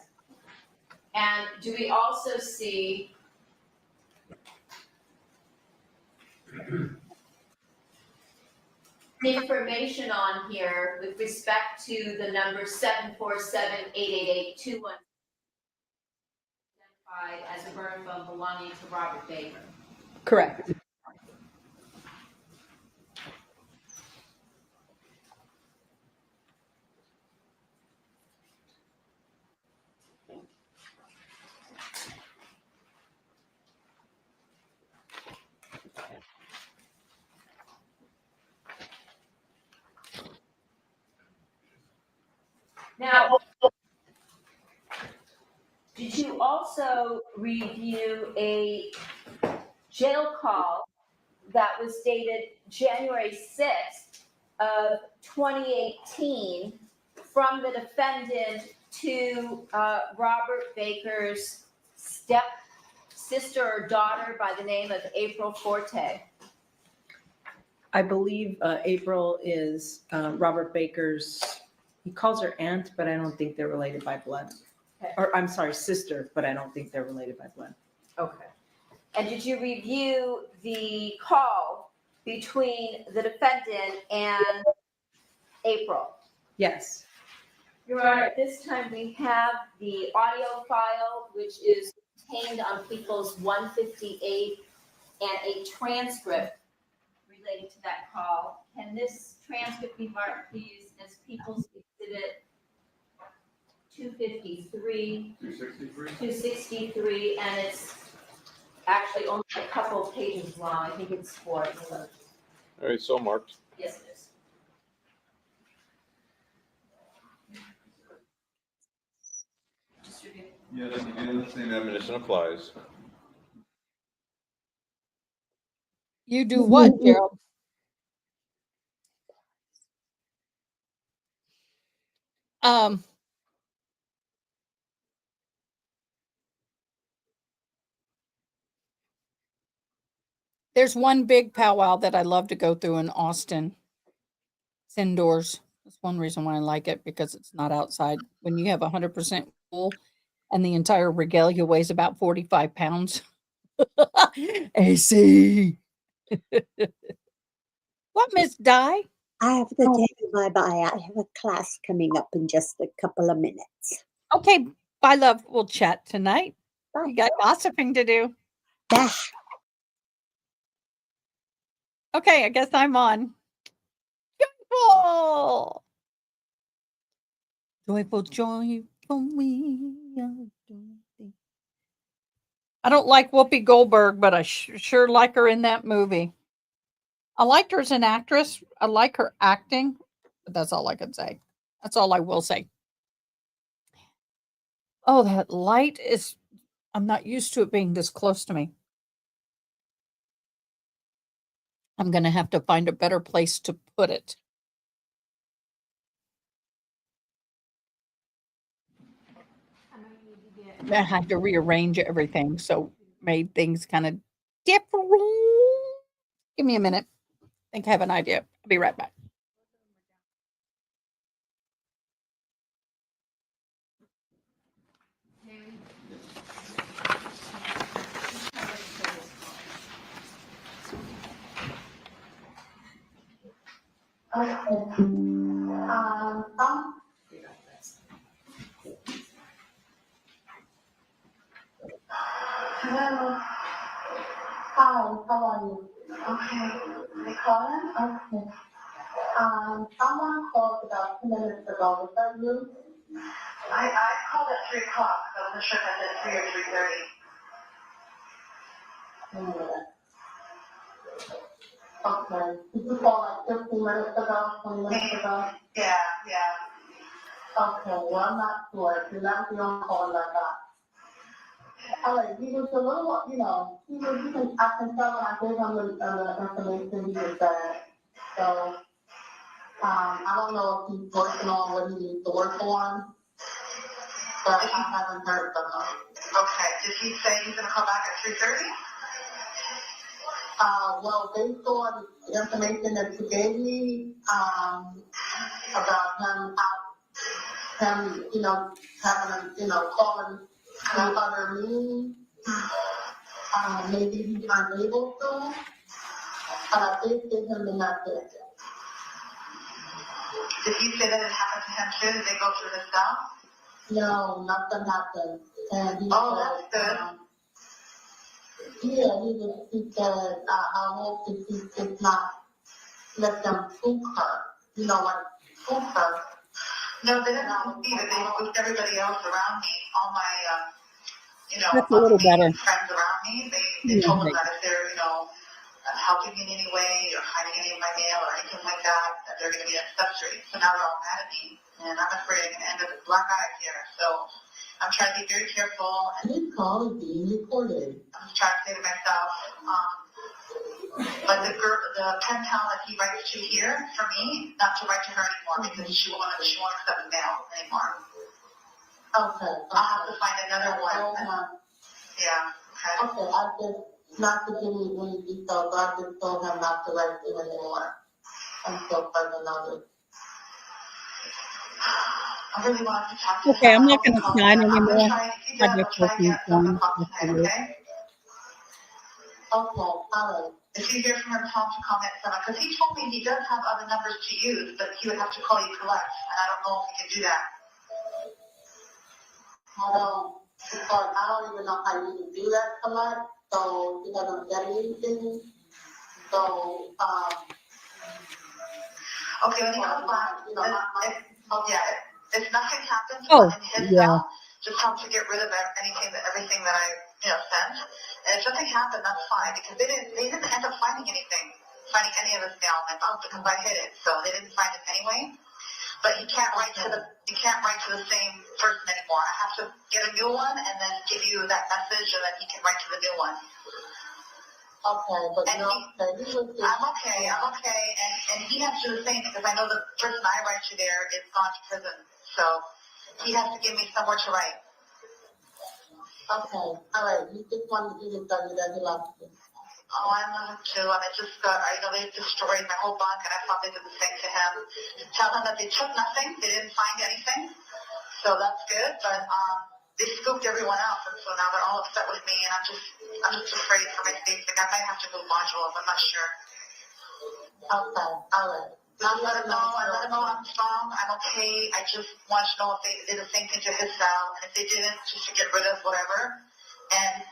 S8: And do we also see information on here with respect to the number 747-888-21 identified as a burner phone belonging to Robert Baker?
S9: correct.
S8: Now, did you also review a jail call that was dated January 6th of 2018 from the defendant to Robert Baker's step-sister or daughter by the name of April Forte?
S9: I believe April is Robert Baker's, he calls her aunt, but I don't think they're related by blood.
S8: Okay.
S9: Or I'm sorry, sister, but I don't think they're related by blood.
S8: Okay. And did you review the call between the defendant and April?
S9: Yes,
S8: Your Honor, at this time, we have the audio file, which is contained on People's 158, and a transcript relating to that call. Can this transcript be marked, please, as People's Exhibit 253, 263, and it's actually only a couple of pages long. I think it's 4. So,
S3: All right, so marked.
S8: yes, it is. Distribute.
S3: Yeah, and the same admonition applies.
S1: You do what, Gerald? There's one big powwow that I love to go through in Austin. It's indoors. That's one reason why I like it, because it's not outside. When you have 100% full and the entire regalia weighs about 45 pounds. AC. What, Miss Di?
S7: I have to tell you bye-bye. I have a class coming up in just a couple of minutes.
S1: Okay, bye, love. We'll chat tonight.
S7: Bye.
S1: You got gossiping to do.
S7: Bye.
S1: Okay, I guess I'm on. Joyful! Joyful, joyful, we are joyful. I don't like Whoopi Goldberg, but I sure like her in that movie. I liked her as an actress. I like her acting, but that's all I can say. That's all I will say. Oh, that light is, I'm not used to it being this close to me. I'm going to have to find a better place to put it. I had to rearrange everything, so made things kind of different. Give me a minute. I think I have an idea. I'll be right back.
S10: Hello. Hi, how are you? Okay. You calling? Okay. Someone called about 2 minutes ago. Was that you? I called at 3 o'clock. So I wasn't sure if I said 3 or 3:30. Okay. Did you call like 15 minutes ago, 20 minutes ago? Yeah. Okay, well, I'm not sure. You're not the only call like that. All right, he was a little, I can tell when I gave him the information, he was bad. So, I don't know if he's working on what he needs to work on, but I haven't heard from him. Okay, did he say he's gonna come back at 3:30? Well, based on the information that you gave me, about him having calling other meetings, maybe he's unable to, but I did give him the message. Did he say that it happened to him too? Did they go through his stuff? No, nothing happened. And he said, that's good. He said, I hope that he did not let them spook her. Spook her. No, they didn't spook me, but they spooked everybody else around me. All my,
S1: That's a little better.
S10: friends around me. They told them that if they're, helping me in any way or hiding any of my mail or anything like that they're going to be accessories. So now they're all mad at me, and I'm afraid I'm going to end up with black eyes here. So I'm trying to be very careful. And this call is being recorded. I'm just trying to say to myself, but the pen pal that he writes to here, for me, not to write to her anymore because she won't accept the mail anymore. Okay. I'll have to find another one. Yeah. Okay. I just. Not to give me any details, but I just told him not to write to him anymore until further notice. I really wanted to talk to him.
S1: Okay, I'm not going to sign anymore.
S10: Okay, all right. If you hear from him, tell him to comment someone, because he told me he does have other numbers to use, but he would have to call you collect, and I don't know if he can do that. I don't even know how you can do that collect. So he doesn't get anything. So, okay, when he comes back, if nothing happens in his cell, just tell him to get rid of everything that I, sent. And if nothing happened, that's fine, because they didn't end up finding any of his mail in my phone because I hid it, so they didn't find it anyway. But you can't write to the same person anymore. I have to get a new one and then give you that message, and then he can write to the new one. Okay, but I'm okay, and he has to do the same because I know the person I write to there is gone to prison, so he has to give me somewhere to write. Okay, all right. He just wanted to tell you that he loves you. Oh, I love him too. And they destroyed my whole bunk, and I thought they did the same to him. Tell him that they took nothing, they didn't find anything, so that's good. But they scooped everyone else, and so now they're all upset with me, and I'm just afraid for my safety. I might have to go modules. I'm not sure. Okay, all right. I'll let him know I'm strong. I'm okay. I just want to know if they did the same thing to his cell, and if they didn't, just to get rid of whatever. And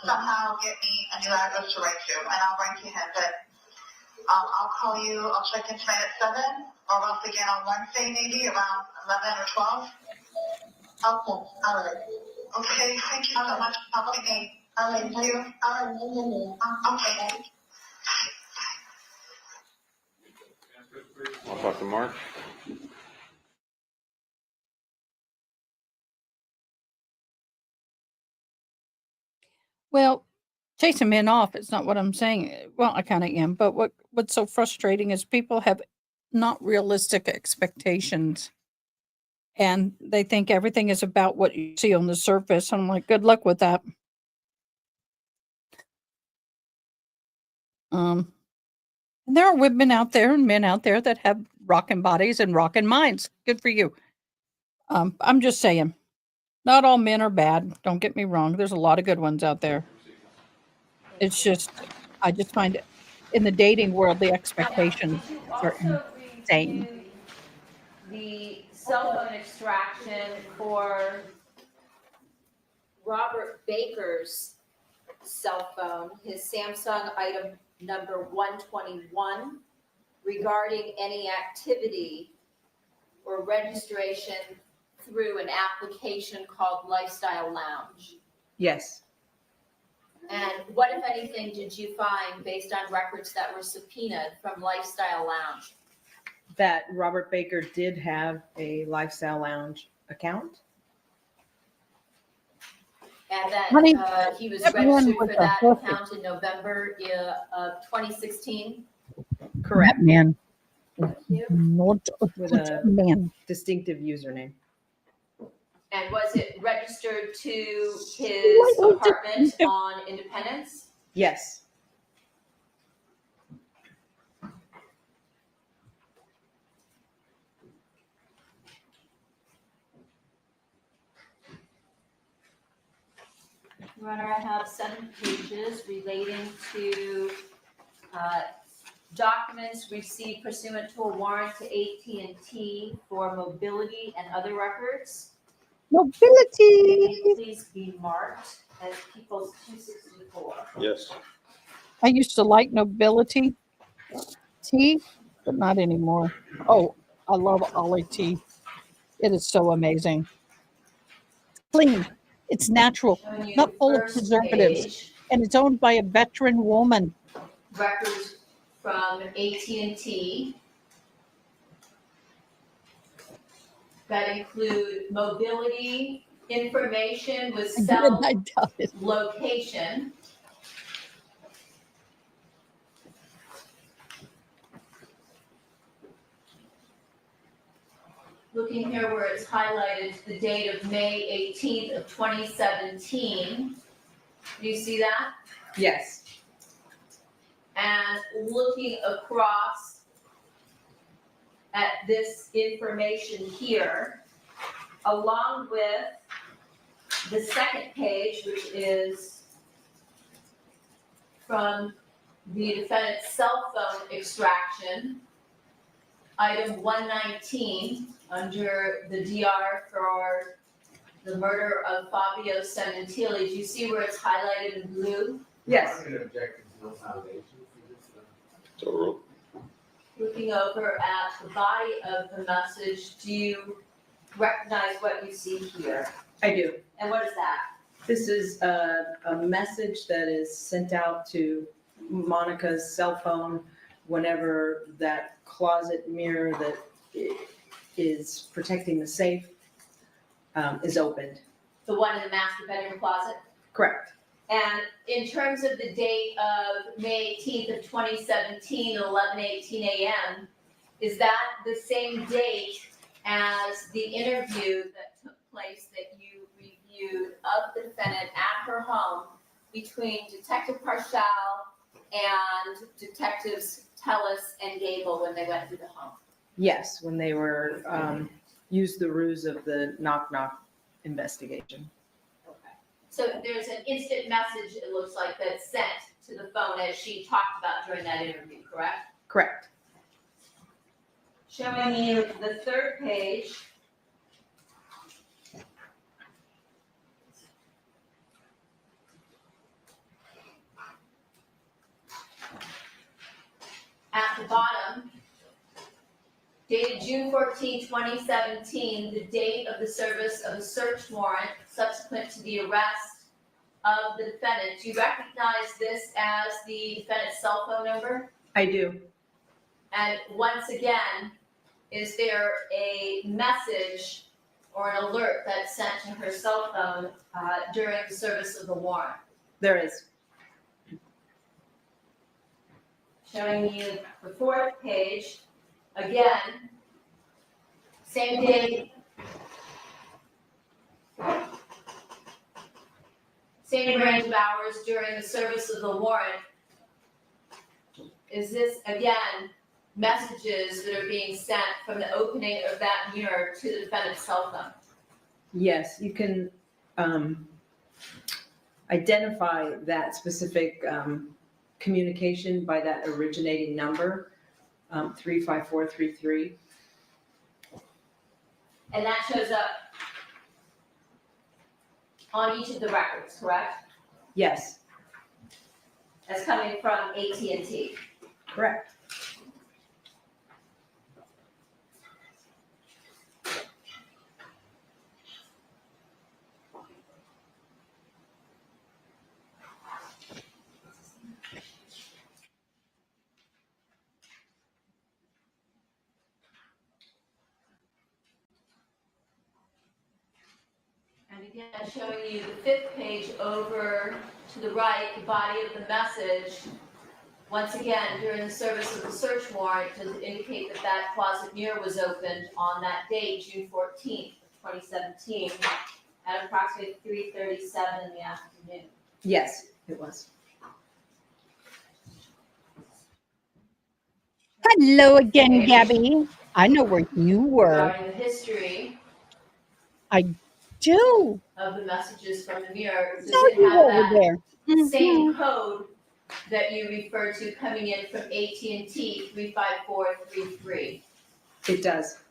S10: somehow get me a new address to write to, and I'll write to him. But I'll call you. I'll check in tonight at 7, or else again on Wednesday, maybe around 11 or 12. Okay, all right. Okay, thank you so much for helping me. All right, thank you. All right, okay.
S3: I'll talk to Mark.
S1: Well, chasing men off is not what I'm saying. Well, I kind of am, but what's so frustrating is people have not realistic expectations, and they think everything is about what you see on the surface. I'm like, good luck with that. And there are women out there and men out there that have rocking bodies and rocking minds. Good for you. I'm just saying, not all men are bad. Don't get me wrong. There's a lot of good ones out there. It's just, I just find it in the dating world, the expectations are insane.
S8: to the cell phone extraction for Robert Baker's cell phone, his Samsung item number 121, regarding any activity or registration through an application called Lifestyle Lounge.
S9: Yes.
S8: And what, if anything, did you find based on records that were subpoenaed from Lifestyle Lounge?
S9: That Robert Baker did have a Lifestyle Lounge account.
S8: And that
S1: Honey,
S8: he was
S1: that man
S8: registered
S1: was
S8: for
S1: a
S8: that
S1: hooker.
S8: account in November of 2016?
S9: Correct.
S1: That man,
S8: You?
S1: not a
S9: With
S1: good
S9: a
S1: man.
S9: distinctive username.
S8: And was it registered to his
S1: Little
S8: apartment on Independence?
S9: Yes.
S8: Your Honor, I have 7 pages relating to documents received pursuant to a warrant to AT&T for mobility and other records.
S1: Nobility.
S8: Please be marked as People's 264.
S3: Yes.
S1: I used to like nobility tea, but not anymore. Oh, I love Ollie tea. It is so amazing. It's clean. It's natural,
S8: Showing you
S1: not
S8: the
S1: full of
S8: first
S1: preservatives,
S8: page,
S1: and it's owned by a veteran woman.
S8: records from AT&T that include mobility information with cell
S1: I doubt it.
S8: location. Looking here where it's highlighted the date of May 18th of 2017. Do you see that?
S9: Yes.
S8: And looking across at this information here, along with the second page, which is from the defendant's cell phone extraction, item 119, under the DR for the murder of Fabio Sementilli. Do you see where it's highlighted in blue?
S9: Yes.
S3: So,
S8: Looking over at the body of the message, do you recognize what you see here?
S9: I do.
S8: And what is that?
S9: This is a message that is sent out to Monica's cell phone whenever that closet mirror that is protecting the safe is opened.
S8: The one in the master bedroom closet?
S9: Correct.
S8: And in terms of the date of May 18th of 2017 at 11:18 a.m., is that the same date as the interview that took place that you reviewed of the defendant at her home between Detective Parshall and Detectives Tellis and Gable when they went through the home?
S9: Yes, when they were used the ruse of the knock-knock investigation.
S8: So there's an instant message, it looks like, that's sent to the phone as she talked about during that interview, correct?
S9: Correct.
S8: Showing you the third page. At the bottom, dated June 14, 2017, the date of the service of a search warrant subsequent to the arrest of the defendant. Do you recognize this as the defendant's cell phone number?
S9: I do.
S8: And once again, is there a message or an alert that's sent to her cell phone during the service of the warrant?
S9: There is.
S8: Showing you the fourth page, again, same date, same range of hours during the service of the warrant. Is this, again, messages that are being sent from the opening of that mirror to the defendant's cell phone?
S9: Yes, you can identify that specific communication by that originating number. 35433.
S8: And that shows up on each of the records, correct?
S9: Yes,
S8: As coming from AT&T.
S9: correct.
S8: And again, showing you the 5th page over to the right, the body of the message. Once again, during the service of the search warrant, does indicate that that closet mirror was opened on that date, June 14th, 2017, at approximately 3:37 in the afternoon.
S9: Yes, it was.
S1: Hello again, Gabby. I know where you were.
S8: Regarding the history
S1: I do.
S8: of the messages from the mirror, does
S1: Saw
S8: it
S1: you
S8: have
S1: over
S8: that
S1: there.
S8: same
S1: Mhm.
S8: code that you referred to coming in from AT&T 35433?
S9: It does.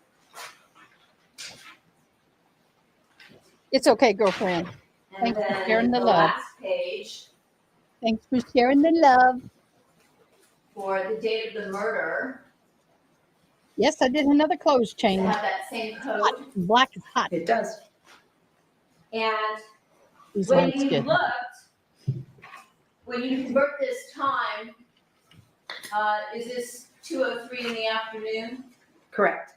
S1: It's okay, girlfriend.
S8: And
S1: Thanks for
S8: then
S1: sharing the
S8: the
S1: love.
S8: last page
S1: Thanks for sharing the love.
S8: for the date of the murder,
S1: Yes, I did another clothes
S8: does it
S1: change.
S8: have that same
S1: Hot.
S8: code?
S1: Black is hot.
S9: It does.
S8: And
S1: These
S8: when
S1: lights
S8: you
S1: get
S8: looked, when you convert this time, is this 2:03 in the afternoon?
S9: Correct.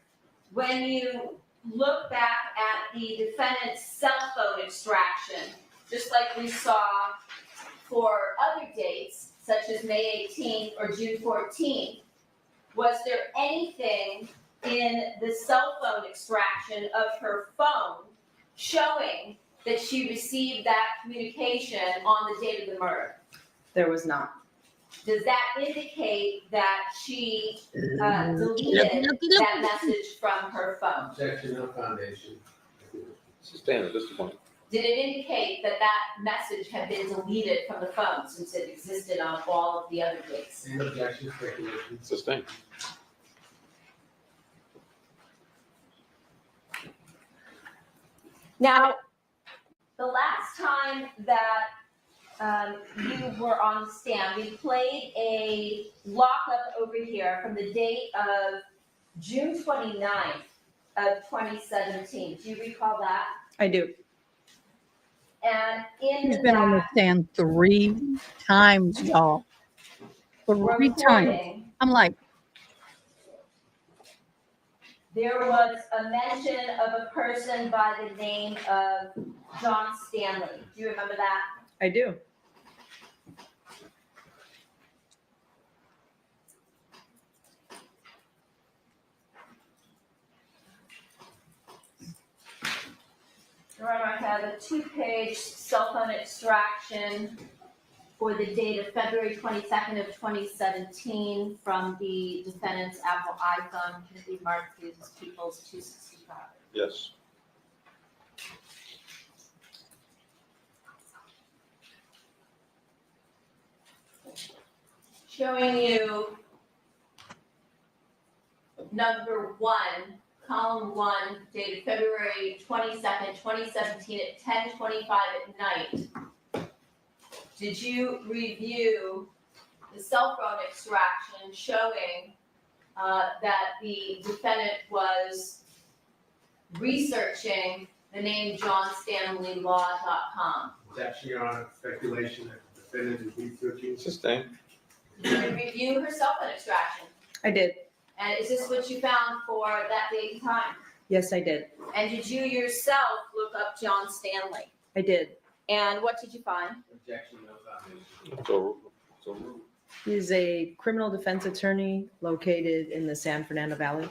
S8: When you look back at the defendant's cell phone extraction, just like we saw for other dates, such as May 18th or June 14th, was there anything in the cell phone extraction of her phone showing that she received that communication on the date of the murder?
S9: There was not.
S8: Does that indicate that she deleted that message from her phone?
S11: Objection, no foundation.
S3: Sustained at this point.
S8: Did it indicate that that message had been deleted from the phone since it existed on all of the other dates?
S11: And objection, speculation.
S3: Sustained.
S8: Now, the last time that you were on the stand, we played a lockup over here from the date of June 29th of 2017. Do you recall that?
S9: I do.
S8: And in
S1: He's been on the
S8: that
S1: stand 3 times, y'all. 3 times.
S8: recording,
S1: I'm like,
S8: there was a mention of a person by the name of John Stanley. Do you remember that?
S9: I do.
S8: I have a 2-page cell phone extraction for the date of February 22nd of 2017 from the defendant's Apple iPhone, can be marked as People's 265.
S3: Yes.
S8: Showing you number 1, column 1, dated February 22nd, 2017 at 10:25 at night. Did you review the cell phone extraction showing that the defendant was researching the name johnstanleylaw.com?
S11: Objection, Your Honor, speculation that the defendant is researching.
S3: Sustained.
S8: Did you review her cell phone extraction?
S9: I did.
S8: And is this what you found for that date and time?
S9: Yes, I did.
S8: And did you yourself look up John Stanley?
S9: I did.
S8: And what did you find?
S11: Objection, no foundation.
S3: So
S9: He's a criminal defense attorney located in the San Fernando Valley.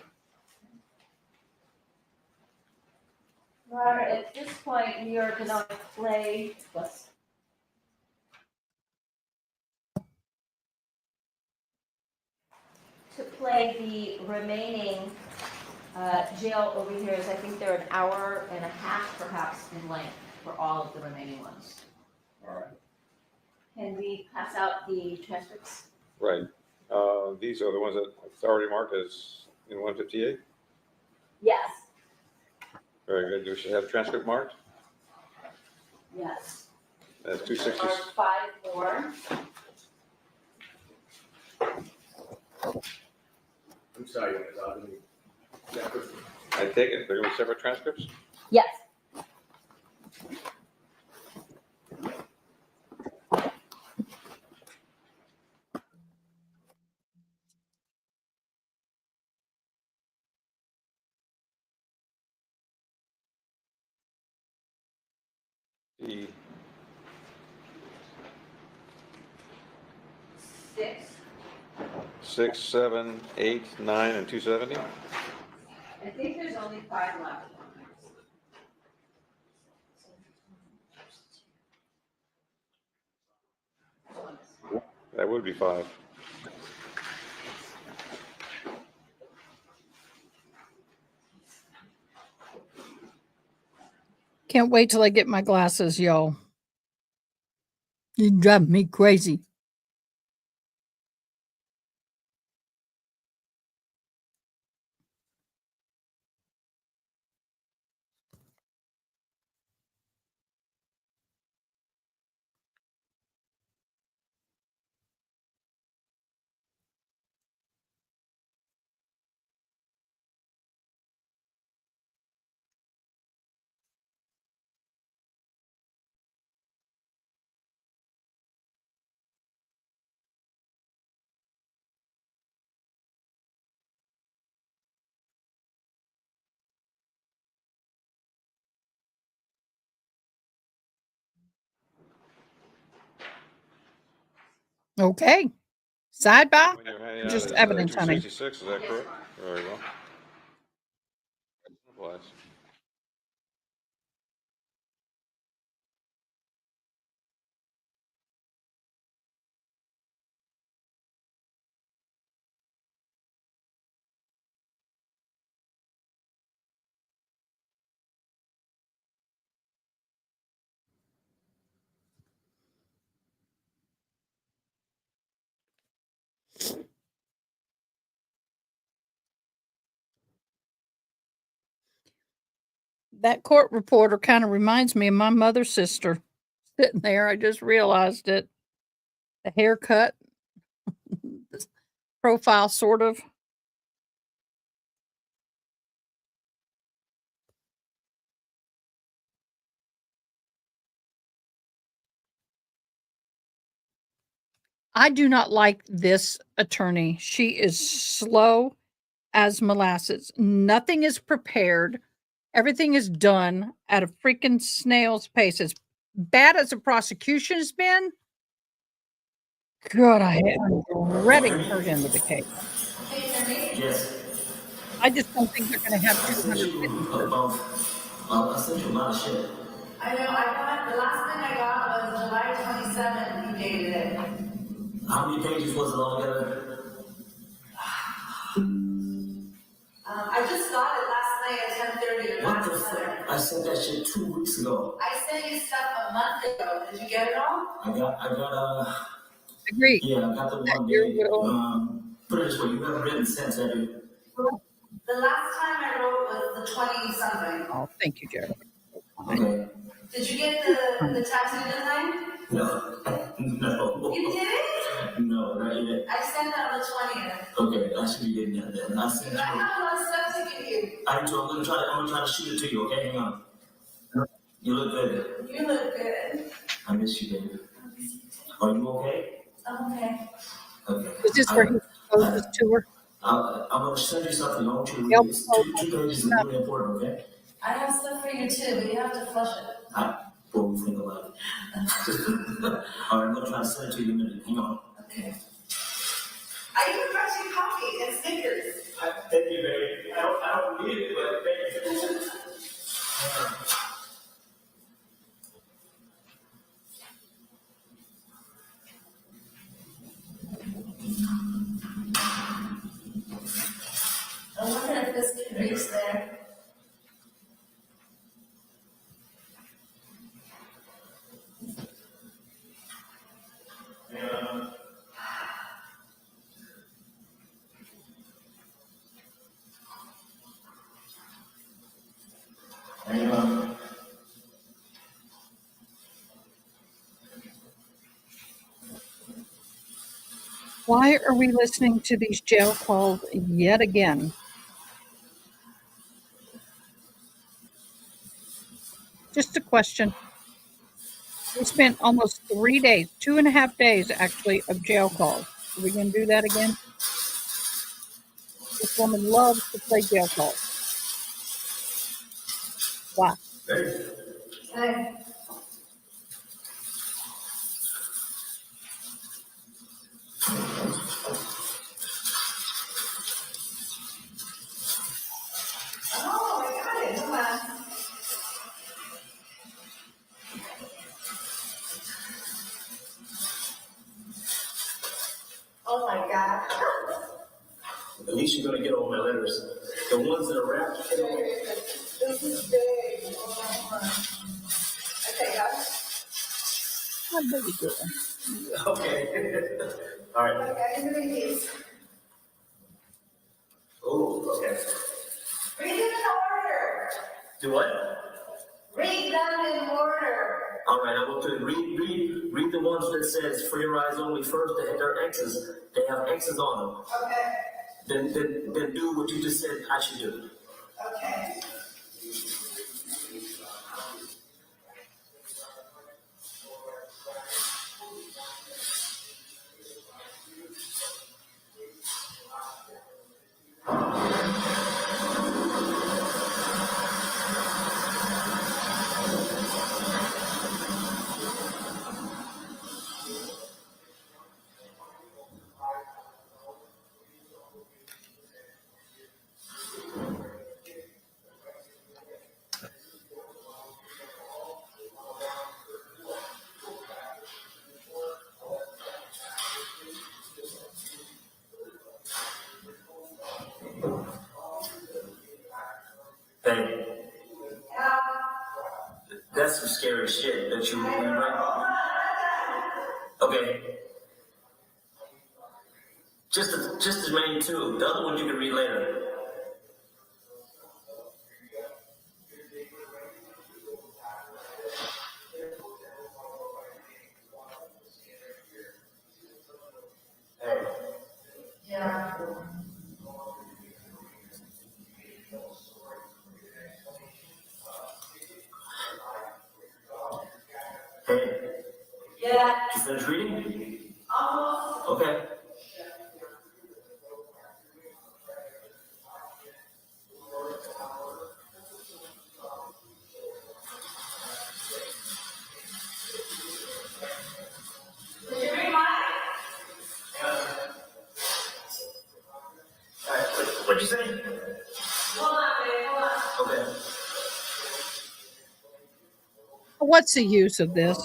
S8: Robert, at this point, you're gonna play what's to play the remaining jail over here is, I think they're an hour and a half perhaps in length for all of the remaining ones.
S3: All right.
S8: Can we pass out the transcripts?
S3: Right. These are the ones that it's already marked as in 158.
S8: Yes,
S3: Very good. Do we have transcript marked?
S8: yes.
S3: That's
S8: Are
S3: 260.
S8: 5-4.
S11: I'm sorry,
S3: I take it, they're going to be separate transcripts?
S8: Yes.
S3: The
S8: 6.
S3: 6, 7, 8, 9, and 270?
S8: I think there's only 5 left.
S3: That would be 5.
S1: Can't wait till I get my glasses, y'all. You drive me crazy. Okay. Side by?
S3: When you're handing out
S1: Just
S3: is,
S1: evidence, honey.
S3: 266, is that correct? Very well. Applies.
S1: That court reporter kind of reminds me of my mother's sister sitting there. I just realized it. The haircut, the profile, sort of. I do not like this attorney. She is slow as molasses. Nothing is prepared. Everything is done at a freaking snail's pace. As bad as the prosecution has been, God, I'm dreading her end of the case.
S12: Yes.
S1: I just don't think they're going to have
S12: I sent
S1: 200
S12: you
S1: witnesses.
S12: I sent you a lot of shit. I know, I got, the last thing I got was July 27th, you dated it. How many pages was it altogether? I just got it last night at 10:30. What the fuck? I sent that shit 2 weeks ago. I sent you stuff a month ago. Did you get it all?
S1: Agree.
S12: Yeah, I got the one
S1: Your
S12: day.
S1: will.
S12: Put it this way, you haven't written since, have you? The last time I wrote was the 20-something.
S1: Oh, thank you, Jared.
S12: Okay. Did you get the tattoo deadline? No. No. You didn't? No, not yet. I sent that on the 20th. Okay, I should be getting that then. I sent you. I have a lot of stuff to give you. I'm gonna try to shoot it to you, okay? Hang on. You look good. You look good. I miss you, baby. Are you okay? I'm okay. Okay.
S1: Is this where he proposes to her?
S12: I'm gonna send you something. I want you to
S1: Yep.
S12: read this. Two pages is really important, okay? I have stuff for you too, but you have to flush it. What do you think about it? All right, I'm gonna try to send it to you in a minute. Hang on. Okay. I even brought you coffee and Snickers. Thank you, baby. I don't need it, but thank you. I wonder if this can reach there.
S1: Why are we listening to these jail calls yet again? Just a question. We spent almost 3 days, 2.5 days actually, of jail calls. Are we going to do that again? This woman loves to play jail calls. Why?
S12: Hey. Oh, I got it. Come on. Oh my God.
S13: At least you're gonna get all my letters. The ones that are wrapped.
S12: This is big. Okay, guys.
S1: How big is it?
S13: Okay. All right.
S12: Okay, I'm doing these.
S13: Oh, okay.
S12: Read them in order.
S13: Do what?
S12: Read them in order.
S13: All right, I will do. Read the ones that says for your eyes only first. They're X's. They have X's on them.
S12: Okay.
S13: Then do what you just said I should do.
S12: Okay.
S13: Hey, that's some scary shit that you right? Okay. Just the main two. The other one you can read later. Hey.
S12: Yeah.
S13: Hey.
S12: Yeah.
S13: You finished reading?
S12: Almost.
S13: Okay.
S12: Did you read mine?
S13: All right. What'd you say?
S12: Hold on, babe. Hold on.
S13: Okay.
S1: What's the use of this?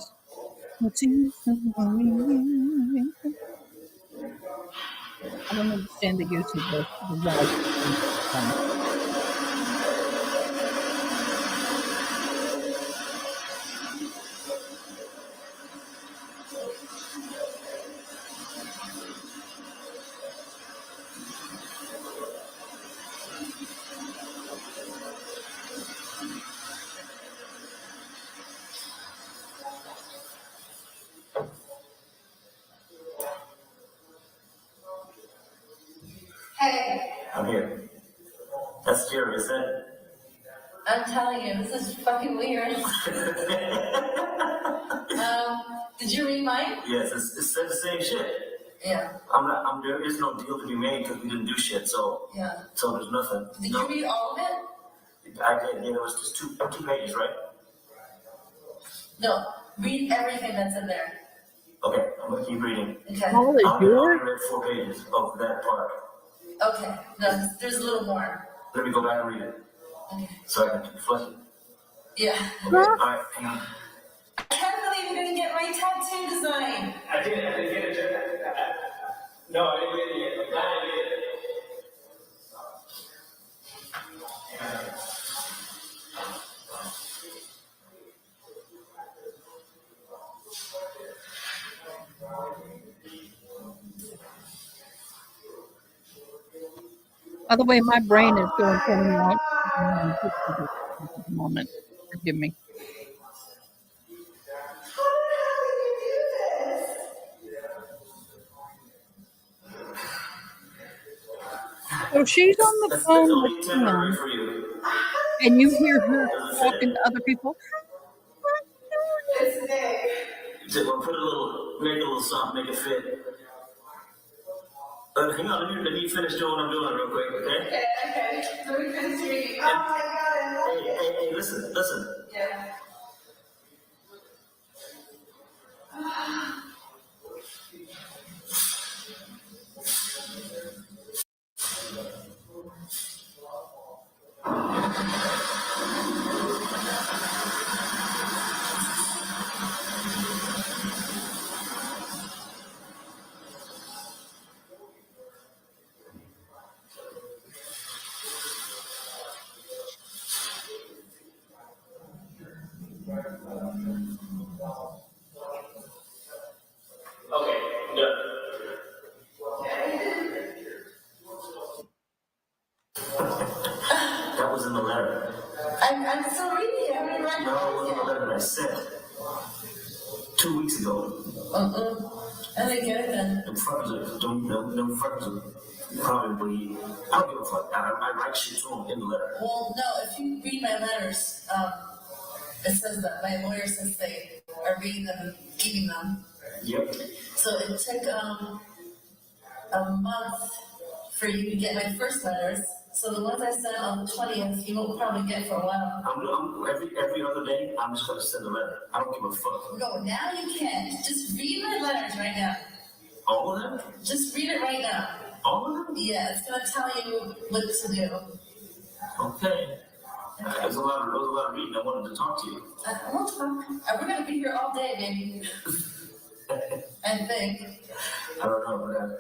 S1: What's the use of worrying? I don't understand the use of this. The why.
S12: Hey,
S13: I'm here. That's scary, isn't it?
S12: I'm telling you, this is fucking weird. Did you read mine?
S13: Yes, it said the same shit.
S12: Yeah.
S13: There is no deal to be made because we didn't do shit, so.
S12: Yeah.
S13: So there's nothing.
S12: Did you read all of it?
S13: I did, yeah, it was just two pages, right?
S12: No. Read everything that's in there.
S13: Okay, I'm gonna keep reading.
S12: Okay.
S1: All is
S13: I only
S1: yours?
S13: read 4 pages of that part.
S12: Okay. No, there's a little more.
S13: Let me go back and read it.
S12: Okay.
S13: So I can flush it.
S12: Yeah.
S13: Okay, alright, hang on.
S12: I can't believe you didn't get my tattoo design.
S13: I didn't get it. No, I didn't get it yet. I'm glad I did it.
S1: By the way, my brain is going funny out. Moment. Forgive me. So she's on the
S13: That's
S1: phone
S13: only
S1: with
S13: temporary
S1: him,
S13: for you.
S1: and you hear her
S13: Doesn't
S1: talking
S13: fit.
S1: to other people.
S10: It's big.
S13: We'll put a little, make a little something, make it fit. Hang on, let me finish doing what I'm doing real quick, okay?
S10: Okay. Let me finish reading. Oh my God.
S13: Hey, listen.
S10: Yeah.
S13: Okay, yeah. That was in the letter.
S10: I'm still reading it. I haven't read it.
S13: No, it wasn't the letter that I sent 2 weeks ago.
S10: I didn't get it then.
S13: No fuckers probably, I don't give a fuck. I write shit to them in the letter.
S10: Well, no, if you read my letters, it says that my lawyer says they are reading them and keeping them.
S13: Yep.
S10: So it took a month for you to get my first letters. So the ones I sent on the 20th, you won't probably get for a while.
S13: Every other day, I'm just gonna send a letter. I don't give a fuck.
S10: No, now you can. Just read my letters right now.
S13: All of them?
S10: Just read it right now.
S13: All of them?
S10: Yeah, it's gonna tell you what to do.
S13: Okay. There's a lot of reading. I wanted to talk to you.
S10: We'll talk. We're gonna be here all day, baby. I think.
S13: I don't know, man.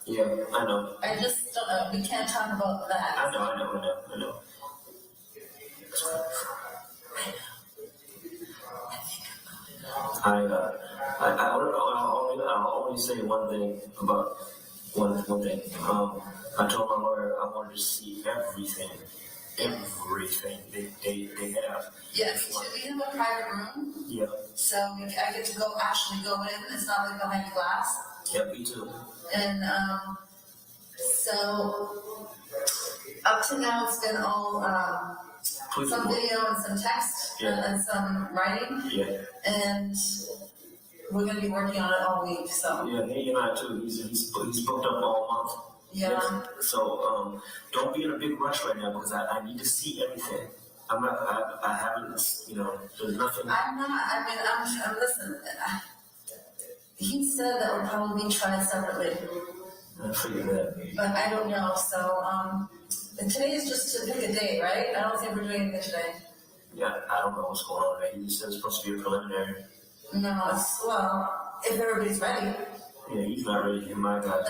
S13: Yeah, I know.
S10: I just don't know. We can't talk about that.
S13: I know. I'll only say one thing about one thing. I told my lawyer I wanted to see everything they have.
S10: Yes, so we have a private room.
S13: Yeah.
S10: So I get to actually go in. It's not like behind glass.
S13: Yeah, me too.
S10: And so up to now it's been all some video and some text and some writing.
S13: Yeah.
S10: And we're gonna be working on it all week. So
S13: yeah, he and I too. He's booked up all month.
S10: Yeah.
S13: So don't be in a big rush right now because I need to see everything. I haven't, there's nothing.
S10: I'm not. I mean, I'm listen. He said that would probably be tried separately.
S13: I figured that.
S10: But I don't know. So and today is just to pick a date, right? I don't think we're doing anything today.
S13: Yeah, I don't know what's going on. He just said it's supposed to be a preliminary.
S10: No, if everybody's ready.
S13: Yeah, he's not ready. In my guys.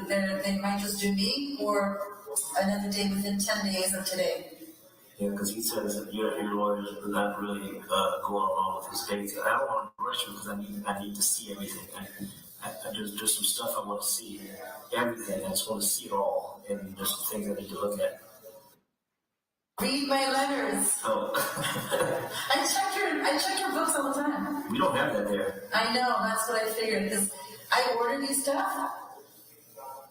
S10: Then they might just do me or another day within 10 days of today.
S13: Yeah, because he says that your lawyer is not really going along with his dates. I don't want to rush him because I need to see everything. There's some stuff I want to see. Everything. I just want to see it all. And there's some things I need to look at.
S10: Read my letters.
S13: Oh.
S10: I check your books all the time.
S13: We don't have that there.
S10: I know, that's what I figured, because I ordered you stuff.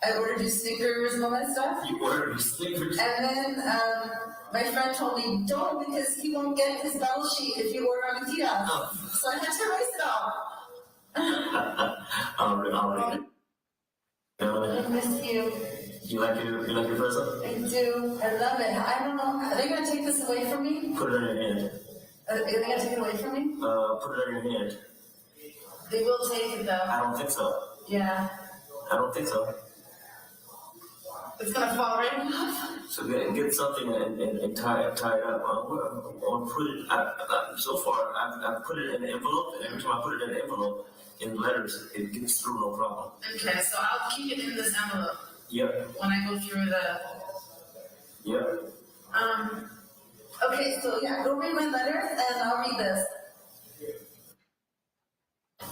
S10: I ordered you sneakers and all that stuff.
S13: You ordered me sneakers?
S10: And then my friend told me, don't, because he won't get his battle sheet if you order on the kiosk.
S13: Oh.
S10: So I had to erase it all.
S13: I'll read it.
S10: I miss you.
S13: You like your present?
S10: I do. I love it. I don't know. Are they going to take this away from me?
S13: Put it in your hand.
S10: Are they going to take it away from me?
S13: Put it in your hand.
S10: They will take it, though.
S13: I don't think so.
S10: Yeah.
S13: I don't think so.
S10: It's going to fall right off.
S13: So get something and tie it up. Or put it, so far, I've put it in an envelope. Every time I put it in an envelope, in letters, it gets through no problem.
S10: Okay, so I'll keep it in this envelope.
S13: Yep.
S10: When I go through the.
S13: Yep.
S10: Okay, so yeah, go read my letters and I'll read this.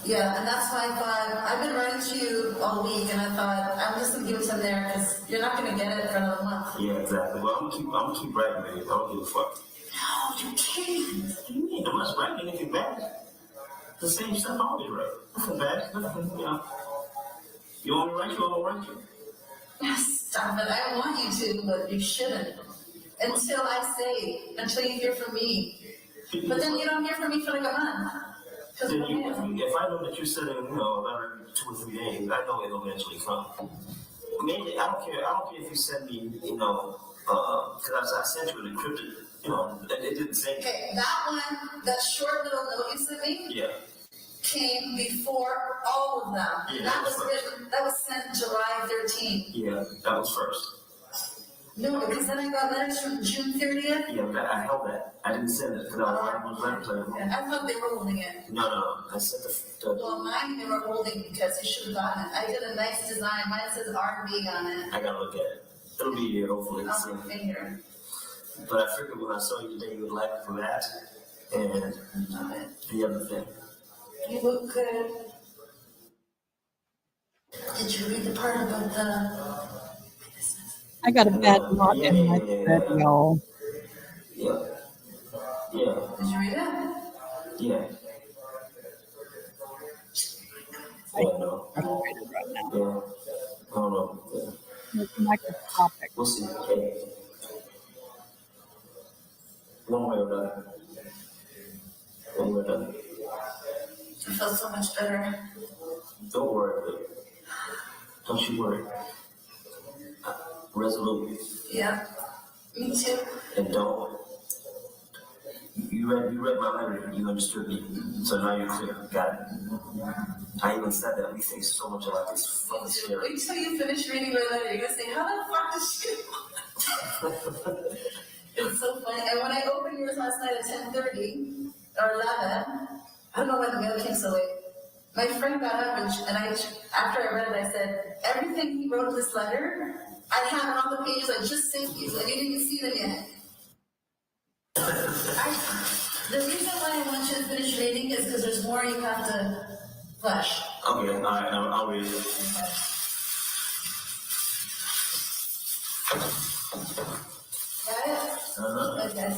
S10: Yeah, and that's why I thought, I've been writing to you all week and I thought, I'm just gonna give it to there because you're not gonna get it for another month.
S13: Yeah, exactly. Well, I'm gonna keep writing, baby. I don't give a fuck. No, you can't. What do you mean? I'm not writing anything bad. The same stuff I always write. Nothing bad. Nothing, you know. You want me to write you? I will write you.
S12: Stop it. I want you to, but you shouldn't. Until I say, until you hear from me. But then you don't hear from me for like a month.
S13: Then if I know that you're sending, you know, every 2 or 3 days, I know it'll eventually come. Maybe I don't care if you send me, you know, because I sent you an encrypted, you know, it didn't say.
S12: Okay, that one, that short little note you sent me.
S13: Yeah.
S12: Came before all of them.
S13: Yeah,
S12: that was written, that was sent July 13th.
S13: Yeah, that was first.
S12: No, because then I got letters from June 30th.
S13: Yeah, but I held that. I didn't send it because I was letters.
S12: I thought they were holding it.
S13: No. I sent the.
S12: Well, mine they were holding because they should have gotten it. I did a nice design. Mine says R&B on it.
S13: I gotta look at it. It'll be here hopefully.
S12: On my finger.
S13: But I figured when I saw you today, you would like it for that and the other thing.
S12: You look good. Did you read the part about the?
S1: I got a bad knot in my thread, y'all.
S13: Yeah.
S12: Did you read it?
S13: Yeah.
S1: I'm frustrated right now.
S13: Yeah. I don't know.
S1: It's microscopic.
S13: We'll see. Hey. One way or another. One way or another.
S12: I feel so much better.
S13: Don't worry. Don't you worry. Resolute.
S12: Yeah. Me too.
S13: And don't. You read my letter. You understood me. So now you're clear. Got it. I even said that we think so much about this fucking scary.
S12: Wait till you finish reading my letter. You're gonna say, how the fuck does she? It's so funny. And when I opened yours last night at 10:30 or 11, I don't know why the mail came so late. My friend got up and after I read it, I said, everything he wrote in this letter, I have it on the pages I just sent you, and you didn't even see them yet. The reason why I want you to finish reading is because there's more you have to flesh.
S13: Okay, all right, I'll read it.
S12: Got it? Okay.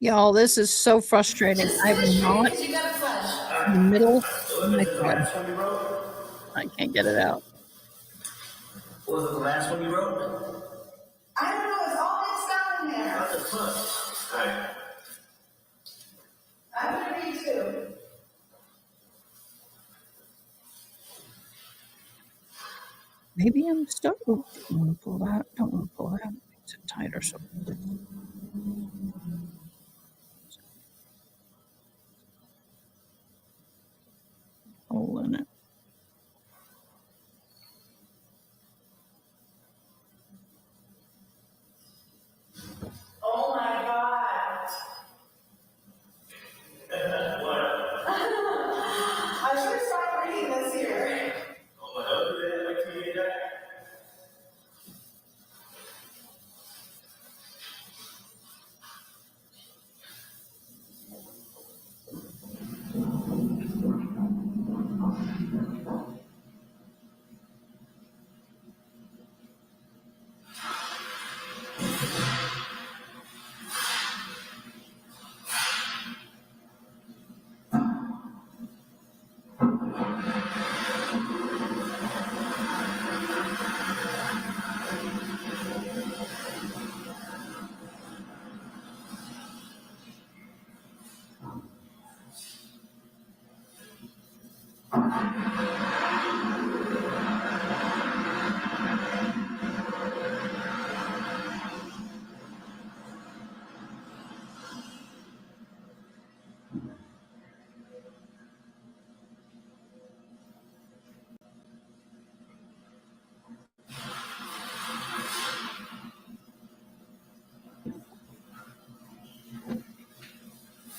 S1: Y'all, this is so frustrating. I have a knot in the middle of my thread. I can't get it out.
S13: Was it the last one you wrote?
S12: I don't know, it's all mixed up in there.
S13: What the fuck? All right.
S12: I'm gonna read too.
S1: Maybe I'm stuck. Don't want to pull that. Don't want to pull that. Makes it tighter. So. Hole in it.
S12: Oh my God. I should start reading this here.
S13: Oh, my other day, I like to read that.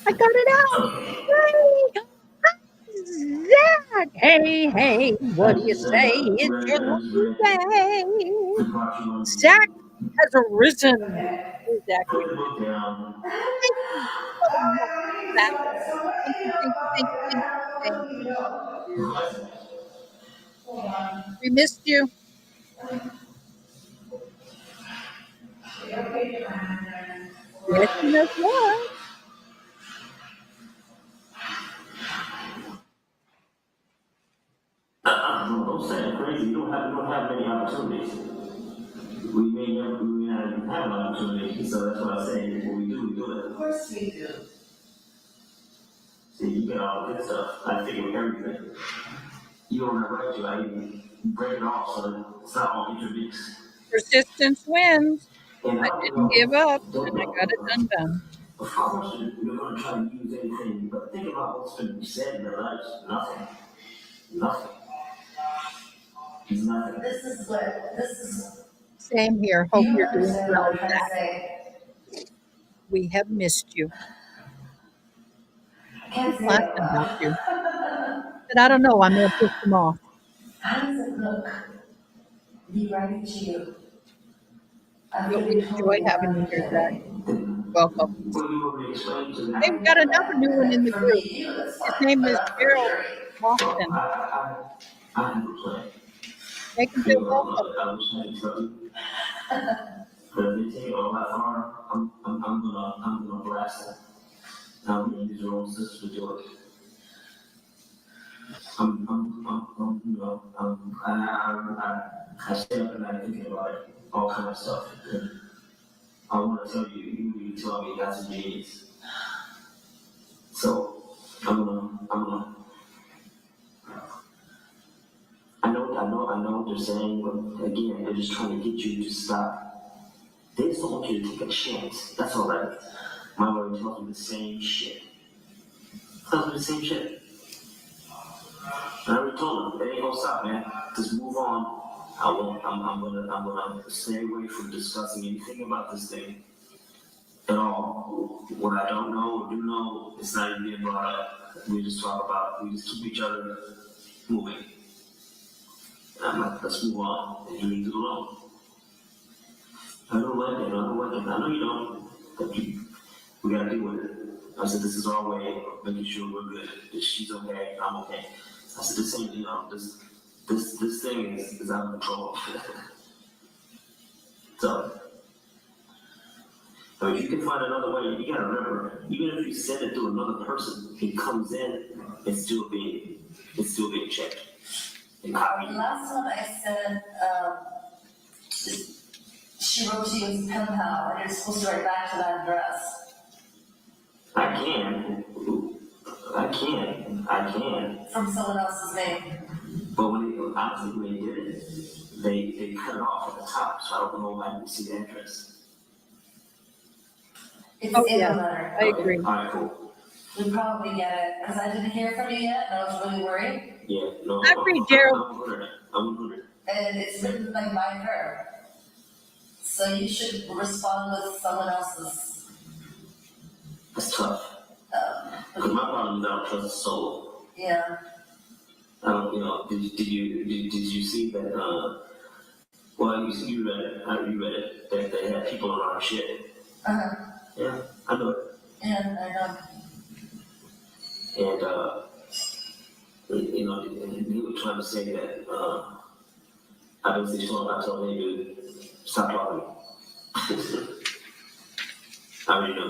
S1: I got it out. Hey, Zach. Hey, what do you say? It's your lucky day. Zach has arisen. Hey, Zach. That. Thank you. We missed you. Yes, you know what?
S13: Don't say it crazy. You don't have many opportunities. We may not even have an opportunity, so that's why I say when we do it.
S12: Of course we do.
S13: See, you get all the good stuff. I figure everything. You don't have right to. I even break it off so that it's not all introduced.
S1: Persistence wins.
S13: And
S1: I didn't give up, and I got it done.
S13: Of course, you're going to try to use anything, but think about what's been said in their lives. Nothing. Nothing. Nothing.
S12: This is.
S1: Same here.
S12: Do
S1: Hope
S12: you
S1: you're doing
S12: understand
S1: well
S12: what I'm
S1: with
S12: trying to
S1: that.
S12: say?
S1: We have missed you.
S12: I can't say
S1: Last
S12: it
S1: about
S12: loud.
S1: you. But I don't know. I may have pissed them off.
S12: How does it look to be writing to you?
S1: But we enjoy having you here, Zach. Welcome. Hey, we got another new one in the
S12: For
S1: group.
S12: me, you, that's
S1: His
S12: fine,
S1: name
S12: but
S1: is
S12: not for
S1: Gerald
S12: Jerry.
S1: Boston.
S13: I have a plan.
S1: Make him feel welcome.
S13: I wish I could tell you. But if they take all that far, I'm gonna blast it. I'm gonna use your own sister to do it. I stay up at night thinking about it, all kind of stuff. I want to tell you, you tell me that's a genius. So I'm gonna. I know what they're saying, but again, they're just trying to get you to stop. They just don't want you to take a chance. That's all that is. My lawyer tells me the same shit. Tells me the same shit. And I already told him, it ain't gonna stop, man. Just move on. I'm gonna stay away from discussing anything about this thing at all. What I don't know or do know, it's not even being brought up. We just keep each other moving. And I'm like, let's move on. And he leaves it alone. I don't like it. I know you don't. But we gotta deal with it. I said, this is our way of making sure we're good. That she's okay, I'm okay. I said, this ain't, this thing is out of control. So, if you can find another way, you gotta remember, even if you send it to another person, it comes in, it's still being checked.
S12: Last one I said, she wrote to you as pen pal, and you're supposed to write back to that address.
S13: I can.
S12: From someone else's name.
S13: But when they did it, they cut it off at the top, so I don't know if I can see the address.
S12: It's
S1: Oh,
S12: in
S1: yeah,
S12: the letter.
S1: I agree.
S13: All right, cool.
S12: We probably get it, because I didn't hear from you yet, and I was really worried.
S13: Yeah, no.
S1: I agree, Gerald.
S13: I'm 100.
S12: And it's written like by her. So you should respond with someone else's.
S13: That's tough. Because my problem is I don't trust the soul.
S12: Yeah.
S13: I don't, did you see that, well, you read it, you read it, that they had people on our shit.
S12: Uh-huh.
S13: Yeah, I know it.
S12: Yeah, I know.
S13: And, and he was trying to say that, I told him, dude, stop talking. I already know.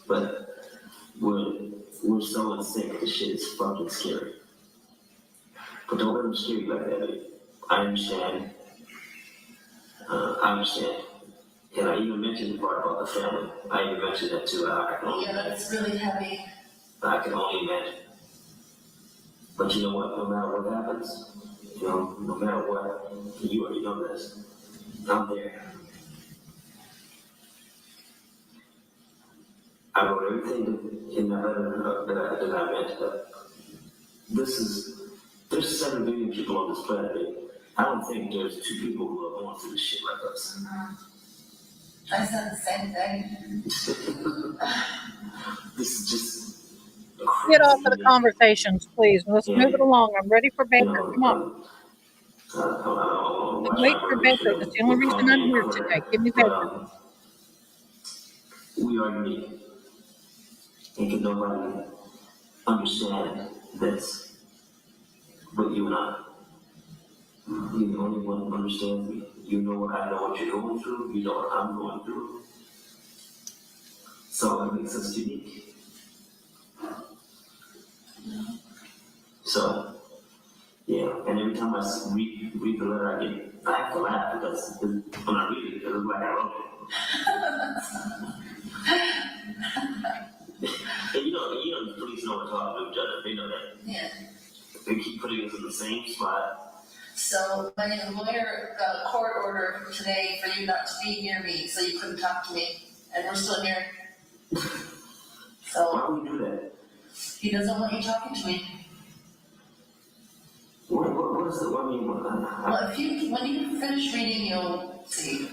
S13: But we're so in sync, this shit is fucking scary. But don't let them scare you like that, dude. I understand. And I even mentioned the part about the family. I even mentioned that too.
S12: Yeah, that's really heavy.
S13: I can only imagine. But you know what? No matter what happens, no matter what, you already know this. I'm there. I wrote everything in that letter that I meant. There's 7 billion people on this planet. I don't think there's 2 people who are going through this shit like us.
S12: I said the same thing.
S13: This is just
S1: Get off of the conversations, please. Let's move it along. I'm ready for Baker. Come on. I'm waiting for Baker. That's the only reason I'm here today. Give me Baker.
S13: We are unique. And can nobody understand this but you and I. You're the only one who understands me. You know what I know what you're going through. You know what I'm going through. So it makes us unique. So, yeah, and every time I read the letter, I have to laugh because when I read it looks like I wrote it. And you know, the police know what talking to each other. They know that.
S12: Yeah.
S13: They keep putting us in the same spot.
S12: So my lawyer got a court order today for you not to be near me, so you couldn't talk to me, and we're still here. So
S13: why would you do that?
S12: He doesn't want you talking to me.
S13: What is the, what do you want?
S12: Well, when you finish reading, you'll see.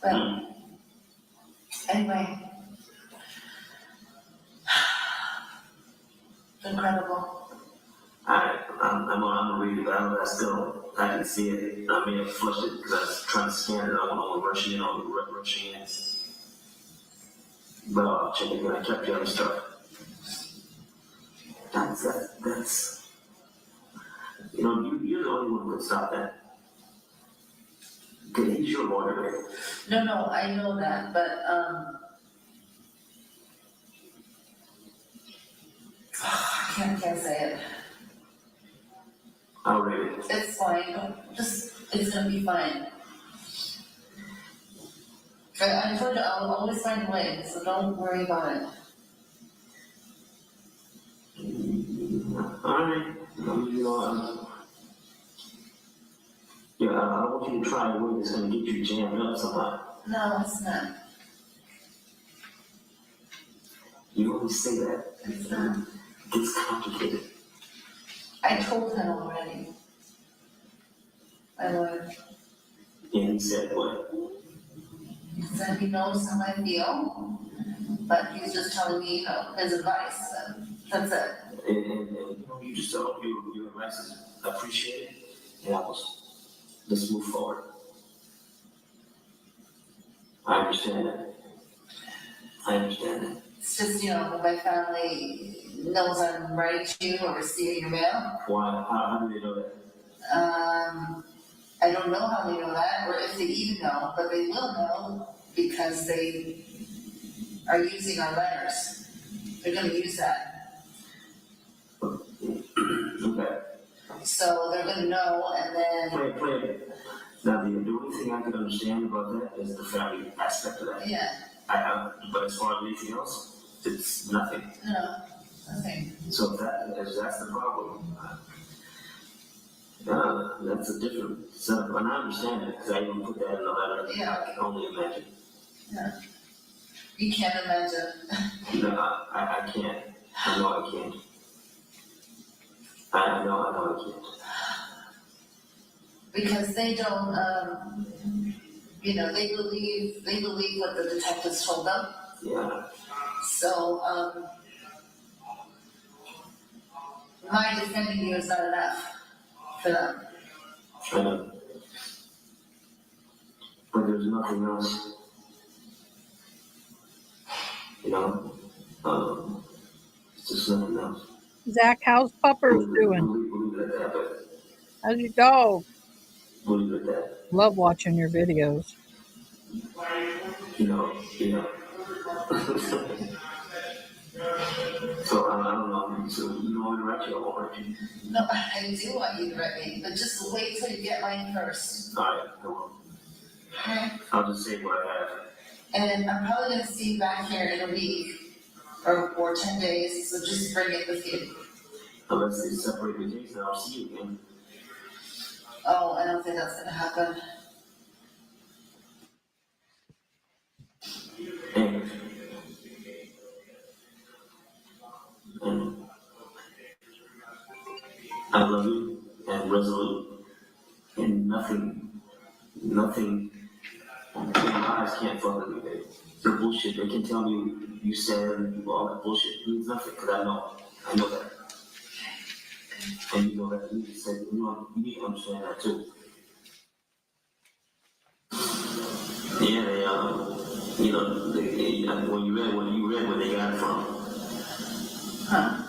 S12: But anyway, incredible.
S13: I'm gonna read it, but I can see it. I may have flushed it because I was trying to scan it. I don't want to rush in. But I'll check it again. I kept the other stuff. That's you know, you're the only one who can stop that. Okay, he's your lawyer, right?
S12: No, I know that, but I can't say it.
S13: I'll read it.
S12: It's fine. It's gonna be fine. I told you I'll always find a way, so don't worry about it.
S13: Alright. Yeah, I don't want you to try a way that's gonna get you jammed up somehow.
S12: No, it's not.
S13: You always say that.
S12: It's not.
S13: It gets complicated.
S12: I told him already. I would.
S13: And he said what?
S12: He said he knows how I feel, but he's just telling me, his advice, and that's it.
S13: And you just tell him your advice is appreciated, and let's move forward. I understand that.
S12: It's just, when my family knows I'm writing to you or receiving your mail.
S13: Why? How do they know that?
S12: I don't know how they know that, or if they even know, but they will know because they are using our letters. They're gonna use that.
S13: Okay.
S12: So they're gonna know, and then.
S13: Play it. Now, the only thing I can understand about that is the family aspect of that.
S12: Yeah.
S13: But as far as anything else, it's nothing.
S12: No, nothing.
S13: So if that's the problem, that's a different setup. And I understand it because I even put that in the letter.
S12: Yeah.
S13: I can only imagine.
S12: Yeah. You can't imagine.
S13: No, I can't. I know I can't. I know I can't.
S12: Because they don't, they believe what the detectives told them.
S13: Yeah.
S12: So, my defending you is not enough for them.
S13: I know. But there's nothing else. It's just nothing else.
S1: Zach, how's Puppers doing?
S13: Believe it at that, but
S1: How's your dog?
S13: believe it at that.
S1: Love watching your videos.
S13: So I don't know. So you don't want to write you, I won't write you.
S12: No, I do want you to write me, but just wait till you get mine first.
S13: All right, I will.
S12: Okay?
S13: I'll just say what I have.
S12: And I'm probably gonna see you back here in a week or 10 days, so just bring it with you.
S13: Unless they separate the case, then I'll see you again.
S12: Oh, I don't think that's gonna happen.
S13: And I love you and resolute, and nothing, your lies can't fuck with me, baby. The bullshit, they can tell me you said all that bullshit, it means nothing, because I know that. And you know that, you need to understand that too. Yeah, they, you know, when you read where they got it from.
S10: Huh?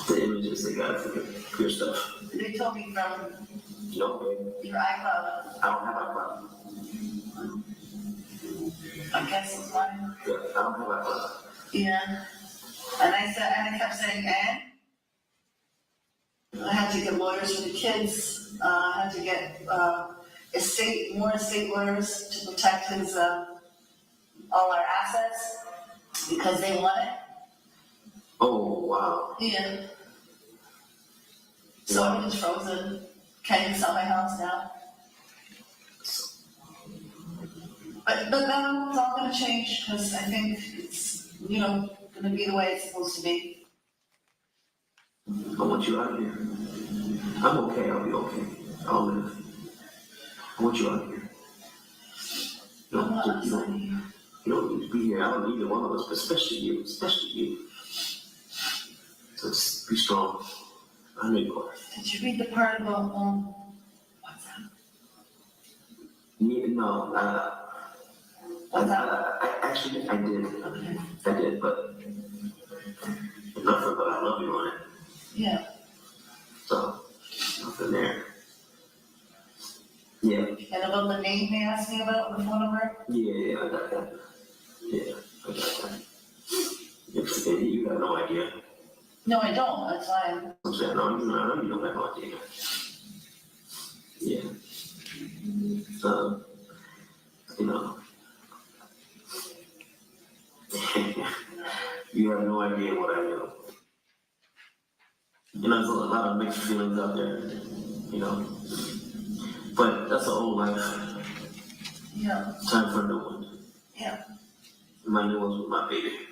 S13: The images they got from your stuff.
S10: They told me from
S13: No,
S10: your iCloud.
S13: I don't have iCloud.
S10: I guess it's mine.
S13: Yeah, I don't have iCloud.
S10: Yeah. And I kept saying, I had to get lawyers for the kids. I had to get more estate lawyers to protect his all our assets because they want it.
S13: Oh, wow.
S10: Yeah. So everything's frozen. Can't even sell my house now. But now it's all gonna change because I think it's, gonna be the way it's supposed to be.
S13: I want you out of here. I'm okay, I'll be okay. I'll live. I want you out of here. You don't need to be here. I don't need either one of us, but especially you. So just be strong. I know you are.
S10: Did you read the part about, what's that?
S13: Yeah, no, actually, I did, but nothing but I love you on it.
S10: Yeah.
S13: So, nothing there. Yeah.
S10: And about the name they asked me about, the phone number?
S13: Yeah, I got that. Yeah, I got that. You have no idea.
S10: No, I don't, that's why
S13: I'm saying, no, you don't have no idea. Yeah. You know. You have no idea what I know. There's a lot of mixed feelings out there, But that's an old life.
S10: Yeah.
S13: Time for a new one.
S10: Yeah.
S13: My new one's with my baby.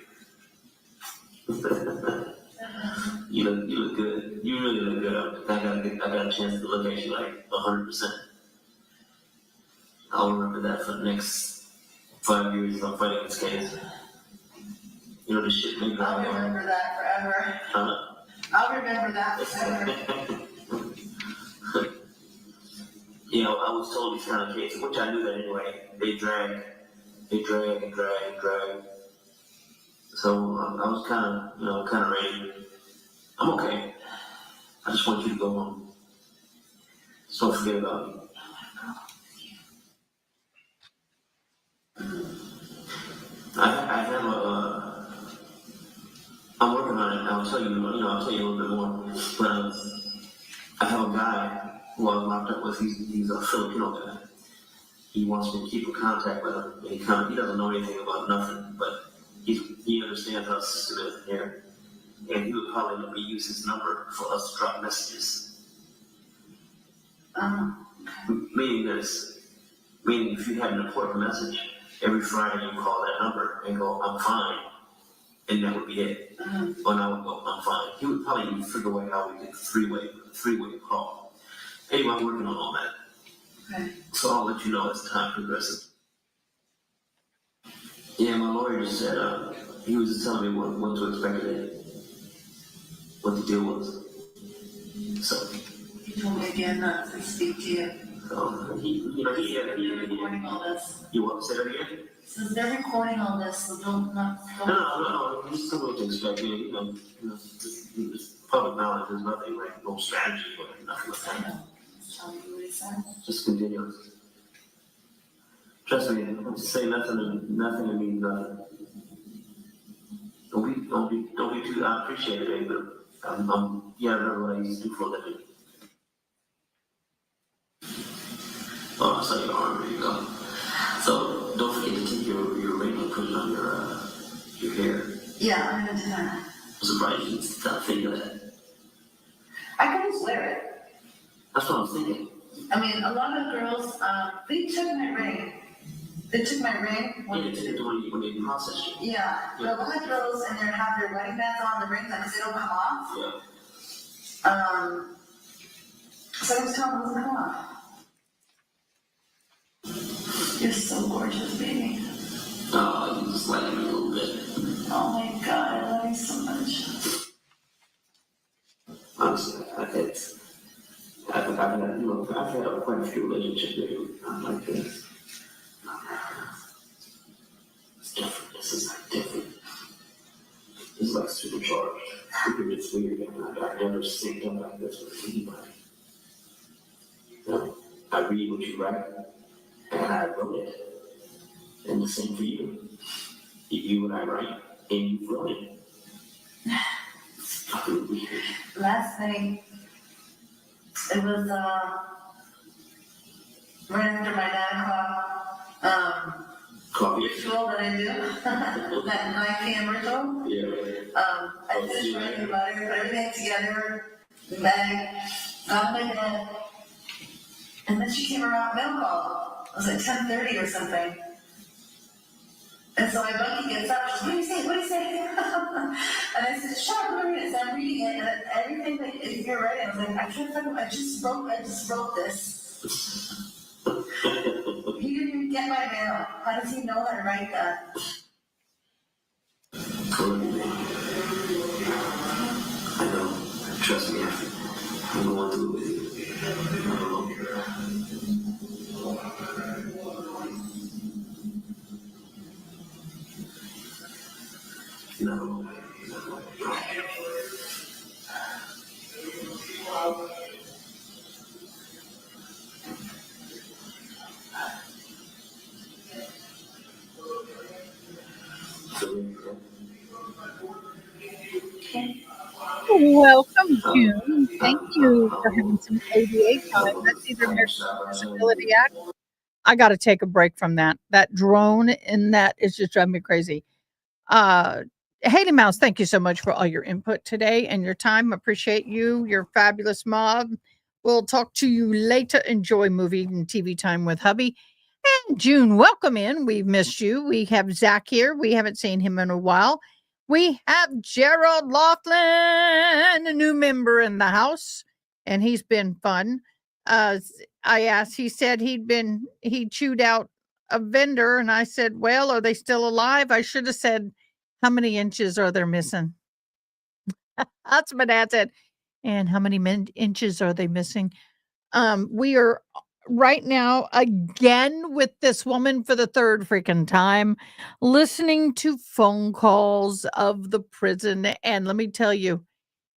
S13: You look good. You really look good. I got a chance to look at you like 100%. I'll remember that for the next 5 years I'm fighting this case. This shit makes me
S10: I'll remember that forever. I'll remember that forever.
S13: I was told these kind of cases, which I knew that anyway. They drag. So I was kind of ready. I'm okay. I just want you to go home. Just don't forget about me. I have I'm working on it. I'll tell you a little bit more. But I have a guy who I was locked up with. He's a Filipino guy. He wants me to keep in contact with him. He doesn't know anything about nothing, but he understands how the system is here. And he would probably let me use his number for us to drop messages. Meaning if you had an important message, every Friday you call that number and go, I'm fine. And that would be it. And I would go, I'm fine. He would probably figure out how we did three-way call. Anyway, I'm working on all that.
S10: Okay.
S13: So I'll let you know as time progresses. Yeah, my lawyer just said, he was just telling me what to expect today. What the deal was. So.
S10: He told me again not to speak to you.
S13: So,
S10: They're recording all this.
S13: You want to say that again?
S10: Since they're recording all this, so don't.
S13: No, just something to expect. Just public knowledge. There's nothing like no strategy or nothing like that.
S10: Tell me what he said.
S13: Just continuous. Trust me, to say nothing means nothing. Don't be too. I appreciate it, but I remember what I used to do for a living. Oh, I saw your arm. There you go. So don't forget to take your ring and put it on your hair.
S10: Yeah, I'm gonna do that.
S13: I'm surprised you didn't stop thinking of that.
S10: I could just wear it.
S13: That's what I'm thinking.
S10: I mean, a lot of girls, they took my ring. They took my ring.
S13: When they processed you.
S10: Yeah. A lot of girls and they have their wedding bands on the rings because they don't come off.
S13: Yeah.
S10: So I was telling them to come off. You're so gorgeous, baby.
S13: Oh, you just like me a little bit.
S10: Oh my God, I love you so much.
S13: Honestly, I've had quite a few relationships like this. is like supercharged. It's weird. I've never synced up like this with anybody. I read what you write, and I wrote it. And the same for you. You and I write, and you wrote it. It's fucking weird.
S10: Last night, it was right after my 9 o'clock ritual that I do, that 9 p.m. ritual.
S13: Yeah.
S10: I just write about it, put everything together, and then got my bed, and then she came around mail call. It was like 10:30 or something. And so my monkey gets up, she's, what do you say, what do you say? And I said, shut up, I'm reading it. So I'm reading it, and everything that you're writing, I was like, I can't fucking, I just wrote this. He didn't even get my mail. How does he know how to write that?
S13: I know. Trust me. I'm going through it with you. No.
S1: Welcome, June. Thank you for having some ADA time. That's either American Disability Act. I got to take a break from that. That drone in that is just driving me crazy. Haley Mouse, thank you so much for all your input today and your time. Appreciate you. You're a fabulous mob. We'll talk to you later. Enjoy movie and TV time with hubby. And June, welcome in. We've missed you. We have Zach here. We haven't seen him in a while. We have Gerald Laughlin, a new member in the house, and he's been fun. I asked, he said he chewed out a vendor, and I said, well, are they still alive? I should have said, how many inches are they missing? That's what my dad said. And how many inches are they missing? We are right now again with this woman for the third freaking time, listening to phone calls of the prison. And let me tell you,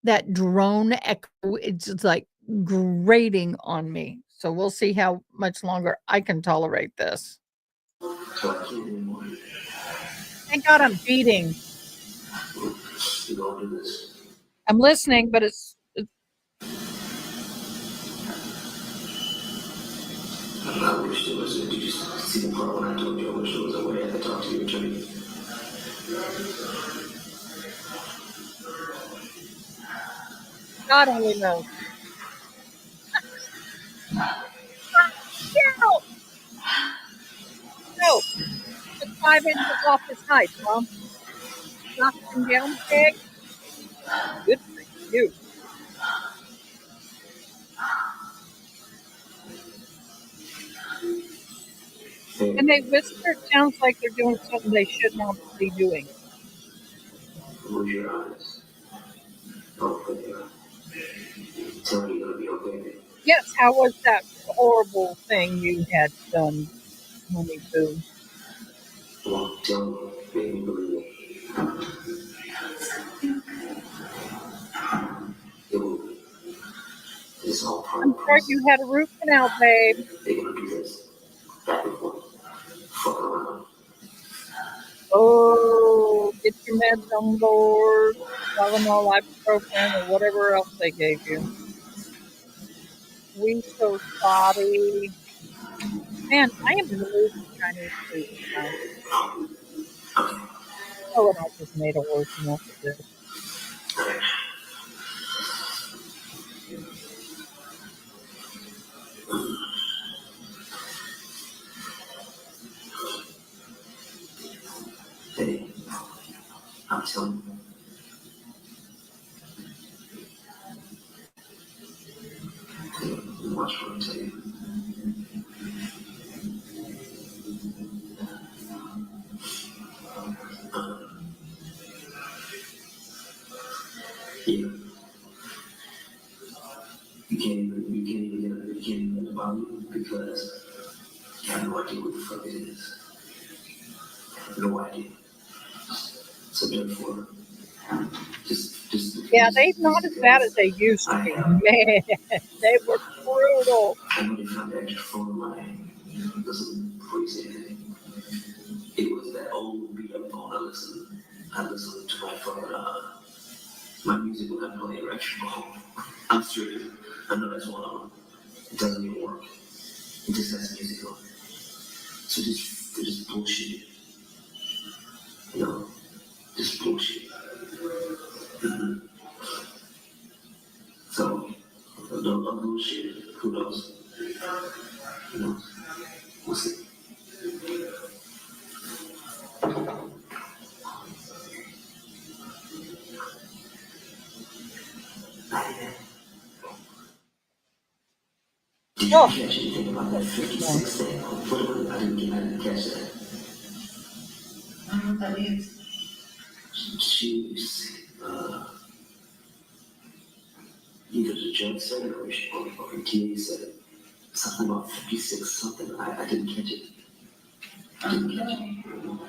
S1: that drone echo, it's just like grating on me. So we'll see how much longer I can tolerate this. Thank God I'm feeding. I'm listening, but it's
S13: I wish there was a, did you see the part when I told you I wish there was a way I could talk to your attorney?
S1: God only knows. Gerald! No, took 5 inches off his height, Mom. Knocked him down big. Good for you. And they whisper, it sounds like they're doing something they should not be doing.
S13: Close your eyes. Okay. Tell me you're gonna be okay.
S1: Yes, how was that horrible thing you had done, Honey Boo?
S13: Well, tell me. Make me believe it. It will be. It's all part
S1: I'm
S13: of the
S1: sorry
S13: process.
S1: you had a root canal, babe.
S13: They're gonna do this. Back and forth. Fucking around.
S1: Oh, get your meds on board. Tylenol, ibuprofen, or whatever else they gave you. We so sorry. Man, I am in the mood for Chinese food now. Oh, and I just made a worse enough of this.
S13: Hey, I'm telling you. Watch what I tell you. Yeah. You can't even get about it because you have no idea what the fuck it is. No idea. So therefore,
S1: Yeah, they're not as bad as they used to be. Man, they were brutal.
S13: I know they found the extra phone in my, it doesn't crazy anything. It was that old beat up phone I listened to my phone, my music when I play an extra phone. I'm serious. I know that's one of them. It doesn't even work. It just has music on it. So they're just bullshit. You know, just bullshit. Mm-hmm. So, a bullshit, who knows? You know, we'll see. Did you catch anything about that 56 thing? What I didn't catch that. I don't know what that means. She's, either the judge said it or the TA said it. Something about 56 something. I didn't catch it. I didn't catch it.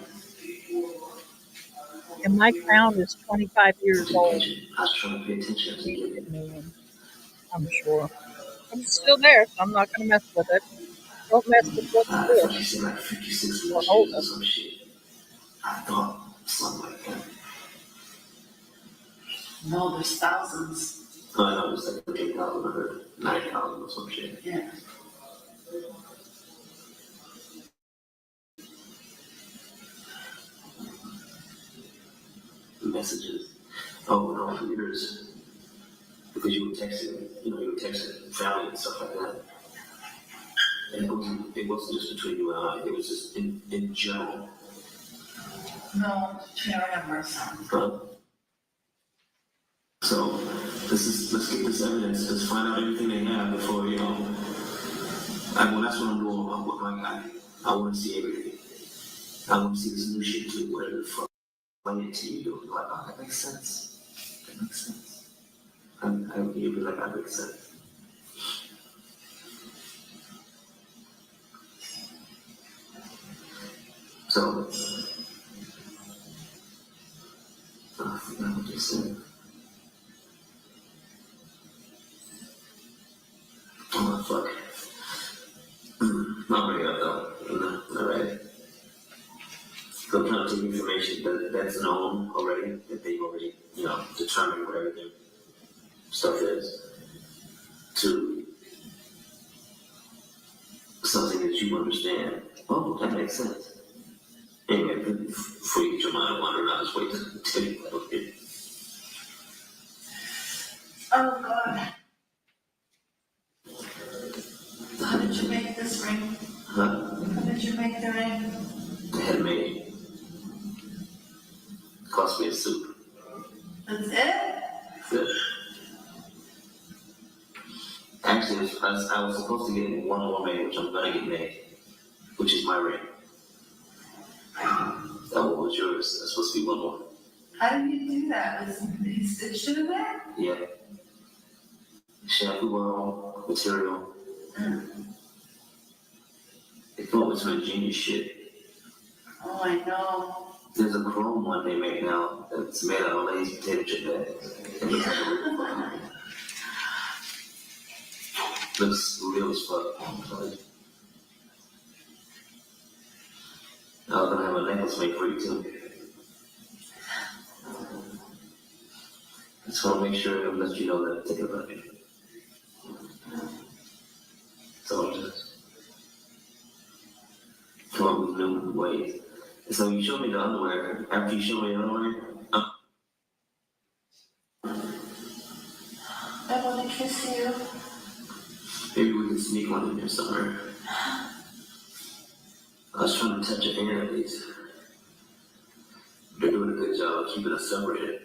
S1: And my crown is 25 years old.
S13: I was trying to pay attention. I didn't get it.
S1: I'm sure. But it's still there, so I'm not going to mess with it. Don't mess with what's
S13: I
S1: good.
S13: thought you said like 56
S1: Or
S13: years
S1: hold
S13: or
S1: them.
S13: some shit. I thought something like that.
S9: No, there's thousands.
S13: Oh, I know, it was like 8,000 or 9,000 or some shit.
S9: Yeah.
S13: Messages. Oh, no, yours. Because you were texting, you were texting family and stuff like that. And it wasn't just between you and I, it was just in general.
S9: No, can't remember some.
S13: So let's get this evidence, let's find out everything they have before, that's what I'm doing with my guy. I want to see everything. I want to see this new shit too, whatever the fuck explain it to you, like, oh, that makes sense. That makes sense. You'll be like, that makes sense. So, I forgot what you said. Oh, fuck. I'll bring it up though. Alright. So I'm trying to take information that's known already, that they've already, determined whatever their stuff is, to something that you understand. Oh, that makes sense. Anyway, before you get your mind wandering, I'll just wait to tell you that, okay?
S9: Oh, God. How did you make this ring?
S13: Huh?
S9: How did you make the ring?
S13: I had it made. It cost me a soup.
S9: That's it?
S13: That's it. Actually, I was supposed to get one more made, which I'm gonna get made, which is my ring. That one was yours. That's supposed to be one more.
S9: How did you do that? Was he stitched it in there?
S13: Yeah. Shampoo bottle, material. They thought it was some ingenious shit.
S9: Oh, I know.
S13: There's a chrome one they make now that's made out of Lay's potato chip bags. It looks like a real fucking. Looks real as fuck. I was gonna have a necklace made for you too. Just wanna make sure and let you know that I'm thinking about it. So I'm just come up with new ways. And so you showed me the underwear. After you showed me the underwear,
S9: I want to kiss you.
S13: maybe we can sneak one in there somewhere. I was trying to touch your hair at least. They're doing a good job of keeping us separated.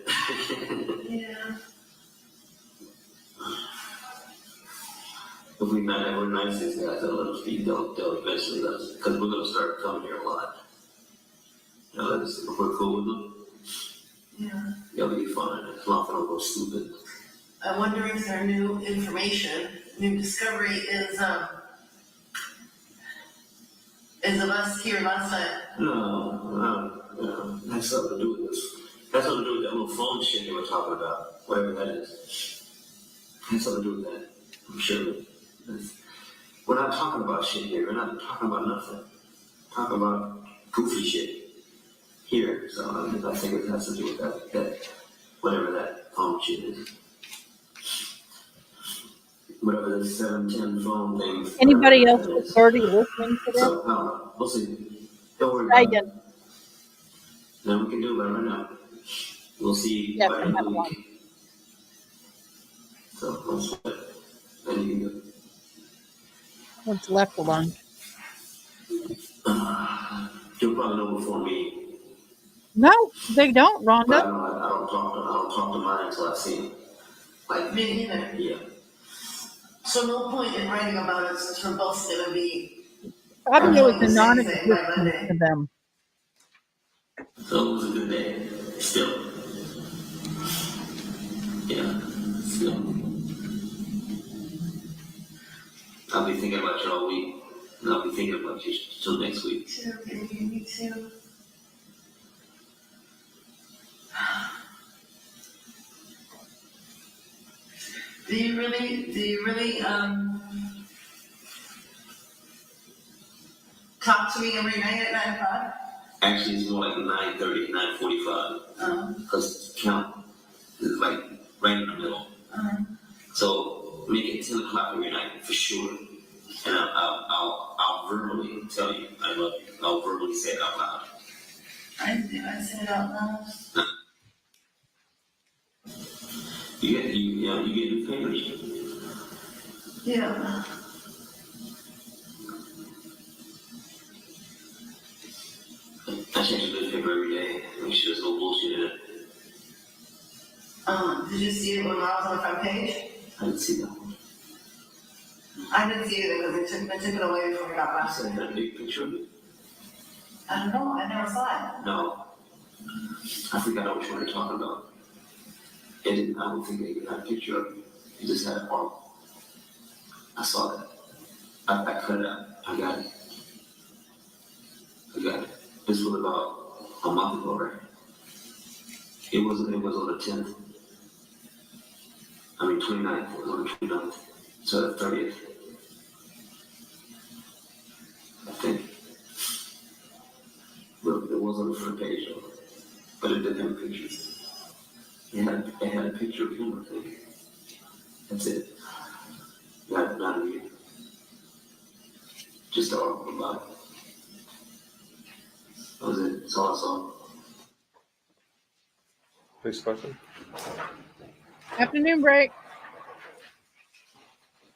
S9: Yeah.
S13: If we're nice these guys, they'll eventually let us, because we're going to start coming here a lot. If we're cool with them,
S9: Yeah.
S13: it'll be fine. As long as they don't go stupid.
S9: I'm wondering if their new information, new discovery is of us here last night.
S13: No, it has something to do with this That's something to do with that little phone shit they were talking about, whatever that is. Has something to do with that, I'm sure. We're not talking about shit here. We're not talking about nothing. We're talking about goofy shit here. So I think it has to do with that whatever that phone shit is. Whatever the 710 phone thing.
S1: Anybody else
S13: that
S1: with
S13: is.
S1: 30 listening to this?
S13: So, I don't know. We'll see. Don't worry about it.
S1: Megan.
S13: Then we can do it right now. We'll see
S1: Yes,
S13: by the
S1: I
S13: end
S1: have
S13: of the
S1: one.
S13: week. So, let's do it. Then you can do it.
S1: What's left for lunch?
S13: You'll probably know before me.
S1: No, they don't,
S13: But
S1: Rhonda.
S13: I don't talk to mine until I see him.
S10: Like me either.
S13: Yeah.
S10: So no point in writing about it since we're both gonna be.
S1: Fabio is a
S10: the same
S1: non-existent
S10: thing by Monday.
S1: to them.
S13: So it was a good day. Still. Yeah. Still. I'll be thinking about you all week. And I'll be thinking about you till next week.
S10: Too, baby, me too. Do you really talk to me every night at 9 o'clock?
S13: Actually, it's more like 9:30, 9:45. Because count is like right in the middle. So make it 10 o'clock every night for sure. And I'll verbally tell you I love you. I'll verbally say it out loud.
S10: I say it out loud.
S13: You get new papers.
S10: Yeah.
S13: I change the newspaper every day. Make sure there's no bullshit in it.
S10: Did you see it when I was on the front page?
S13: I didn't see that one.
S10: I didn't see it because they took it away before we got
S13: I
S10: back.
S13: said that big picture of it.
S10: I don't know, I never saw it.
S13: No. I think I know which one you're talking about. It didn't, I don't think they had a picture of it. It just had art. I saw that. I cut it out. I got it. This was about a month ago, right? It was on the 10th. I mean, 29th. It was on the 29th. So the 30th. I think. Look, it was on the front page, though. But it didn't have a picture. It had a picture of him, I think. That's it. Not of you. Just the article about it. That was it. That's all I saw.
S3: Please question.
S1: Afternoon break.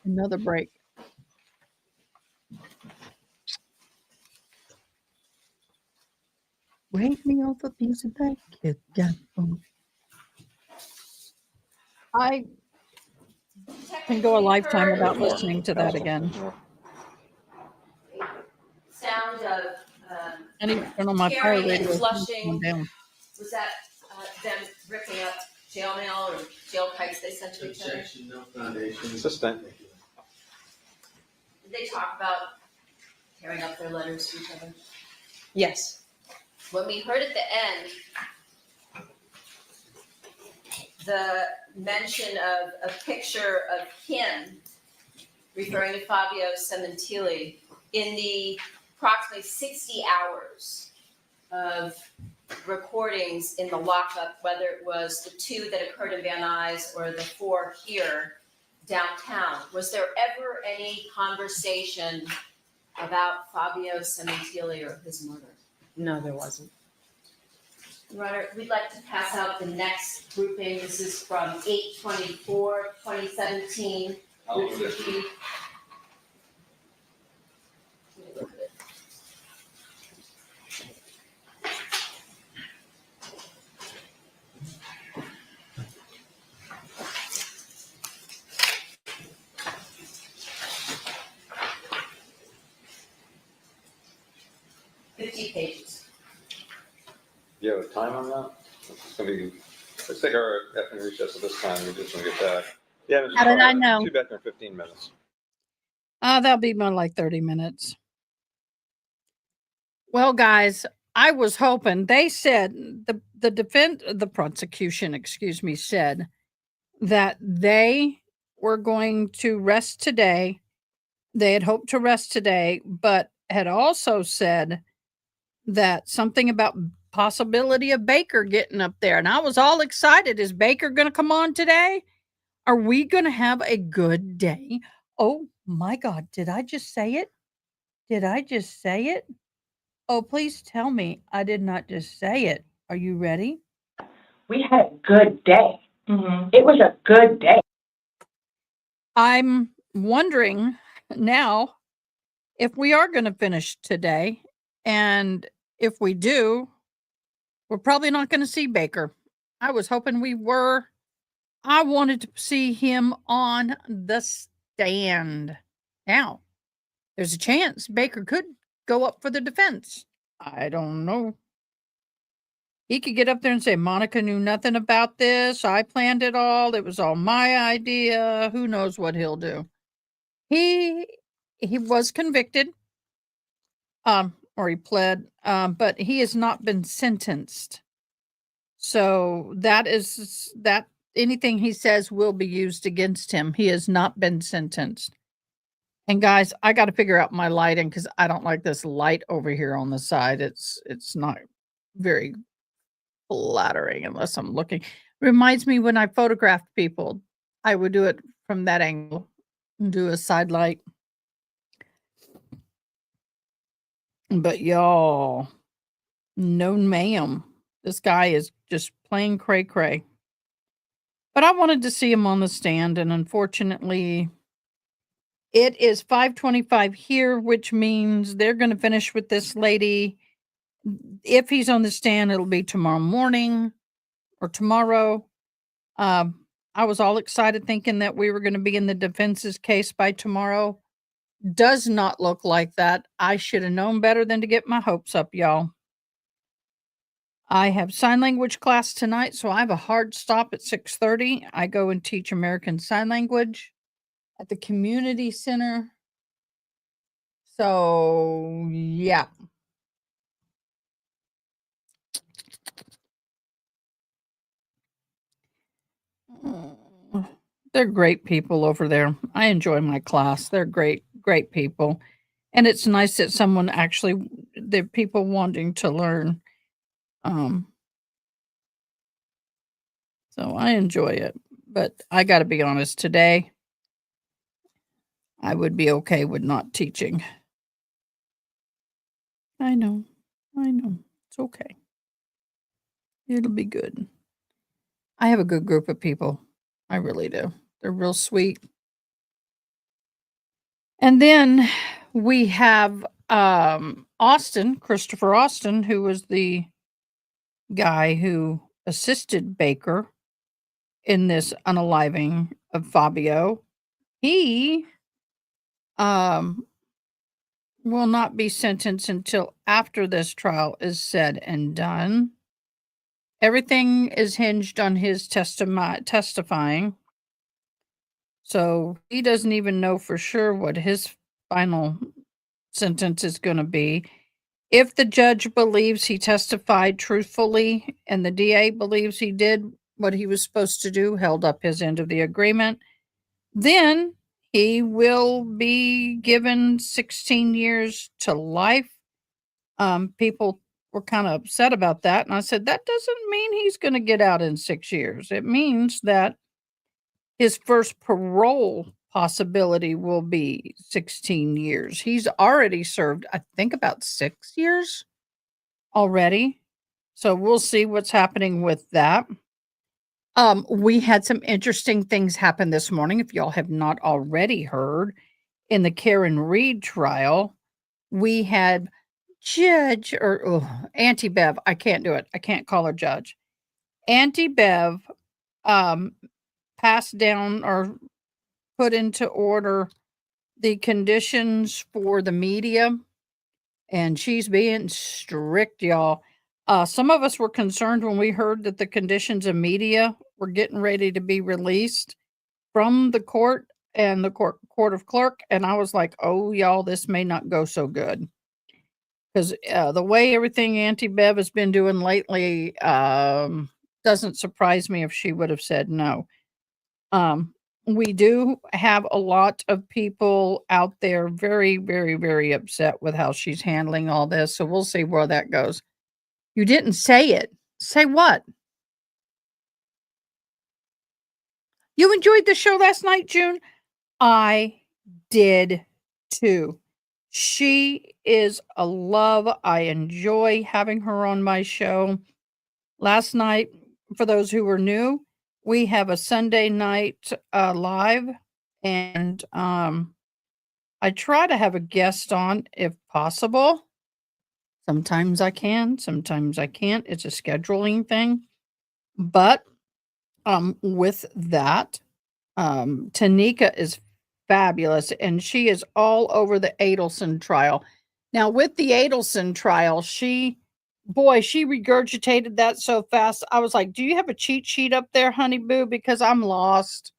S1: Another break. Wake me off a piece of that kid. Yeah. I can go a lifetime without listening to that again.
S8: Sound of
S1: I need to turn on my fire
S8: tearing and
S1: radio.
S8: flushing.
S1: Down.
S8: Was that them ripping up jail mail or jail kites they sent to each other?
S11: Objection, no foundation.
S3: Assistant.
S8: Did they talk about tearing up their letters to each other?
S9: Yes.
S8: When we heard at the end, the mention of a picture of him referring to Fabio Sementilli in the approximately 60 hours of recordings in the lockup, whether it was the 2 that occurred in Van Nuys or the 4 here downtown. Was there ever any conversation about Fabio Sementilli or his murder?
S9: No, there wasn't.
S8: Your we'd like to pass out the next grouping. This is from 8/24/2017. Which would be. Let me look at it. Pages.
S3: Do you have a time on that? It's gonna be, let's take our afternoon recess at this time. We're just gonna get back. Yeah. it's
S1: How did I know?
S3: Be back in 15 minutes.
S1: That'll be more like 30 minutes. Well, guys, I was hoping they said the prosecution, excuse me, said that they were going to rest today. They had hoped to rest today, but had also said that something about possibility of Baker getting up there. And I was all excited. Is Baker going to come on today? Are we going to have a good day? Oh my God. Did I just say it? Did I just say it? Oh, please tell me I did not just say it. Are you ready?
S14: We had a good day. It was a good day.
S1: I'm wondering now if we are going to finish today. And if we do, we're probably not going to see Baker. I was hoping we were. I wanted to see him on the stand. Now, there's a chance Baker could go up for the defense. I don't know. He could get up there and say, Monica knew nothing about this. I planned it all. It was all my idea. Who knows what he'll do? He was convicted, or he pled, but he has not been sentenced. So that anything he says will be used against him. He has not been sentenced. And guys, I got to figure out my lighting because I don't like this light over here on the side. It's not very flattering unless I'm looking. Reminds me when I photographed people, I would do it from that angle and do a side light. But y'all, no ma'am. This guy is just plain cray cray. But I wanted to see him on the stand, and unfortunately, it is 5:25 here, which means they're going to finish with this lady. If he's on the stand, it'll be tomorrow morning or tomorrow. I was all excited thinking that we were going to be in the defense's case by tomorrow. Does not look like that. I should have known better than to get my hopes up, y'all. I have sign language class tonight, so I have a hard stop at 6:30. I go and teach American Sign Language at the community center. So, yeah. They're great people over there. I enjoy my class. They're great people. And it's nice that someone actually, the people wanting to learn. So I enjoy it. But I got to be honest, today, I would be okay with not teaching. I know. It's okay. It'll be good. I have a good group of people. I really do. They're real sweet. And then we have Christopher Austin, who was the guy who assisted Baker in this unaliving of Fabio. He will not be sentenced until after this trial is said and done. Everything is hinged on his testifying. So he doesn't even know for sure what his final sentence is going to be. If the judge believes he testified truthfully and the DA believes he did what he was supposed to do, held up his end of the agreement, then he will be given 16 years to life. People were kind of upset about that. And I said, that doesn't mean he's going to get out in 6 years. It means that his first parole possibility will be 16 years. He's already served, I think, about 6 years already. So we'll see what's happening with that. We had some interesting things happen this morning. If y'all have not already heard, in the Karen Reed trial, we had Auntie Bev. I can't do it. I can't call her judge. Auntie Bev passed down or put into order the conditions for the media, and she's being strict, y'all. Some of us were concerned when we heard that the conditions of media were getting ready to be released from the court and the court of clerk, and I was like, oh, y'all, this may not go so good. because the way everything Auntie Bev has been doing lately doesn't surprise me if she would have said no. We do have a lot of people out there very, very, very upset with how she's handling all this. So we'll see where that goes. You didn't say it. Say what? You enjoyed the show last night, June? I did too. She is a love. I enjoy having her on my show. Last night, for those who were new, we have a Sunday night live, and I try to have a guest on if possible. Sometimes I can, sometimes I can't. It's a scheduling thing. But with that, Tanika is fabulous, and she is all over the Adelson trial. Now, with the Adelson trial, she regurgitated that so fast. I was like, do you have a cheat sheet up there, honey boo? Because I'm lost.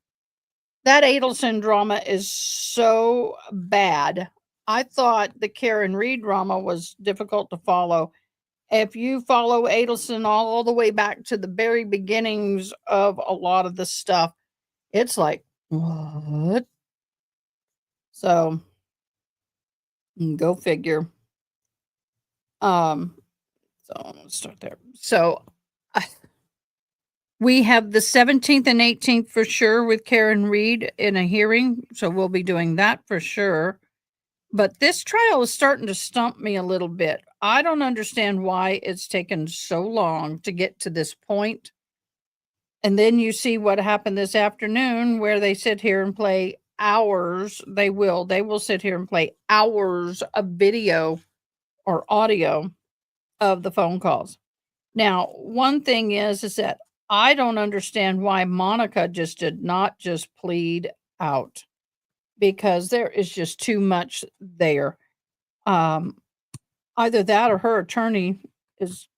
S1: That Adelson drama is so bad. I thought the Karen Reed drama was difficult to follow. If you follow Adelson all the way back to the very beginnings of a lot of the stuff, it's like, what? So, go figure. So let's start there. So, we have the 17th and 18th for sure with Karen Reed in a hearing. So we'll be doing that for sure. But this trial is starting to stump me a little bit. I don't understand why it's taken so long to get to this point. And then you see what happened this afternoon where they sit here and play hours. They will sit here and play hours of video or audio of the phone calls. Now, one thing is that I don't understand why Monica just did not just plead out, because there is just too much there. Either that or her attorney is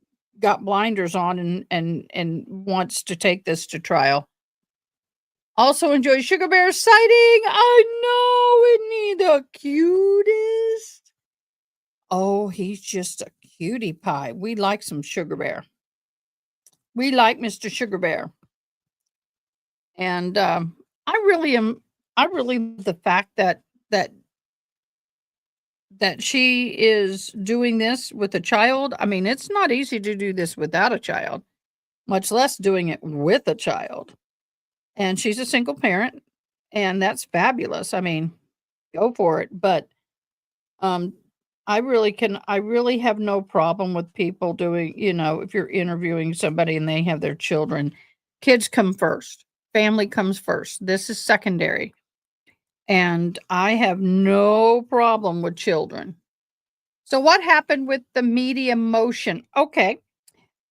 S1: got blinders on and wants to take this to trial. Also enjoy Sugar Bear's sighting. I know, isn't he the cutest? Oh, he's just a cutie pie. We like some Sugar Bear. We like Mr. Sugar Bear. And I really love the fact that she is doing this with a child. I mean, it's not easy to do this without a child, much less doing it with a child. And she's a single parent, and that's fabulous. I mean, go for it. But I really have no problem with people doing, if you're interviewing somebody and they have their children, kids come first. Family comes first. This is secondary. And I have no problem with children. So what happened with the media motion? Okay.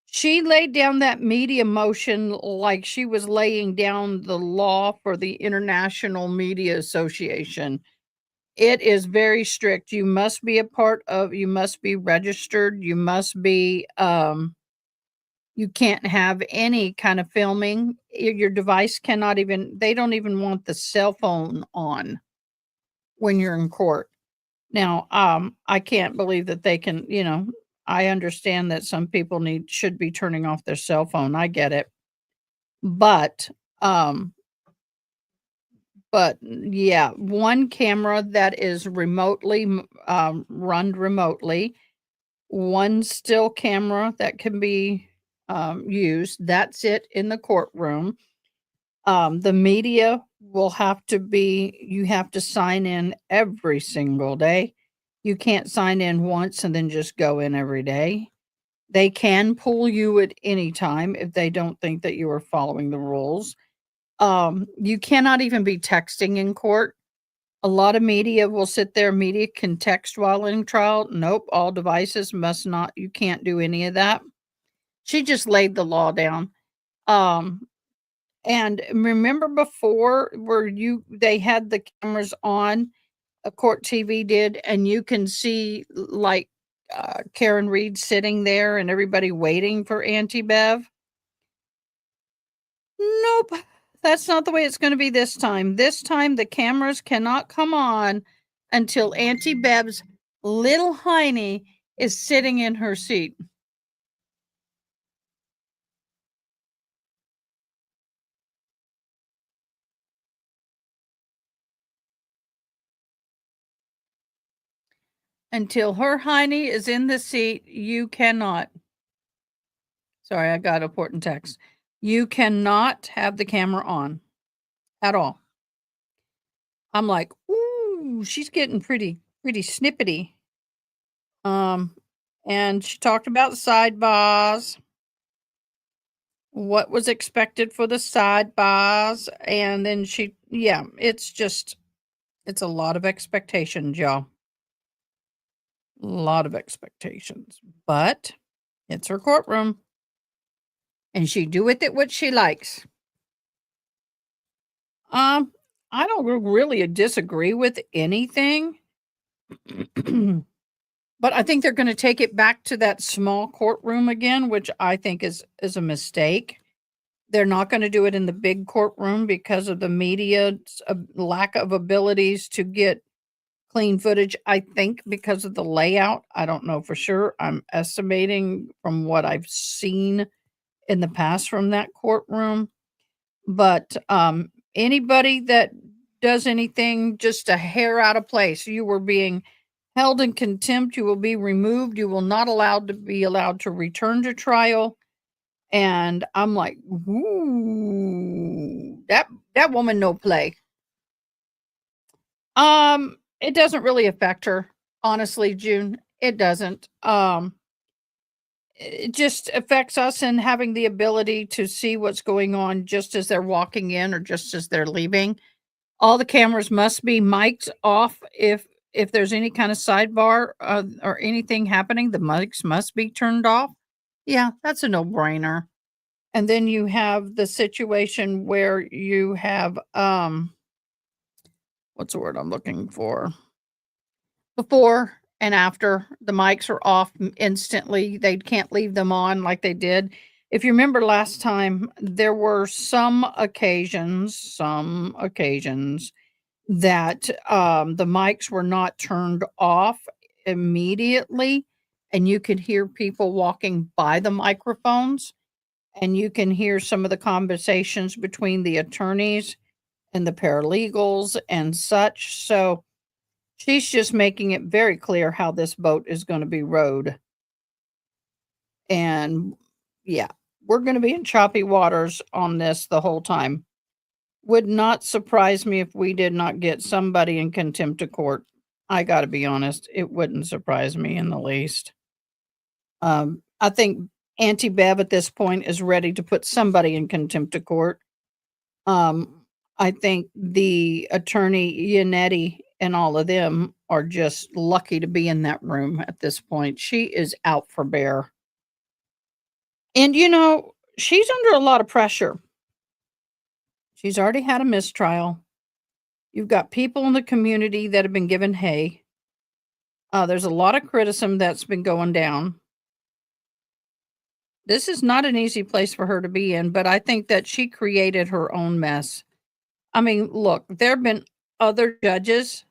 S1: She laid down that media motion like she was laying down the law for the International Media Association. It is very strict. You must be you must be registered. You must be, you can't have any kind of filming. Your device they don't even want the cell phone on when you're in court. Now, I can't believe that they can, I understand that some people should be turning off their cell phone. I get it. But yeah, one camera that is remotely run remotely, one still camera that can be used. That's it in the courtroom. The media will you have to sign in every single day. You can't sign in once and then just go in every day. They can pull you at any time if they don't think that you are following the rules. You cannot even be texting in court. A lot of media will sit there. Media can text while in trial. Nope. All devices must not. You can't do any of that. She just laid the law down. And remember before where they had the cameras on, a court TV did, and you can see like Karen Reed sitting there and everybody waiting for Auntie Bev. Nope. That's not the way it's going to be this time. This time the cameras cannot come on until Auntie Bev's little hiney is sitting in her seat. Until her hiney is in the seat, you cannot. Sorry, I got an important text. You cannot have the camera on at all. I'm like, ooh, she's getting pretty snippety. And she talked about sidebars, what was expected for the sidebars, and then it's a lot of expectations, y'all. A lot of expectations, but it's her courtroom, and she do with it what she likes. I don't really disagree with anything. But I think they're going to take it back to that small courtroom again, which I think is a mistake. They're not going to do it in the big courtroom because of the media's lack of abilities to get clean footage. I think because of the layout. I don't know for sure. I'm estimating from what I've seen in the past from that courtroom. But anybody that does anything just a hair out of place, you were being held in contempt. You will be removed. You will not be allowed to return to trial. And I'm like, ooh, that woman no play. It doesn't really affect her, honestly, June. It doesn't. It just affects us in having the ability to see what's going on just as they're walking in or just as they're leaving. All the cameras must be mic'd off if there's any kind of sidebar or anything happening, the mics must be turned off. Yeah, that's a no-brainer. And then you have the situation where you have what's the word I'm looking for? Before and after, the mics are off instantly. They can't leave them on like they did. If you remember last time, there were some occasions that the mics were not turned off immediately, and you could hear people walking by the microphones, and you can hear some of the conversations between the attorneys and the paralegals and such. So she's just making it very clear how this boat is going to be rowed. And yeah, we're going to be in choppy waters on this the whole time. Would not surprise me if we did not get somebody in contempt of court. I got to be honest, it wouldn't surprise me in the least. I think Auntie Bev at this point is ready to put somebody in contempt of court. I think the attorney Yannetti and all of them are just lucky to be in that room at this point. She is out for bear. And she's under a lot of pressure. She's already had a mistrial. You've got people in the community that have been given hay. There's a lot of criticism that's been going down. This is not an easy place for her to be in, but I think that she created her own mess. I mean, look, there have been other judges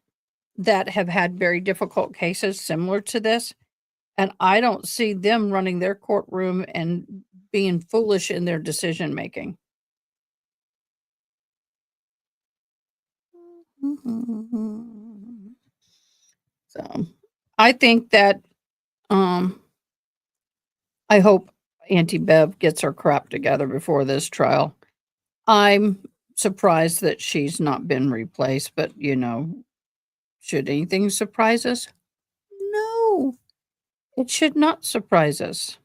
S1: that have had very difficult cases similar to this, and I don't see them running their courtroom and being foolish in their decision making. So I think that I hope Auntie Bev gets her crap together before this trial. I'm surprised that she's not been replaced, but should anything surprise us? No, it should not surprise us.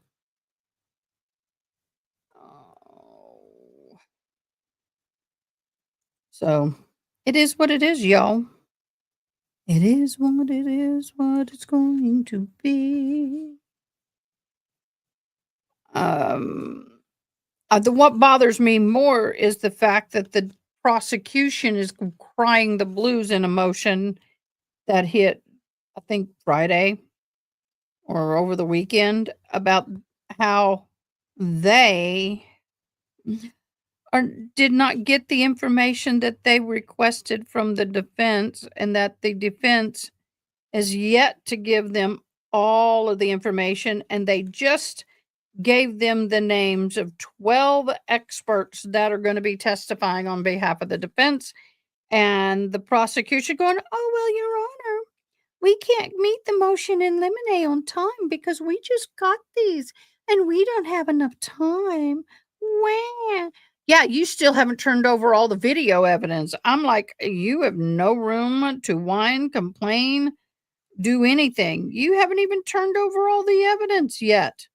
S1: So it is what it is, y'all. It is what it is, what it's going to be. What bothers me more is the fact that the prosecution is crying the blues in a motion that hit, I think, Friday or over the weekend about how they did not get the information that they requested from the defense, and that the defense is yet to give them all of the information, and they just gave them the names of 12 experts that are going to be testifying on behalf of the defense. And the prosecution going, oh, well, Your Honor, we can't meet the motion in limine on time because we just got these and we don't have enough time. Wah. Yeah, you still haven't turned over all the video evidence. I'm like, you have no room to whine, complain, do anything. You haven't even turned over all the evidence yet.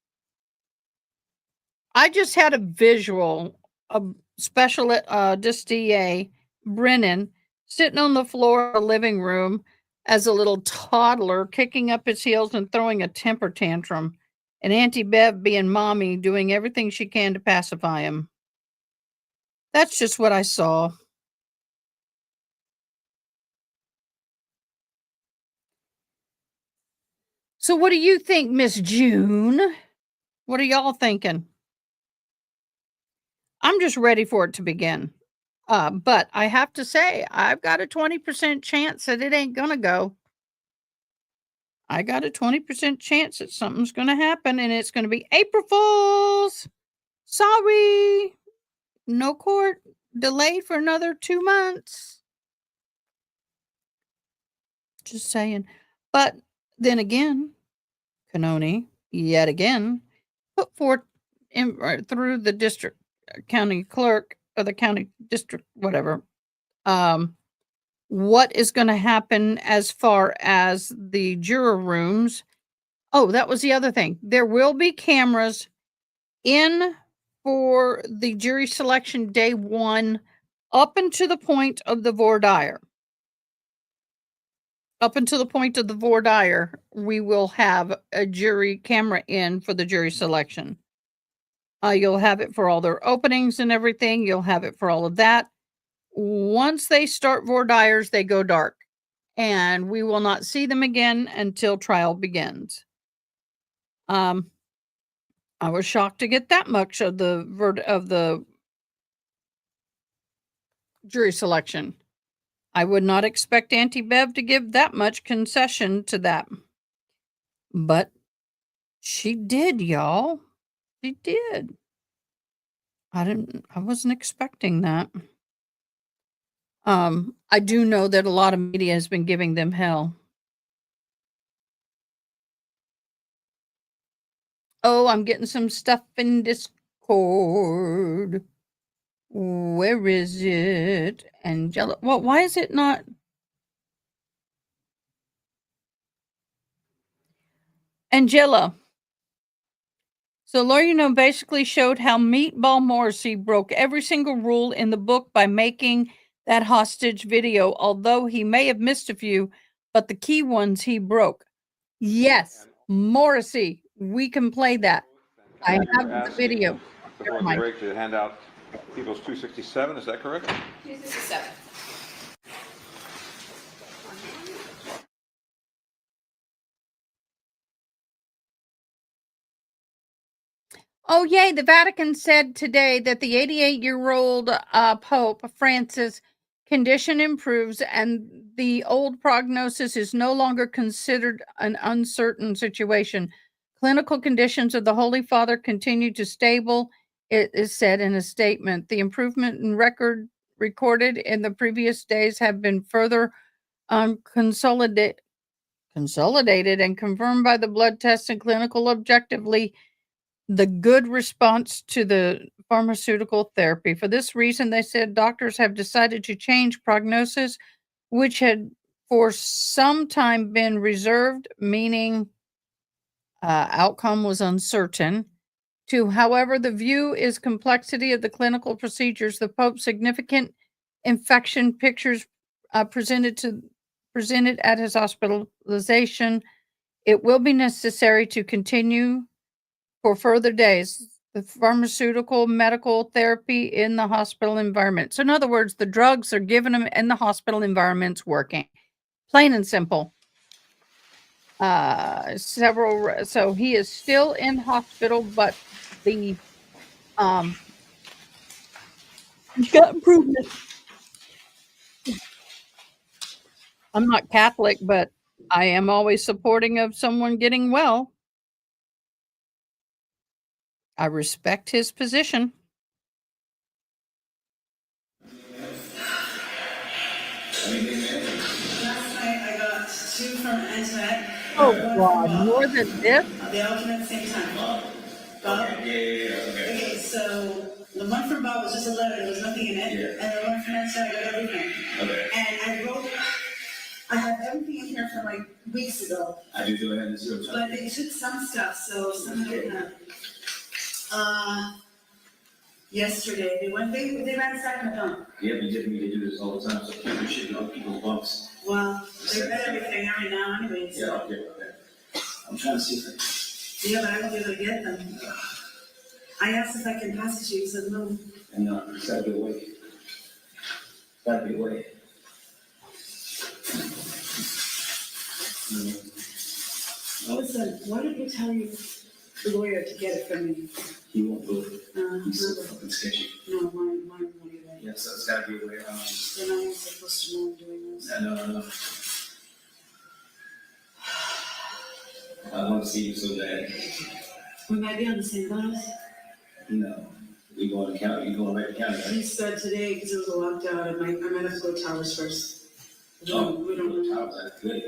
S1: I just had a visual of special DA Brennan sitting on the floor of the living room as a little toddler, kicking up his heels and throwing a temper tantrum, and Auntie Bev being mommy, doing everything she can to pacify him. That's just what I saw. So what do you think, Miss June? What are y'all thinking? I'm just ready for it to begin. But I have to say, I've got a 20% chance that it ain't gonna go. I got a 20% chance that something's gonna happen, and it's gonna be April Fools. Sorry. No court, delayed for another 2 months. Just saying. But then again, Canoni, yet again, put forth through the district county clerk or the county district, whatever, what is going to happen as far as the juror rooms. Oh, that was the other thing. There will be cameras in for the jury selection day 1 up until the point of the voir dire. Up until the point of the voir dire, we will have a jury camera in for the jury selection. You'll have it for all their openings and everything. You'll have it for all of that. Once they start voir dires, they go dark, and we will not see them again until trial begins. I was shocked to get that much of the jury selection. I would not expect Auntie Bev to give that much concession to that. But she did, y'all. She did. I wasn't expecting that. I do know that a lot of media has been giving them hell. Oh, I'm getting some stuff in Discord. Where is it? Angela. Well, why is it not? Angela. So Lawyer basically showed how Meatball Morrissey broke every single rule in the book by making that hostage video, although he may have missed a few, but the key ones he broke. Yes, Morrissey, we can play that. I have the video.
S3: Before the break, to hand out People's 267, is that correct?
S8: 267.
S1: Oh, yay. The Vatican said today that the 88-year-old Pope Francis' condition improves and the old prognosis is no longer considered an uncertain situation. Clinical conditions of the Holy Father continue to stable, it is said in a statement. The improvement in recorded in the previous days have been further consolidated and confirmed by the blood tests and clinical objectively the good response to the pharmaceutical therapy. For this reason, they said doctors have decided to change prognosis, which had for some time been reserved, meaning outcome was uncertain, to however the view is complexity of the clinical procedures. The Pope's significant infection pictures presented at his hospitalization. It will be necessary to continue for further days, the pharmaceutical medical therapy in the hospital environment. So in other words, the drugs are given him in the hospital environment's working. Plain and simple. So he is still in hospital, but the he's got improvement. I'm not Catholic, but I am always supporting of someone getting well. I respect his position.
S12: Last night I got 2 from Antoinette.
S1: Oh,
S12: 1 from
S1: God,
S12: Bob.
S1: more than this?
S12: They all came at the same time. Bob?
S13: Okay.
S12: Okay, so the one from Bob was just a letter, there was nothing in it.
S13: Yeah.
S12: And the one from Antoinette, I got everything.
S13: Okay.
S12: And I had everything in here from like weeks ago.
S13: I do feel I had this too.
S12: But they took some stuff, so some of it, yesterday, they ransacked my dump.
S13: Yeah, we do this all the time, so people shit on people's bunks.
S12: Well, they read everything every now anyways.
S13: Yeah, okay. I'm trying to see if
S12: Yeah, but I won't be able to get them. I asked if I can pass it to you, he said no.
S13: and it's gotta be away. Gotta be away.
S12: Listen, why did he tell you, the lawyer, to get it from me?
S13: He won't do it. He's so
S12: No,
S13: fucking sketchy.
S12: mine won't be there.
S13: Yeah, so it's gotta be away.
S12: They're not even supposed to know I'm doing this.
S13: No. I want to see you so bad.
S12: We might be on the same bus.
S13: No. We going to county, you going right to county, right?
S12: He said today, because it was a locked out, I might have to go to Towers first. We don't know.
S13: That's good.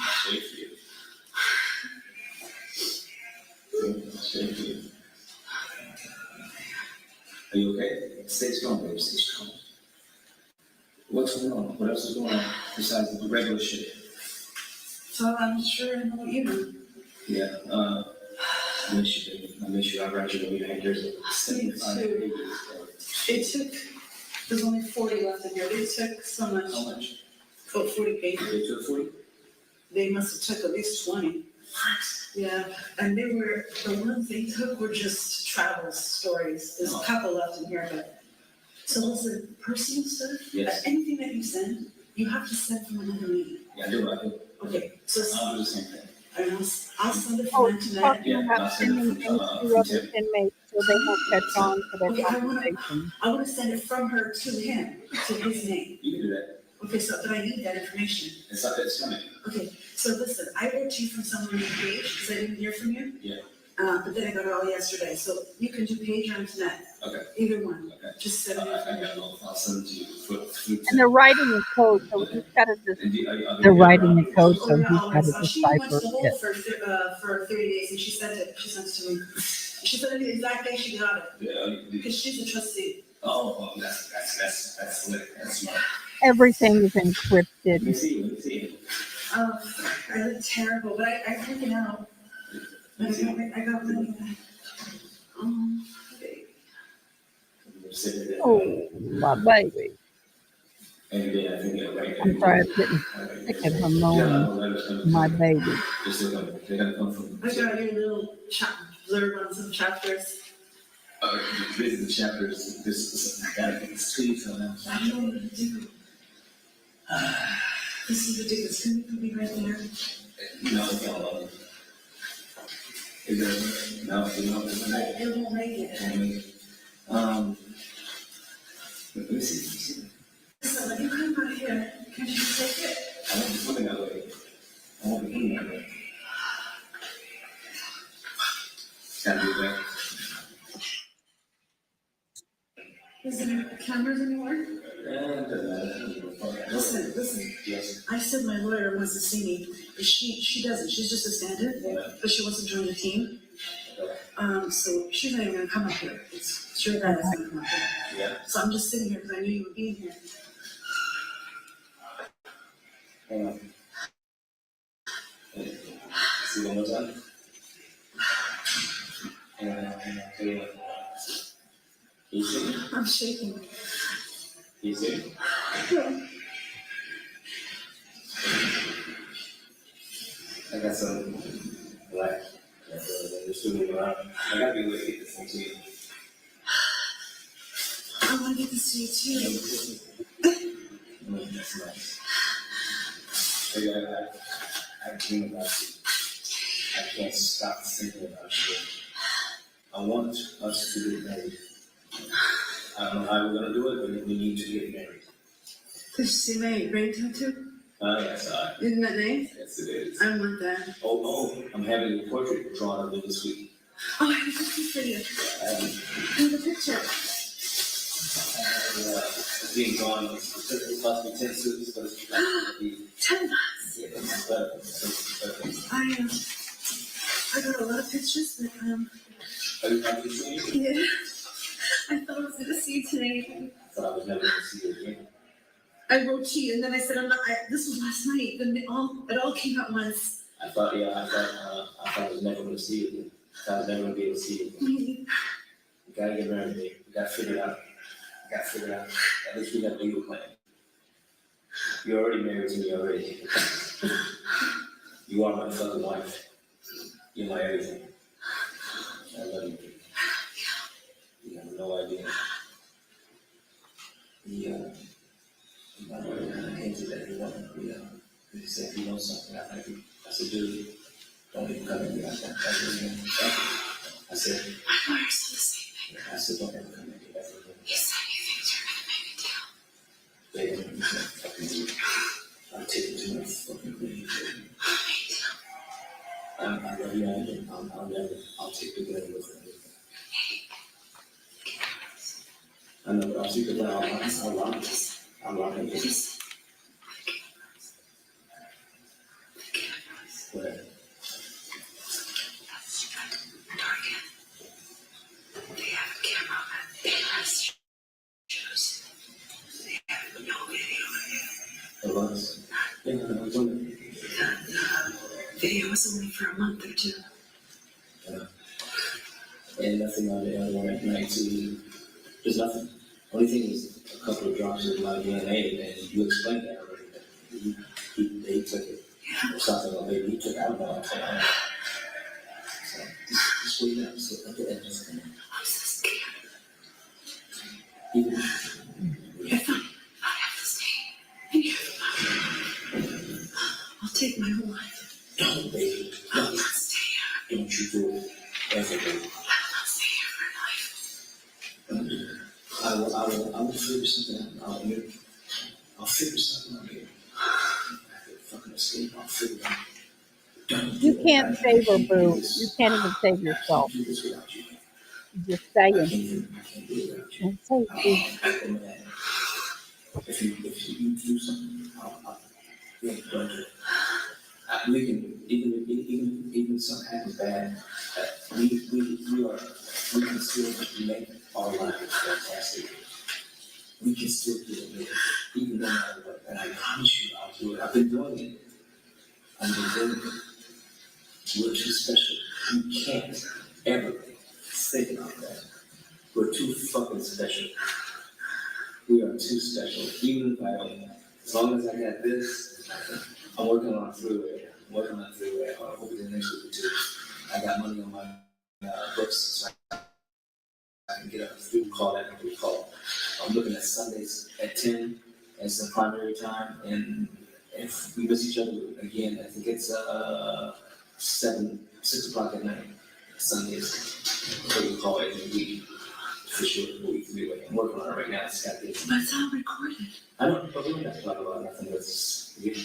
S13: Straight for you. Straight for you. Are you okay? Stay strong, baby. Stay strong. What's going on? What else is going on besides the regular shit?
S12: So I'm sure I know what you know.
S13: Yeah, I miss you, baby. I miss you. I write you when you had yours.
S12: There's only 40 left in here. They took so much.
S13: How much?
S12: About 40 pages.
S13: They took 40?
S12: They must have took at least 20. Yeah, and the ones they took were just travel stories. There's a couple left in here, but. So listen, personal stuff,
S13: Yes.
S12: anything that you send, you have to send from another meeting.
S13: Yeah, I do.
S12: Okay, so
S13: I'll do the same thing.
S12: I'll send it
S1: Oh,
S12: from
S1: he's
S12: Antoinette.
S1: talking
S13: Yeah,
S1: about
S13: I'll send it
S1: sending
S13: from,
S1: things to
S13: from
S1: other
S13: Tim.
S1: inmates so they won't catch on to their
S12: Okay,
S1: conversation.
S12: I wanna send it from her to him, to his name.
S13: You can do that.
S12: Okay, so, but I need that information.
S13: It's coming.
S12: Okay, so listen, I wrote to you from someone named Paige, because I didn't hear from you.
S13: Yeah.
S12: But then I got it all yesterday, so you can do Paige or Antoinette,
S13: Okay.
S12: either one,
S13: Okay.
S12: just send it.
S13: I got it. I'll send it to you.
S1: And they're writing the code, so he's got to just.
S13: And are you
S1: They're writing the code,
S12: Oh,
S1: so
S12: yeah,
S1: he's
S12: oh,
S1: got to
S12: so she went to
S1: decipher
S12: the hole
S1: it.
S12: for 30 days, and she sent it to me. She said the exact day she got it,
S13: Yeah,
S12: because she's a trustee.
S13: oh, that's lit. That's smart.
S1: Everything is
S13: Let me
S1: encrypted.
S13: see.
S12: Oh, I look terrible, but I freaking out. I got money. Okay.
S1: Oh, my baby.
S13: Every day I think they're right.
S1: I'm sorry, I'm getting sick of her moaning. My baby.
S13: They're gonna come from.
S12: I got your little blurb on some chapters.
S13: This is the chapters. This is I gotta get this to you so now.
S12: I don't know what to do. This is ridiculous. Can you put me right there?
S13: No, it's all over. Is there, no, you know,
S12: It won't make it.
S13: Let me see.
S12: So when you come out here, can you take it?
S13: I won't be looking that way. I won't be looking that way. Gotta do that.
S12: Is there cameras anymore?
S13: Doesn't
S12: Listen.
S13: Yes.
S12: I said my lawyer wants to see me, but she doesn't. She's just a stand-in, but she wants to join the team. So she's not even gonna come up here. It's sure that is gonna come up here.
S13: Yeah.
S12: So I'm just sitting here because I knew you would be here.
S13: Hang on. See one more time. Hang on. Can you see me?
S12: I'm shaking.
S13: Can you see me? I got some black. They're still moving around. I gotta be able to get this thing to you.
S12: I want to get to see you too.
S13: That's nice. I dream about you. I can't stop thinking about you. I want us to get married. I don't know how we're gonna do it, but we need to get married.
S12: Did you see my brain tattoo?
S13: I saw it.
S12: Isn't that nice?
S13: Yes, it is.
S12: I want that.
S13: Oh, I'm having a portrait drawn of it this week.
S12: Oh, I have a picture for you. I have a picture.
S13: Being drawn, it cost me 10 suits, but it's like the.
S12: $10.
S13: Yeah, it's better.
S12: I got a lot of pictures, but
S13: Are you happy to see me?
S12: yeah. I thought I was gonna see you today.
S13: I thought I was never gonna see you again.
S12: I wrote to you, and then I said, this was last night, then it all came out once.
S13: I thought I was never gonna see you again. I thought I was never gonna be able to see you again. You gotta get married, babe. You gotta figure it out. At least we got a legal plan. You're already married to me already. You are my fucking wife. You're my everything. I love you. You have no idea. My brother came to that he said, you know something, I said, dude, don't even come at me like that. I said,
S12: my lawyer said the same thing.
S13: I said, don't ever come at me ever again.
S12: He said he thinks you're gonna make a deal.
S13: Baby, you can't fucking do it. I'm taking too much fucking blame. I love you, I'll take the blame with it. I know, but I'll see the down. I'm locking it. Where?
S12: Target. They have a camera on it. They have shoes. They have no video
S13: Of us? Yeah, I was wondering.
S12: The video was only for a month or two.
S13: And nothing on the other one at night too. There's nothing. Only thing is a couple of drops of my DNA, and you explained that already. He took it. Or something, or maybe he took it. I don't know. So just wait up. So let the evidence come in.
S12: I'm so scared.
S13: Even
S12: If I have to stay in here, I'll take my whole life.
S13: don't, baby.
S12: I'll not stay here.
S13: Don't you do it. Ever, baby.
S12: I'll not stay here for life.
S13: Don't do it. I will figure something out. I'll figure something out here. I could fucking escape. I'll figure it out. Don't
S1: You
S13: do it.
S1: can't save her,
S13: I
S1: boo.
S13: do this.
S1: You can't even save yourself.
S13: I can't do this without you.
S1: You're just
S13: I
S1: saying.
S13: can't do it without you.
S1: And save you.
S13: I'm mad. If you do something, yeah, don't do it. We can, even if something happens bad, we can still make our lives fantastic. We can still do it, even no matter what. And I promise you, I'll do it. I've been doing it. We're too special. You can't ever think about that. We're too fucking special. We are too special. Even if I don't, as long as I got this, I'm working on a freeway. I hope it's next week or two. I got money on my books, so I can get up through call that we call. I'm looking at Sundays at 10 as the primary time, and if we miss each other again, I think it's 6 o'clock at night, Sundays. So we call it every week. For sure, I'm working on it right now. It's got this.
S12: But it's all recorded.
S13: I don't, but we don't have to talk about nothing that's weird.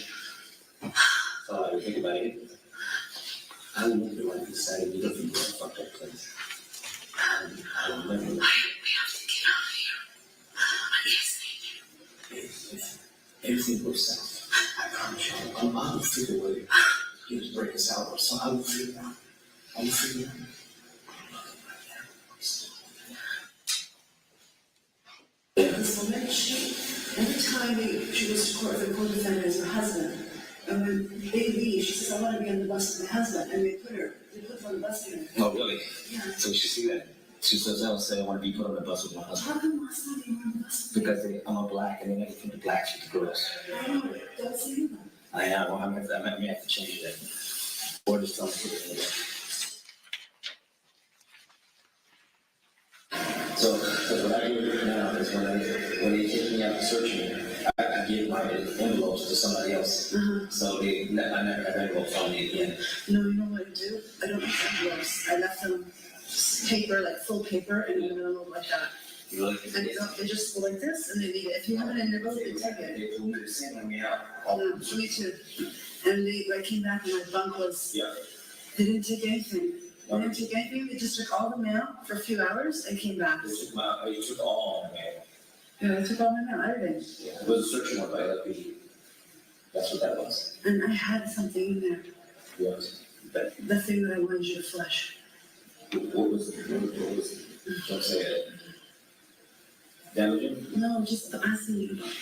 S13: So I think about it. I will never like decided you don't think you're a fucked up place. I will never.
S12: We have to get out of here. I can't stay here.
S13: If everything goes south, I promise you, I will figure a way to just break us out or something. I will figure it out.
S12: This woman, every time she goes to court, the co-defendant is her husband. And when they leave, she says, I want to be on the bus with my husband. And they put her on the bus together.
S13: Oh, really?
S12: Yeah.
S13: So she see that. She says, I will say, I want to be put on the bus with my husband.
S12: How come last night you were on the bus?
S13: Because I'm a black and they never put the blacks with the girls.
S12: I know, don't say that.
S13: I am. Well, I may have to change that. Or just tell them to put it in the way. So what I do now is when they take me out to search me, I give my envelopes to somebody else. So I never have envelopes on me again.
S12: No, you know what I do? I don't have envelopes. I left them paper, like full paper, and in an envelope like that.
S13: You like
S12: And they just go like this, and they leave it. If you have it in your boat, they take it.
S13: They told me the same when we out.
S12: Me too. And I came back and my bunk was,
S13: Yeah.
S12: they didn't take anything. They didn't take anything. They just took all the mail for a few hours and came back.
S13: You took all of it.
S12: Yeah, they took all my mail, everything.
S13: Yeah, it was a search warrant by LP. That's what that was.
S12: And I had something in there,
S13: Yes.
S12: but the thing that I wanted you to flush.
S13: What was it? What was it? Don't say it. Damaging?
S12: No, just asking you about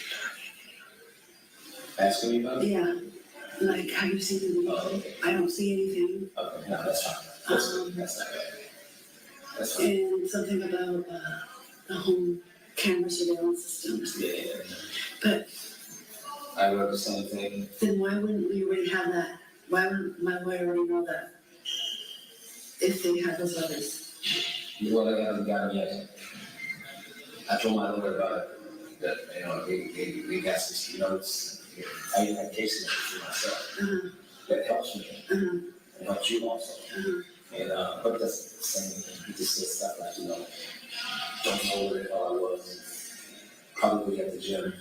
S13: Asking me about it?
S12: Yeah, like, have you seen the movie?
S13: Okay.
S12: I don't see anything.
S13: Okay, no, that's fine. That's not bad. That's fine.
S12: And something about the home camera surveillance system or something.
S13: Yeah.
S12: But
S13: I wrote the same thing.
S12: then why wouldn't we already have that? Why wouldn't my lawyer already know that? If they had those letters.
S13: Well, I haven't got them yet. I told my lawyer about it, that, you know, we got 60 notes. I even had case notes for myself. That helps me. It helps you also. And, but that's the same thing. He just says stuff like, you know, don't know where the hell I was. Probably at the gym.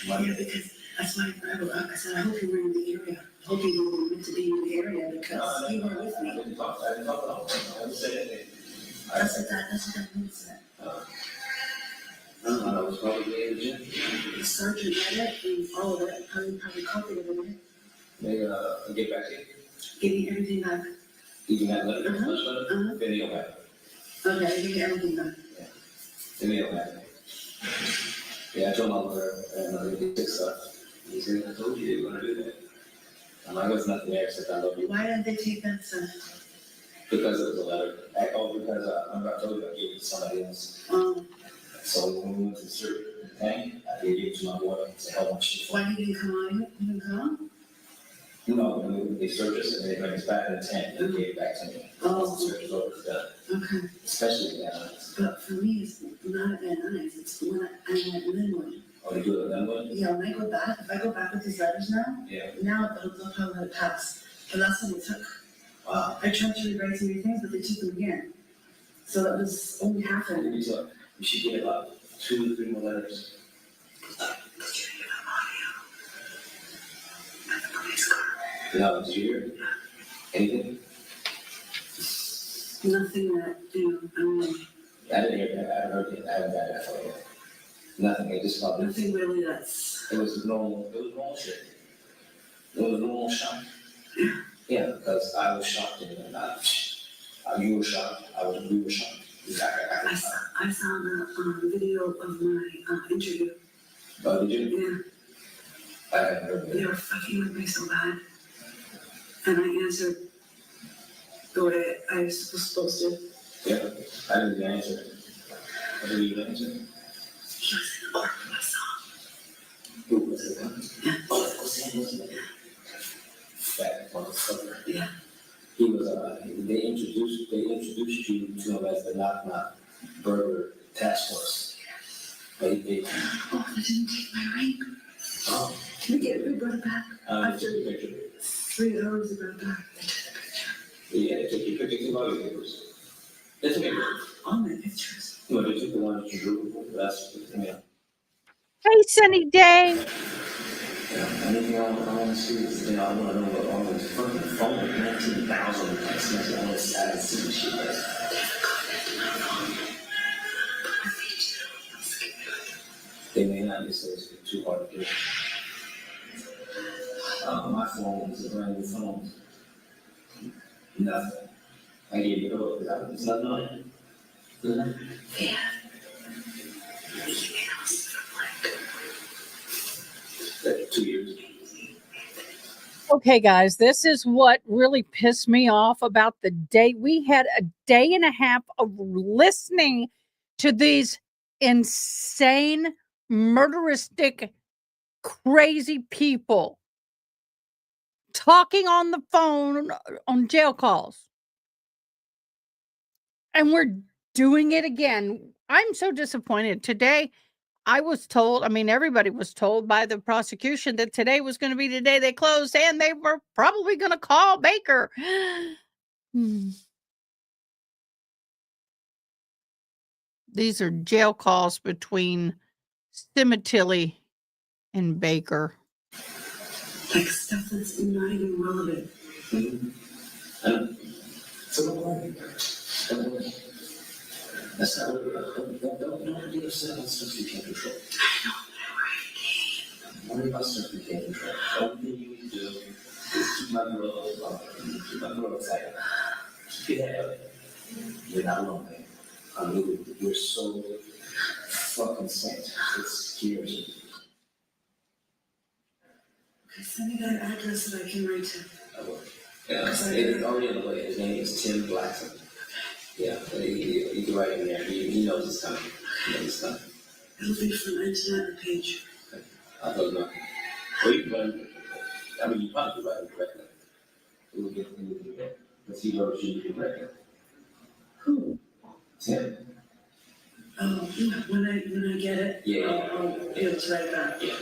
S13: Money.
S12: Yeah, because that's why I wrote out. I said, I hope you were in the area. I hope you were meant to be in the area because you were with me.
S13: I didn't talk at all. I didn't say anything.
S12: That's what that means.
S13: I was probably in the gym.
S12: The sergeant read it and all of it. Probably copied it in it.
S13: Maybe I'll get back to you.
S12: Give me everything back.
S13: Even that letter, much letter? Video back.
S12: Okay, give me everything back.
S13: Video back. Yeah, I told my lawyer, and they did stuff. He said, I told you you were gonna do that. I'm like, there's nothing there except I love you.
S12: Why didn't they take that stuff?
S13: Because it was a letter. Because remember I told you I gave it to somebody else. So when we went to the search thing, I gave it to my lawyer to help my shit.
S12: Why he didn't come on? He didn't come?
S13: No, when they search us and they bring us back in the tent, they gave it back to me. Once the search is over, it's done.
S12: Okay.
S13: Especially the analysis.
S12: But for me, it's not at night. It's when I'm at Linwood.
S13: Oh, you do it then what?
S12: Yeah, when I go back, if I go back with these letters now,
S13: Yeah.
S12: now they'll probably let it pass. The last one they took.
S13: Wow.
S12: I tried to rewrite some things, but they took them again. So that was only half of it.
S13: You should get about 2 or 3 more letters. No, did you hear? Anything?
S12: Nothing that, I mean.
S13: I didn't hear that. I haven't heard it. I haven't got that far yet. Nothing. It just felt.
S12: Nothing really that's.
S13: It was normal. It was normal shit. It was normal shock. Yeah, because I was shocked and you were shocked. We were shocked.
S12: I saw the video of my interview.
S13: Oh, did you?
S12: Yeah.
S13: I haven't heard
S12: They
S13: it.
S12: were fucking with me so bad. And I answered the way I was supposed to.
S13: Yeah, I didn't even answer it. I didn't even answer it.
S12: He was in the courtroom, I saw.
S13: Who was it? Yeah. Oh, that was him, wasn't it? Fat motherfucker.
S12: Yeah.
S13: He was, they introduced you to him as the Knock Burger Task Force.
S12: Oh, they didn't take my ring.
S13: Oh.
S12: Can we get it? We brought it back. After
S13: Took your picture.
S12: 3 hours, we brought it back. They took the picture.
S13: Yeah, they took your picture, all your papers. They took your papers.
S12: All my pictures.
S13: No, they took the one that you drew, that's, yeah.
S1: Hey, Sunny Day.
S13: Anything I want to see is, I want to know what all this fucking phone, 19,000 text messages, all this sad city shit is. They may not just say it's too hard to get. My phone is a brand new phone. Nothing. I gave you the because there's nothing on it.
S12: Yeah. Emails from
S13: Like 2 years.
S1: Okay, guys, this is what really pissed me off about the day. We had a day and a half of listening to these insane, murderistic, crazy people talking on the phone on jail calls. And we're doing it again. I'm so disappointed. Today, I was told, everybody was told by the prosecution that today was going to be the day they closed and they were probably going to call Baker. These are jail calls between Sementilli and Baker.
S12: Like stuff that's not even relevant.
S13: So don't worry. Don't worry. That's not don't be upset about stuff you can't control.
S12: I know,
S13: Don't worry about stuff you can't control. The only thing you need to do is keep my girl excited. Keep it happy. You're not alone, man. I mean, you're so fucking saint. It scares me.
S12: okay, send me that address that I can write to.
S13: I will. Yeah, it's already on the way. His name is Tim Blackson. Yeah, you can write it in there. He knows it's coming. He knows it's coming.
S12: It'll be from internet page.
S13: I don't know. Well, you can write it. I mean, you probably could write it correctly. It will get there. But he wrote you correctly.
S12: Who?
S13: Tim.
S12: Oh, yeah, when I get it,
S13: Yeah.
S12: I'll be able to write that.
S13: Yeah.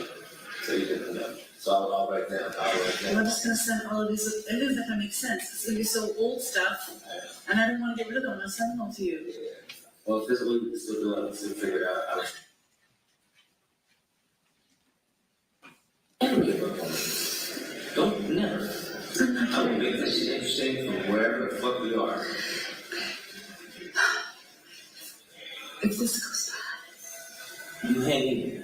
S13: So you can know. So I'll write down.
S12: Well, I'm just gonna send all of these, it isn't that makes sense, it's gonna be so old stuff, and I didn't wanna get rid of them, I'll send them all to you.
S13: Yeah. Well, if this is what we can still do, I'll still figure it out. Never give up on me. Don't, never. I will make this shit interesting from wherever the fuck we are.
S12: If this goes
S13: You hang in there.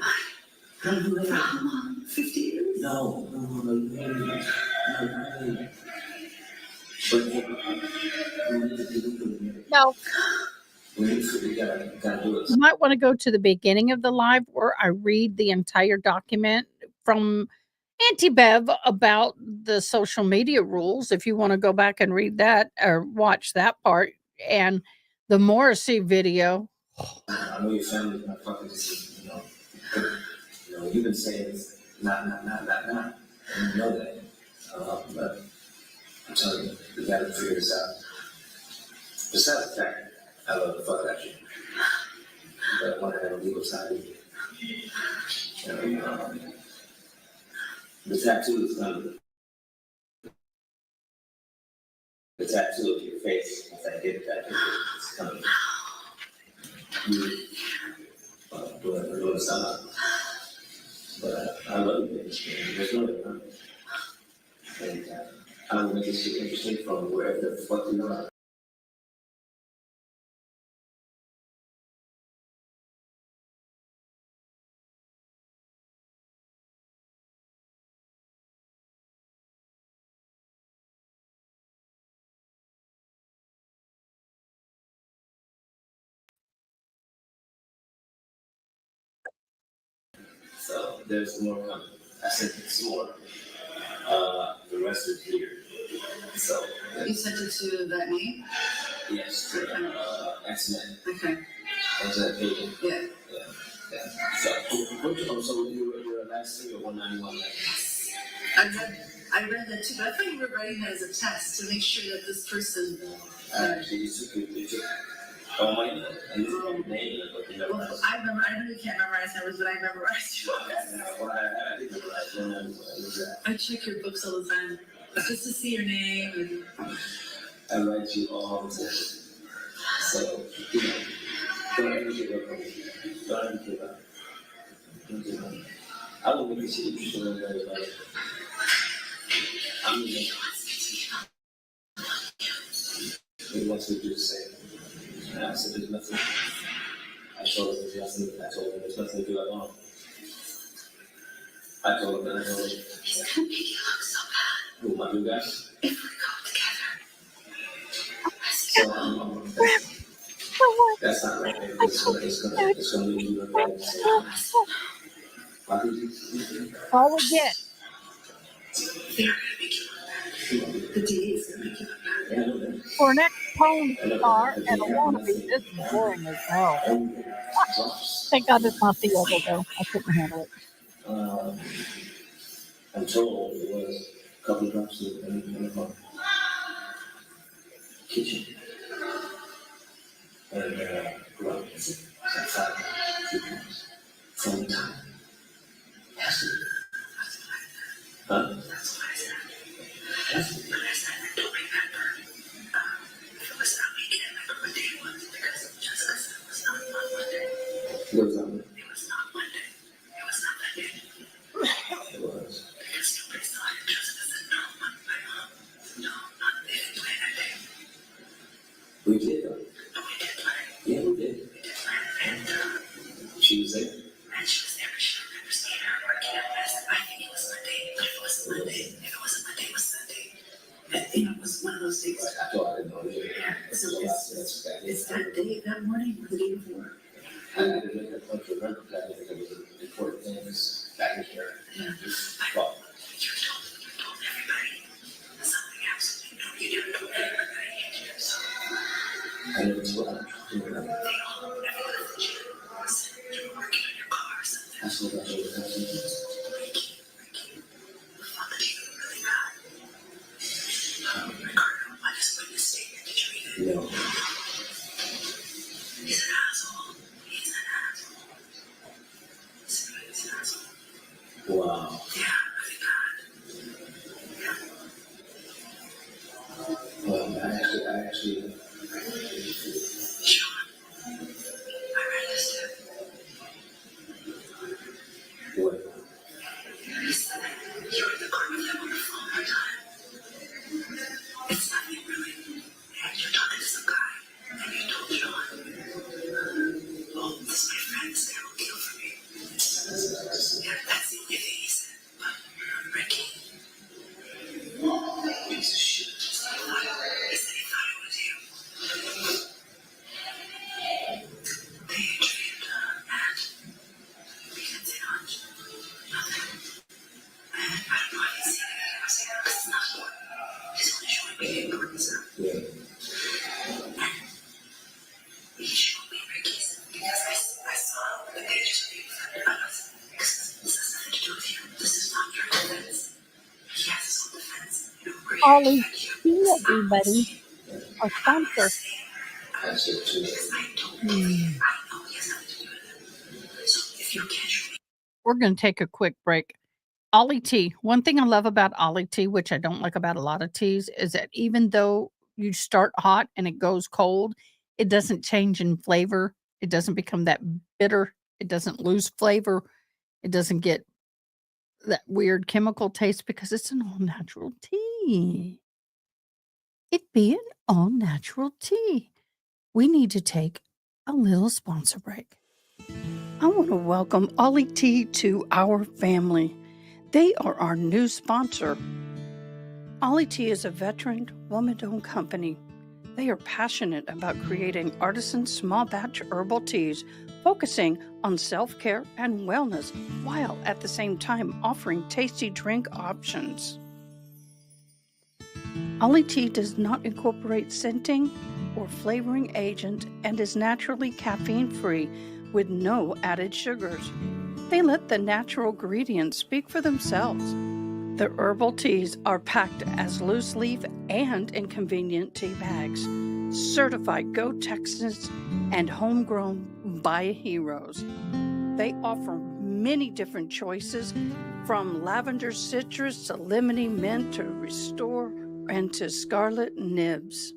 S12: bad, for how long, 50 years?
S13: No, you hang in there. No, you hang in there. But we need to do it.
S1: No,
S13: We gotta do it.
S1: you might want to go to the beginning of the live where I read the entire document from Auntie Bev about the social media rules. If you want to go back and read that or watch that part, and the Morrissey video.
S13: I know your family's not fucking this, you've been saying it's not, and you know that. But I'm telling you, we gotta figure this out. Besides the fact, I love the fuck out of you. But I want to have a legal side of you. The tattoo is coming. The tattoo of your face, if I get it, that it's coming. We're doing something. But I love you, baby. There's no way around it. And I will make this shit interesting from wherever the fuck you are. So there's more coming. I sent you some more. The rest is here. So
S12: You sent it to that name?
S13: yes, X-Men.
S12: Okay,
S13: What's that page?
S12: yeah.
S13: So you're a last three or 191?
S12: I read that too, but I thought you were writing that as a test to make sure that this person.
S13: Actually, you took all my name and your name, but you never.
S12: Well, I really can't memorize numbers, but I memorized yours.
S13: I did memorize.
S12: I check your books all the time, just to see your name and.
S13: I write you all the time. So, don't ever give up on me. Don't ever give up. Don't give up. I will make this interesting on everybody. I'm gonna he wants me to do the same. And I said, there's nothing. I told him there's nothing to do at all. I told him that I know it.
S12: He's gonna make you look so bad.
S13: Who, my new guy?
S12: If we go together.
S13: So, that's not right. It's gonna leave you right. Why did you?
S1: Call again.
S12: They're gonna make you look bad. The DA is gonna make you look bad.
S1: For an ex-porn star and a wannabe, this is boring as hell. Thank God it's not the other though. I couldn't handle it.
S13: I'm told it was a couple of drops in the kitchen. And well, it's outside from time. Has to be. Huh?
S12: That's what I said. But I said I don't remember if it was not weekend, I remember what day it was because Jessica said it was not on Monday.
S13: was not Monday. It was not Monday. It was not Monday. It was. Because nobody saw it. Joseph said, no, no, they didn't play that day. We did, though. No, we did play. Yeah, we did. We did play. And she was there. And she was there, but she remembers seeing her working at West. I think it was Monday, but if it wasn't Monday, it was Sunday. And it was one of those days. I thought I didn't know. Yeah. So it's that day, that morning, or the day before. I didn't remember that. I think it was important things back here. Yeah. Well, you told everybody something absolutely no, you never told everybody. So I never told them. They all, everyone that you said you were working on your car or something. That's what I told them. Ricky, the fuck did you really got? Ricardo, I just witnessed statement. Did you read it? No. He's an asshole. He's an asshole. He's an asshole. Wow. Yeah, really bad. Yeah. Well, I actually. Sean, I read this too. What? He said you were in the car with him on the phone one time. It's nothing really. And you're talking to some guy, and you told Sean, oh, this is my friends, they will kill for me. Yeah, that's the only thing he said. But Ricky, piece of shit. He said he thought it was you. They interviewed Matt. We didn't say much. Nothing. And I don't know if he's seen it. I was saying, because it's not important. He's only showing me the important stuff. Yeah. And he showed me Ricky's because I saw the pages being sent to us. Because this has nothing to do with you. This is not your defense. He has his own defense. You know, we're here to
S1: Ollie,
S13: defend
S1: see
S13: you.
S1: everybody. Our sponsor.
S13: I said too. I don't know. I know he has nothing to do with it. So if you catch me.
S1: We're going to take a quick break. Ollie tea. One thing I love about Ollie tea, which I don't like about a lot of teas, is that even though you start hot and it goes cold, it doesn't change in flavor. It doesn't become that bitter. It doesn't lose flavor. It doesn't get that weird chemical taste because it's an all natural tea. It be an all natural tea. We need to take a little sponsor break. I want to welcome Ollie Tea to our family. They are our new sponsor. Ollie Tea is a veteran, woman-owned company. They are passionate about creating artisan small batch herbal teas, focusing on self-care and wellness, while at the same time offering tasty drink options. Ollie Tea does not incorporate scenting or flavoring agent and is naturally caffeine-free with no added sugars. They let the natural ingredients speak for themselves. The herbal teas are packed as loose leaf and in convenient tea bags. Certified Go Texas and homegrown by heroes. They offer many different choices from lavender citrus to lemony mint to restore and to scarlet nibs.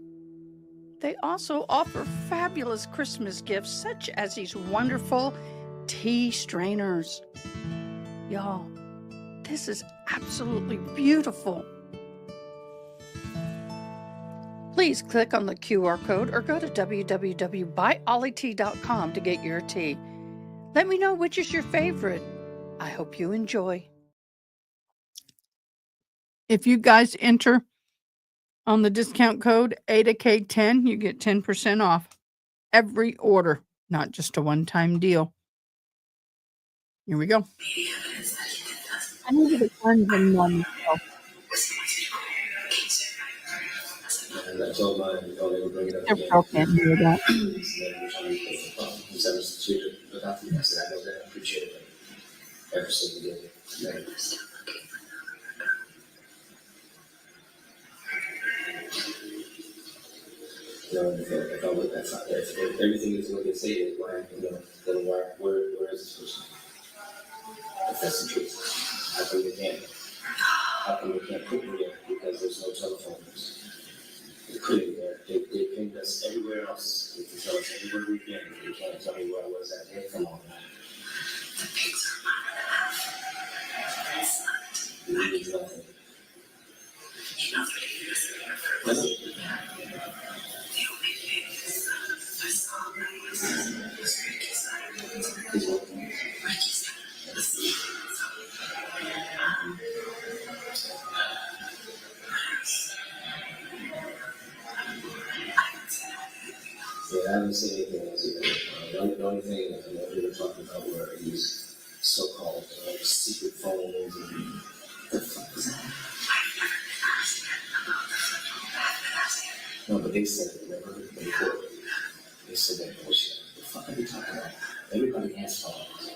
S1: They also offer fabulous Christmas gifts such as these wonderful tea strainers. Y'all, this is absolutely beautiful. Please click on the QR code or go to www.buyollytea.com to get your tea. Let me know which is your favorite. I hope you enjoy. If you guys enter on the discount code ADAK10, you get 10% off every order, not just a one-time deal. Here we go. I need to find them on
S13: And I told mine, they were bringing up again.
S1: I can't hear that.
S13: He substituted the document. I said, I know that. I appreciate it. Every single day. You know, if I look at if everything is what they say is, why, you know, then where is this person? If that's the truth, how come they can't? How come they can't put me there? Because there's no telephones. They put it there. They pinged us everywhere else. So they can tell us everywhere we've been. They can't tell me where I was that day. Come on. The pigs are not enough. It means nothing. Yeah, I haven't seen anything else either. The only thing I know we were talking about were these so-called secret phones and the fuck is that? No, but they said it, remember? In court. They said that bullshit. The fuck are you talking about? Everybody has phones.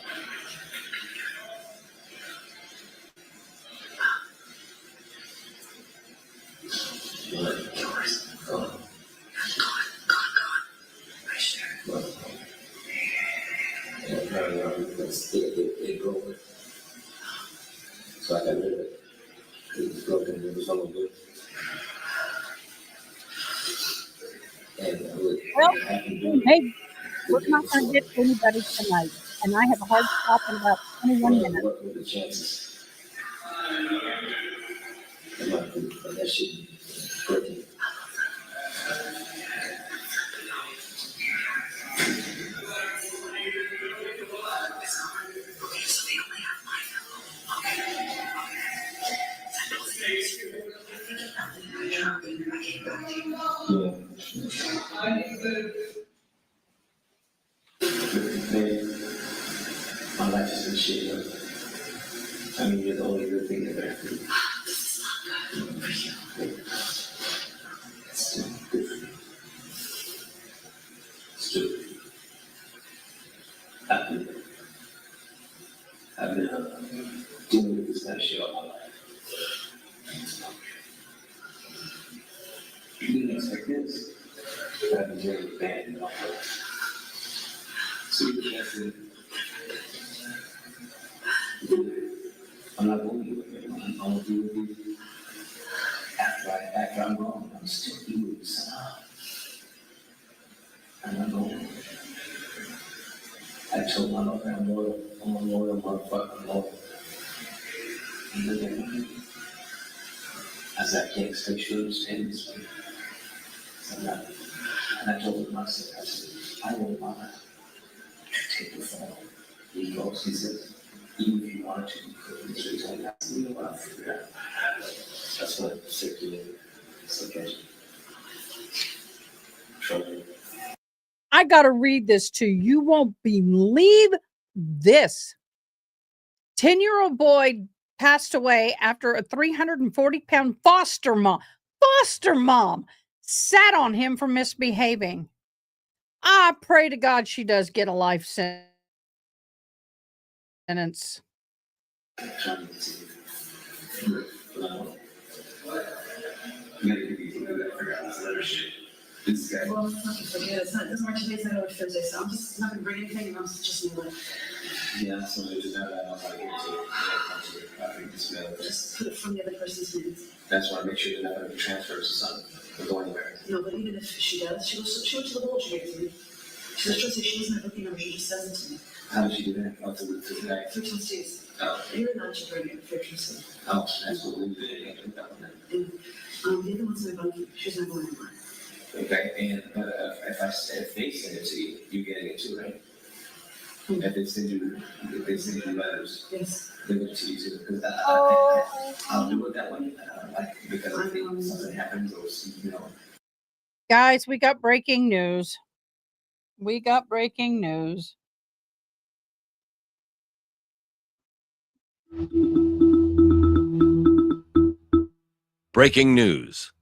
S13: It broke it. So I got rid of it. It was broken, it was all good. And I would have to do
S1: Hey, we're not going to get to anybody tonight, and I have a hard stop in about 21 minutes.
S13: What were the chances? That shit breaking. My life has been shit up. I mean, you're the only good thing that ever did. It's good for you. It's good. I've been dealing with this kind of shit all my life. You didn't expect this. But I've been dealing with bad enough. So you can't do it. I'm not going to do it. I'm going to do it after I'm gone. I'm still doing this. I'm not going. I told my mother I'm loyal. I'm a loyal motherfucker. Loyal. And look at me. I said, I can't expect you to understand this. I'm not. And I told myself, I said, I won't mind. Take the phone. He goes, he says, even if you wanted to, you could. So he told me, I said, you know what, I'll figure it out. That's what circulated. It's okay. Trouble.
S1: I got to read this to you. You won't believe this. 10-year-old boy passed away after a 340-pound foster mom sat on him for misbehaving. I pray to God she does get a life sentence.
S6: Well, it's not, this March today's not over Thursday, so I'm just not gonna bring anything, I'm just gonna
S13: Yeah, so I just have that, I'll give it to you. I think this mail,
S6: just put it from the other person's minutes.
S13: that's why I make sure you're not gonna be transferred to something, or go anywhere.
S6: No, but even if she does, she went to the board, she gave it to me. She was trusting, she doesn't have booking number, she just sends it to me.
S13: How did she do that? Oh, to the guy?
S6: Through trustees.
S13: Oh.
S6: You're not, she'll bring it, through trustees.
S13: Oh, that's what we did, yeah, that one.
S6: And, the other one's my bunkie, she's not going anywhere.
S13: Okay, and, but if they send it to you, you're getting it too, right? If they send you letters,
S6: yes,
S13: they give it to you too, because I'll do it that way, because if something happens or, you know.
S1: Guys, we got breaking news. We got breaking news.
S15: Breaking news.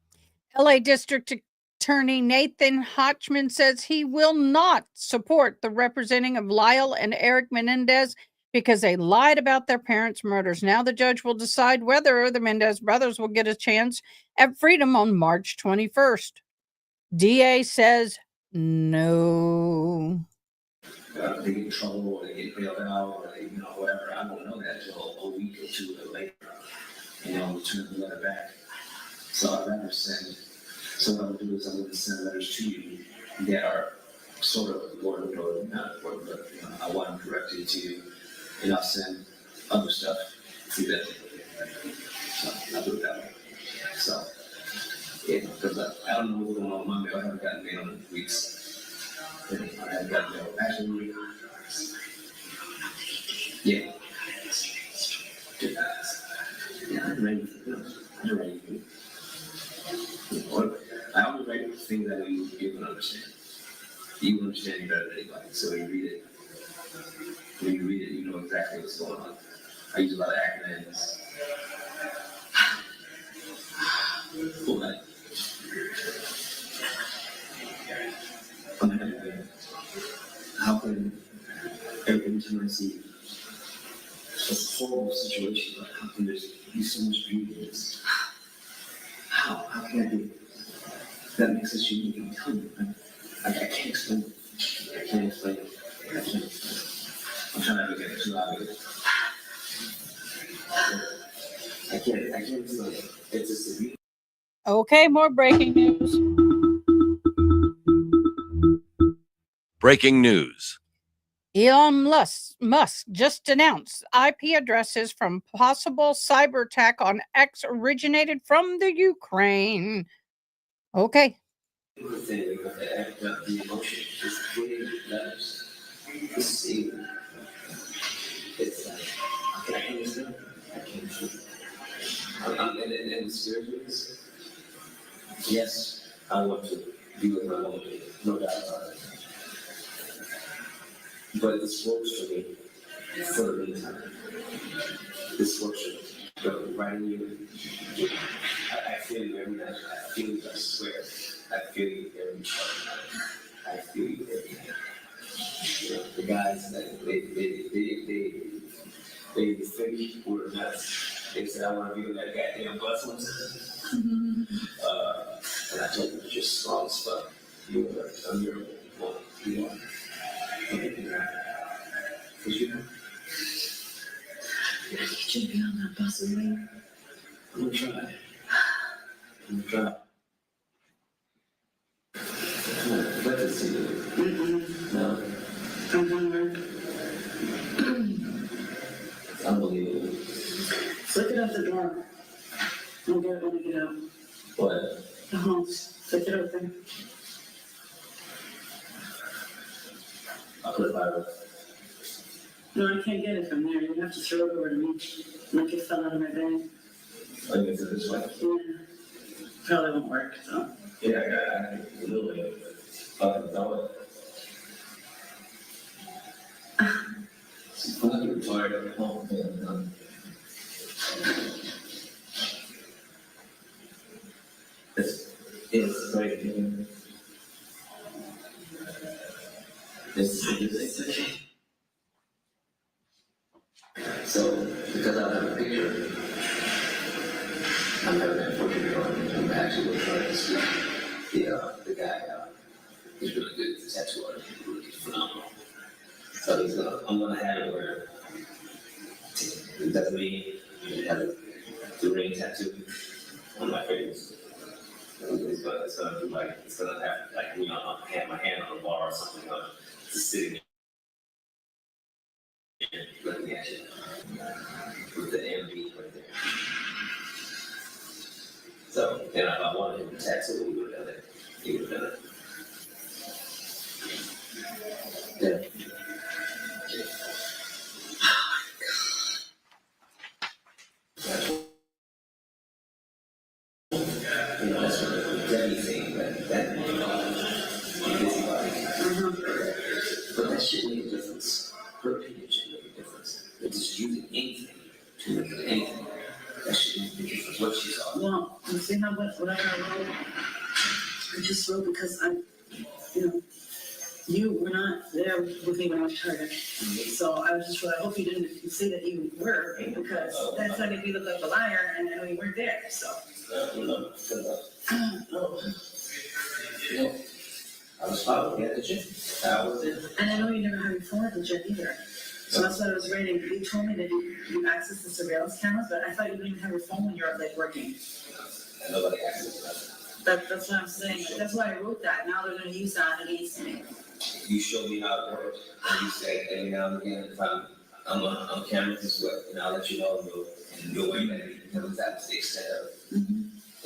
S1: LA District Attorney Nathan Hochman says he will not support the representing of Lyle and Eric Menendez because they lied about their parents' murders. Now the judge will decide whether the Mendez brothers will get a chance at freedom on March 21st. DA says no.
S13: They get in trouble or they get bailed out or they, whatever. I won't know that until a week or two later. Return the letter back. So I'd rather send. So what I'm going to do is I'm going to send letters to you that are sort of important or not important, but I want to direct it to you, and I'll send other stuff to them. So I'll do it that way. So, yeah, because I don't know what's going on with my mail. I haven't gotten mail in weeks. I haven't gotten mail. Actually, yeah. Yeah, I'm ready. I'm ready. I only write things that you can understand. You understand me better than anybody. So when you read it, you know exactly what's going on. I use a lot of acronyms. But I'm happy. How can every time I see a horrible situation, like how can there be so much beauty in this? How? How can I do it? That makes us unique. I'm telling you, I can't explain it. I can't explain it. I can't explain it. I'm trying not to get it too obvious. I can't explain it. It's just a beauty.
S1: Okay, more breaking news.
S15: Breaking news.
S1: Elon Musk just announced IP addresses from possible cyber attack on X originated from the Ukraine. Okay.
S13: The emotion, just big letters. This is it's I can't understand. I can't understand. And the spirit of this, yes, I want to be with my woman, no doubt about it. But this works for me for the meantime. This works for me. But writing you, I feel you every night. I feel you, I swear. I feel you every night. I feel you every night. You know, the guys that they think we're nuts. They said, I want to be on that goddamn bus one time. And I told them, you're just strong as fuck. You're a miracle. Well, you are. Because you know, can't be on that bus with me. I'm gonna try. I'm gonna try. Let us see you. No. I'm hungry. It's unbelievable. Flick it up the door. I'll get it when I get out. What? The house. Flick it open. I'll put it by her. No, I can't get it from there. You have to throw it over to me. Like it fell out of my bag. Oh, you can do it this way? Yeah. Probably won't work, so. Yeah, I got it. A little bit. Fucking throw it. I'm not retired at home. Yeah, I'm done. It's great. It's okay. So, because I have a picture, I'm having that photo. I'm actually trying to speak. The guy, he's really good at the tattoo art. He's really phenomenal. So I'm gonna have it where it doesn't mean you have the ring tattoo on my face. It's gonna be like, it's gonna have like me on my hand on a bar or something, just sitting there looking at you with the MB right there. So, and if I wanted him to tattoo, he would have done it. He would have done it. Yeah. You know, that's what anything that but that shouldn't make a difference. Her opinion shouldn't make a difference. They're just using anything to make it anything. That shouldn't make a difference what she saw. Well, you see how much whatever I wrote, I just wrote because you were not there with me when I was charged. So I was just really, I hope you didn't say that you were, because that's not make me look like a liar, and I know you weren't there, so. I was following at the gym. I was there. And I know you never had your phone at the gym either. So that's what I was writing. You told me that you access the surveillance cameras, but I thought you didn't even have your phone when you were like working. And nobody accesses that. That's what I'm saying. That's why I wrote that. Now they're going to use that against me. you showed me how it works. And you said every now and again, if I'm on camera this way, and I'll let you know, and you'll wait at me. That's the extent of it.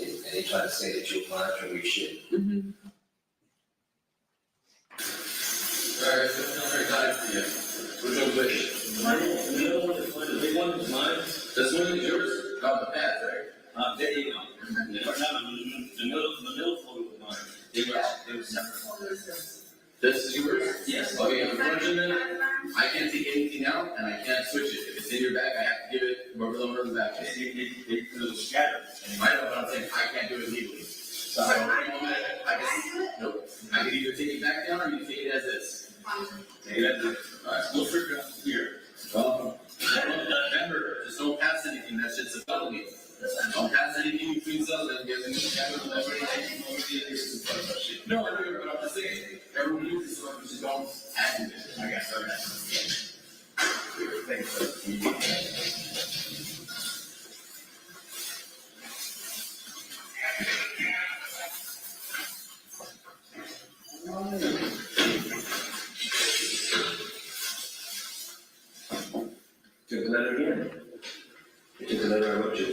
S13: And they try to say that you're monitoring your shit. Alright, so I'm very glad for you. Which one's which? The middle one is mine, the big one is mine. This one is yours? Oh, the path, right? There you go. The middle photo was mine. They were separate. This is yours? Yes. Okay, unfortunately, I can't take anything out and I can't switch it. If it's in your bag, I have to give it whoever's over the back. It was scattered. I know what I'm saying. I can't do it legally. So nope. I can either take it back down or you take it as is. Take it as is. Alright, we'll figure it out here. Remember, just don't pass anything. That's just a felony. Don't pass anything between cells and get into the camera. No, I know what I'm just saying. Everyone uses it, just don't activate it. I guess. Okay. Thanks. Took the letter again. You took the letter I wrote you.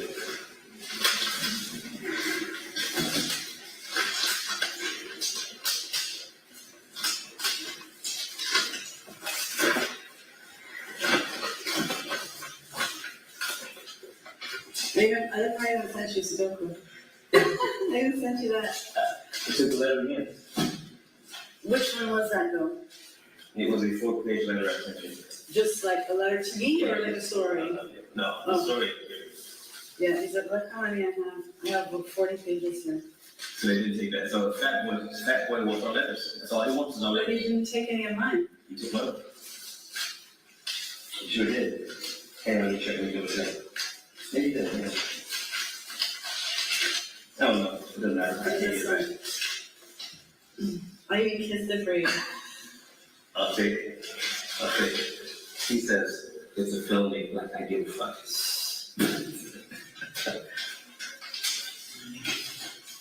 S9: I haven't sent you Sudoku. I haven't sent you that.
S13: You took the letter again.
S9: Which one was that though?
S13: It was a 4-page letter I sent you.
S9: Just like a letter to me or like a story?
S13: No, the story.
S9: Yeah, he said, look how many I have 40 pages here.
S13: So they didn't take that. So the fat one was on letters. That's all he wants is on
S9: But
S13: letters.
S9: he didn't take any of mine.
S13: You took one. You sure did. Hang on, you check me what it yeah, you did. Yeah. I don't know. It doesn't matter. I take it back.
S9: I even kissed it for you.
S13: I'll take it. He says it's a felony, like I give a fuck.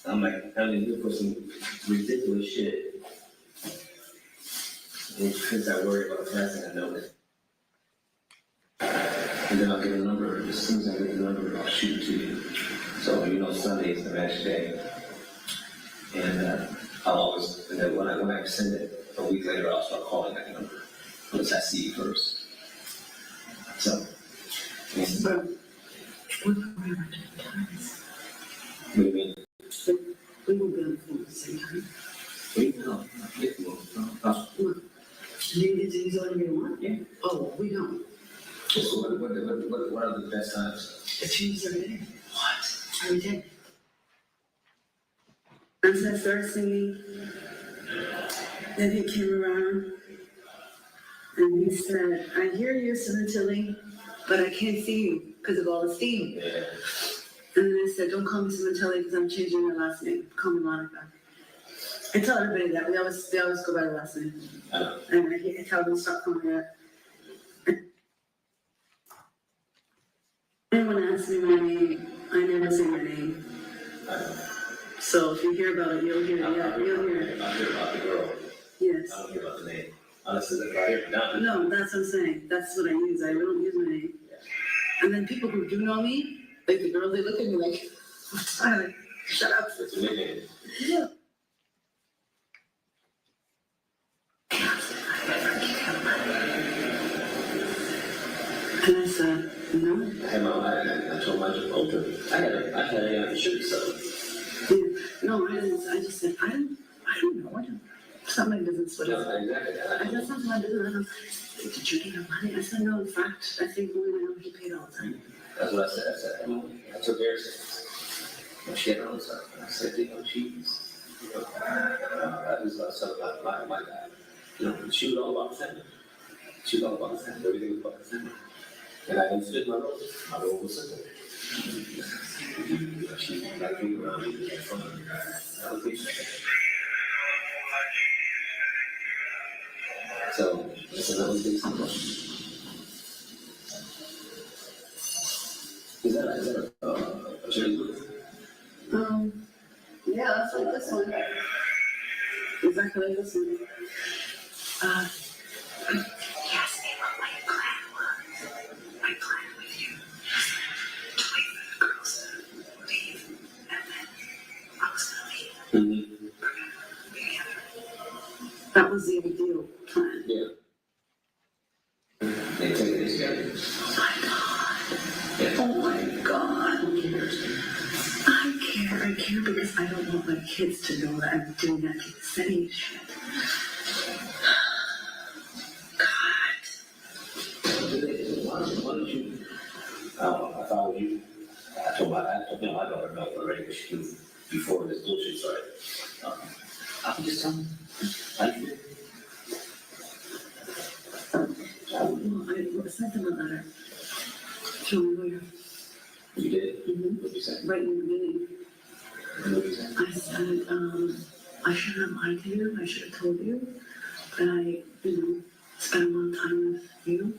S13: I'm like, I mean, you put some ridiculous shit. And since I worry about passing, I know it. And then I'll get a number. As soon as I get the number, I'll shoot it to you. So, Sunday is the match day. And I'll always, and then when I send it, a week later, I'll start calling that number. Once I see you first. So,
S9: But we're never different times.
S13: what do you mean?
S9: We will be on the phone at the same time.
S13: Wait, no, get the phone.
S9: Do you get to use whatever you want? Yeah. Oh, we don't.
S13: So what are the best times?
S9: It's Tuesday every day.
S13: What?
S9: Every day. Once I started singing, then he came around and he said, I hear you, Sementilli, but I can't see you because of all the steam.
S13: Yeah.
S9: And then I said, don't call me Sementilli because I'm changing my last name. Call me Monica. I tell everybody that. They always go by the last name. And I tell them, stop calling me that. Anyone asks me my name, I never say my name. So if you hear about it, you'll hear it. Yeah, you'll hear it.
S13: I'll hear about the girl.
S9: Yes.
S13: I don't hear about the name. Honestly, if I hear it,
S9: No, that's what I'm saying. That's what I use. I don't use my name. And then people who do know me, like the girls, they look at me like, I'm like, shut up.
S13: It's a nickname.
S9: Yeah. And I said, no.
S13: I told my older, I had a shirt so.
S9: Yeah. No, I didn't. I just said, I don't know. It's not my business. What is it? I said, it's not my business. I don't know. Did you get your money? I said, no, in fact, I think we know he paid all the time.
S13: That's what I said. I took Harris. She had her own stuff. And I said, she's, that was something about my guy. She was all about the family. She was all about the family. Everything was about the family. And I didn't fit my role. My role was simple. She like me around me from allocation. So that's another big thing. Is that a journey with?
S9: Yeah, that's like this one. Exactly like this one.
S12: Yes, Ava, my plan with you was to wait for the girls to leave, and then I was gonna leave. Together. That was the ideal plan. Yeah. They take it together. Oh my God. Who cares? I care because I don't want my kids to know that I'm doing that same shit. God. Why don't you, I followed you. I told my daughter no already what she do before this bullshit started. I'm just telling you. I sent them a letter. To my lawyer. You did? Mm-hmm. What did you say? Right in the beginning. What did you say? I said, I shouldn't have lied to you. I should have told you that I, spent a long time with you.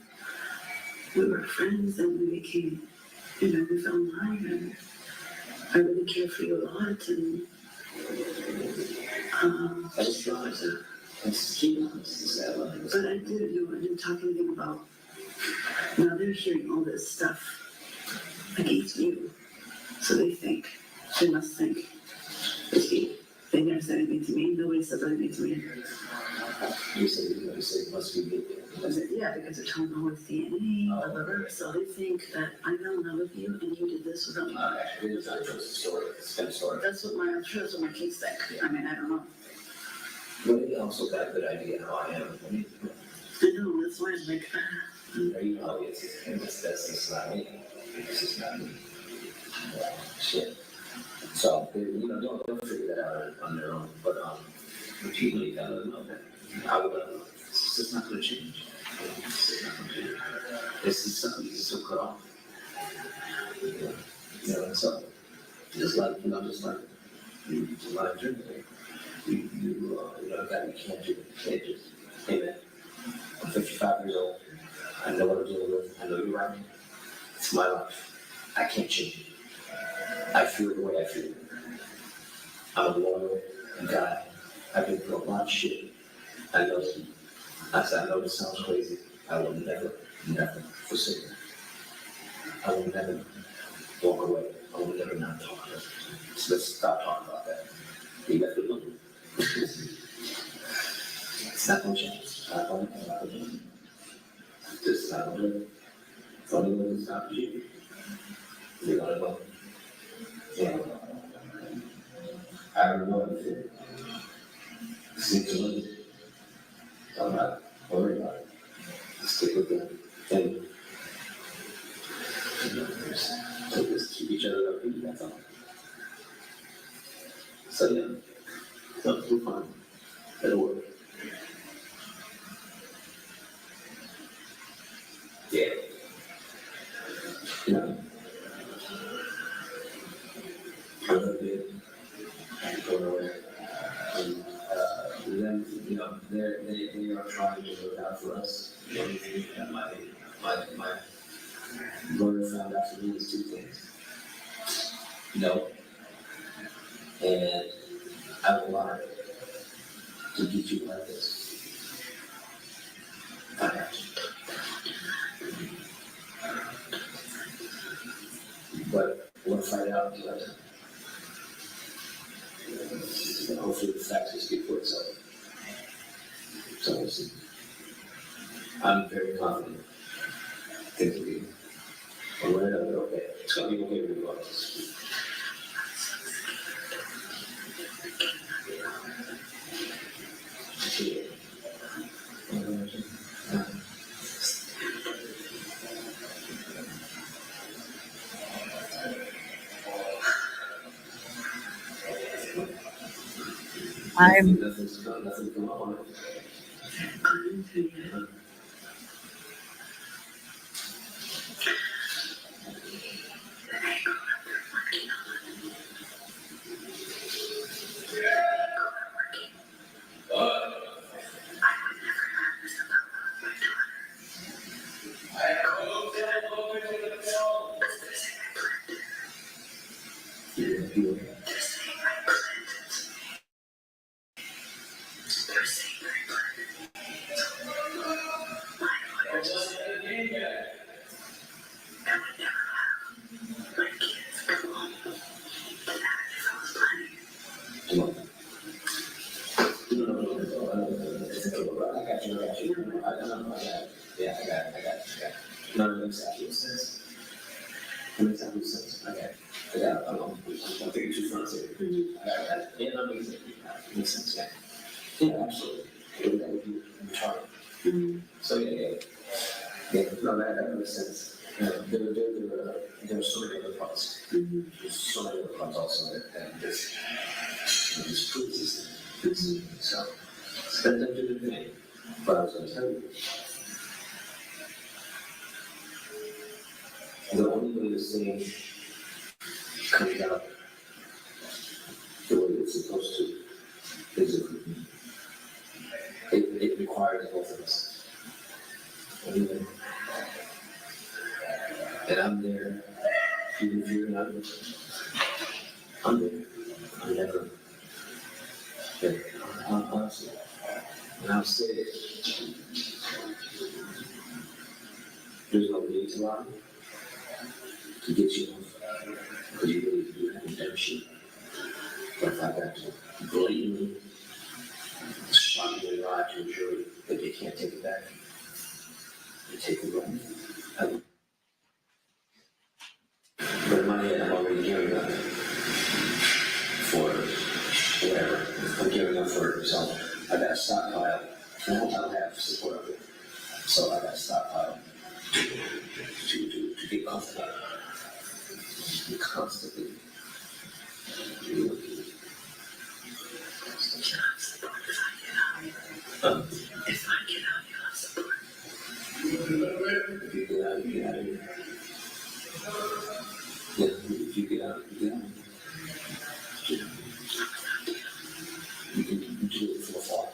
S12: We were friends and we became, we fell in love and I really care for you a lot and, that's keep honest. But I didn't talk anything about, now they're hearing all this stuff against you. So they must think it's you. They never said anything to me. Nobody said anything to me. You said it must be you. I said, yeah, because they're telling all this DNA, blah, blah, blah. So they think that I fell in love with you and you did this without me. Actually, it's not just a story. It's been a story. I'm sure that's what my kids think. I mean, I don't know. But you also got a good idea how I am. I know, that's why I'm like, you know, that's not me. This is not me. Shit. So, they'll figure that out on their own. But, repeatedly, know that I would, it's just not going to change. It's just not going to change. This is something you can still cut off. And so, just like you like drinking. You can't do it. Can't just, hey man, I'm 55 years old. I know what I'm dealing with. I know you're right. It's my life. I can't change it. I feel the way I feel. I'm a loyal guy. I've been through a lot of shit. I know this sounds crazy. I will never forsake her. I will never walk away. I will never not talk to her. So let's stop talking about that. You got to look. It's not going to change. It's not going to change. It's not going to change. It's only going to stop you. You're going to go. Yeah. I don't know what to do. Stick to it. I'm not worried about it. Stick with them. And just keep each other upbeat, that's all. So yeah, something fun. It'll work. Yeah. I love it. I'm going away. And then, they are trying to look out for us. And my lawyer found out for me is two things. No. And I will lie to get you like this. I have to. But we'll find out later. And hopefully the facts will speak for itself. So we'll see. I'm very confident. Things will be okay. It's going to be okay regardless.
S1: I'm
S13: makes absolute sense. It makes absolute sense. I got, I'm thinking too far. Yeah, that makes sense, yeah. Yeah, absolutely. That would be retarded. So, yeah, no, that makes sense. There are so many other parts. There's so many other parts also that this proves this. So, that's a good thing. But I was going to tell you, the only way this thing comes out the way it's supposed to is if it requires both of us. And I'm there, even if you're not, I'm there. I'm never, honestly. And I'll say it, there's no need to lie to get you off, because you really do have dumb shit. But if I got to blatantly shockingly lie to a jury that they can't take it back, they take it back. But in my head, I'm already gearing up for whatever. I'm gearing up for it, so I got to stockpile. I don't have support of it, so I got to stockpile to get comfortable. Constantly. If I get out, you'll have support. If you get out, you get out of here. Yeah, if you get out, you get out. You can do it from afar.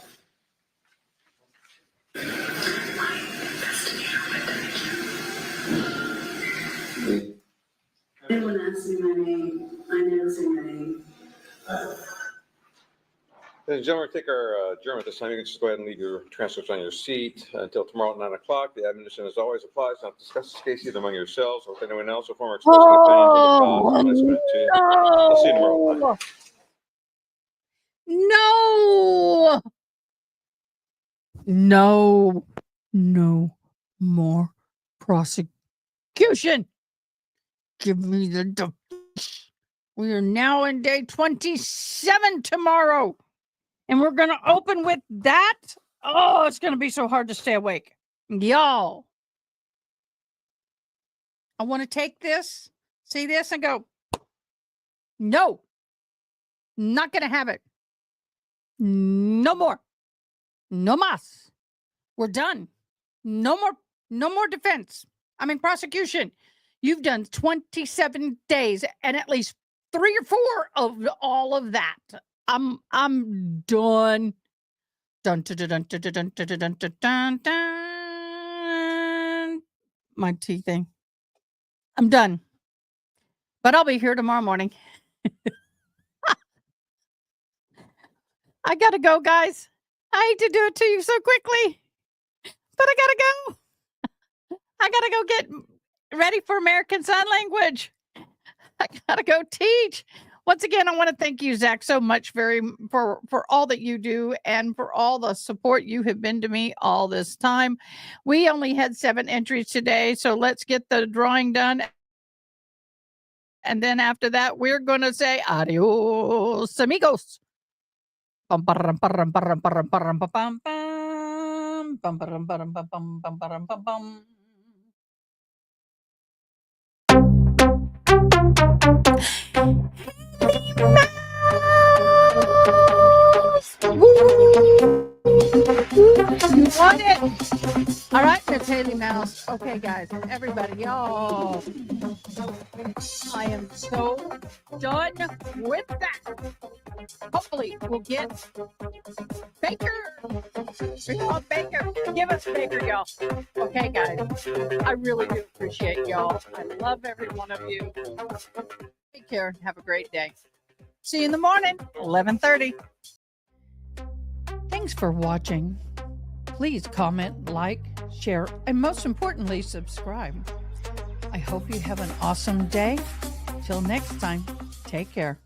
S12: Everyone asks me my name. I never say my name.
S3: Ladies and gentlemen, take our adjournment this time. You can just go ahead and leave your transcripts on your seat until tomorrow at 9 o'clock. The admonition, as always, applies not to discuss this case either among yourselves or with anyone else or former expressing opinions of the cause. I'll see you tomorrow at 9.
S1: No more prosecution. Give me the we are now in day 27 tomorrow. And we're going to open with that. Oh, it's going to be so hard to stay awake. Y'all. I want to take this, see this, and go, no, not going to have it. No more. No mas. We're done. No more defense. I mean, prosecution. You've done 27 days and at least 3 or 4 of all of that. I'm done. Dun, dun, dun, dun, dun, dun, dun, dun, dun, dun, dun. My tea thing. I'm done. But I'll be here tomorrow morning. I gotta go, guys. I hate to do it to you so quickly, but I gotta go. I gotta go get ready for American Sign Language. I gotta go teach. Once again, I want to thank you, Zach, so much for all that you do and for all the support you have been to me all this time. We only had 7 entries today, so let's get the drawing done. And then after that, we're going to say adios, amigos. Bum, ba-rum, ba-rum, ba-rum, ba-rum, ba-rum, ba-bum, bum. Bum, ba-rum, ba-rum, ba-bum, bum, ba-rum, ba-bum. You want it? All right, Miss Haley Mouse. Okay, guys, everybody, y'all. I am so done with that. Hopefully, we'll get Baker. We want Baker. Give us Baker, y'all. Okay, guys. I really do appreciate y'all. I love every one of you. Take care. Have a great day. See you in the morning, 11:30. Thanks for watching. Please comment, like, share, and most importantly, subscribe. I hope you have an awesome day. Till next time, take care.